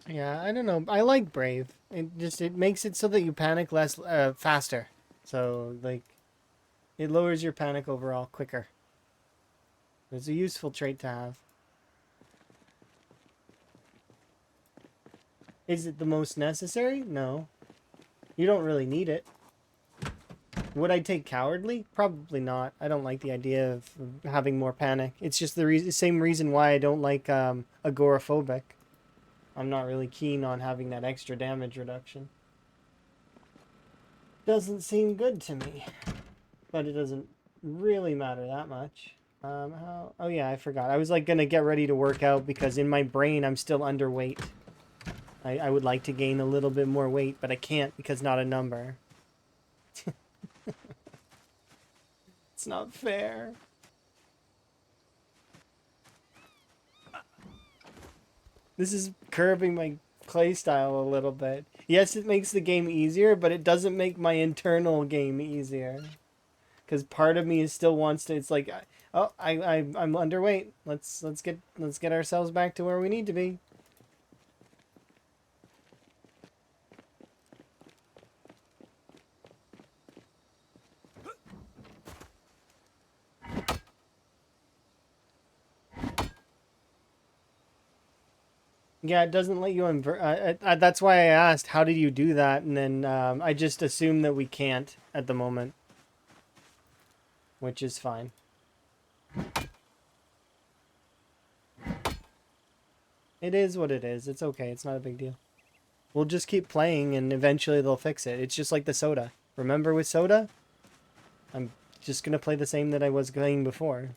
Yeah, I don't know. I like Brave. It makes it so that you panic less faster. So like it lowers your panic overall quicker. It's a useful trait to have. Is it the most necessary? No. You don't really need it. Would I take cowardly? Probably not. I don't like the idea of having more panic. It's just the same reason why I don't like agoraphobic. I'm not really keen on having that extra damage reduction. Doesn't seem good to me. But it doesn't really matter that much. How? Oh yeah, I forgot. I was like gonna get ready to work out because in my brain I'm still underweight. I would like to gain a little bit more weight, but I can't because not a number. It's not fair. This is curbing my play style a little bit. Yes, it makes the game easier, but it doesn't make my internal game easier. Because part of me is still wants to. It's like, oh, I'm underweight. Let's get ourselves back to where we need to be. Yeah, it doesn't let you invert. That's why I asked, how did you do that? And then I just assume that we can't at the moment, which is fine. It is what it is. It's okay. It's not a big deal. We'll just keep playing and eventually they'll fix it. It's just like the soda. Remember with soda? I'm just going to play the same that I was playing before.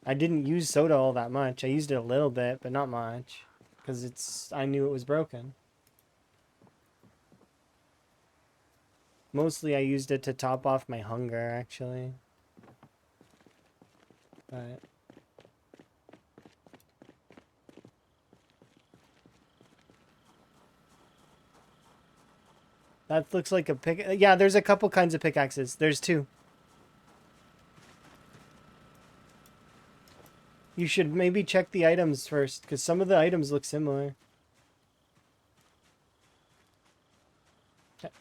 I didn't use soda all that much. I used it a little bit, but not much. Because I knew it was broken. Mostly I used it to top off my hunger, actually. But... that looks like a pick. Yeah, there's a couple kinds of pickaxes. There's two. You should maybe check the items first, because some of the items look similar. Okay.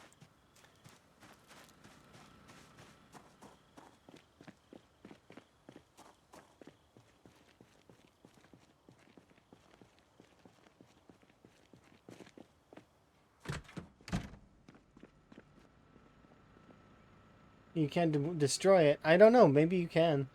You can't destroy it. I don't know. Maybe you can.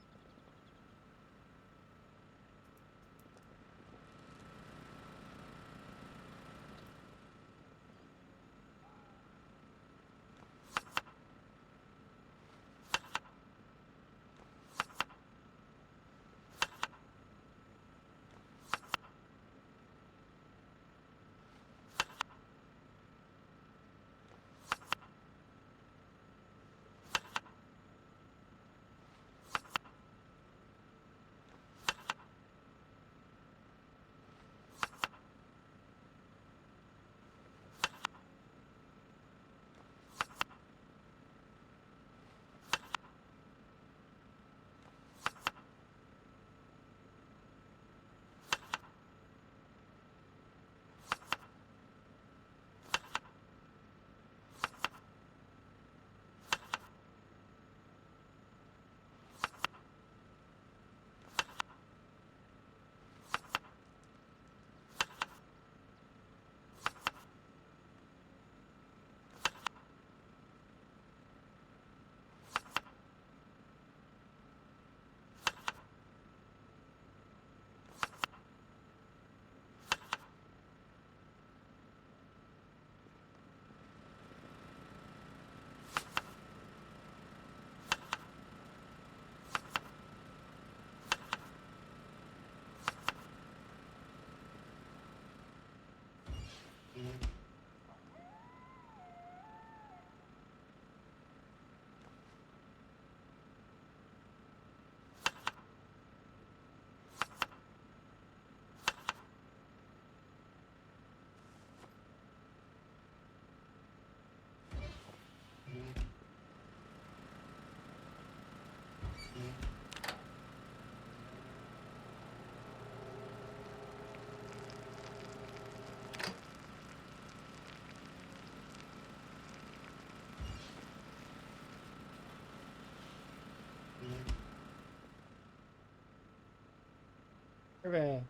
Okay.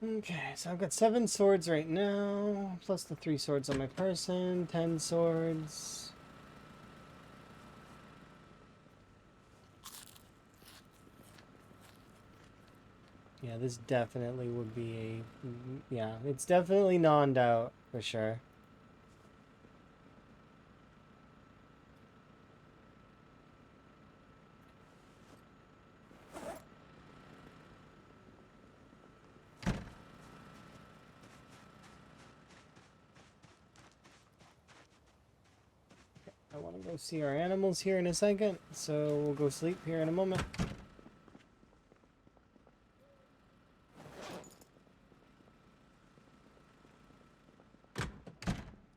Okay, so I've got 7 swords right now, plus the 3 swords on my person, 10 swords. Yeah, this definitely would be a... yeah, it's definitely nonned out, for sure. I want to go see our animals here in a second, so we'll go sleep here in a moment.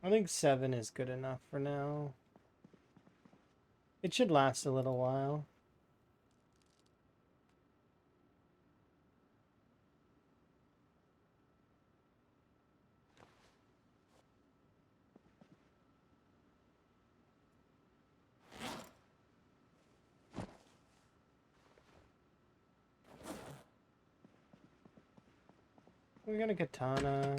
I think 7 is good enough for now. It should last a little while. We got a katana.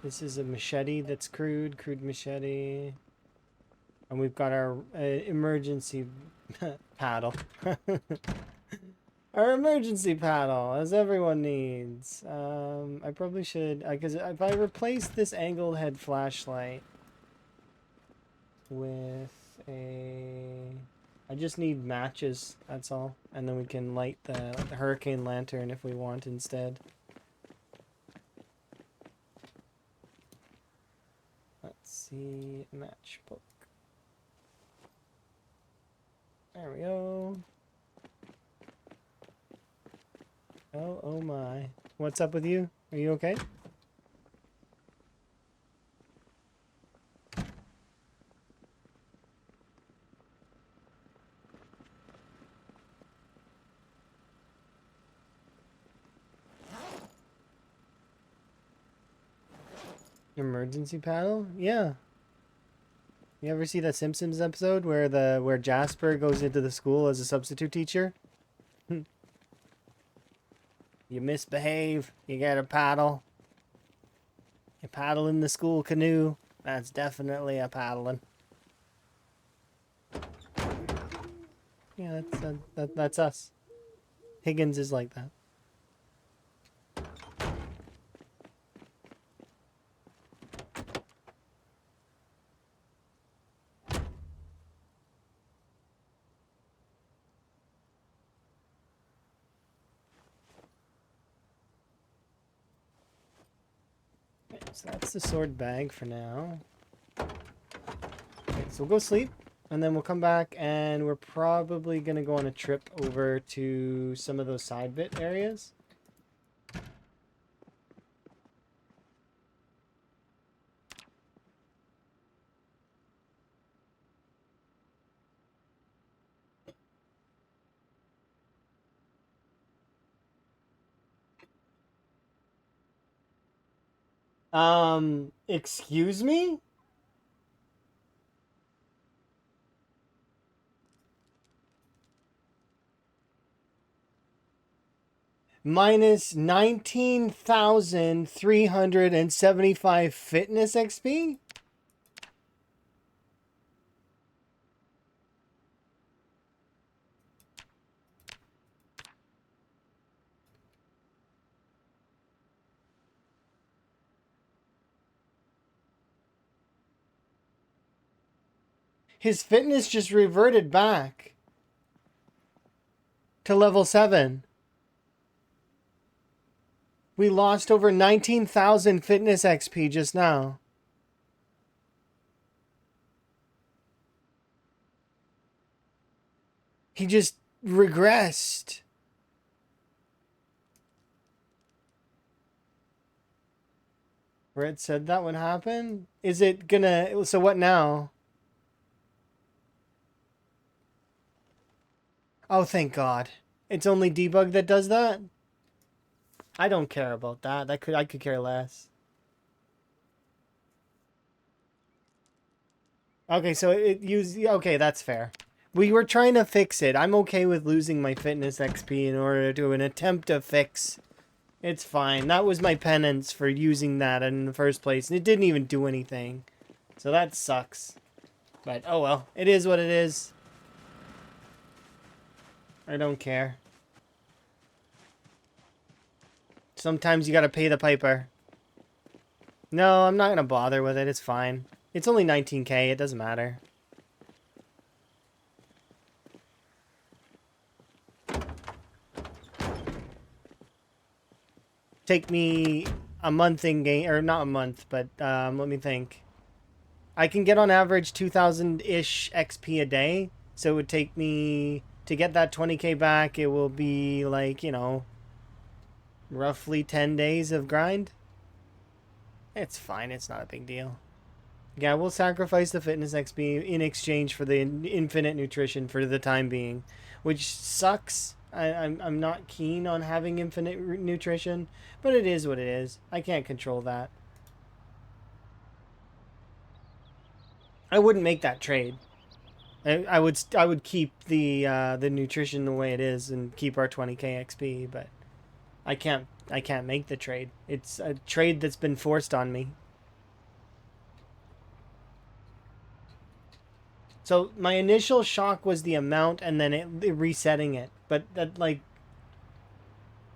This is a machete that's crude machete. And we've got our emergency paddle. Our emergency paddle, as everyone needs. I probably should, because if I replace this angled head flashlight with a... I just need matches, that's all. And then we can light the hurricane lantern if we want instead. Let's see, matchbook. There we go. Oh my. What's up with you? Are you okay? Emergency paddle? Yeah. You ever see that Simpsons episode where Jasper goes into the school as a substitute teacher? You misbehave, you get a paddle. You paddle in the school canoe. That's definitely a paddling. Yeah, that's us. Higgins is like that. So that's the sword bag for now. Okay, so we'll go sleep, and then we'll come back, and we're probably going to go on a trip over to some of those side bit areas. Excuse me? Minus 19,375 fitness XP? His fitness just reverted back to level 7. We lost over 19,000 fitness XP just now. He just regressed. Red said that would happen? Is it gonna... So what now? Oh, thank God. It's only debug that does that? I don't care about that. I could care less. Okay, so it used... Okay, that's fair. We were trying to fix it. I'm okay with losing my fitness XP in order to do an attempt to fix. It's fine. That was my penance for using that in the first place. And it didn't even do anything. So that sucks. But, oh well. It is what it is. I don't care. Sometimes you gotta pay the piper. No, I'm not gonna bother with it. It's fine. It's only 19k. It doesn't matter. Take me a month in game, or not a month, but let me think. I can get on average 2,000-ish XP a day. So it would take me to get that 20k back. It will be like, roughly 10 days of grind. It's fine. It's not a big deal. Yeah, we'll sacrifice the fitness XP in exchange for the infinite nutrition for the time being, which sucks. I'm not keen on having infinite nutrition, but it is what it is. I can't control that. I wouldn't make that trade. I would keep the nutrition the way it is and keep our 20k XP, but I can't make the trade. It's a trade that's been forced on me. So my initial shock was the amount and then it resetting it. But that, like,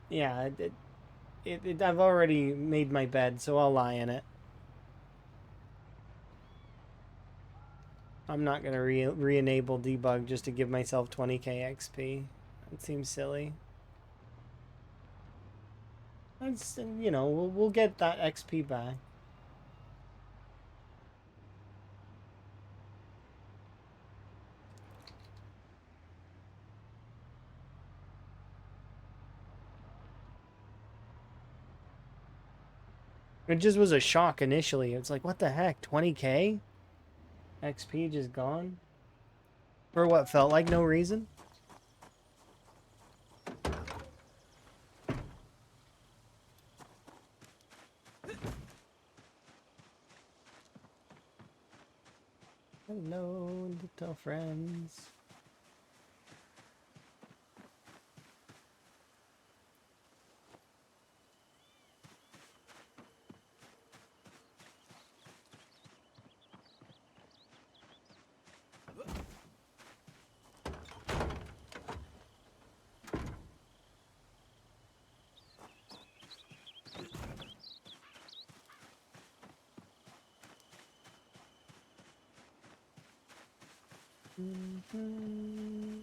yeah, I've already made my bed, so I'll lie in it. I'm not gonna re-enable debug just to give myself 20k XP. It seems silly. That's, we'll get that XP back. It just was a shock initially. It's like, what the heck? 20k? XP just gone? For what felt like no reason? Hello, little friends. Mm-hmm.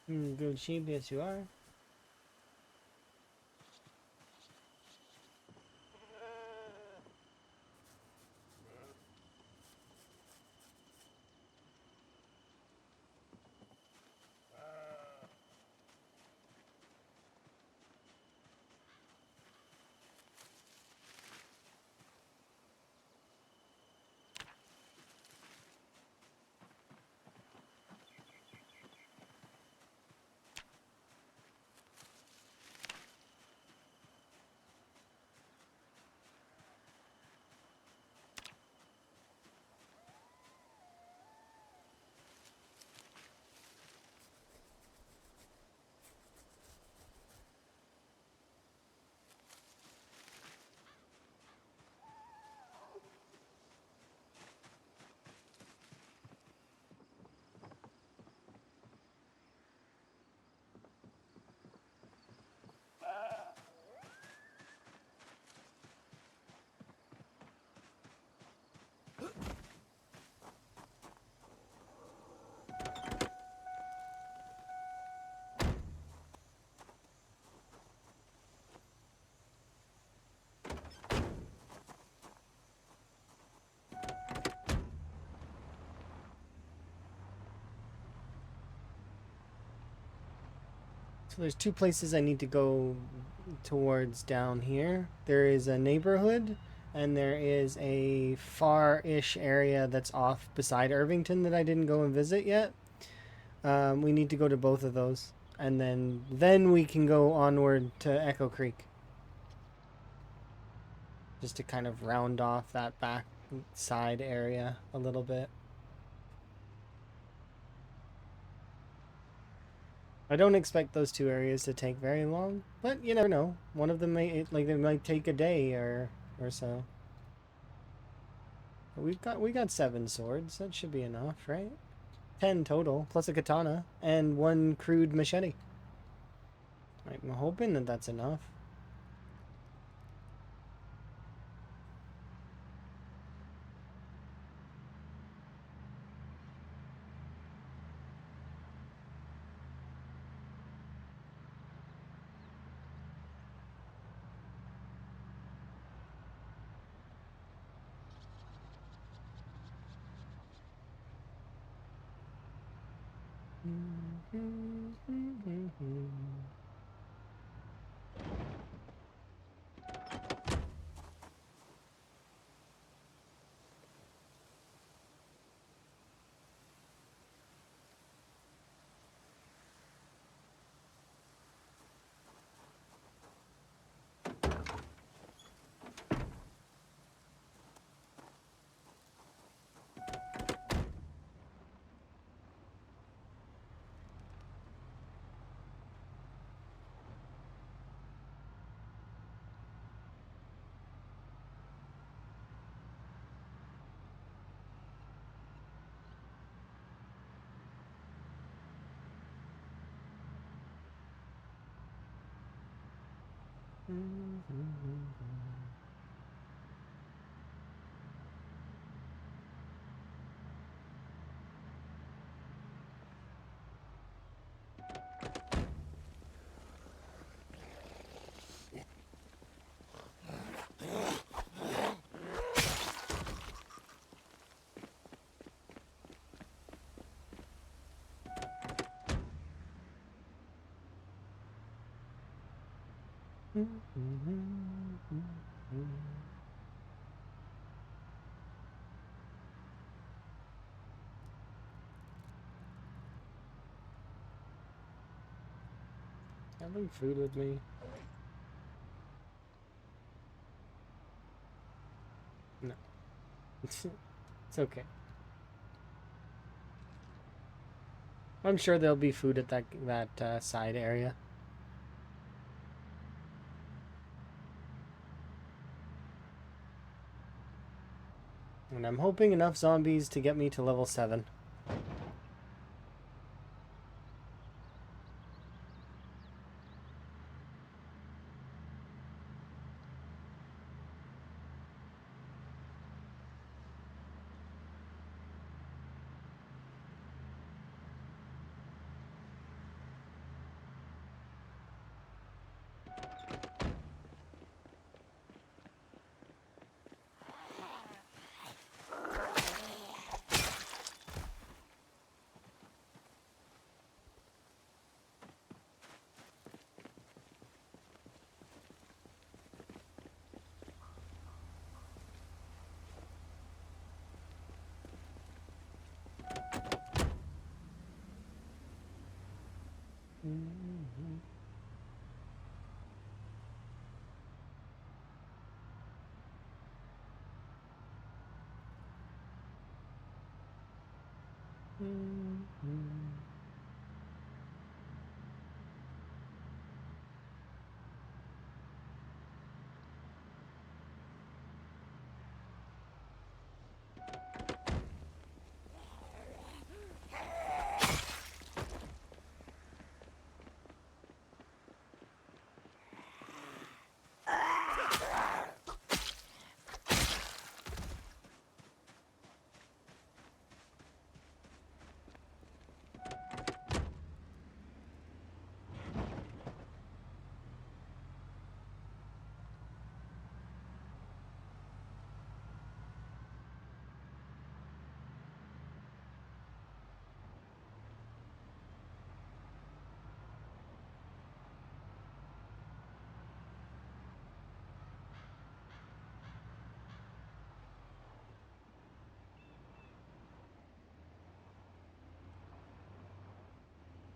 Good sheep, yes you are. So there's two places I need to go towards down here. There is a neighborhood, and there is a far-ish area that's off beside Irvington that I didn't go and visit yet. We need to go to both of those, and then we can go onward to Echo Creek. Just to kind of round off that back side area a little bit. I don't expect those two areas to take very long, but you never know. One of them they might take a day or so. We got 7 swords. That should be enough, right? 10 total, plus a katana and 1 crude machete. I'm hoping that that's enough. Having food with me. No. It's okay. I'm sure there'll be food at that side area. And I'm hoping enough zombies to get me to level 7.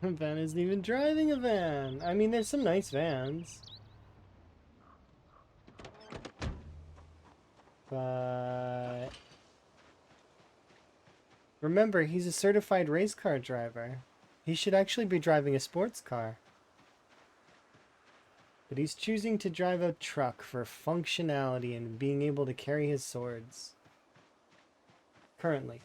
Van isn't even driving a van. I mean, there's some nice vans. But remember, he's a certified race car driver. He should actually be driving a sports car. But he's choosing to drive a truck for functionality and being able to carry his swords. currently.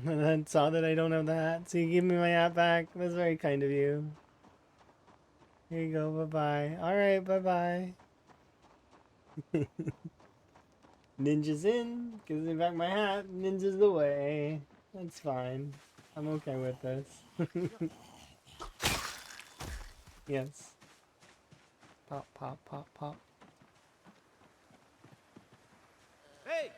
And then saw that I don't have the hat, so you give me my hat back. That's very kind of you. Here you go, bye-bye. Alright, bye-bye. Ninja's in, gives me back my hat, ninja's away. That's fine. I'm okay with this. Yes. Pop, pop, pop, pop. Hey!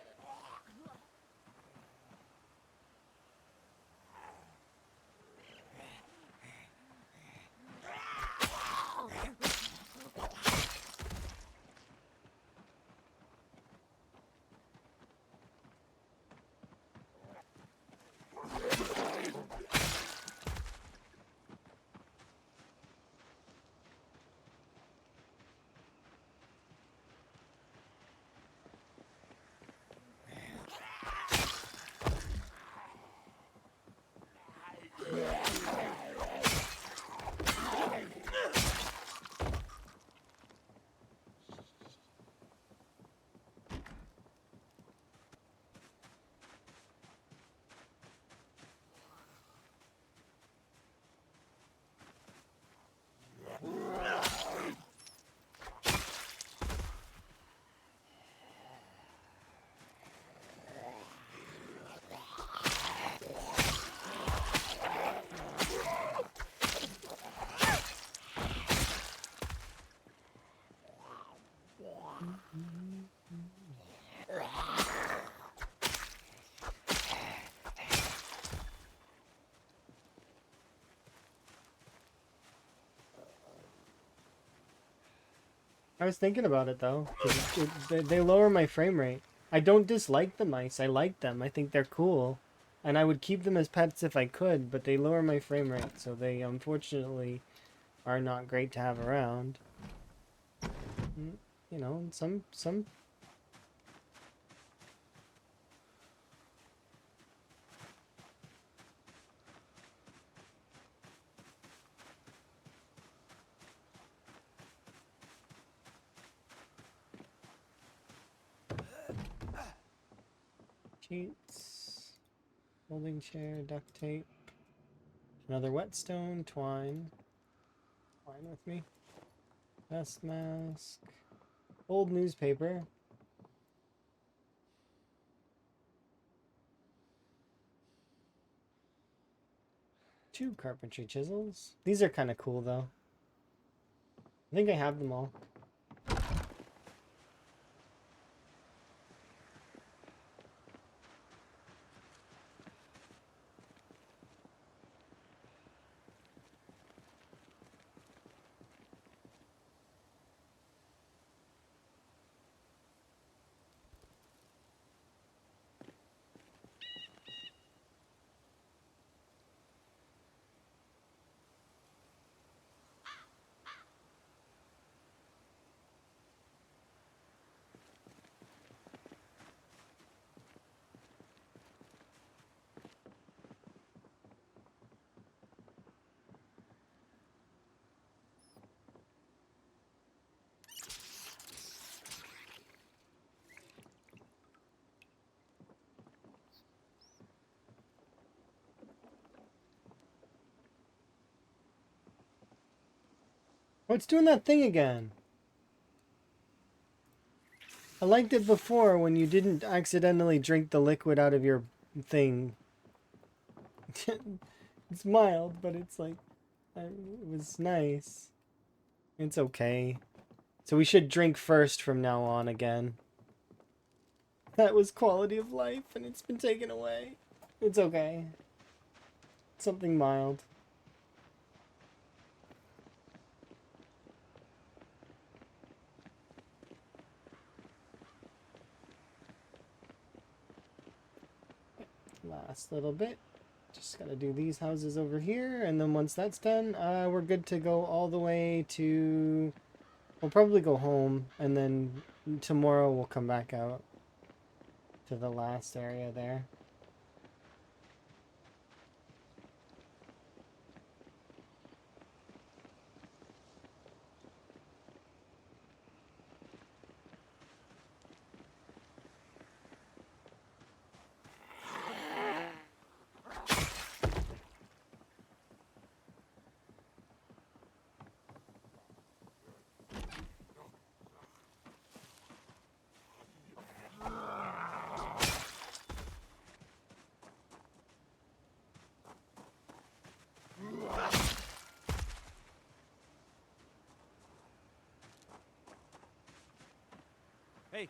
I was thinking about it though. 'Cause they lower my frame rate. I don't dislike the mice. I like them. I think they're cool. And I would keep them as pets if I could, but they lower my frame rate, so they unfortunately are not great to have around. You know, some sheets, folding chair, duct tape, another whetstone, twine. Twine with me. Vest mask, old newspaper. Two carpentry chisels. These are kind of cool though. I think I have them all. Oh, it's doing that thing again. I liked it before when you didn't accidentally drink the liquid out of your thing. It's mild, but it's like, it was nice. It's okay. So we should drink first from now on again. That was quality of life, and it's been taken away. It's okay. Something mild. Last little bit. Just gotta do these houses over here, and then once that's done, we're good to go all the way to... We'll probably go home, and then tomorrow we'll come back out to the last area there. Hey,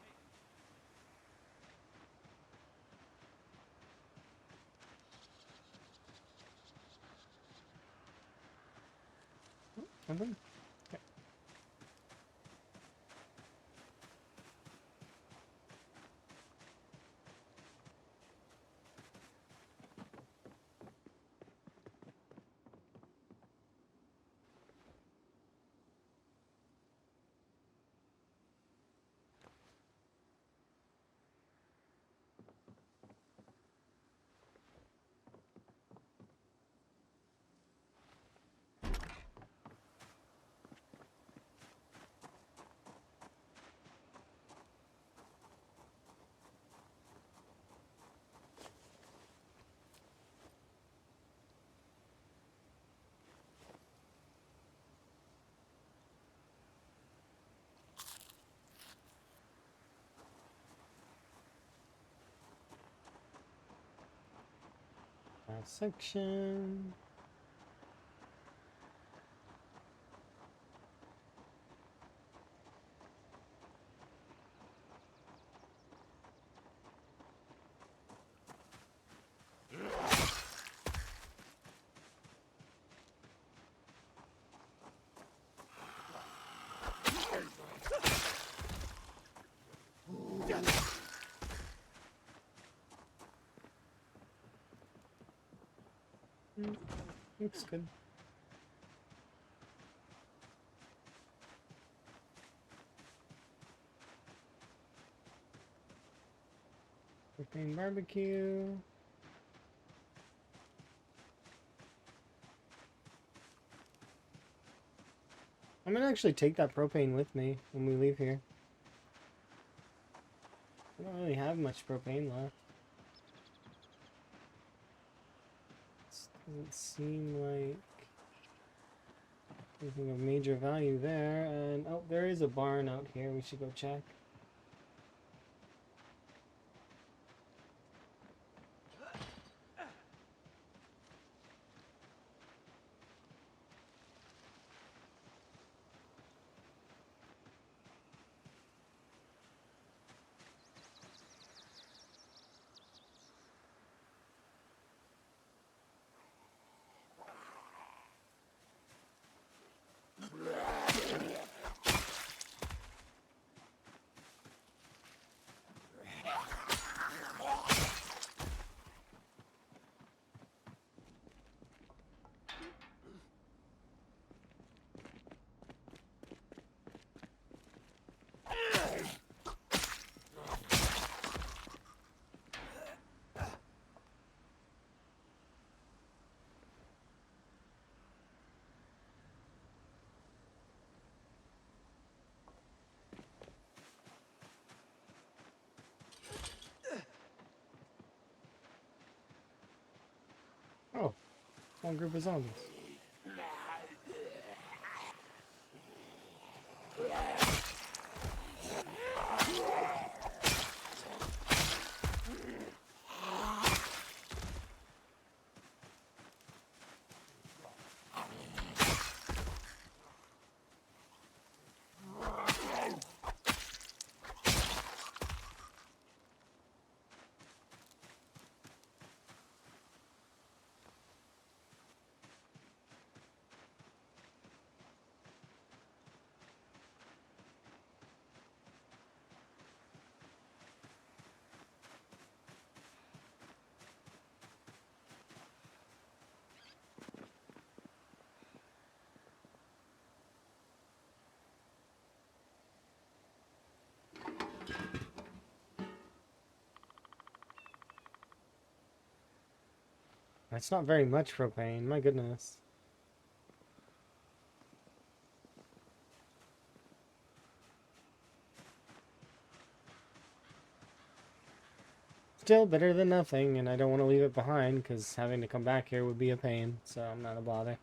Nothing? Okay. Last section. Looks good. Propane barbecue. I'm gonna actually take that propane with me when we leave here. I don't really have much propane left. Doesn't seem like anything of major value there. And oh, there is a barn out here. We should go check. Oh, small group of zombies. That's not very much propane, my goodness. Still better than nothing, and I don't want to leave it behind because having to come back here would be a pain, so I'm not a bother.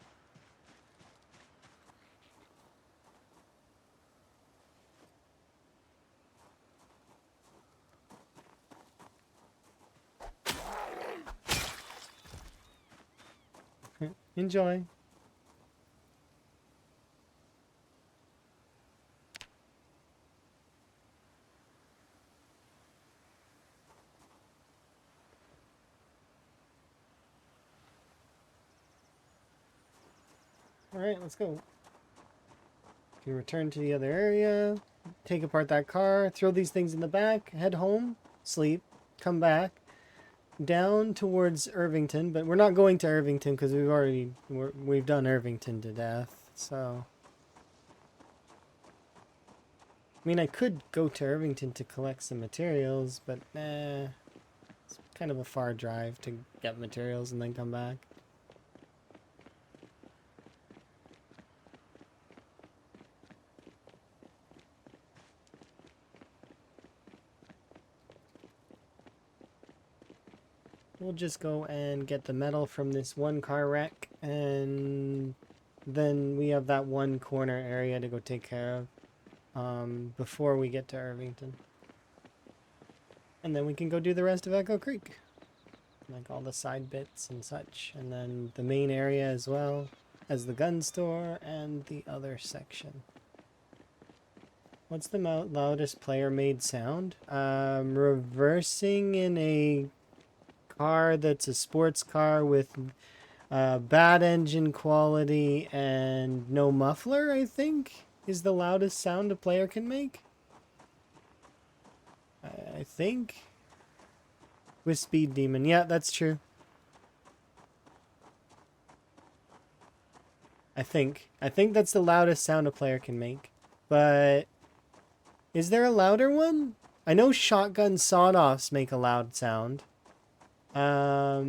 Enjoy. Alright, let's go. Can return to the other area, take apart that car, throw these things in the back, head home, sleep, come back, down towards Irvington, but we're not going to Irvington because we've done Irvington to death, so... I mean, I could go to Irvington to collect some materials, but it's kind of a far drive to get materials and then come back. We'll just go and get the metal from this one car wreck, and then we have that one corner area to go take care of before we get to Irvington. And then we can go do the rest of Echo Creek. Like all the side bits and such. And then the main area as well as the gun store and the other section. What's the loudest player-made sound? Reversing in a car that's a sports car with bad engine quality and no muffler, I think, is the loudest sound a player can make. I think. With Speed Demon. Yeah, that's true. I think that's the loudest sound a player can make. But is there a louder one? I know shotgun sawed-offs make a loud sound. I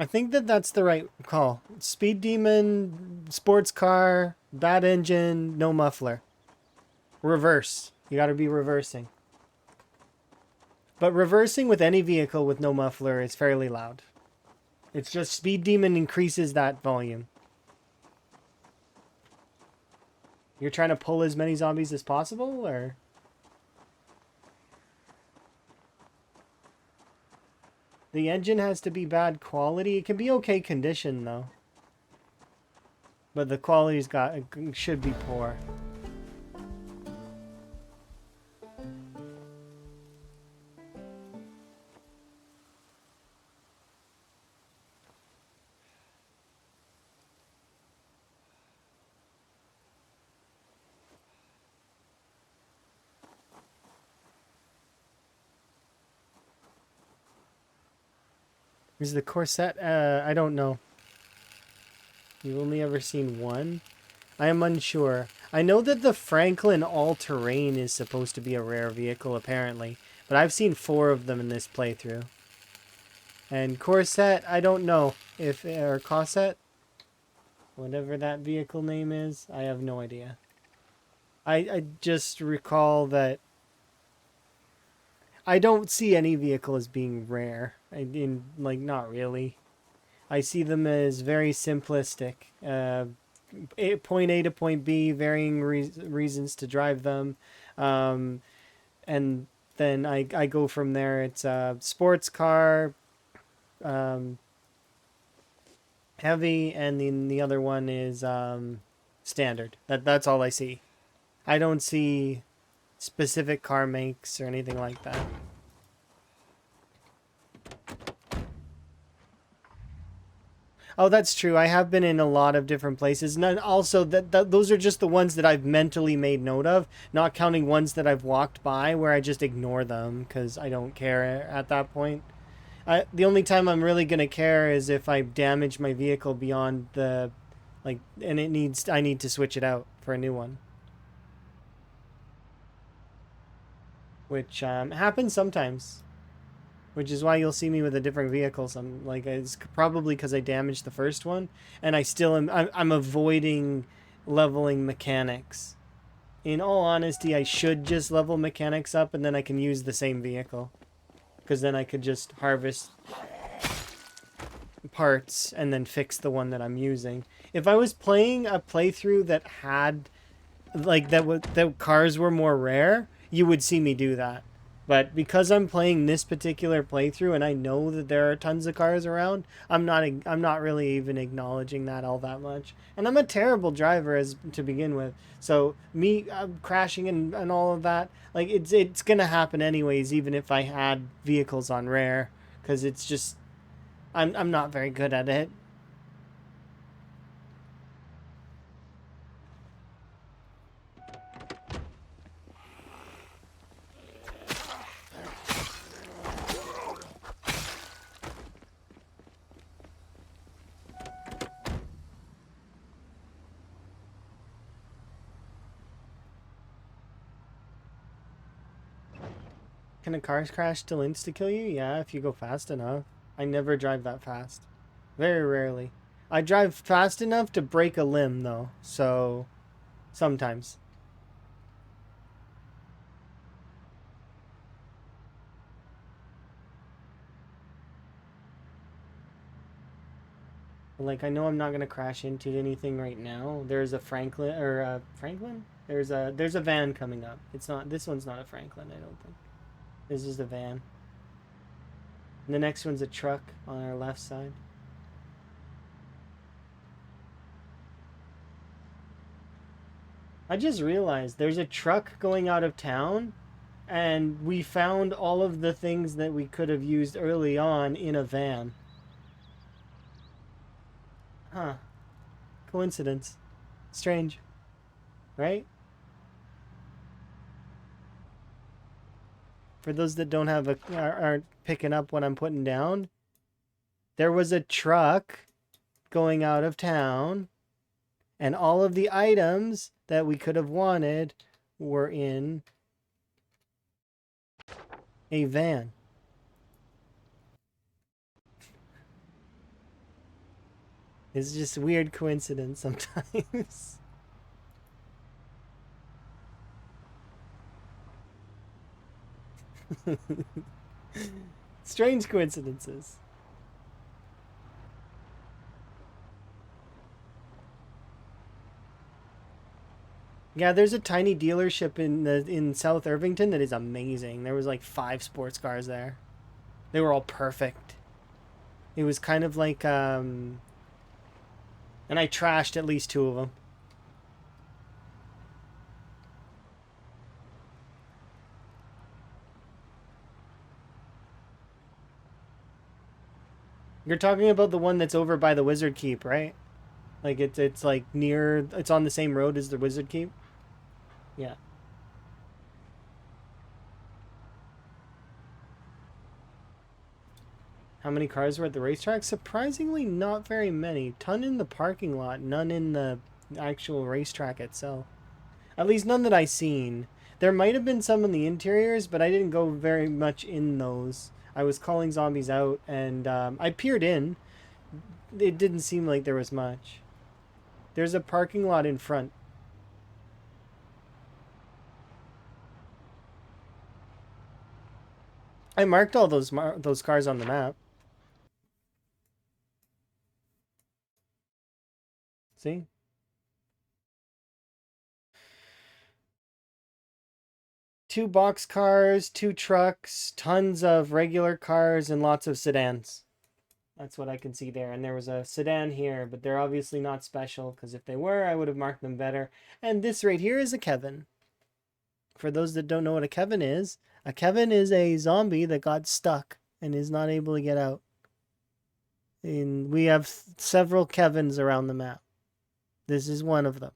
think that's the right call. Speed Demon, sports car, bad engine, no muffler. Reverse. You gotta be reversing. But reversing with any vehicle with no muffler is fairly loud. It's just Speed Demon increases that volume. You're trying to pull as many zombies as possible, or...? The engine has to be bad quality. It can be okay condition, though. But the quality's should be poor. Is the Corset? I don't know. You've only ever seen one? I am unsure. I know that the Franklin All-Terrain is supposed to be a rare vehicle, apparently. But I've seen 4 of them in this playthrough. And Corset, I don't know. Or Cosset? Whatever that vehicle name is, I have no idea. I just recall that I don't see any vehicle as being rare. Not really. I see them as very simplistic. Point A to point B, varying reasons to drive them. And then I go from there. It's a sports car, heavy, and then the other one is standard. That's all I see. I don't see specific car makes or anything like that. Oh, that's true. I have been in a lot of different places. And also, those are just the ones that I've mentally made note of, not counting ones that I've walked by where I just ignore them because I don't care at that point. The only time I'm really gonna care is if I damage my vehicle beyond the, like, and I need to switch it out for a new one, which happens sometimes. Which is why you'll see me with a different vehicle. Some like it's probably because I damaged the first one, and I still am. I'm avoiding leveling mechanics. In all honesty, I should just level mechanics up, and then I can use the same vehicle, because then I could just harvest parts and then fix the one that I'm using. If I was playing a playthrough that had like that cars were more rare, you would see me do that. But because I'm playing this particular playthrough and I know that there are tons of cars around, I'm not really even acknowledging that all that much. And I'm a terrible driver as to begin with. So me crashing and all of that, like it's gonna happen anyways, even if I had vehicles on rare, because it's just I'm not very good at it. Can a car crash still insta-kill you? Yeah, if you go fast enough. I never drive that fast. Very rarely. I drive fast enough to break a limb, though. So, sometimes. Like, I know I'm not going to crash into anything right now. There's a Franklin, or a Franklin? There's a van coming up. It's not, this one's not a Franklin, I don't think. This is a van. And the next one's a truck on our left side. I just realized there's a truck going out of town, and we found all of the things that we could have used early on in a van. Huh. Coincidence. Strange. Right? For those that don't have aren't picking up what I'm putting down, there was a truck going out of town, and all of the items that we could have wanted were in a van. It's just a weird coincidence sometimes. Strange coincidences. Yeah, there's a tiny dealership in South Irvington that is amazing. There was like 5 sports cars there. They were all perfect. It was kind of like and I trashed at least 2 of them. You're talking about the one that's over by the Wizard Keep, right? Like it's like near, it's on the same road as the Wizard Keep. Yeah. How many cars were at the racetrack? Surprisingly, not very many. Ton in the parking lot, none in the actual racetrack itself. At least none that I seen. There might have been some in the interiors, but I didn't go very much in those. I was calling zombies out, and I peered in. It didn't seem like there was much. There's a parking lot in front. I marked all those cars on the map. See? Two box cars, 2 trucks, tons of regular cars, and lots of sedans. That's what I can see there. And there was a sedan here, but they're obviously not special, because if they were, I would have marked them better. And this right here is a Kevin. For those that don't know what a Kevin is a zombie that got stuck and is not able to get out. And we have several Kevins around the map. This is one of them.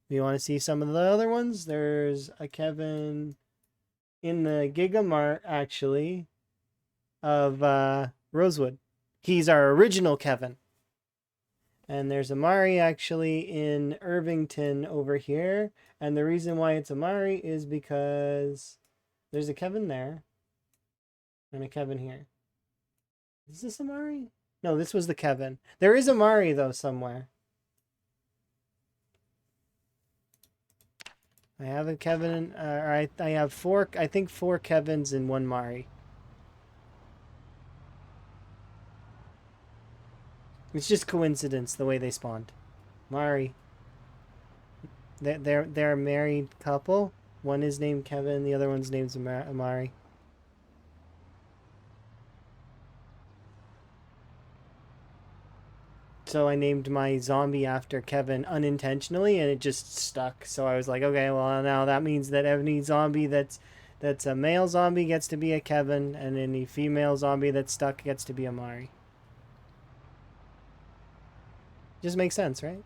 If you want to see some of the other ones, there's a Kevin in the Gigamart, actually. of Rosewood. He's our original Kevin. And there's Amari actually in Irvington over here. And the reason why it's Amari is because there's a Kevin there and a Kevin here. Is this Amari? No, this was the Kevin. There is Amari, though, somewhere. I have a Kevin, or I have four, I think 4 Kevins and 1 Mari. It's just coincidence the way they spawned. Mari. They're a married couple. One is named Kevin, the other one's named Amari. So I named my zombie after Kevin unintentionally, and it just stuck. So I was like, okay, well now that means that any zombie that's a male zombie gets to be a Kevin, and any female zombie that's stuck gets to be a Mari. Just makes sense, right?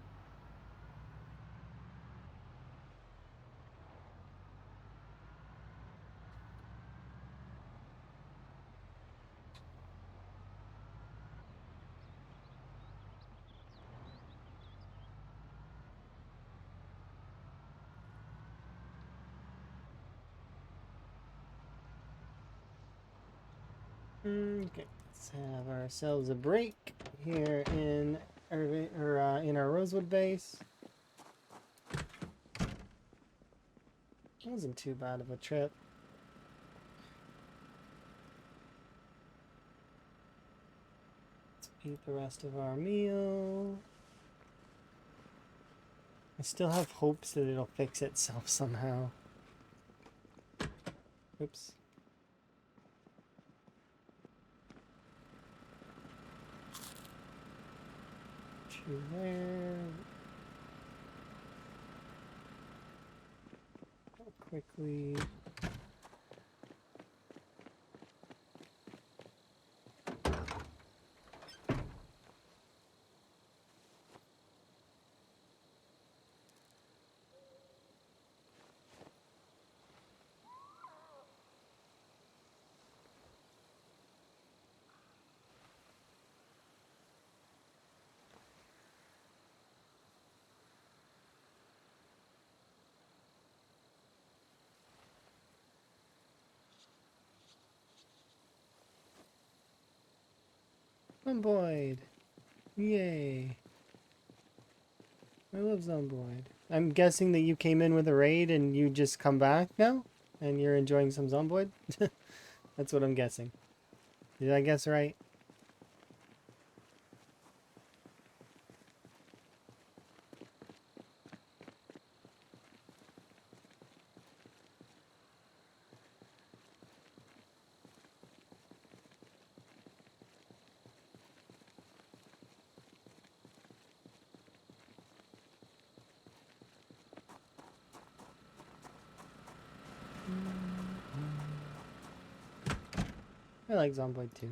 Okay, let's have ourselves a break here in in our Rosewood base. Wasn't too bad of a trip. Let's eat the rest of our meal. I still have hopes that it'll fix itself somehow. Oops. Two there. Quickly. Zomboid! Yay! I love Zomboid. I'm guessing that you came in with a raid and you just come back now? And you're enjoying some Zomboid? That's what I'm guessing. Did I guess right? I like Zomboid too.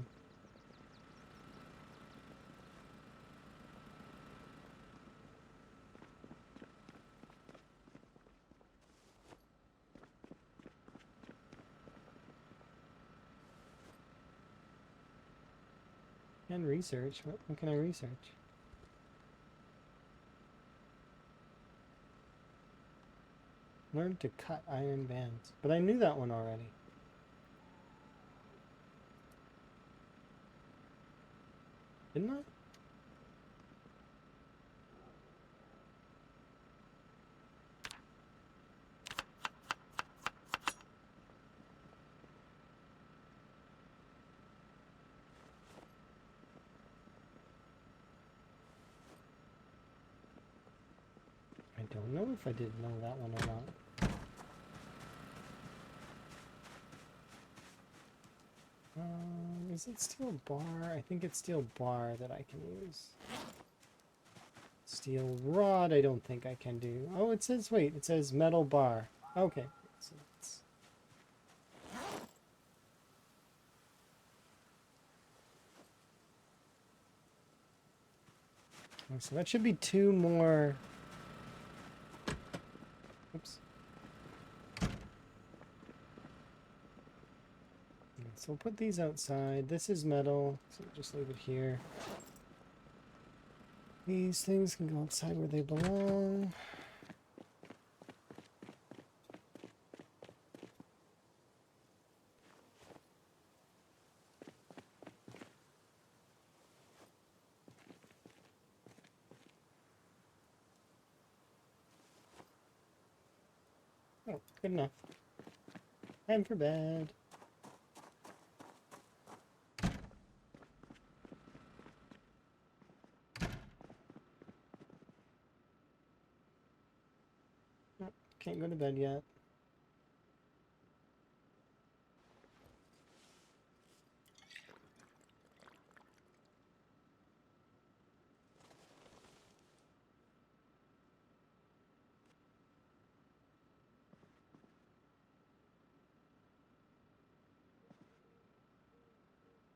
And research. What can I research? Learn to cut iron bands. But I knew that one already. Didn't I? I don't know if I did know that one or not. Is it steel bar? I think it's steel bar that I can use. Steel rod, I don't think I can do. Oh, it says, wait, it says metal bar. Okay. So that should be 2 more. Oops. So we'll put these outside. This is metal, so we'll just leave it here. These things can go outside where they belong. Oh, good enough. Time for bed. Oh, can't go to bed yet.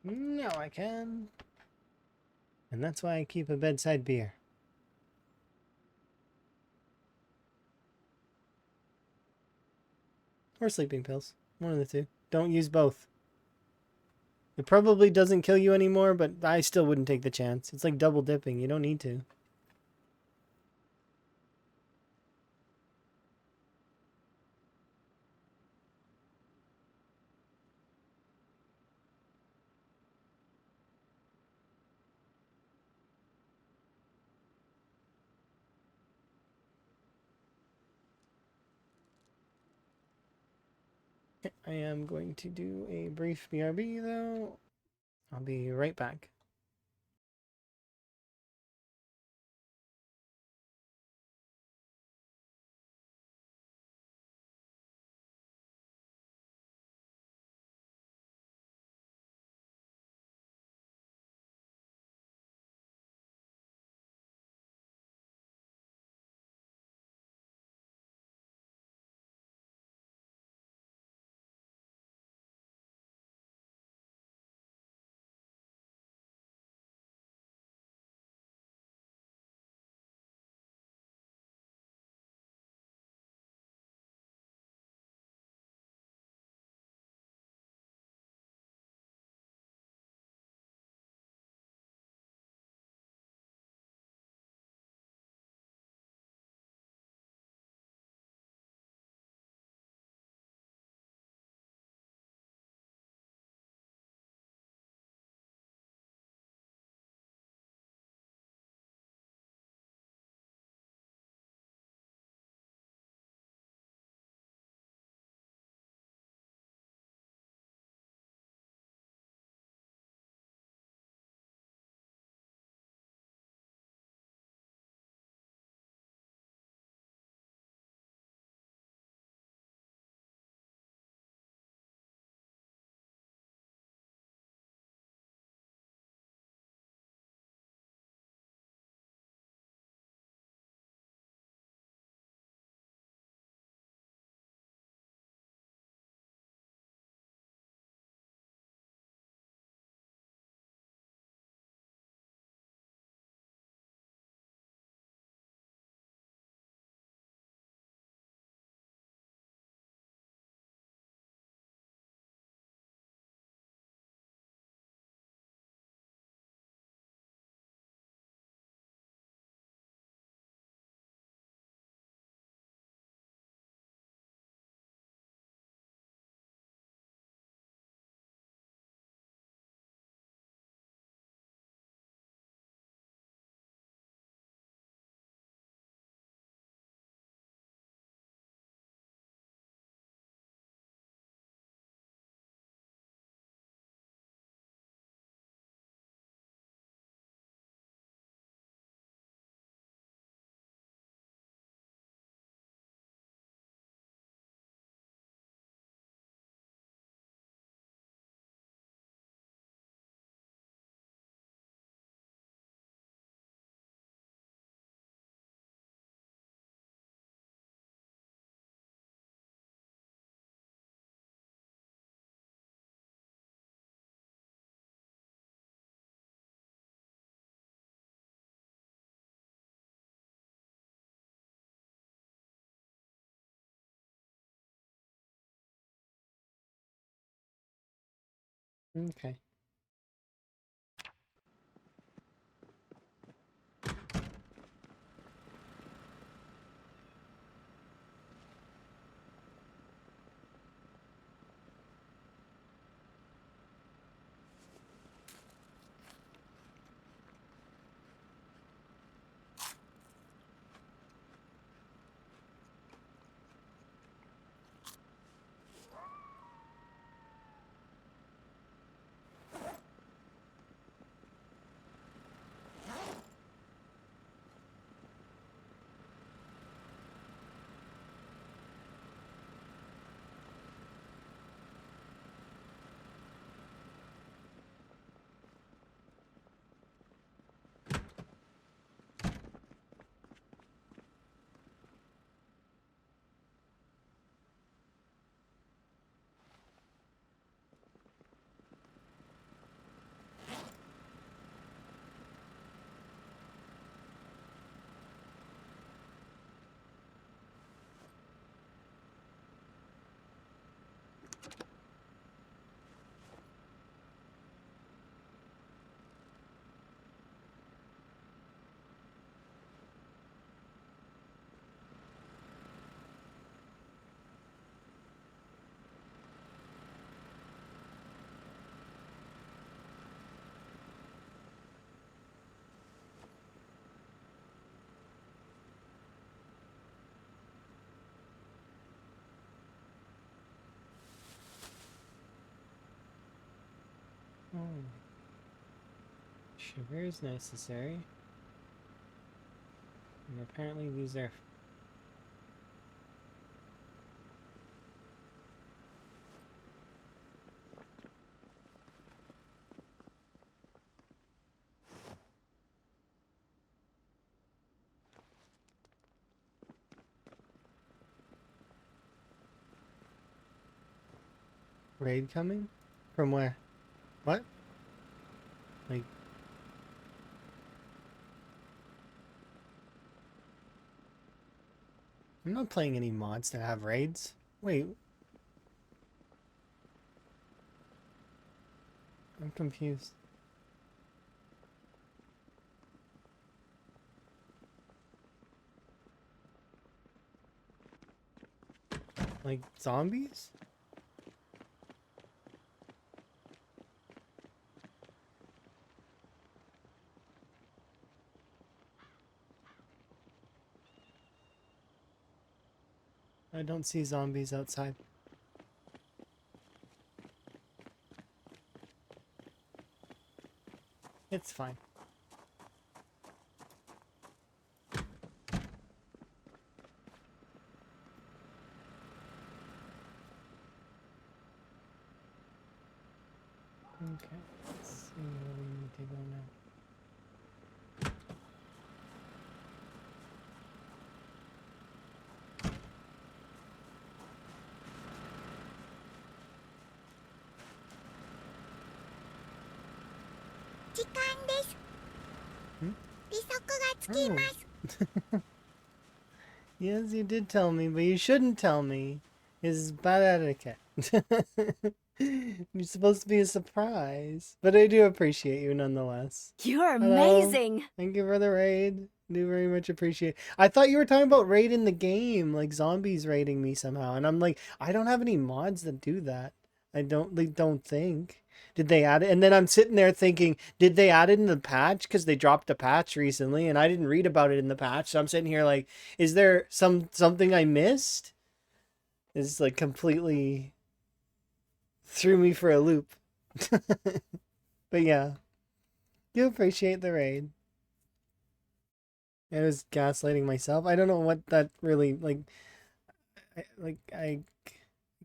No, I can. And that's why I keep a bedside beer. Or sleeping pills. One of the two. Don't use both. It probably doesn't kill you anymore, but I still wouldn't take the chance. It's like double dipping. You don't need to. I am going to do a brief BRB though. I'll be right back. Okay. Oh. Sugar is necessary. And apparently these are... Raid coming? From where? What? Like... I'm not playing any mods that have raids. Wait. I'm confused. Like zombies? I don't see zombies outside. It's fine. Okay, let's see where we need to go now. Hmm? Oh. Yes, you did tell me, but you shouldn't tell me. It's bad etiquette. You're supposed to be a surprise. But I do appreciate you nonetheless. You're Hello. amazing. Thank you for the raid. Do very much appreciate. I thought you were talking about raid in the game, like zombies raiding me somehow, and I'm like, I don't have any mods that do that. I don't think. Did they add it? And then I'm sitting there thinking, did they add it in the patch? Because they dropped a patch recently, and I didn't read about it in the patch. So I'm sitting here like, is there something I missed? It's like completely threw me for a loop. But yeah, you appreciate the raid. I was gaslighting myself. I don't know what that really like. I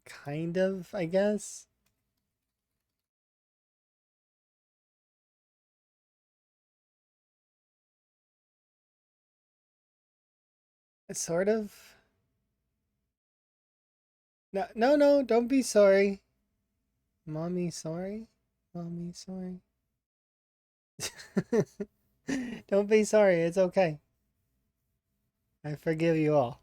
kind of, I guess. Sort of. No, no, no, don't be sorry. Mommy, sorry. Mommy, sorry. Don't be sorry. It's okay. I forgive you all.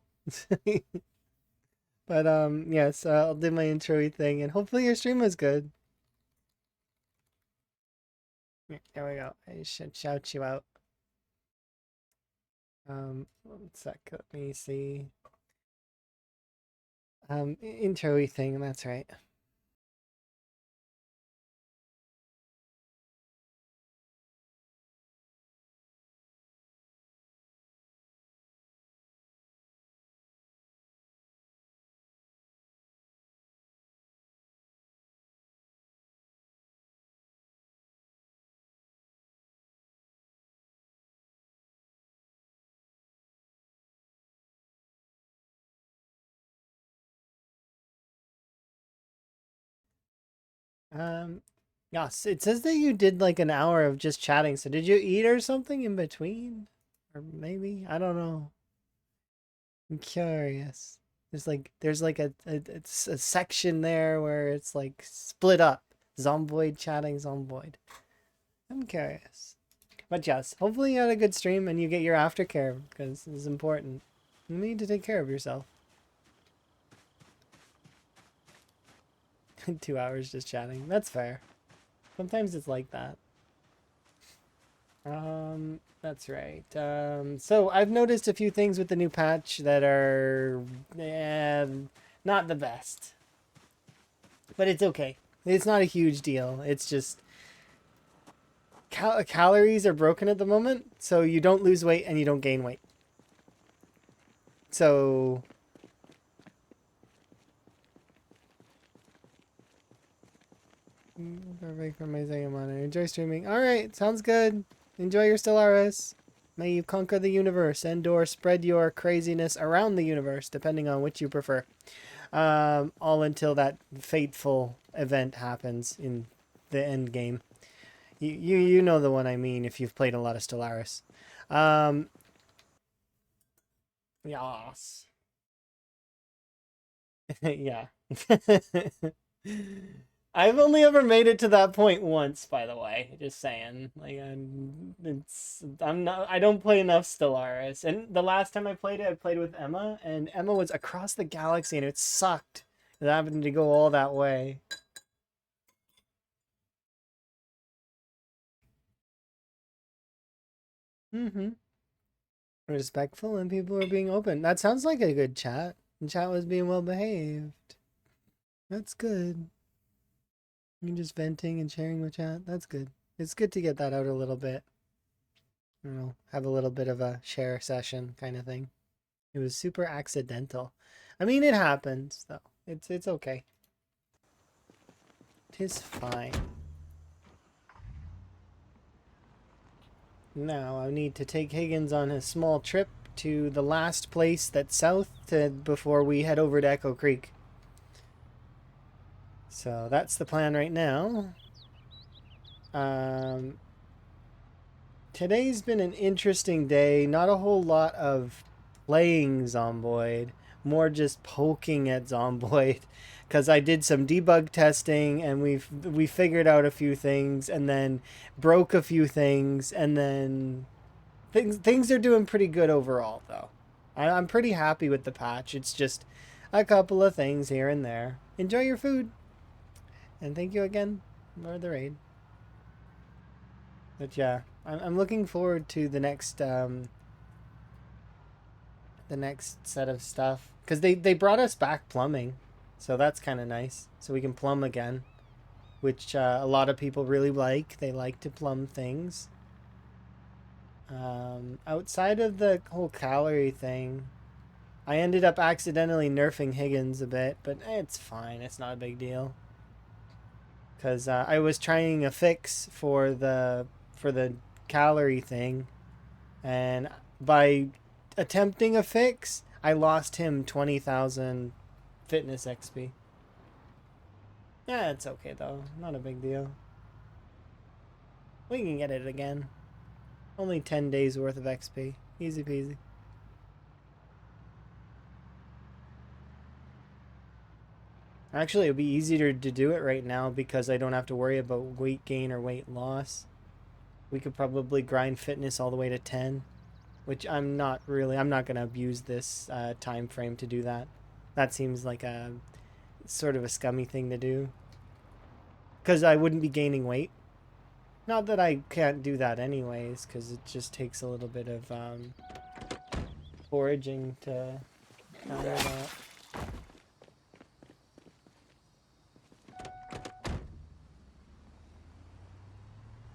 But yes, I'll do my intro thing, and hopefully your stream was good. There we go. I should shout you out. One sec. Let me see. Intro-y thing. That's right. Yes, it says that you did like an hour of just chatting. So did you eat or something in between? Or maybe? I don't know. I'm curious. There's like it's a section there where it's like split up. Zomboid chatting Zomboid. I'm curious. But yes, hopefully you had a good stream and you get your aftercare because it's important. You need to take care of yourself. 2 hours just chatting. That's fair. Sometimes it's like that. That's right. So I've noticed a few things with the new patch that are not the best. But it's okay. It's not a huge deal. It's just calories are broken at the moment, so you don't lose weight and you don't gain weight. So perfect for my second monitor. Enjoy streaming. All right, sounds good. Enjoy your Stellaris. May you conquer the universe and/or spread your craziness around the universe, depending on which you prefer. All until that fateful event happens in the end game. You know the one I mean if you've played a lot of Stellaris. Yas. Yeah. I've only ever made it to that point once, by the way. Just saying. Like, I don't play enough Stellaris. And the last time I played it, I played with Emma, and Emma was across the galaxy, and it sucked. It happened to go all that way. Mm-hmm. Respectful, and people were being open. That sounds like a good chat. The chat was being well behaved. That's good. You're just venting and sharing with chat. That's good. It's good to get that out a little bit. You know, have a little bit of a share session kind of thing. It was super accidental. I mean, it happens though. It's okay. Tis fine. Now I need to take Higgins on a small trip to the last place that's south before we head over to Echo Creek. So that's the plan right now. Today's been an interesting day. Not a whole lot of playing Zomboid, more just poking at Zomboid, because I did some debug testing and we figured out a few things and then broke a few things and then things are doing pretty good overall though. I'm pretty happy with the patch. It's just a couple of things here and there. Enjoy your food, and thank you again for the raid. But yeah, I'm looking forward to the next set of stuff because they brought us back plumbing, so that's kind of nice. So we can plumb again, which a lot of people really like. They like to plumb things. Outside of the whole calorie thing, I ended up accidentally nerfing Higgins a bit, but it's fine. It's not a big deal. Because I was trying a fix for the calorie thing, and by attempting a fix, I lost him 20,000 fitness XP. Yeah, it's okay though. Not a big deal. We can get it again. Only 10 days worth of XP. Easy peasy. Actually, it'd be easier to do it right now because I don't have to worry about weight gain or weight loss. We could probably grind fitness all the way to 10, which I'm not going to abuse this time frame to do that. That seems like a sort of a scummy thing to do because I wouldn't be gaining weight. Not that I can't do that anyways, because it just takes a little bit of foraging to counter that.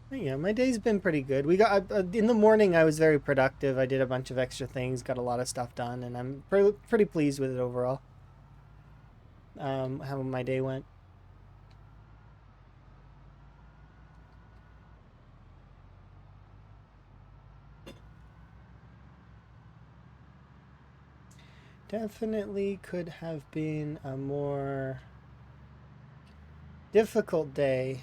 But yeah, my day's been pretty good. We got in the morning. I was very productive. I did a bunch of extra things, got a lot of stuff done, and I'm pretty pleased with it overall. How my day went. Definitely could have been a more difficult day.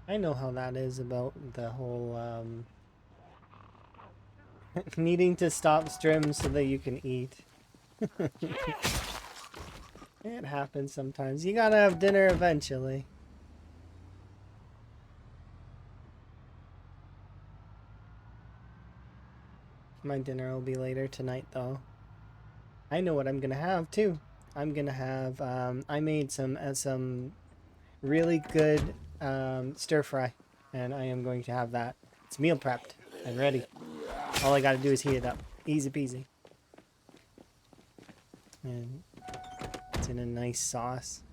I know how that is about the whole needing to stop stream so that you can eat. It happens sometimes. You gotta have dinner eventually. My dinner will be later tonight, though. I know what I'm gonna have too. I'm gonna have. I made some really good stir fry, and I am going to have that. It's meal prepped and ready. All I gotta do is heat it up. Easy peasy. And it's in a nice sauce.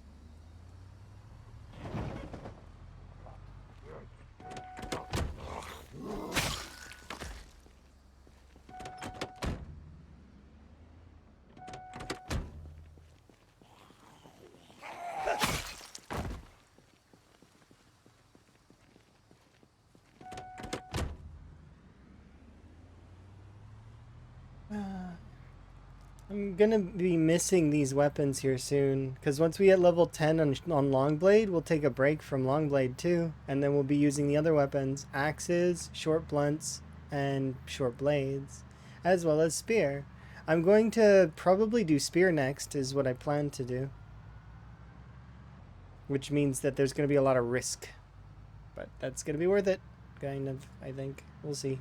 I'm gonna be missing these weapons here soon, because once we hit level 10 on Longblade, we'll take a break from Longblade too, and then we'll be using the other weapons, axes, short blunts, and short blades, as well as spear. I'm going to probably do spear next, is what I plan to do. Which means that there's going to be a lot of risk. But that's going to be worth it, kind of, I think. We'll see.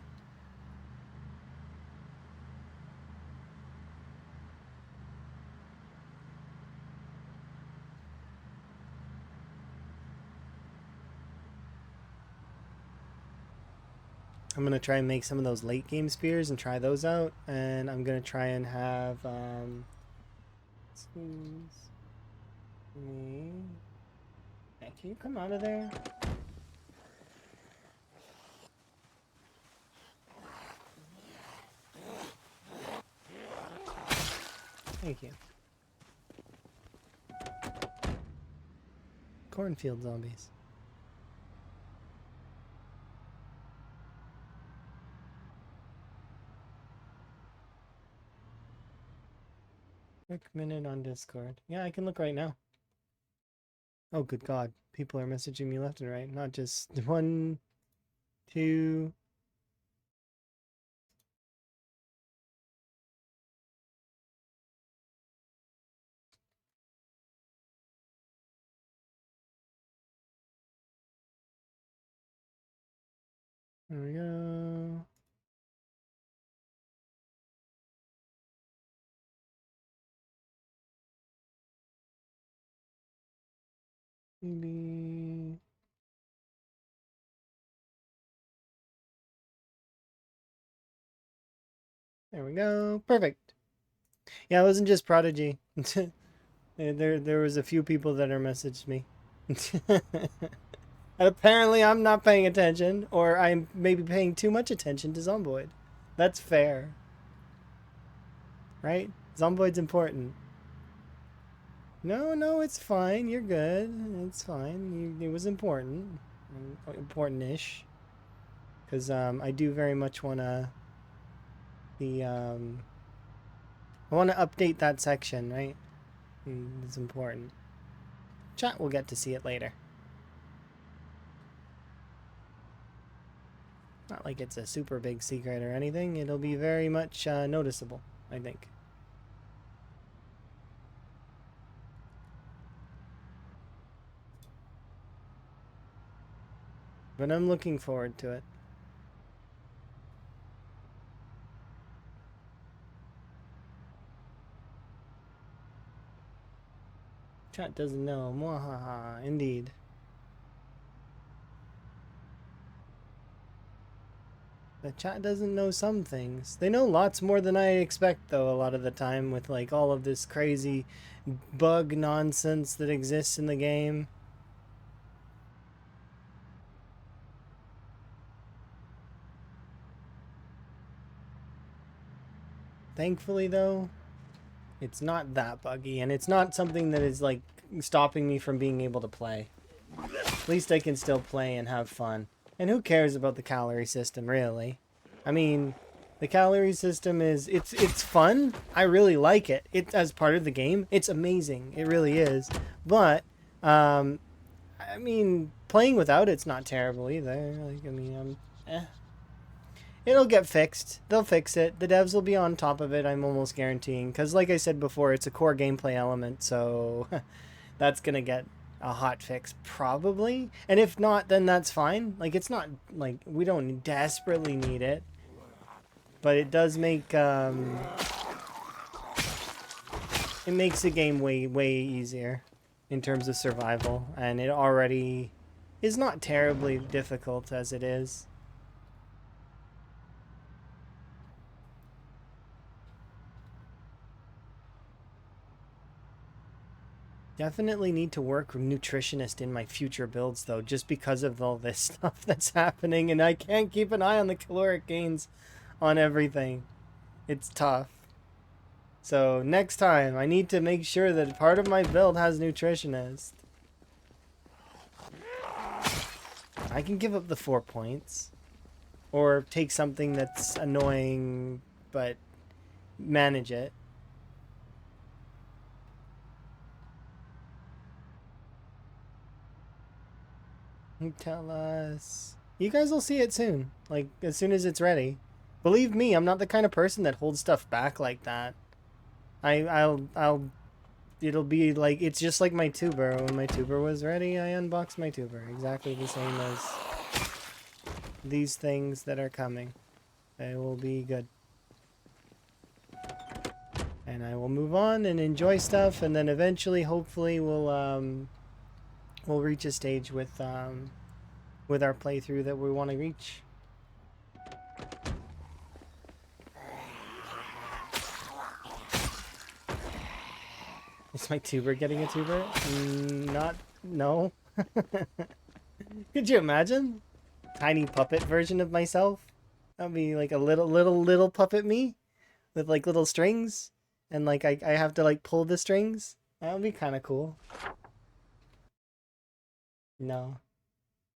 I'm going to try and make some of those late game spears and try those out. And I'm going to try and have... excuse me. Hey, can you come out of there? Thank you. Cornfield zombies. Quick minute on Discord. Yeah, I can look right now. Oh, good God. People are messaging me left and right. Not just one, two. There we go. Maybe. There we go. Perfect. Yeah, it wasn't just Prodigy. there was a few people that are messaged me. And apparently I'm not paying attention, or I'm maybe paying too much attention to Zomboid. That's fair. Right? Zomboid's important. No, it's fine. You're good. It's fine. It was important. Important-ish. Because I do very much want to... I want to update that section, right? It's important. Chat will get to see it later. Not like it's a super big secret or anything. It'll be very much noticeable, I think. But I'm looking forward to it. Chat doesn't know. Mwahaha. Indeed. The chat doesn't know some things. They know lots more than I expect, though, a lot of the time, with like all of this crazy bug nonsense that exists in the game. Thankfully, though, it's not that buggy, and it's not something that is like stopping me from being able to play. At least I can still play and have fun. And who cares about the calorie system, really? I mean, the calorie system is it's fun. I really like it. It as part of the game. It's amazing. It really is. But I mean, playing without it's not terrible either. Like I mean, it'll get fixed. They'll fix it. The devs will be on top of it, I'm almost guaranteeing. Because like I said before, it's a core gameplay element, so that's going to get a hot fix probably. And if not, then that's fine. Like, it's not, like, we don't desperately need it. But it does make, it makes the game way easier in terms of survival. And it already is not terribly difficult as it is. Definitely need to work with nutritionist in my future builds though, just because of all this stuff that's happening, and I can't keep an eye on the caloric gains on everything. It's tough. So next time I need to make sure that part of my build has nutritionist. I can give up the 4 points or take something that's annoying but manage it. Tell us. You guys will see it soon. Like, as soon as it's ready. Believe me, I'm not the kind of person that holds stuff back like that. It'll be like, it's just like my tuber. When my tuber was ready, I unboxed my tuber. Exactly the same as these things that are coming. They will be good. And I will move on and enjoy stuff, and then eventually, hopefully, we'll reach a stage with our playthrough that we want to reach. Is my tuber getting a tuber? No. Could you imagine? Tiny puppet version of myself? That'd be like a little puppet me with like little strings, and like I have to like pull the strings. That would be kind of cool. No.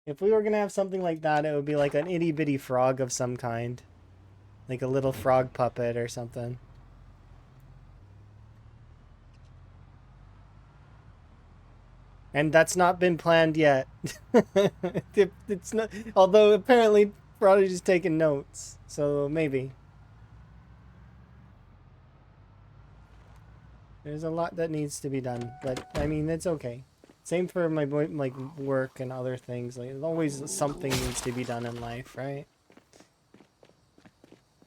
If we were gonna have something like that, it would be like an itty bitty frog of some kind. Like a little frog puppet or something. And that's not been planned yet. It's not, although apparently Prodigy's taking notes, so maybe. There's a lot that needs to be done, but I mean, it's okay. Same for my like work and other things. Like, always something needs to be done in life, right?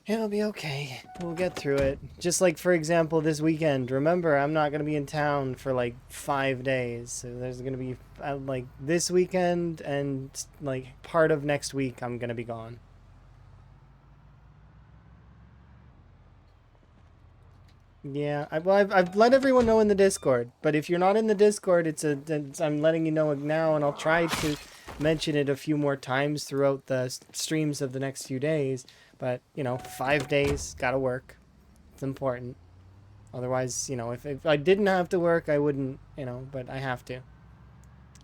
It'll be okay. We'll get through it. Just like, for example, this weekend. Remember, I'm not going to be in town for like 5 days. So there's going to be like this weekend and like part of next week I'm going to be gone. Yeah, I've let everyone know in the Discord. But if you're not in the Discord, I'm letting you know now, and I'll try to mention it a few more times throughout the streams of the next few days. But, you know, 5 days, gotta work. It's important. Otherwise, you know, if I didn't have to work, I wouldn't, you know, but I have to.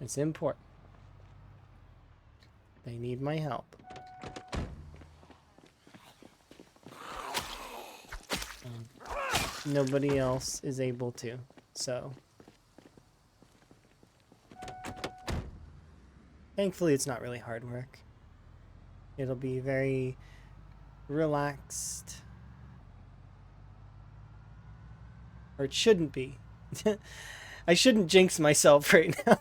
It's important. They need my help. Nobody else is able to, so. Thankfully, it's not really hard work. It'll be very relaxed Or it shouldn't be. I shouldn't jinx myself right now.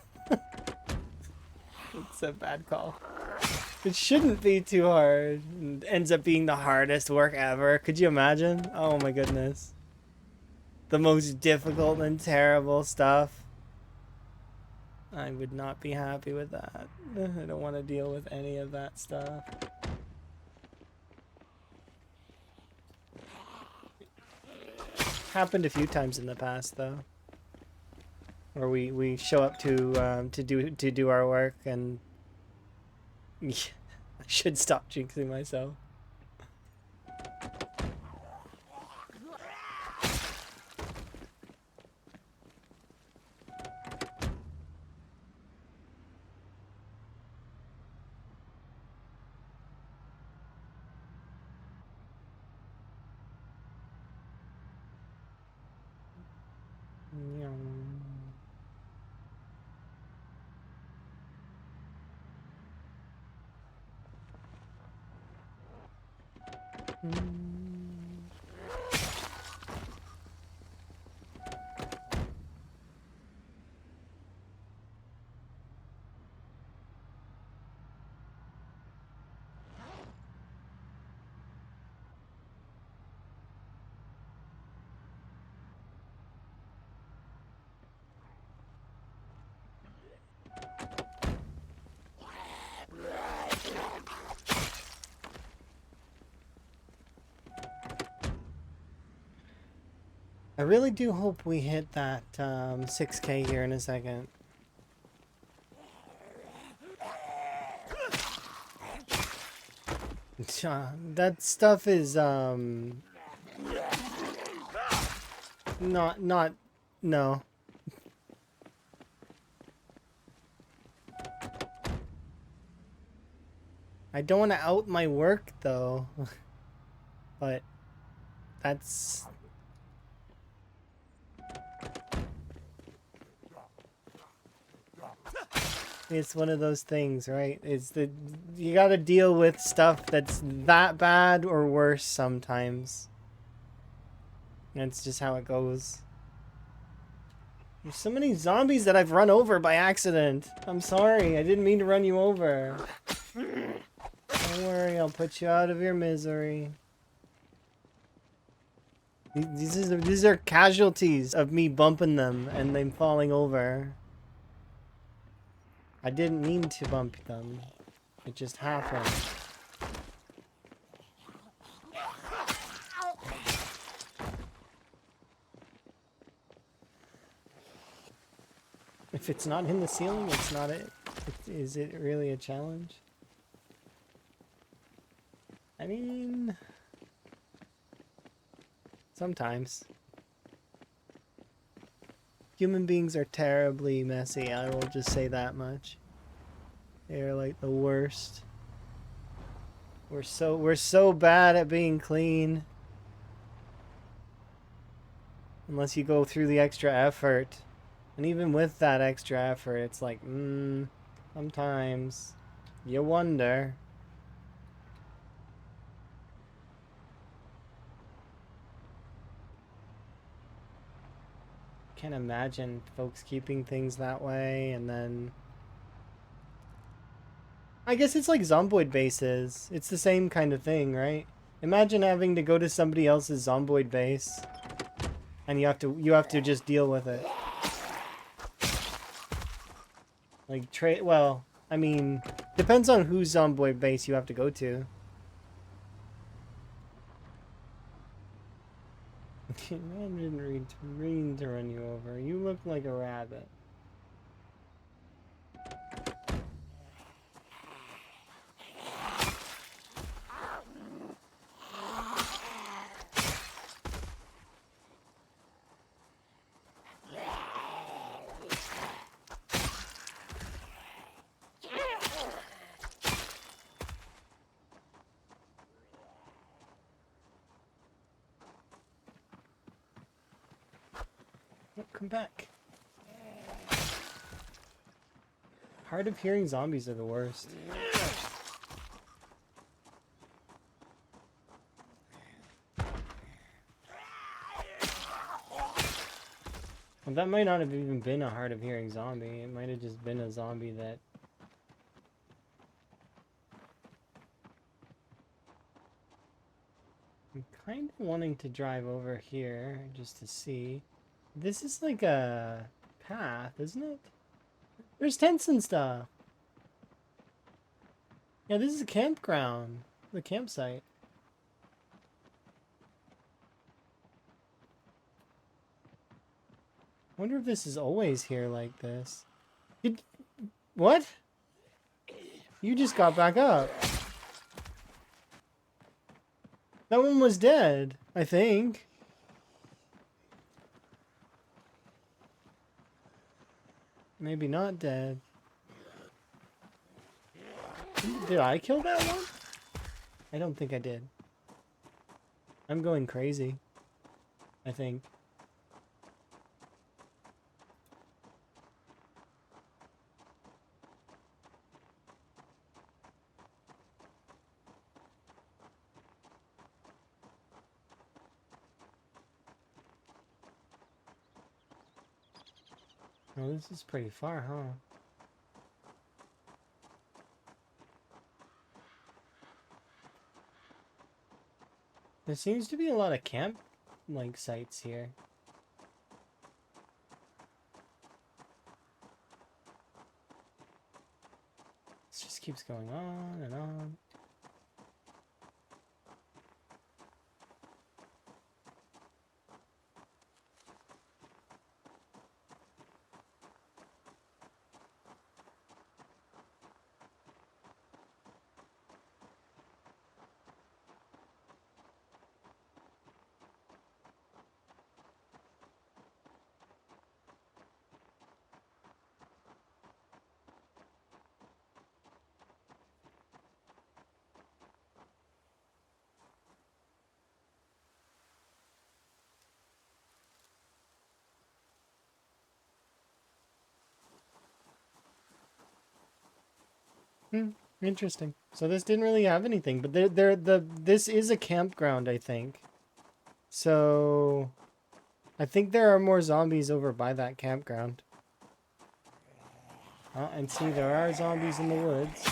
It's a bad call. It shouldn't be too hard. It ends up being the hardest work ever. Could you imagine? Oh my goodness. The most difficult and terrible stuff. I would not be happy with that. I don't want to deal with any of that stuff. Happened a few times in the past though. Where we show up to do our work and I should stop jinxing myself. I really do hope we hit that 6K here in a second. That stuff is not no. I don't want to out my work though. But that's it's one of those things, right? It's the you got to deal with stuff that's that bad or worse sometimes. That's just how it goes. There's so many zombies that I've run over by accident. I'm sorry, I didn't mean to run you over. Don't worry, I'll put you out of your misery. These are casualties of me bumping them and them falling over. I didn't mean to bump them. It just happened. If it's not in the ceiling, it's not it. Is it really a challenge? I mean, sometimes. Human beings are terribly messy, I will just say that much. They're like the worst. We're so bad at being clean. Unless you go through the extra effort. And even with that extra effort, it's like, sometimes you wonder. Can't imagine folks keeping things that way, and then I guess it's like zomboid bases. It's the same kind of thing, right? Imagine having to go to somebody else's zomboid base and you have to just deal with it. Like well, I mean, depends on whose zomboid base you have to go to. I didn't mean to run you over. You look like a rabbit. Come back. Hard of hearing zombies are the worst. That might not have even been a hard of hearing zombie. It might have just been a zombie that... I'm kind of wanting to drive over here just to see. This is like a path, isn't it? There's tents and stuff. Yeah, this is a campground. The campsite. I wonder if this is always here like this. What? You just got back up. That one was dead, I think. Maybe not dead. Did I kill that one? I don't think I did. I'm going crazy, I think. Oh, this is pretty far, huh? There seems to be a lot of camp, like, sites here. This just keeps going on and on. Interesting. So this didn't really have anything, but this is a campground, I think. So I think there are more zombies over by that campground. And see, there are zombies in the woods.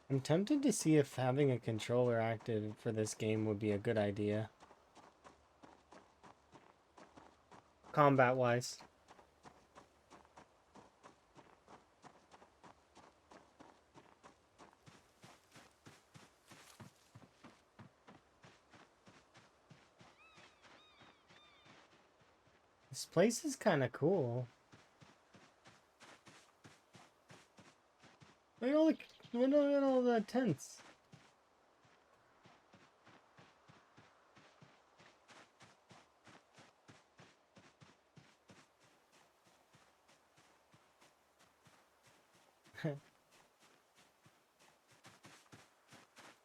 I'm tempted to see if having a controller active for this game would be a good idea. Combat-wise. This place is kind of cool. Look at all the tents.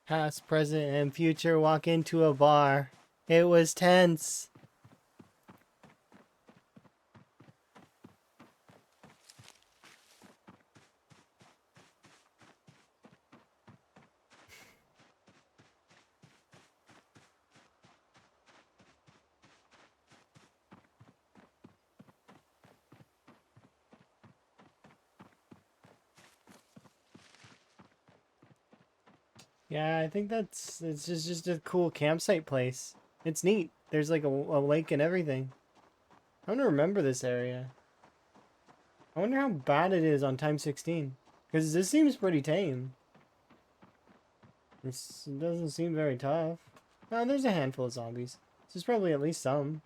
Past, present, and future walk into a bar. It was tense. Yeah, I think it's just a cool campsite place. It's neat. There's like a lake and everything. I want to remember this area. I wonder how bad it is on time 16. Because this seems pretty tame. This doesn't seem very tough. Oh, there's a handful of zombies. There's probably at least some.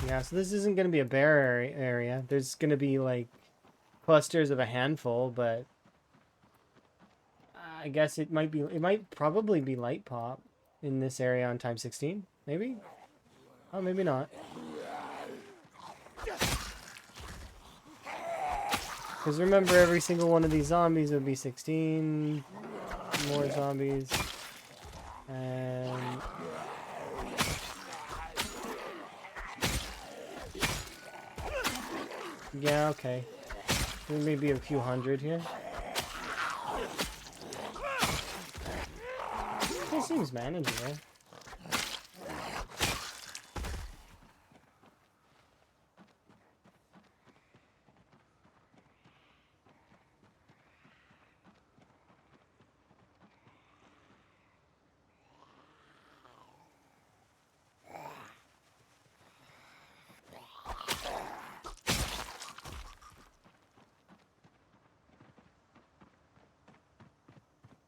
Yeah, so this isn't going to be a bear area. There's going to be like clusters of a handful, but I guess it might probably be light pop in this area on time 16, maybe? Oh, maybe not. Because remember, every single one of these zombies would be 16 more zombies. And... yeah, okay. There may be a few hundred here. This seems manageable.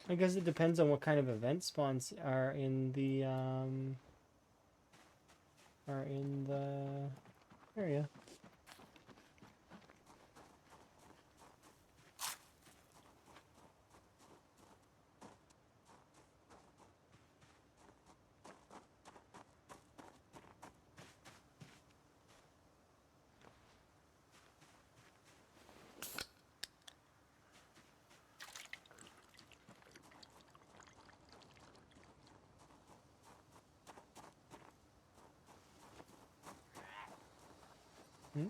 I guess it depends on what kind of event spawns are in the area. Hmm?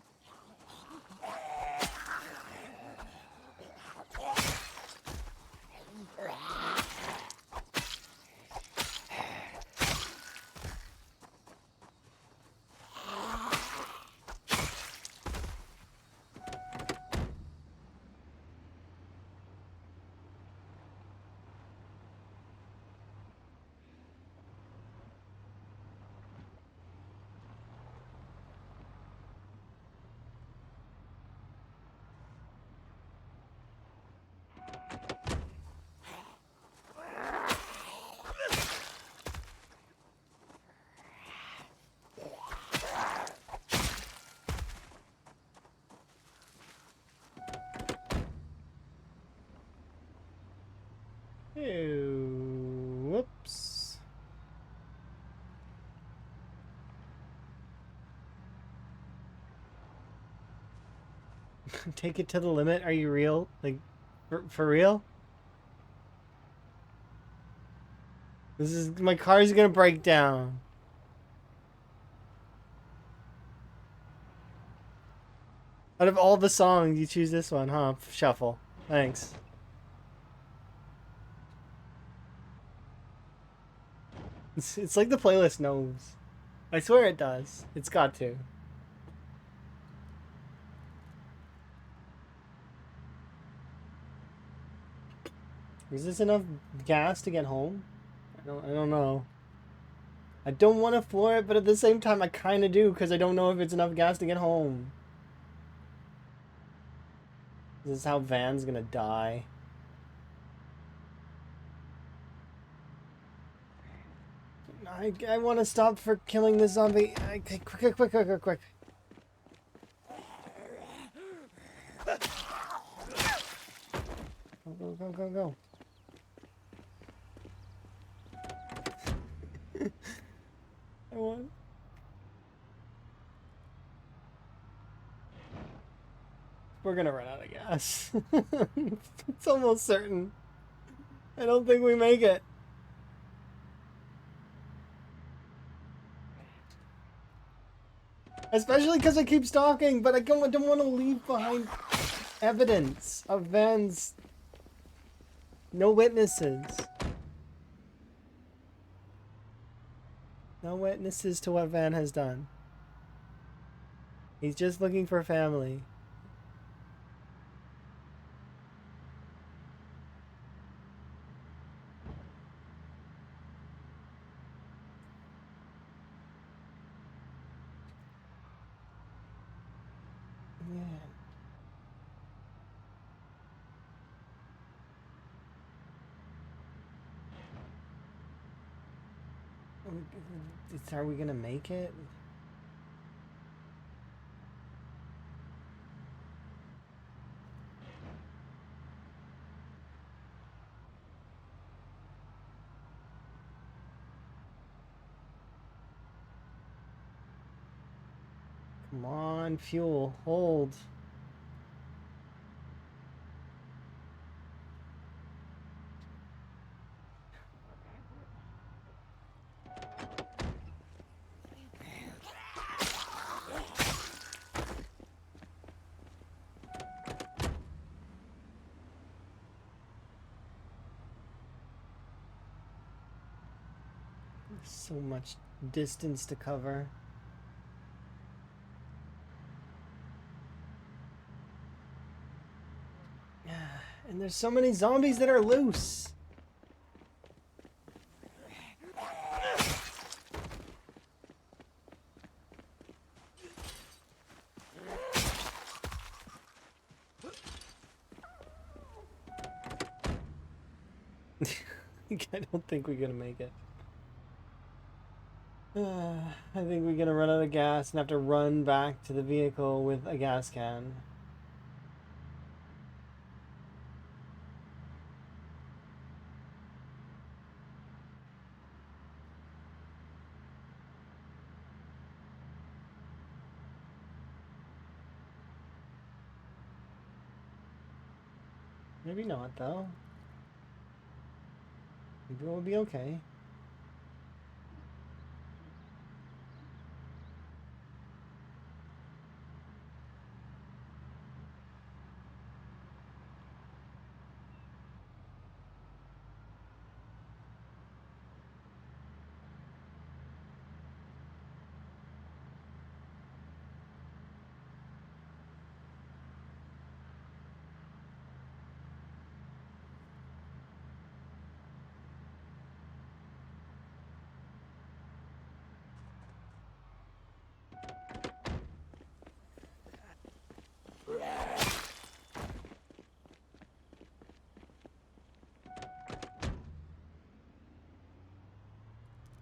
Ew, whoops. Take it to the limit? Are you real? Like, for real? This is, my car's gonna break down. Out of all the songs, you choose this one, huh? Shuffle. Thanks. It's like the playlist knows. I swear it does. It's got to. Is this enough gas to get home? I don't know. I don't want to floor it, but at the same time I kind of do because I don't know if it's enough gas to get home. This is how Van's gonna die. I want to stop for killing the zombie. Quick. Go. I want... we're gonna run out of gas. It's almost certain. I don't think we make it. Especially because I keep stalking, but I don't want to leave behind evidence of Van's... no witnesses. No witnesses to what Van has done. He's just looking for family. Man. Are we gonna make it? Come on, fuel, hold. So much distance to cover. And there's so many zombies that are loose. I don't think we're gonna make it. I think we're gonna run out of gas and have to run back to the vehicle with a gas can. Maybe not, though. Maybe we'll be okay.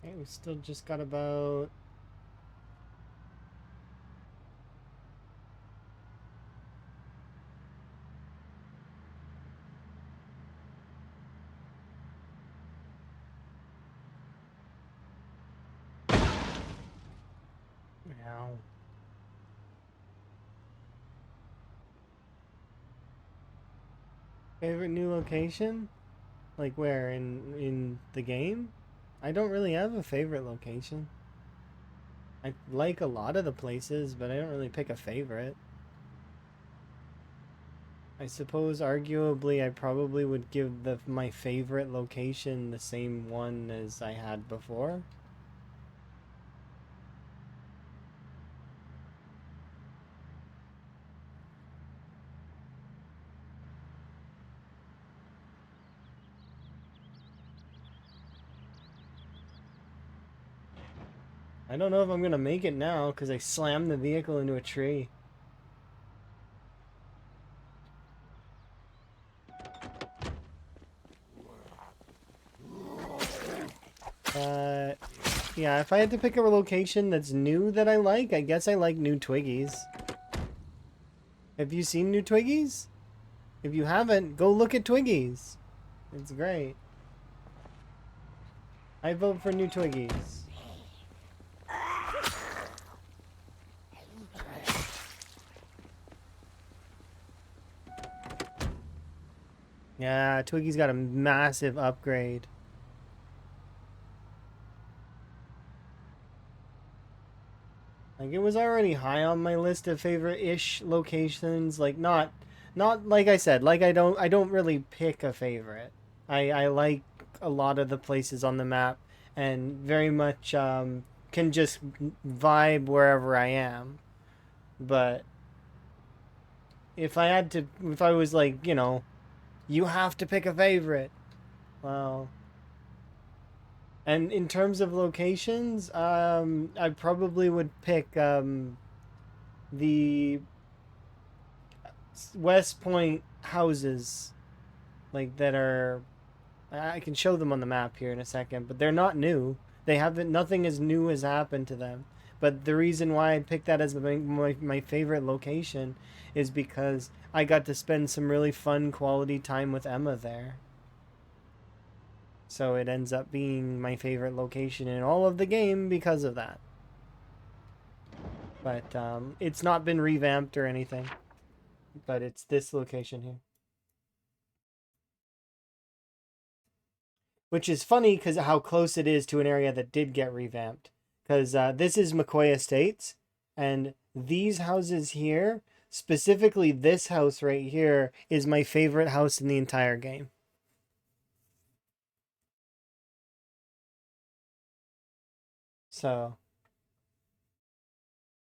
Okay, we still just got about... Ow. Favorite new location? Like where? In the game? I don't really have a favorite location. I like a lot of the places, but I don't really pick a favorite. I suppose arguably I probably would give my favorite location the same one as I had before. I don't know if I'm gonna make it now because I slammed the vehicle into a tree. Yeah, if I had to pick a location that's new that I like, I guess I like New Twiggies. Have you seen New Twiggies? If you haven't, go look at Twiggies. It's great. I vote for New Twiggies. Yeah, Twiggy's got a massive upgrade. Like it was already high on my list of favorite-ish locations. Like not like I said, like I don't really pick a favorite. I like a lot of the places on the map and very much can just vibe wherever I am. But if I was like, you know, you have to pick a favorite. Well, and in terms of locations, I probably would pick the West Point houses, like that are. I can show them on the map here in a second, but they're not new. They haven't. Nothing as new has happened to them. But the reason why I picked that as my favorite location is because I got to spend some really fun quality time with Emma there. So it ends up being my favorite location in all of the game because of that. But it's not been revamped or anything. But it's this location here. Which is funny because of how close it is to an area that did get revamped. Because this is McCoy Estates, and these houses here, specifically this house right here, is my favorite house in the entire game. So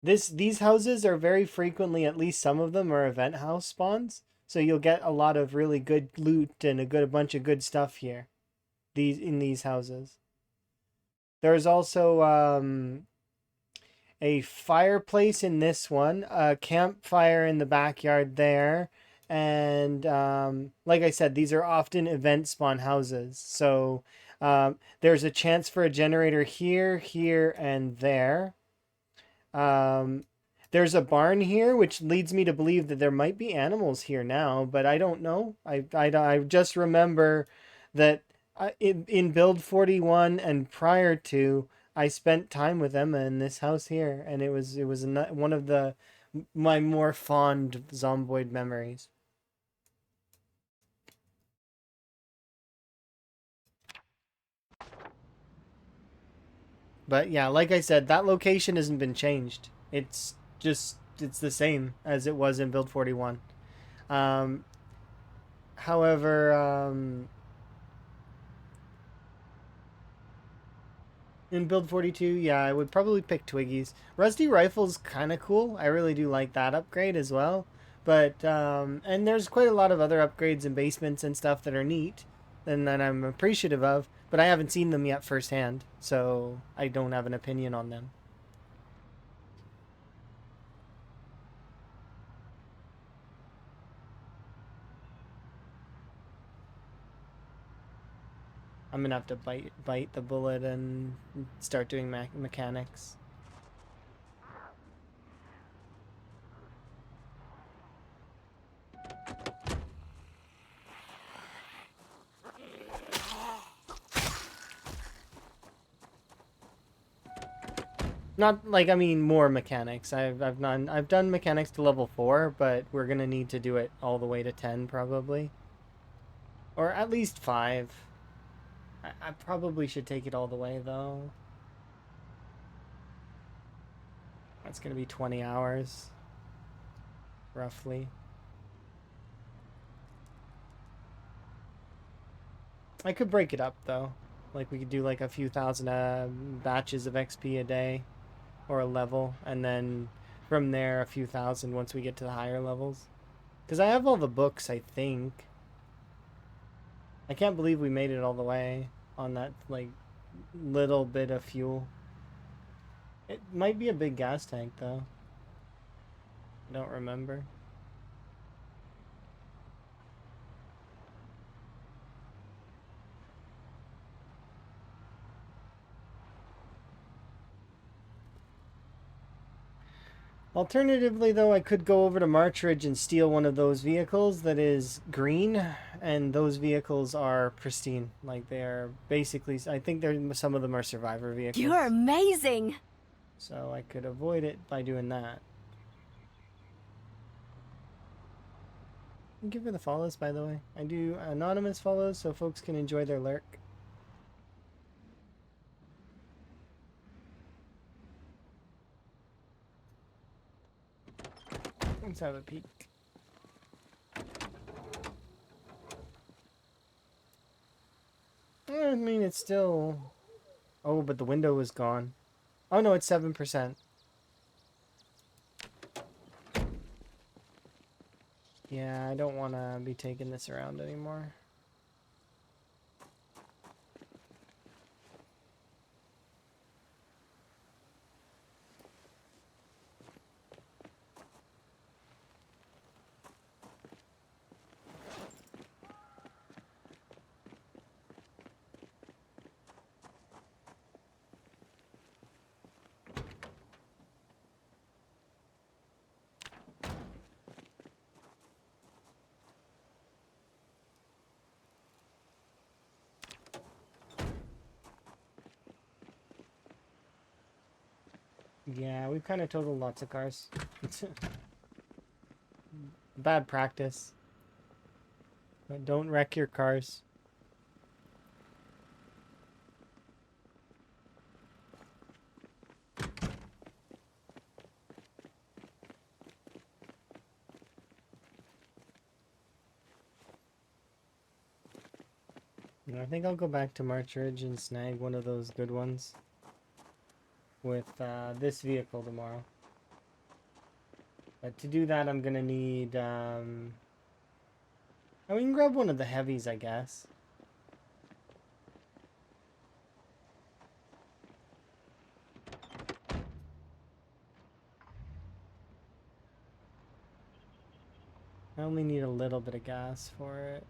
these houses are very frequently, at least some of them are event house spawns. So you'll get a lot of really good loot and a bunch of good stuff here. These houses. There's also a fireplace in this one, a campfire in the backyard there, and like I said, these are often event spawn houses. So there's a chance for a generator here, here, and there. Um, there's a barn here, which leads me to believe that there might be animals here now, but I don't know. I just remember that in build 41 and prior to, I spent time with Emma in this house here, and it was one of my more fond Zomboid memories. But yeah, like I said, that location hasn't been changed. It's the same as it was in build 41. Um, however, in build 42, yeah, I would probably pick Twiggy's. Rusty Rifle's kind of cool. I really do like that upgrade as well. But, and there's quite a lot of other upgrades and basements and stuff that are neat and that I'm appreciative of, but I haven't seen them yet firsthand, so I don't have an opinion on them. I'm gonna have to bite the bullet and start doing mechanics. Not like, I mean, more mechanics. I've done mechanics to level 4, but we're gonna need to do it all the way to 10 probably, or at least 5. I probably should take it all the way though. That's gonna be 20 hours, roughly. I could break it up though. Like we could do like a few thousand batches of XP a day, or a level, and then from there a few thousand once we get to the higher levels. Because I have all the books, I think. I can't believe we made it all the way on that like little bit of fuel. It might be a big gas tank though. I don't remember. Alternatively, though, I could go over to Marchridge and steal one of those vehicles that is green, and those vehicles are pristine. Like, they are basically, I think some of them are survivor vehicles. You're amazing! So I could avoid it by doing that. Thank you for the follows, by the way. I do anonymous follows so folks can enjoy their lurk. Let's have a peek. I mean, it's still... Oh, but the window was gone. Oh no, it's 7%. Yeah, I don't want to be taking this around anymore. Yeah, we've kind of totaled lots of cars. Bad practice. But don't wreck your cars. I think I'll go back to March Ridge and snag one of those good ones with this vehicle tomorrow. But to do that, I'm gonna need. Oh, we can grab one of the heavies, I guess. I only need a little bit of gas for it.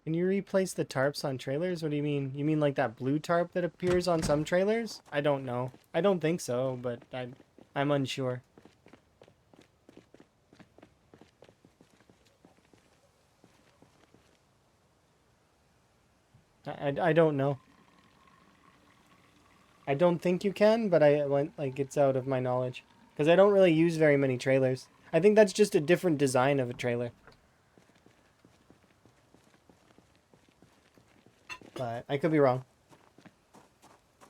Can you replace the tarps on trailers? What do you mean? You mean like that blue tarp that appears on some trailers? I don't know. I don't think so, but I'm unsure. I don't know. I don't think you can, but I went like it's out of my knowledge because I don't really use very many trailers. I think that's just a different design of a trailer. But I could be wrong.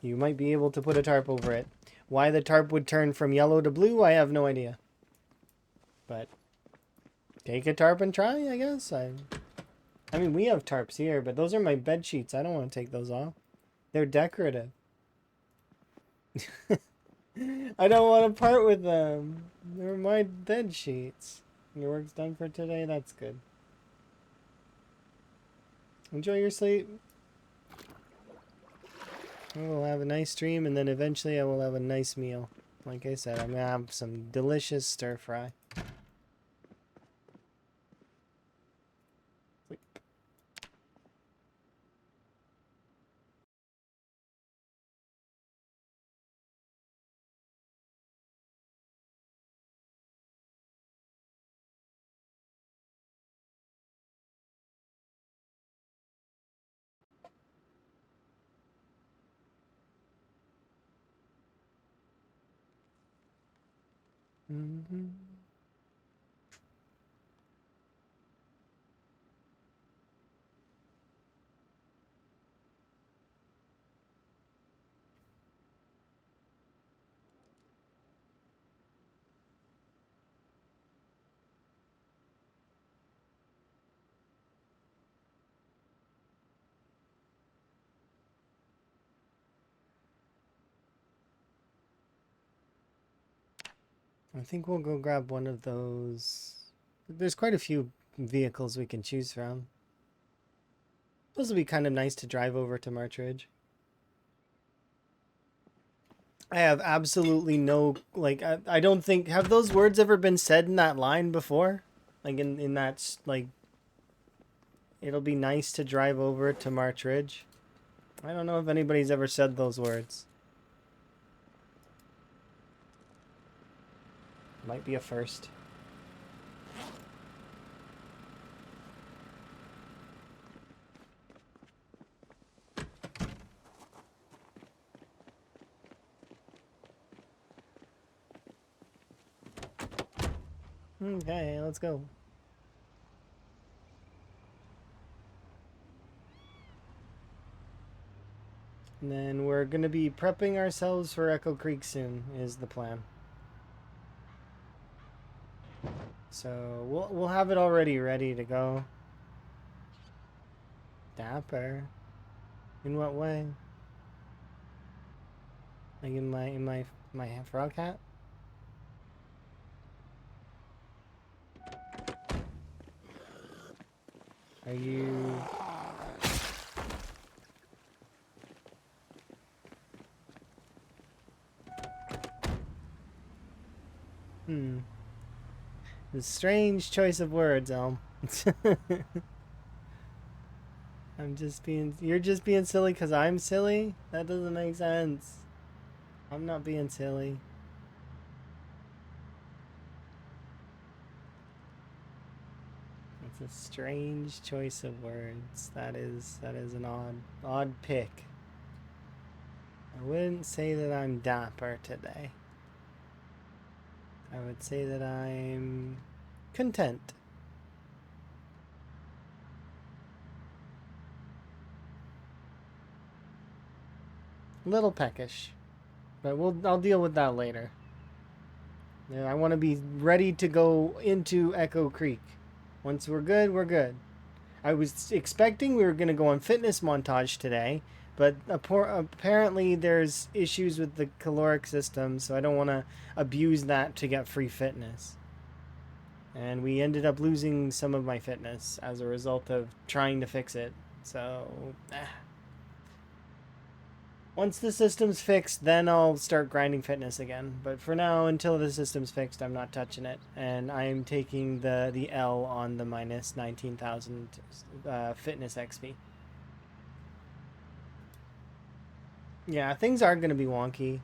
You might be able to put a tarp over it. Why the tarp would turn from yellow to blue, I have no idea. But take a tarp and try, I guess. I mean, we have tarps here, but those are my bed sheets. I don't want to take those off. They're decorative. I don't want to part with them. They're my bed sheets. Your work's done for today? That's good. Enjoy your sleep. I will have a nice dream, and then eventually I will have a nice meal. Like I said, I'm going to have some delicious stir fry. Sleep. Mm-hmm. I think we'll go grab one of those. There's quite a few vehicles we can choose from. Those will be kind of nice to drive over to March Ridge. I have absolutely no, like, I don't think, have those words ever been said in that line before? Like, in that, like, it'll be nice to drive over to March Ridge. I don't know if anybody's ever said those words. Might be a first. Okay, let's go. And then we're going to be prepping ourselves for Echo Creek soon, is the plan. So we'll have it already ready to go. Dapper. In what way? Like in my frog hat? Are you... A strange choice of words, Elm. I'm just being... You're just being silly because I'm silly? That doesn't make sense. I'm not being silly. It's a strange choice of words. That is an odd pick. I wouldn't say that I'm dapper today. I would say that I'm content. A little peckish. But I'll deal with that later. Yeah, I want to be ready to go into Echo Creek. Once we're good, we're good. I was expecting we were going to go on fitness montage today, but apparently there's issues with the caloric system, so I don't want to abuse that to get free fitness. And we ended up losing some of my fitness as a result of trying to fix it. So, once the system's fixed, then I'll start grinding fitness again. But for now, until the system's fixed, I'm not touching it. And I'm taking the L on the minus 19,000 fitness XP. Yeah, things are going to be wonky.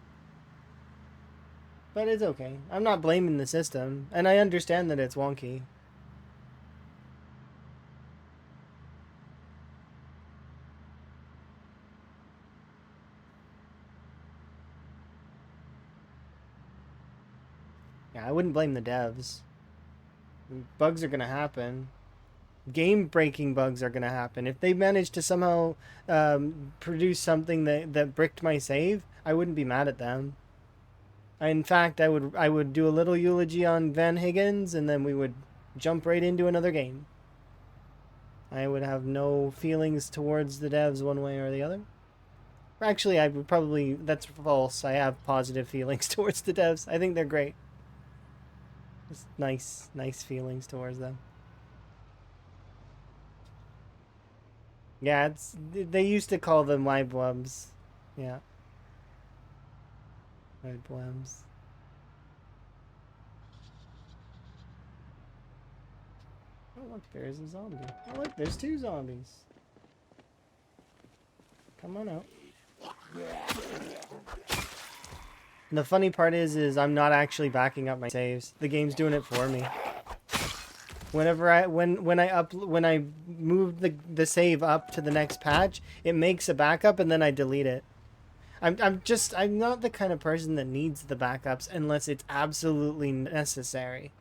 But it's okay. I'm not blaming the system. And I understand that it's wonky. Yeah, I wouldn't blame the devs. Bugs are going to happen. Game breaking bugs are going to happen. If they manage to somehow produce something that bricked my save, I wouldn't be mad at them. In fact, I would do a little eulogy on Van Higgins, and then we would jump right into another game. I would have no feelings towards the devs one way or the other. Actually, I would probably... That's false. I have positive feelings towards the devs. I think they're great. Just nice feelings towards them. Yeah, they used to call them Wybwebs. Yeah. Wybwebs. Oh, look, there's a zombie. Oh, look, there's two zombies. Come on out. And the funny part is I'm not actually backing up my saves. The game's doing it for me. Whenever when I move the save up to the next patch, it makes a backup and then I delete it. I'm not the kind of person that needs the backups unless it's absolutely necessary.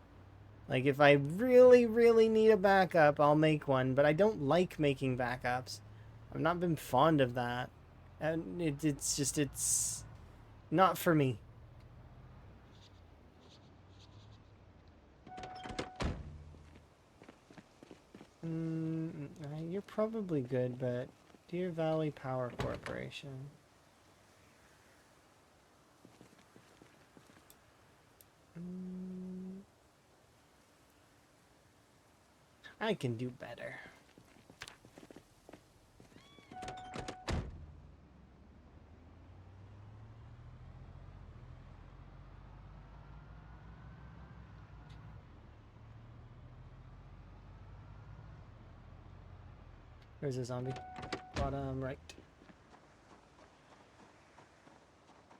Like if I really need a backup, I'll make one, but I don't like making backups. I've not been fond of that. And it's not for me. You're probably good, but Deer Valley Power Corporation. I can do better. There's a zombie. Bottom right.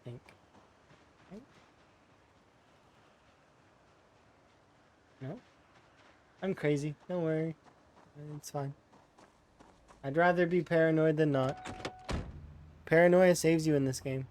Think. Right? No? I'm crazy. Don't worry. It's fine. I'd rather be paranoid than not. Paranoia saves you in this game.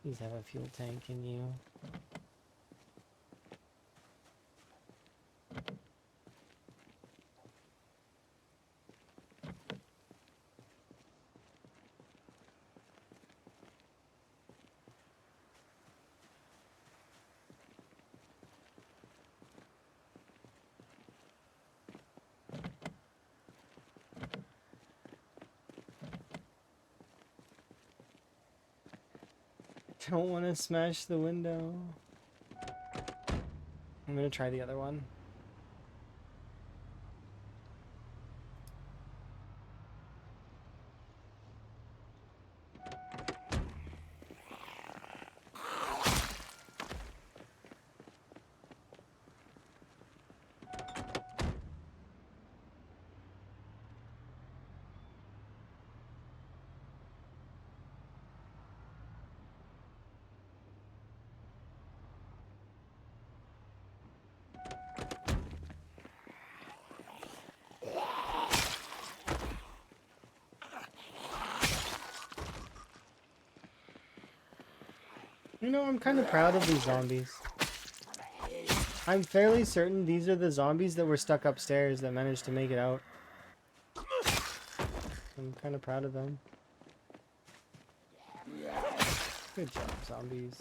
Please have a fuel tank in you. Don't want to smash the window. I'm gonna try the other one. You know, I'm kind of proud of these zombies. I'm fairly certain these are the zombies that were stuck upstairs that managed to make it out. I'm kind of proud of them. Good job, zombies.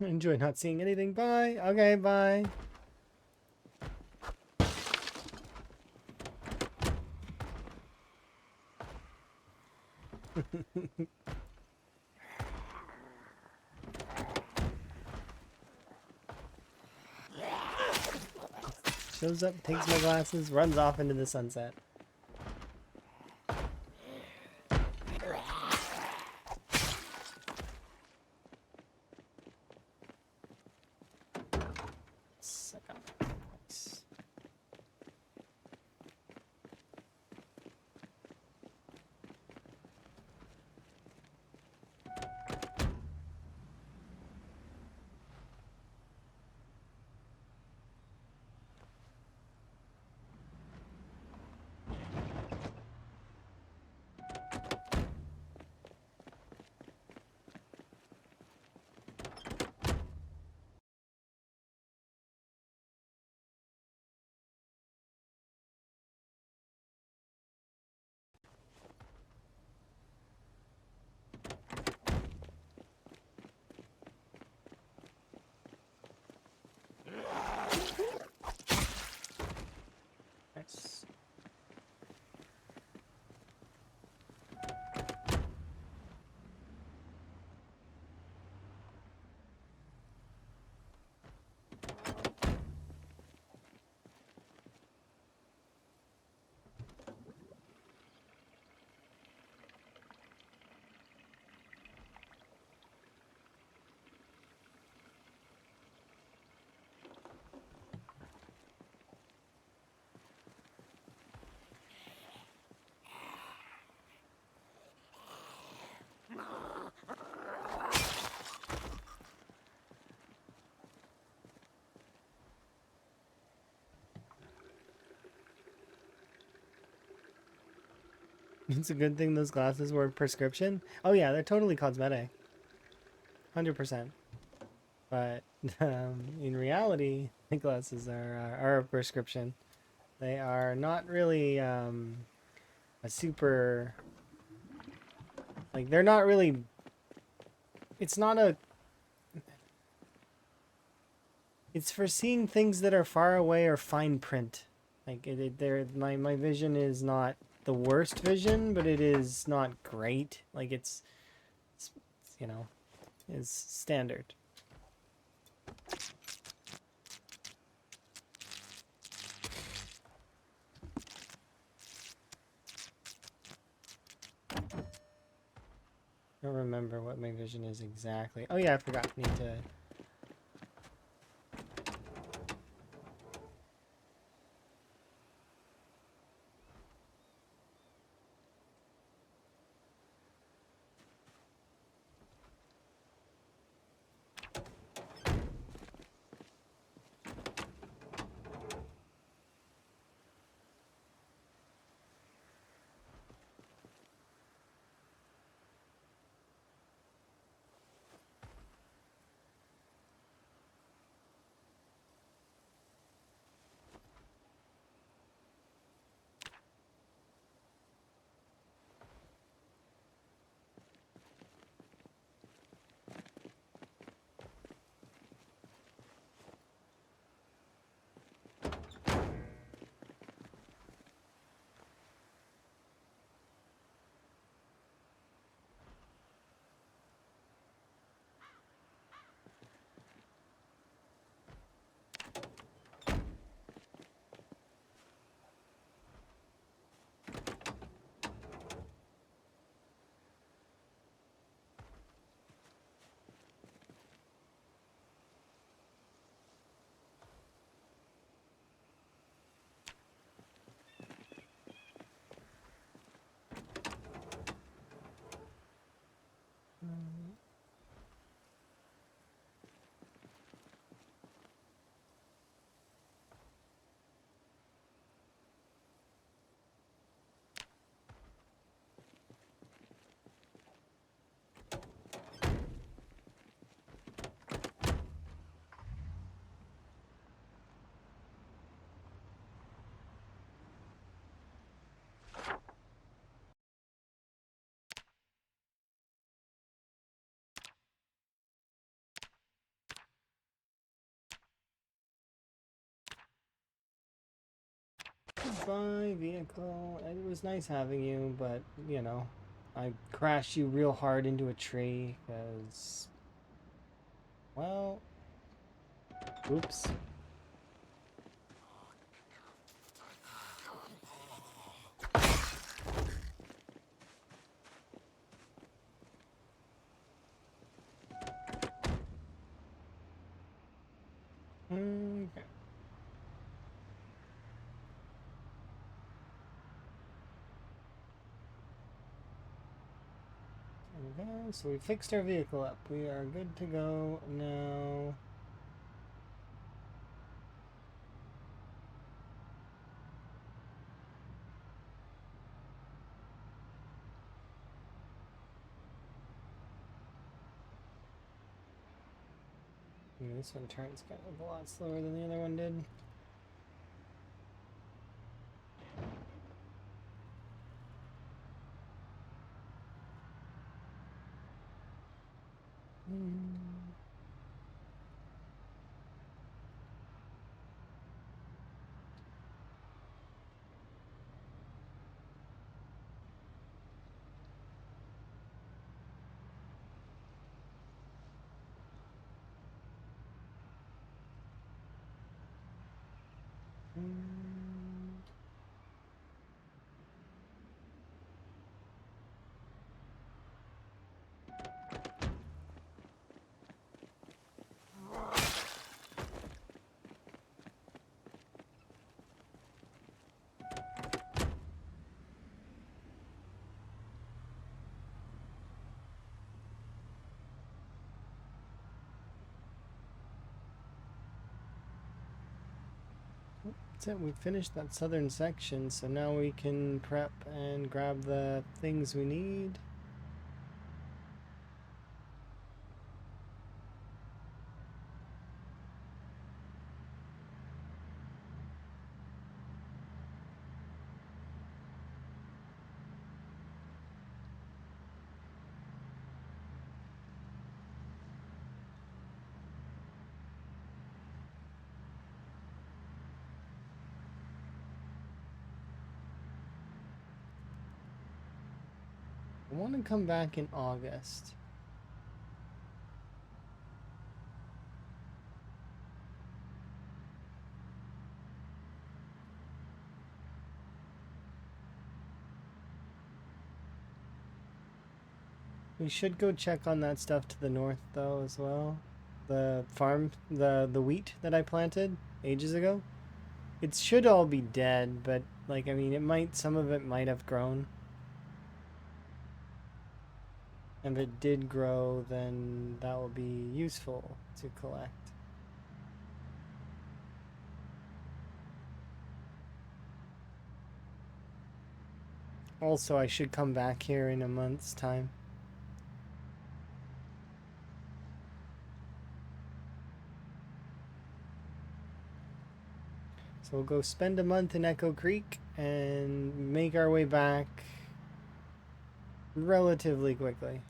Enjoy not seeing anything. Bye. Okay, bye. Shows up, takes my glasses, runs off into the sunset. Second. Nice. Nice. It's a good thing those glasses were prescription. Oh yeah, they're totally cosmetic. 100%. But in reality, the glasses are a prescription. They are not really a super, like, they're not really, it's not a, it's for seeing things that are far away or fine print. Like my vision is not the worst vision, but it is not great. Like it's you know, is standard. I don't remember what my vision is exactly. Oh yeah, I forgot. Need to... Goodbye, vehicle. It was nice having you, but, you know, I crashed you real hard into a tree, because... Well... Oops. Okay. There we go. So we fixed our vehicle up. We are good to go now. This one turns kind of a lot slower than the other one did. That's it, we finished that southern section, so now we can prep and grab the things we need. I want to come back in August. We should go check on that stuff to the north though as well. The farm, the wheat that I planted ages ago. It should all be dead, but like I mean, it might, some of it might have grown. And if it did grow, then that will be useful to collect. Also, I should come back here in a month's time. So we'll go spend a month in Echo Creek and make our way back relatively quickly.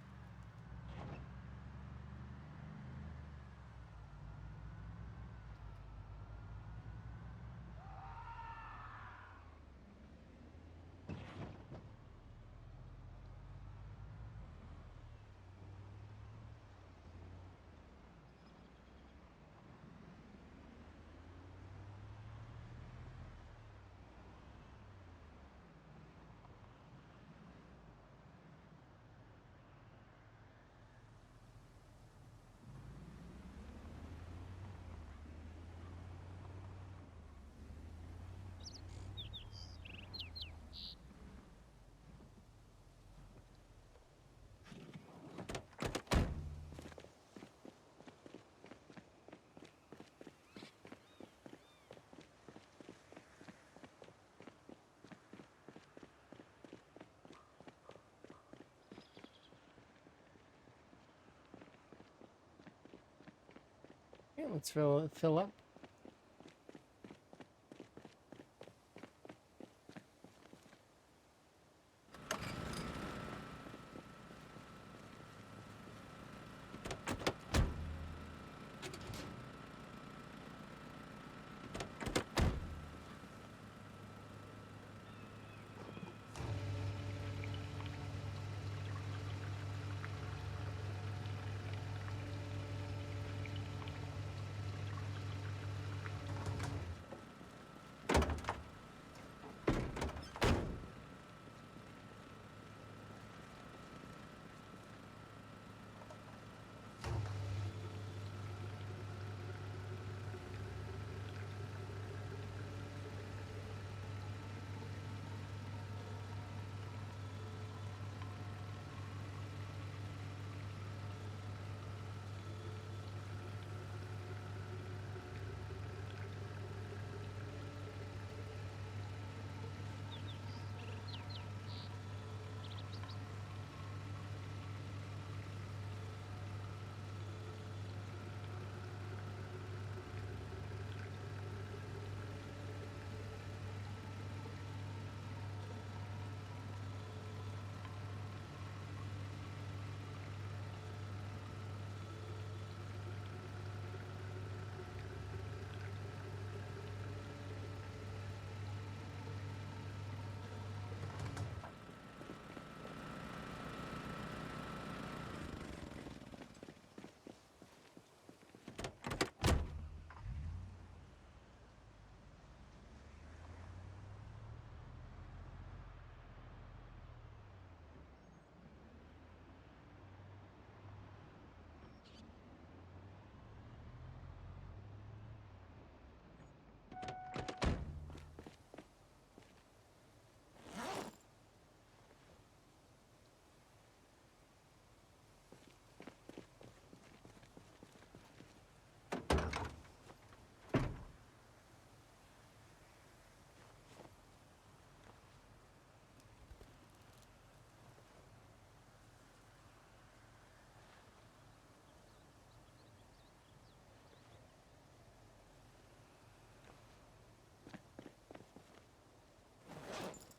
Yeah, let's fill up.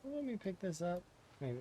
Let me pick this up. Maybe.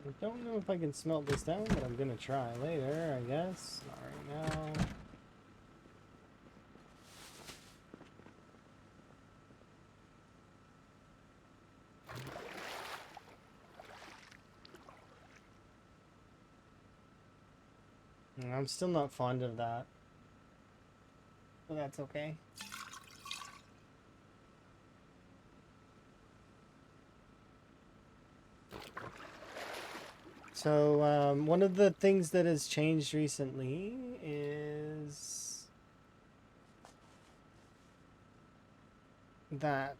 I don't know if I can smelt this down, but I'm gonna try later, I guess. Not right now. I'm still not fond of that. But that's okay. So, one of the things that has changed recently is that.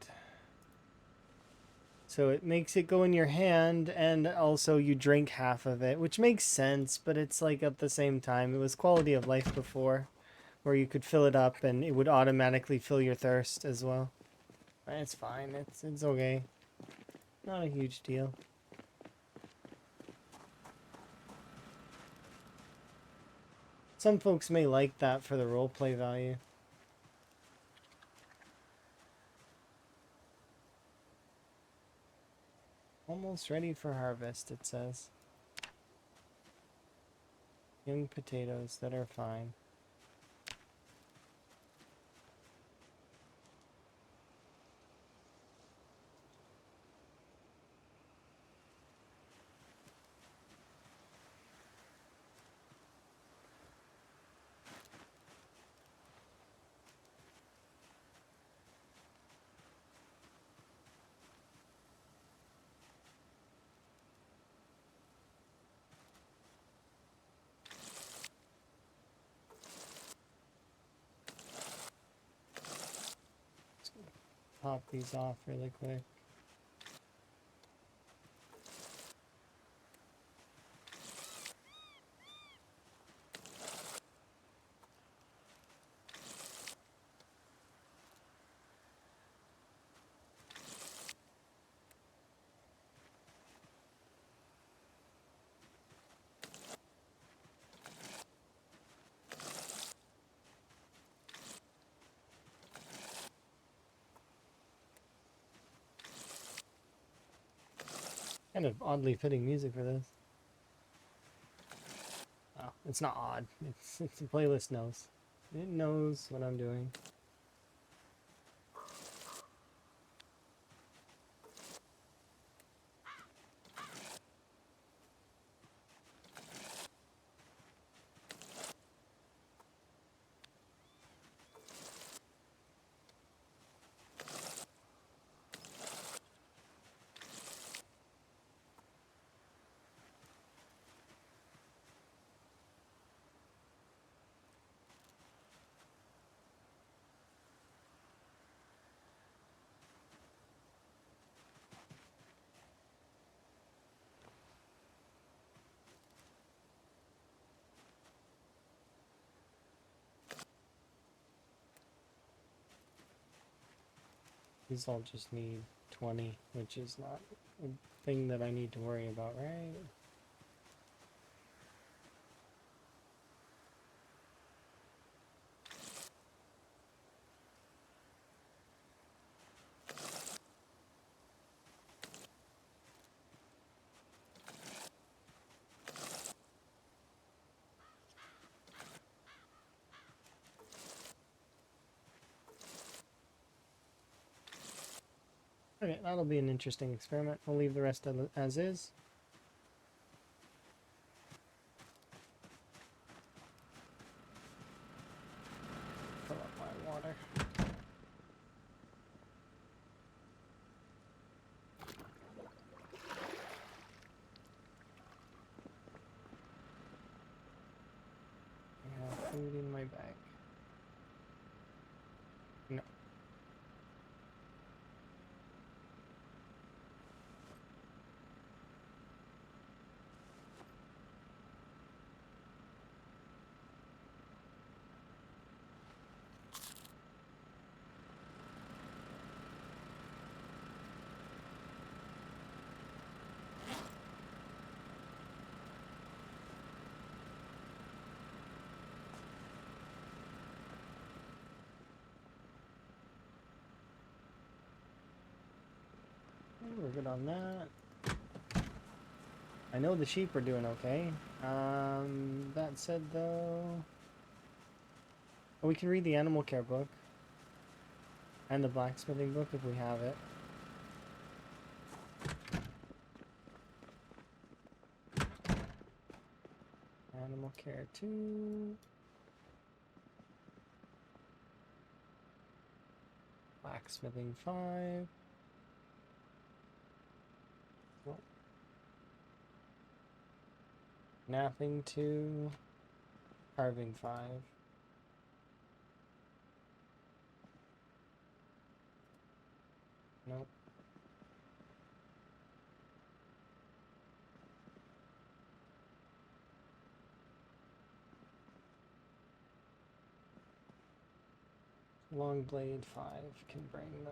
So it makes it go in your hand, and also you drink half of it, which makes sense, but it's like at the same time, it was quality of life before, where you could fill it up and it would automatically fill your thirst as well. It's fine, it's okay. Not a huge deal. Some folks may like that for the roleplay value. Almost ready for harvest, it says. Young potatoes that are fine. Pop these off really quick. Kind of oddly fitting music for this. Oh, it's not odd. It's the playlist knows. It knows what I'm doing. These all just need 20, which is not a thing that I need to worry about, right? Okay, that'll be an interesting experiment. I'll leave the rest as is. Fill up my water. I have food in my bag. No. We're good on that. I know the sheep are doing okay. That said though, oh, we can read the animal care book and the blacksmithing book if we have it. Animal care 2. Blacksmithing 5. Oh. Napping 2. Carving 5. Nope. Long blade 5 can bring though.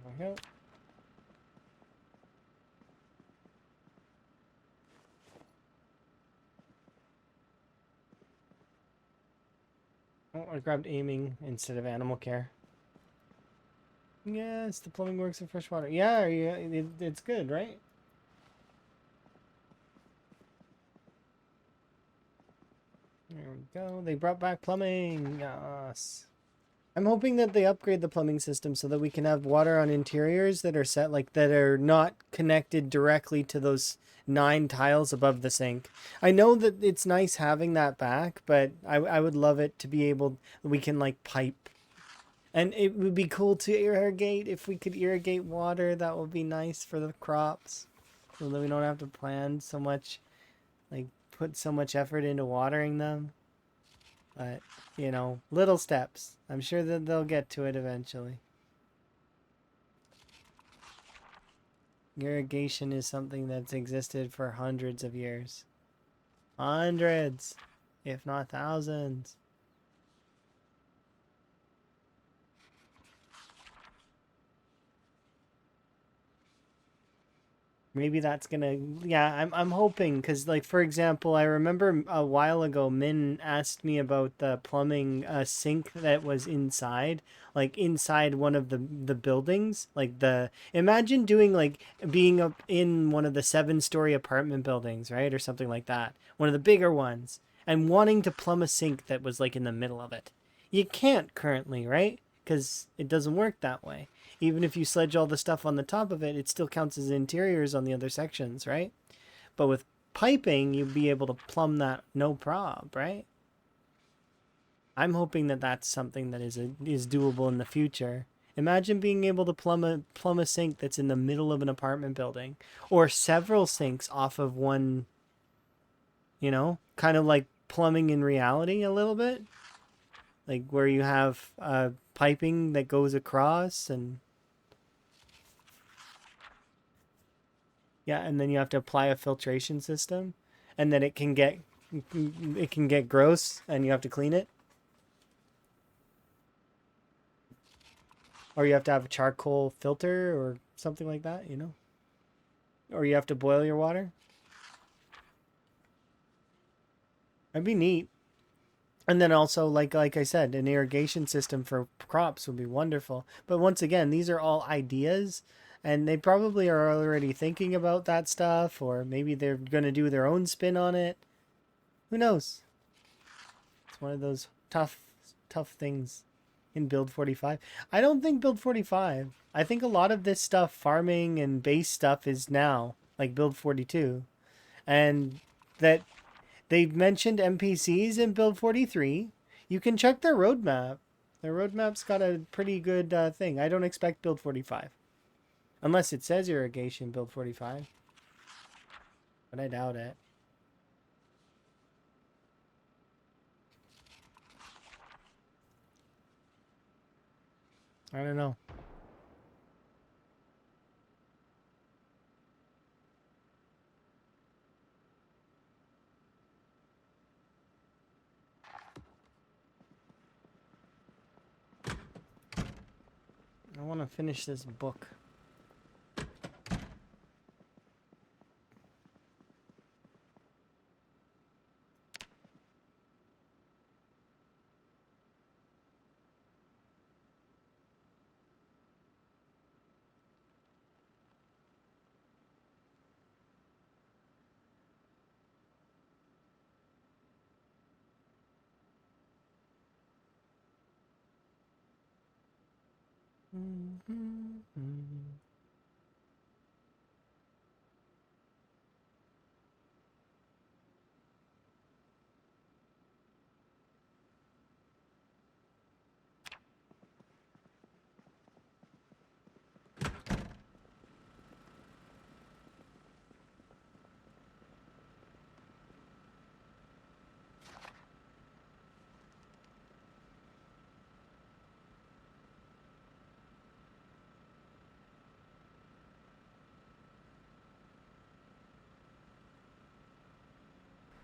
There we go. Oh, I grabbed aiming instead of animal care. Yes, the plumbing works in fresh water. Yeah, it's good, right? There we go. They brought back plumbing. Yes. I'm hoping that they upgrade the plumbing system so that we can have water on interiors that are set like that are not connected directly to those 9 tiles above the sink. I know that it's nice having that back, but I would love it to be able we can like pipe. And it would be cool to irrigate if we could irrigate water. That would be nice for the crops so that we don't have to plan so much, like put so much effort into watering them. But, you know, little steps. I'm sure that they'll get to it eventually. Irrigation is something that's existed for hundreds of years. Hundreds, if not thousands. Maybe that's gonna, yeah, I'm hoping, because, like, for example, I remember a while ago, Min asked me about the plumbing sink that was inside, like, inside one of the buildings. Like, imagine doing, like, being up in one of the 7-story apartment buildings, right? Or something like that. One of the bigger ones. And wanting to plumb a sink that was, like, in the middle of it. You can't currently, right? Because it doesn't work that way. Even if you sledge all the stuff on the top of it, it still counts as interiors on the other sections, right? But with piping, you'd be able to plumb that no prob, right? I'm hoping that that's something that is doable in the future. Imagine being able to plumb a sink that's in the middle of an apartment building, or several sinks off of one. You know, kind of like plumbing in reality a little bit, like where you have piping that goes across and yeah, and then you have to apply a filtration system, and then it can get gross, and you have to clean it, or you have to have a charcoal filter or something like that, you know, or you have to boil your water. That'd be neat. And then also, like I said, an irrigation system for crops would be wonderful. But once again, these are all ideas, and they probably are already thinking about that stuff, or maybe they're gonna do their own spin on it. Who knows? It's one of those tough things in Build 45. I don't think Build 45. I think a lot of this stuff, farming and base stuff, is now like Build 42, and that they've mentioned NPCs in Build 43. You can check their roadmap. Their roadmap's got a pretty good thing. I don't expect Build 45, unless it says irrigation Build 45, but I doubt it. I don't know. I want to finish this book.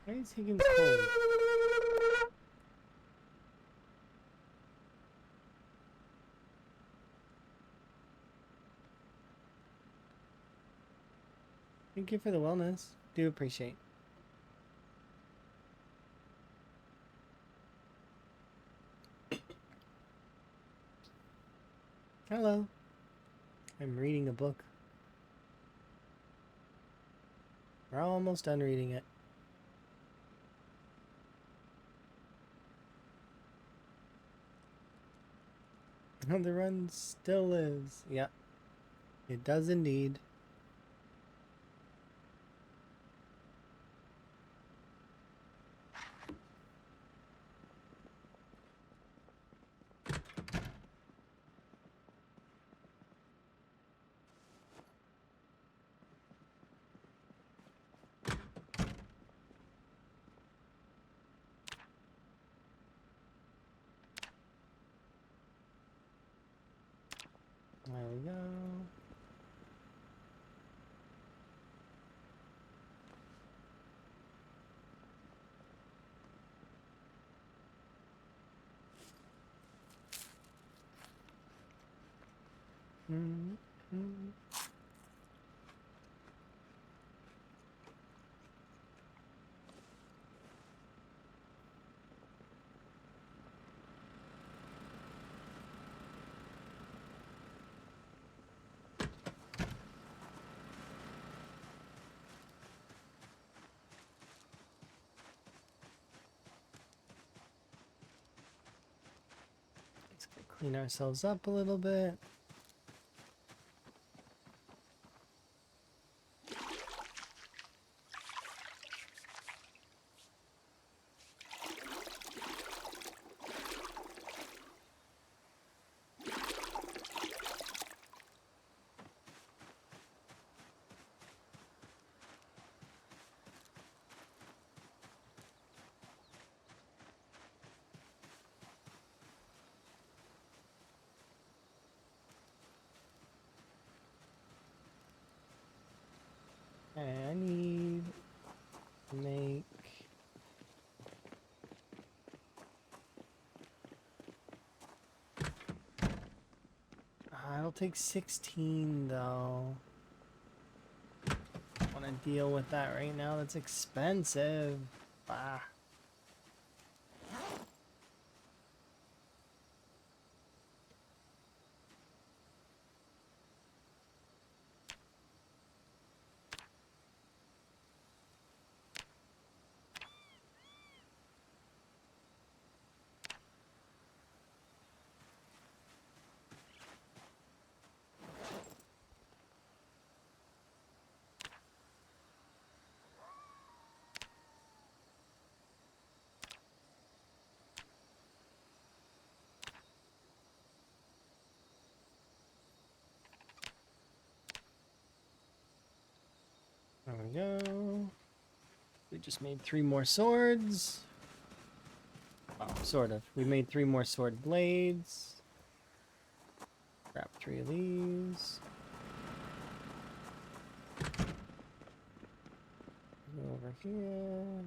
Why is Higgins cold? Thank you for the wellness. Do appreciate. Hello. I'm reading a book. We're almost done reading it. The run still lives. Yep. It does indeed. There we go. Let's clean ourselves up a little bit. Okay, I need to make... it'll take 16 though. I want to deal with that right now. That's expensive. Ah. There we go. We just made 3 more swords. Oh, sort of. We made 3 more sword blades. Grab 3 of these. Go over here.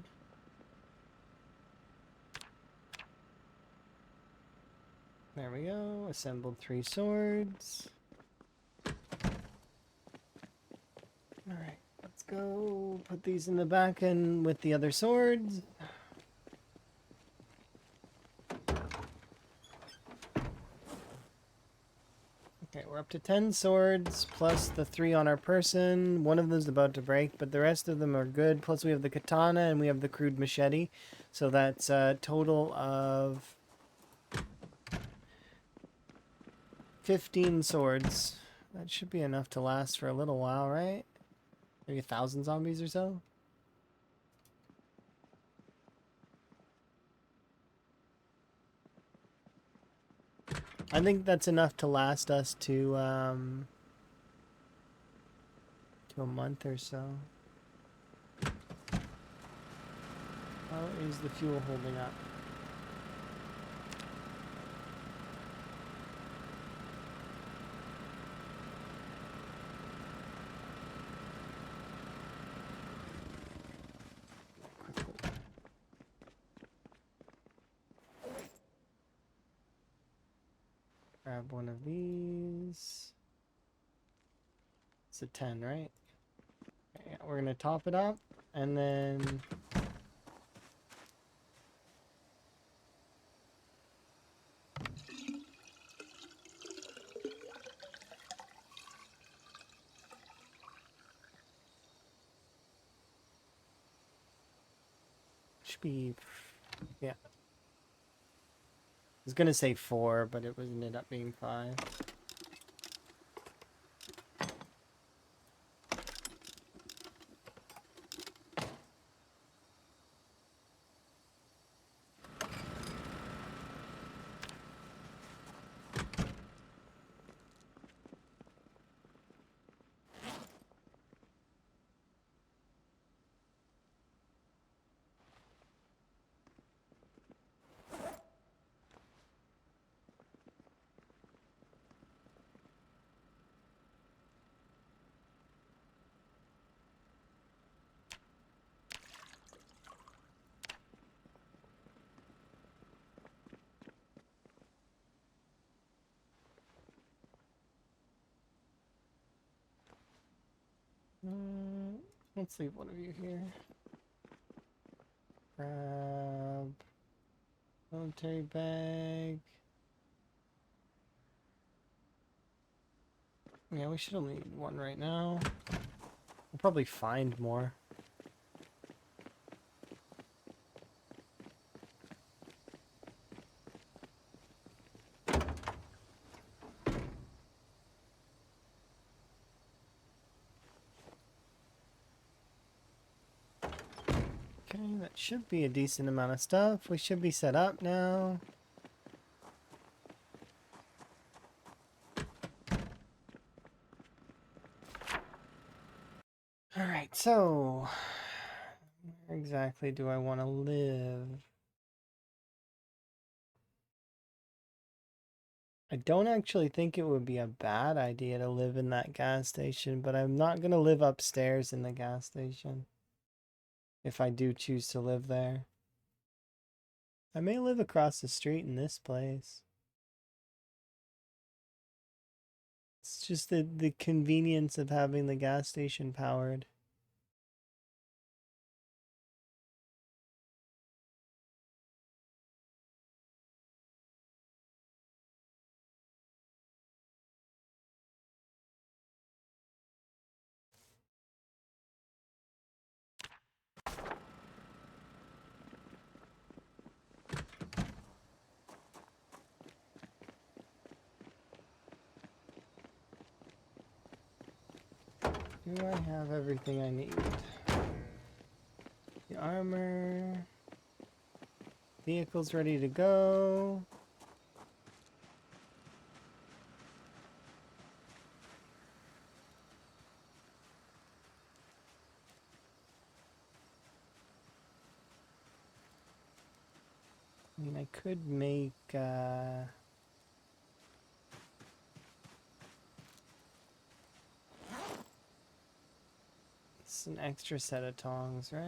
There we go. Assembled 3 swords. Alright, let's go put these in the back and with the other swords. Okay, we're up to 10 swords, plus the 3 on our person. One of them's about to break, but the rest of them are good. Plus we have the katana and we have the crude machete. So that's a total of 15 swords. That should be enough to last for a little while, right? Maybe 1,000 zombies or so? I think that's enough to last us to a month or so. How is the fuel holding up? Grab one of these. It's a 10, right? Okay, we're gonna top it up and then should be, yeah. I was gonna say 4, but it ended up being 5. Let's leave one of you here. Grab military bag. Yeah, we should only need one right now. We'll probably find more. Okay, that should be a decent amount of stuff. We should be set up now. Alright, so where exactly do I want to live? I don't actually think it would be a bad idea to live in that gas station, but I'm not going to live upstairs in the gas station if I do choose to live there. I may live across the street in this place. It's just the convenience of having the gas station powered. Do I have everything I need? The armor. Vehicle's ready to go. I mean, I could make, it's an extra set of tongs, right?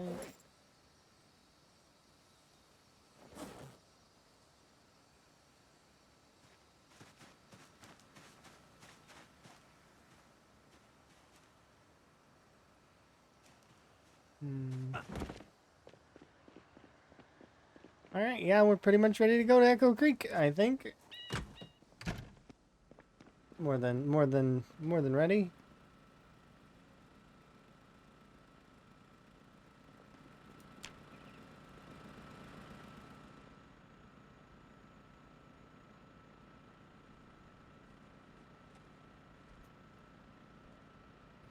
Alright, yeah, we're pretty much ready to go to Echo Creek, I think. More than ready.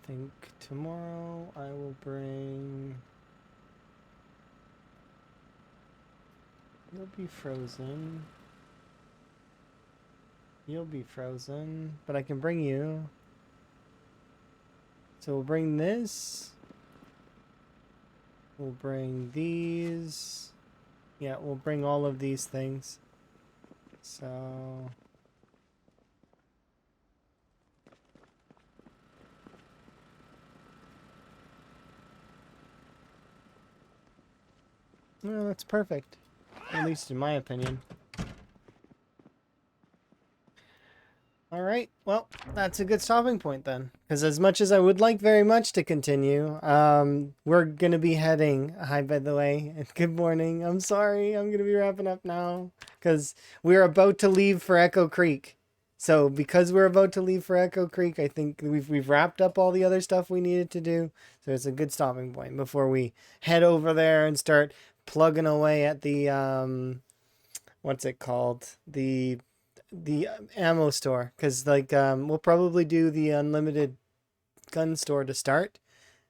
think tomorrow I will bring... You'll be frozen. You'll be frozen, but I can bring you. So we'll bring this. We'll bring these. Yeah, we'll bring all of these things. So... Well, that's perfect. At least in my opinion. Alright, well, that's a good stopping point then. Because as much as I would like very much to continue, we're going to be heading... Hi, by the way, and good morning. I'm sorry, I'm going to be wrapping up now. Because we're about to leave for Echo Creek. So because we're about to leave for Echo Creek, I think we've wrapped up all the other stuff we needed to do. So it's a good stopping point before we head over there and start plugging away at the... what's it called? The ammo store, because like we'll probably do the unlimited gun store to start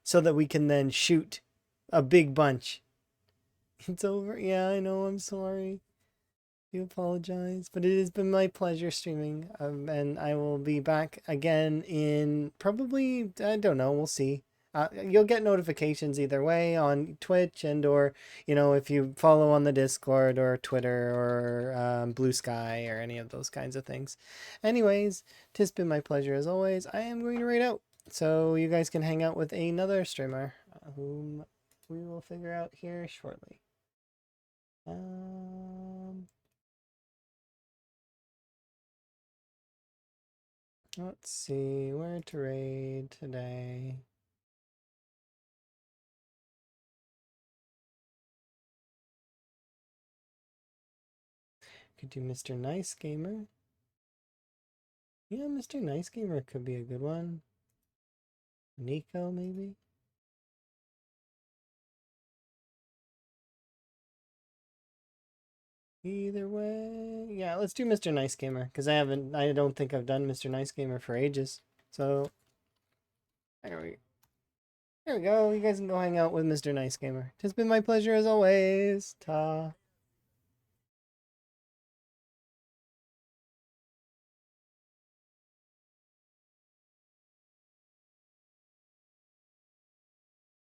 so that we can then shoot a big bunch. It's over. Yeah, I know, I'm sorry. I apologize, but it has been my pleasure streaming, and I will be back again in probably, I don't know, we'll see. You'll get notifications either way on Twitch and or, you know, if you follow on the Discord or Twitter or Blue Sky or any of those kinds of things. Anyways, tis been my pleasure as always. I am going to raid out, so you guys can hang out with another streamer whom we will figure out here shortly. Let's see where to raid today. Could do Mr. Nice Gamer. Yeah, Mr. Nice Gamer could be a good one. Nico, maybe? Either way. Yeah, let's do Mr. Nice Gamer, because I don't think I've done Mr. Nice Gamer for ages. So, there we go. You guys can go hang out with Mr. Nice Gamer. It's been my pleasure as always. Ta.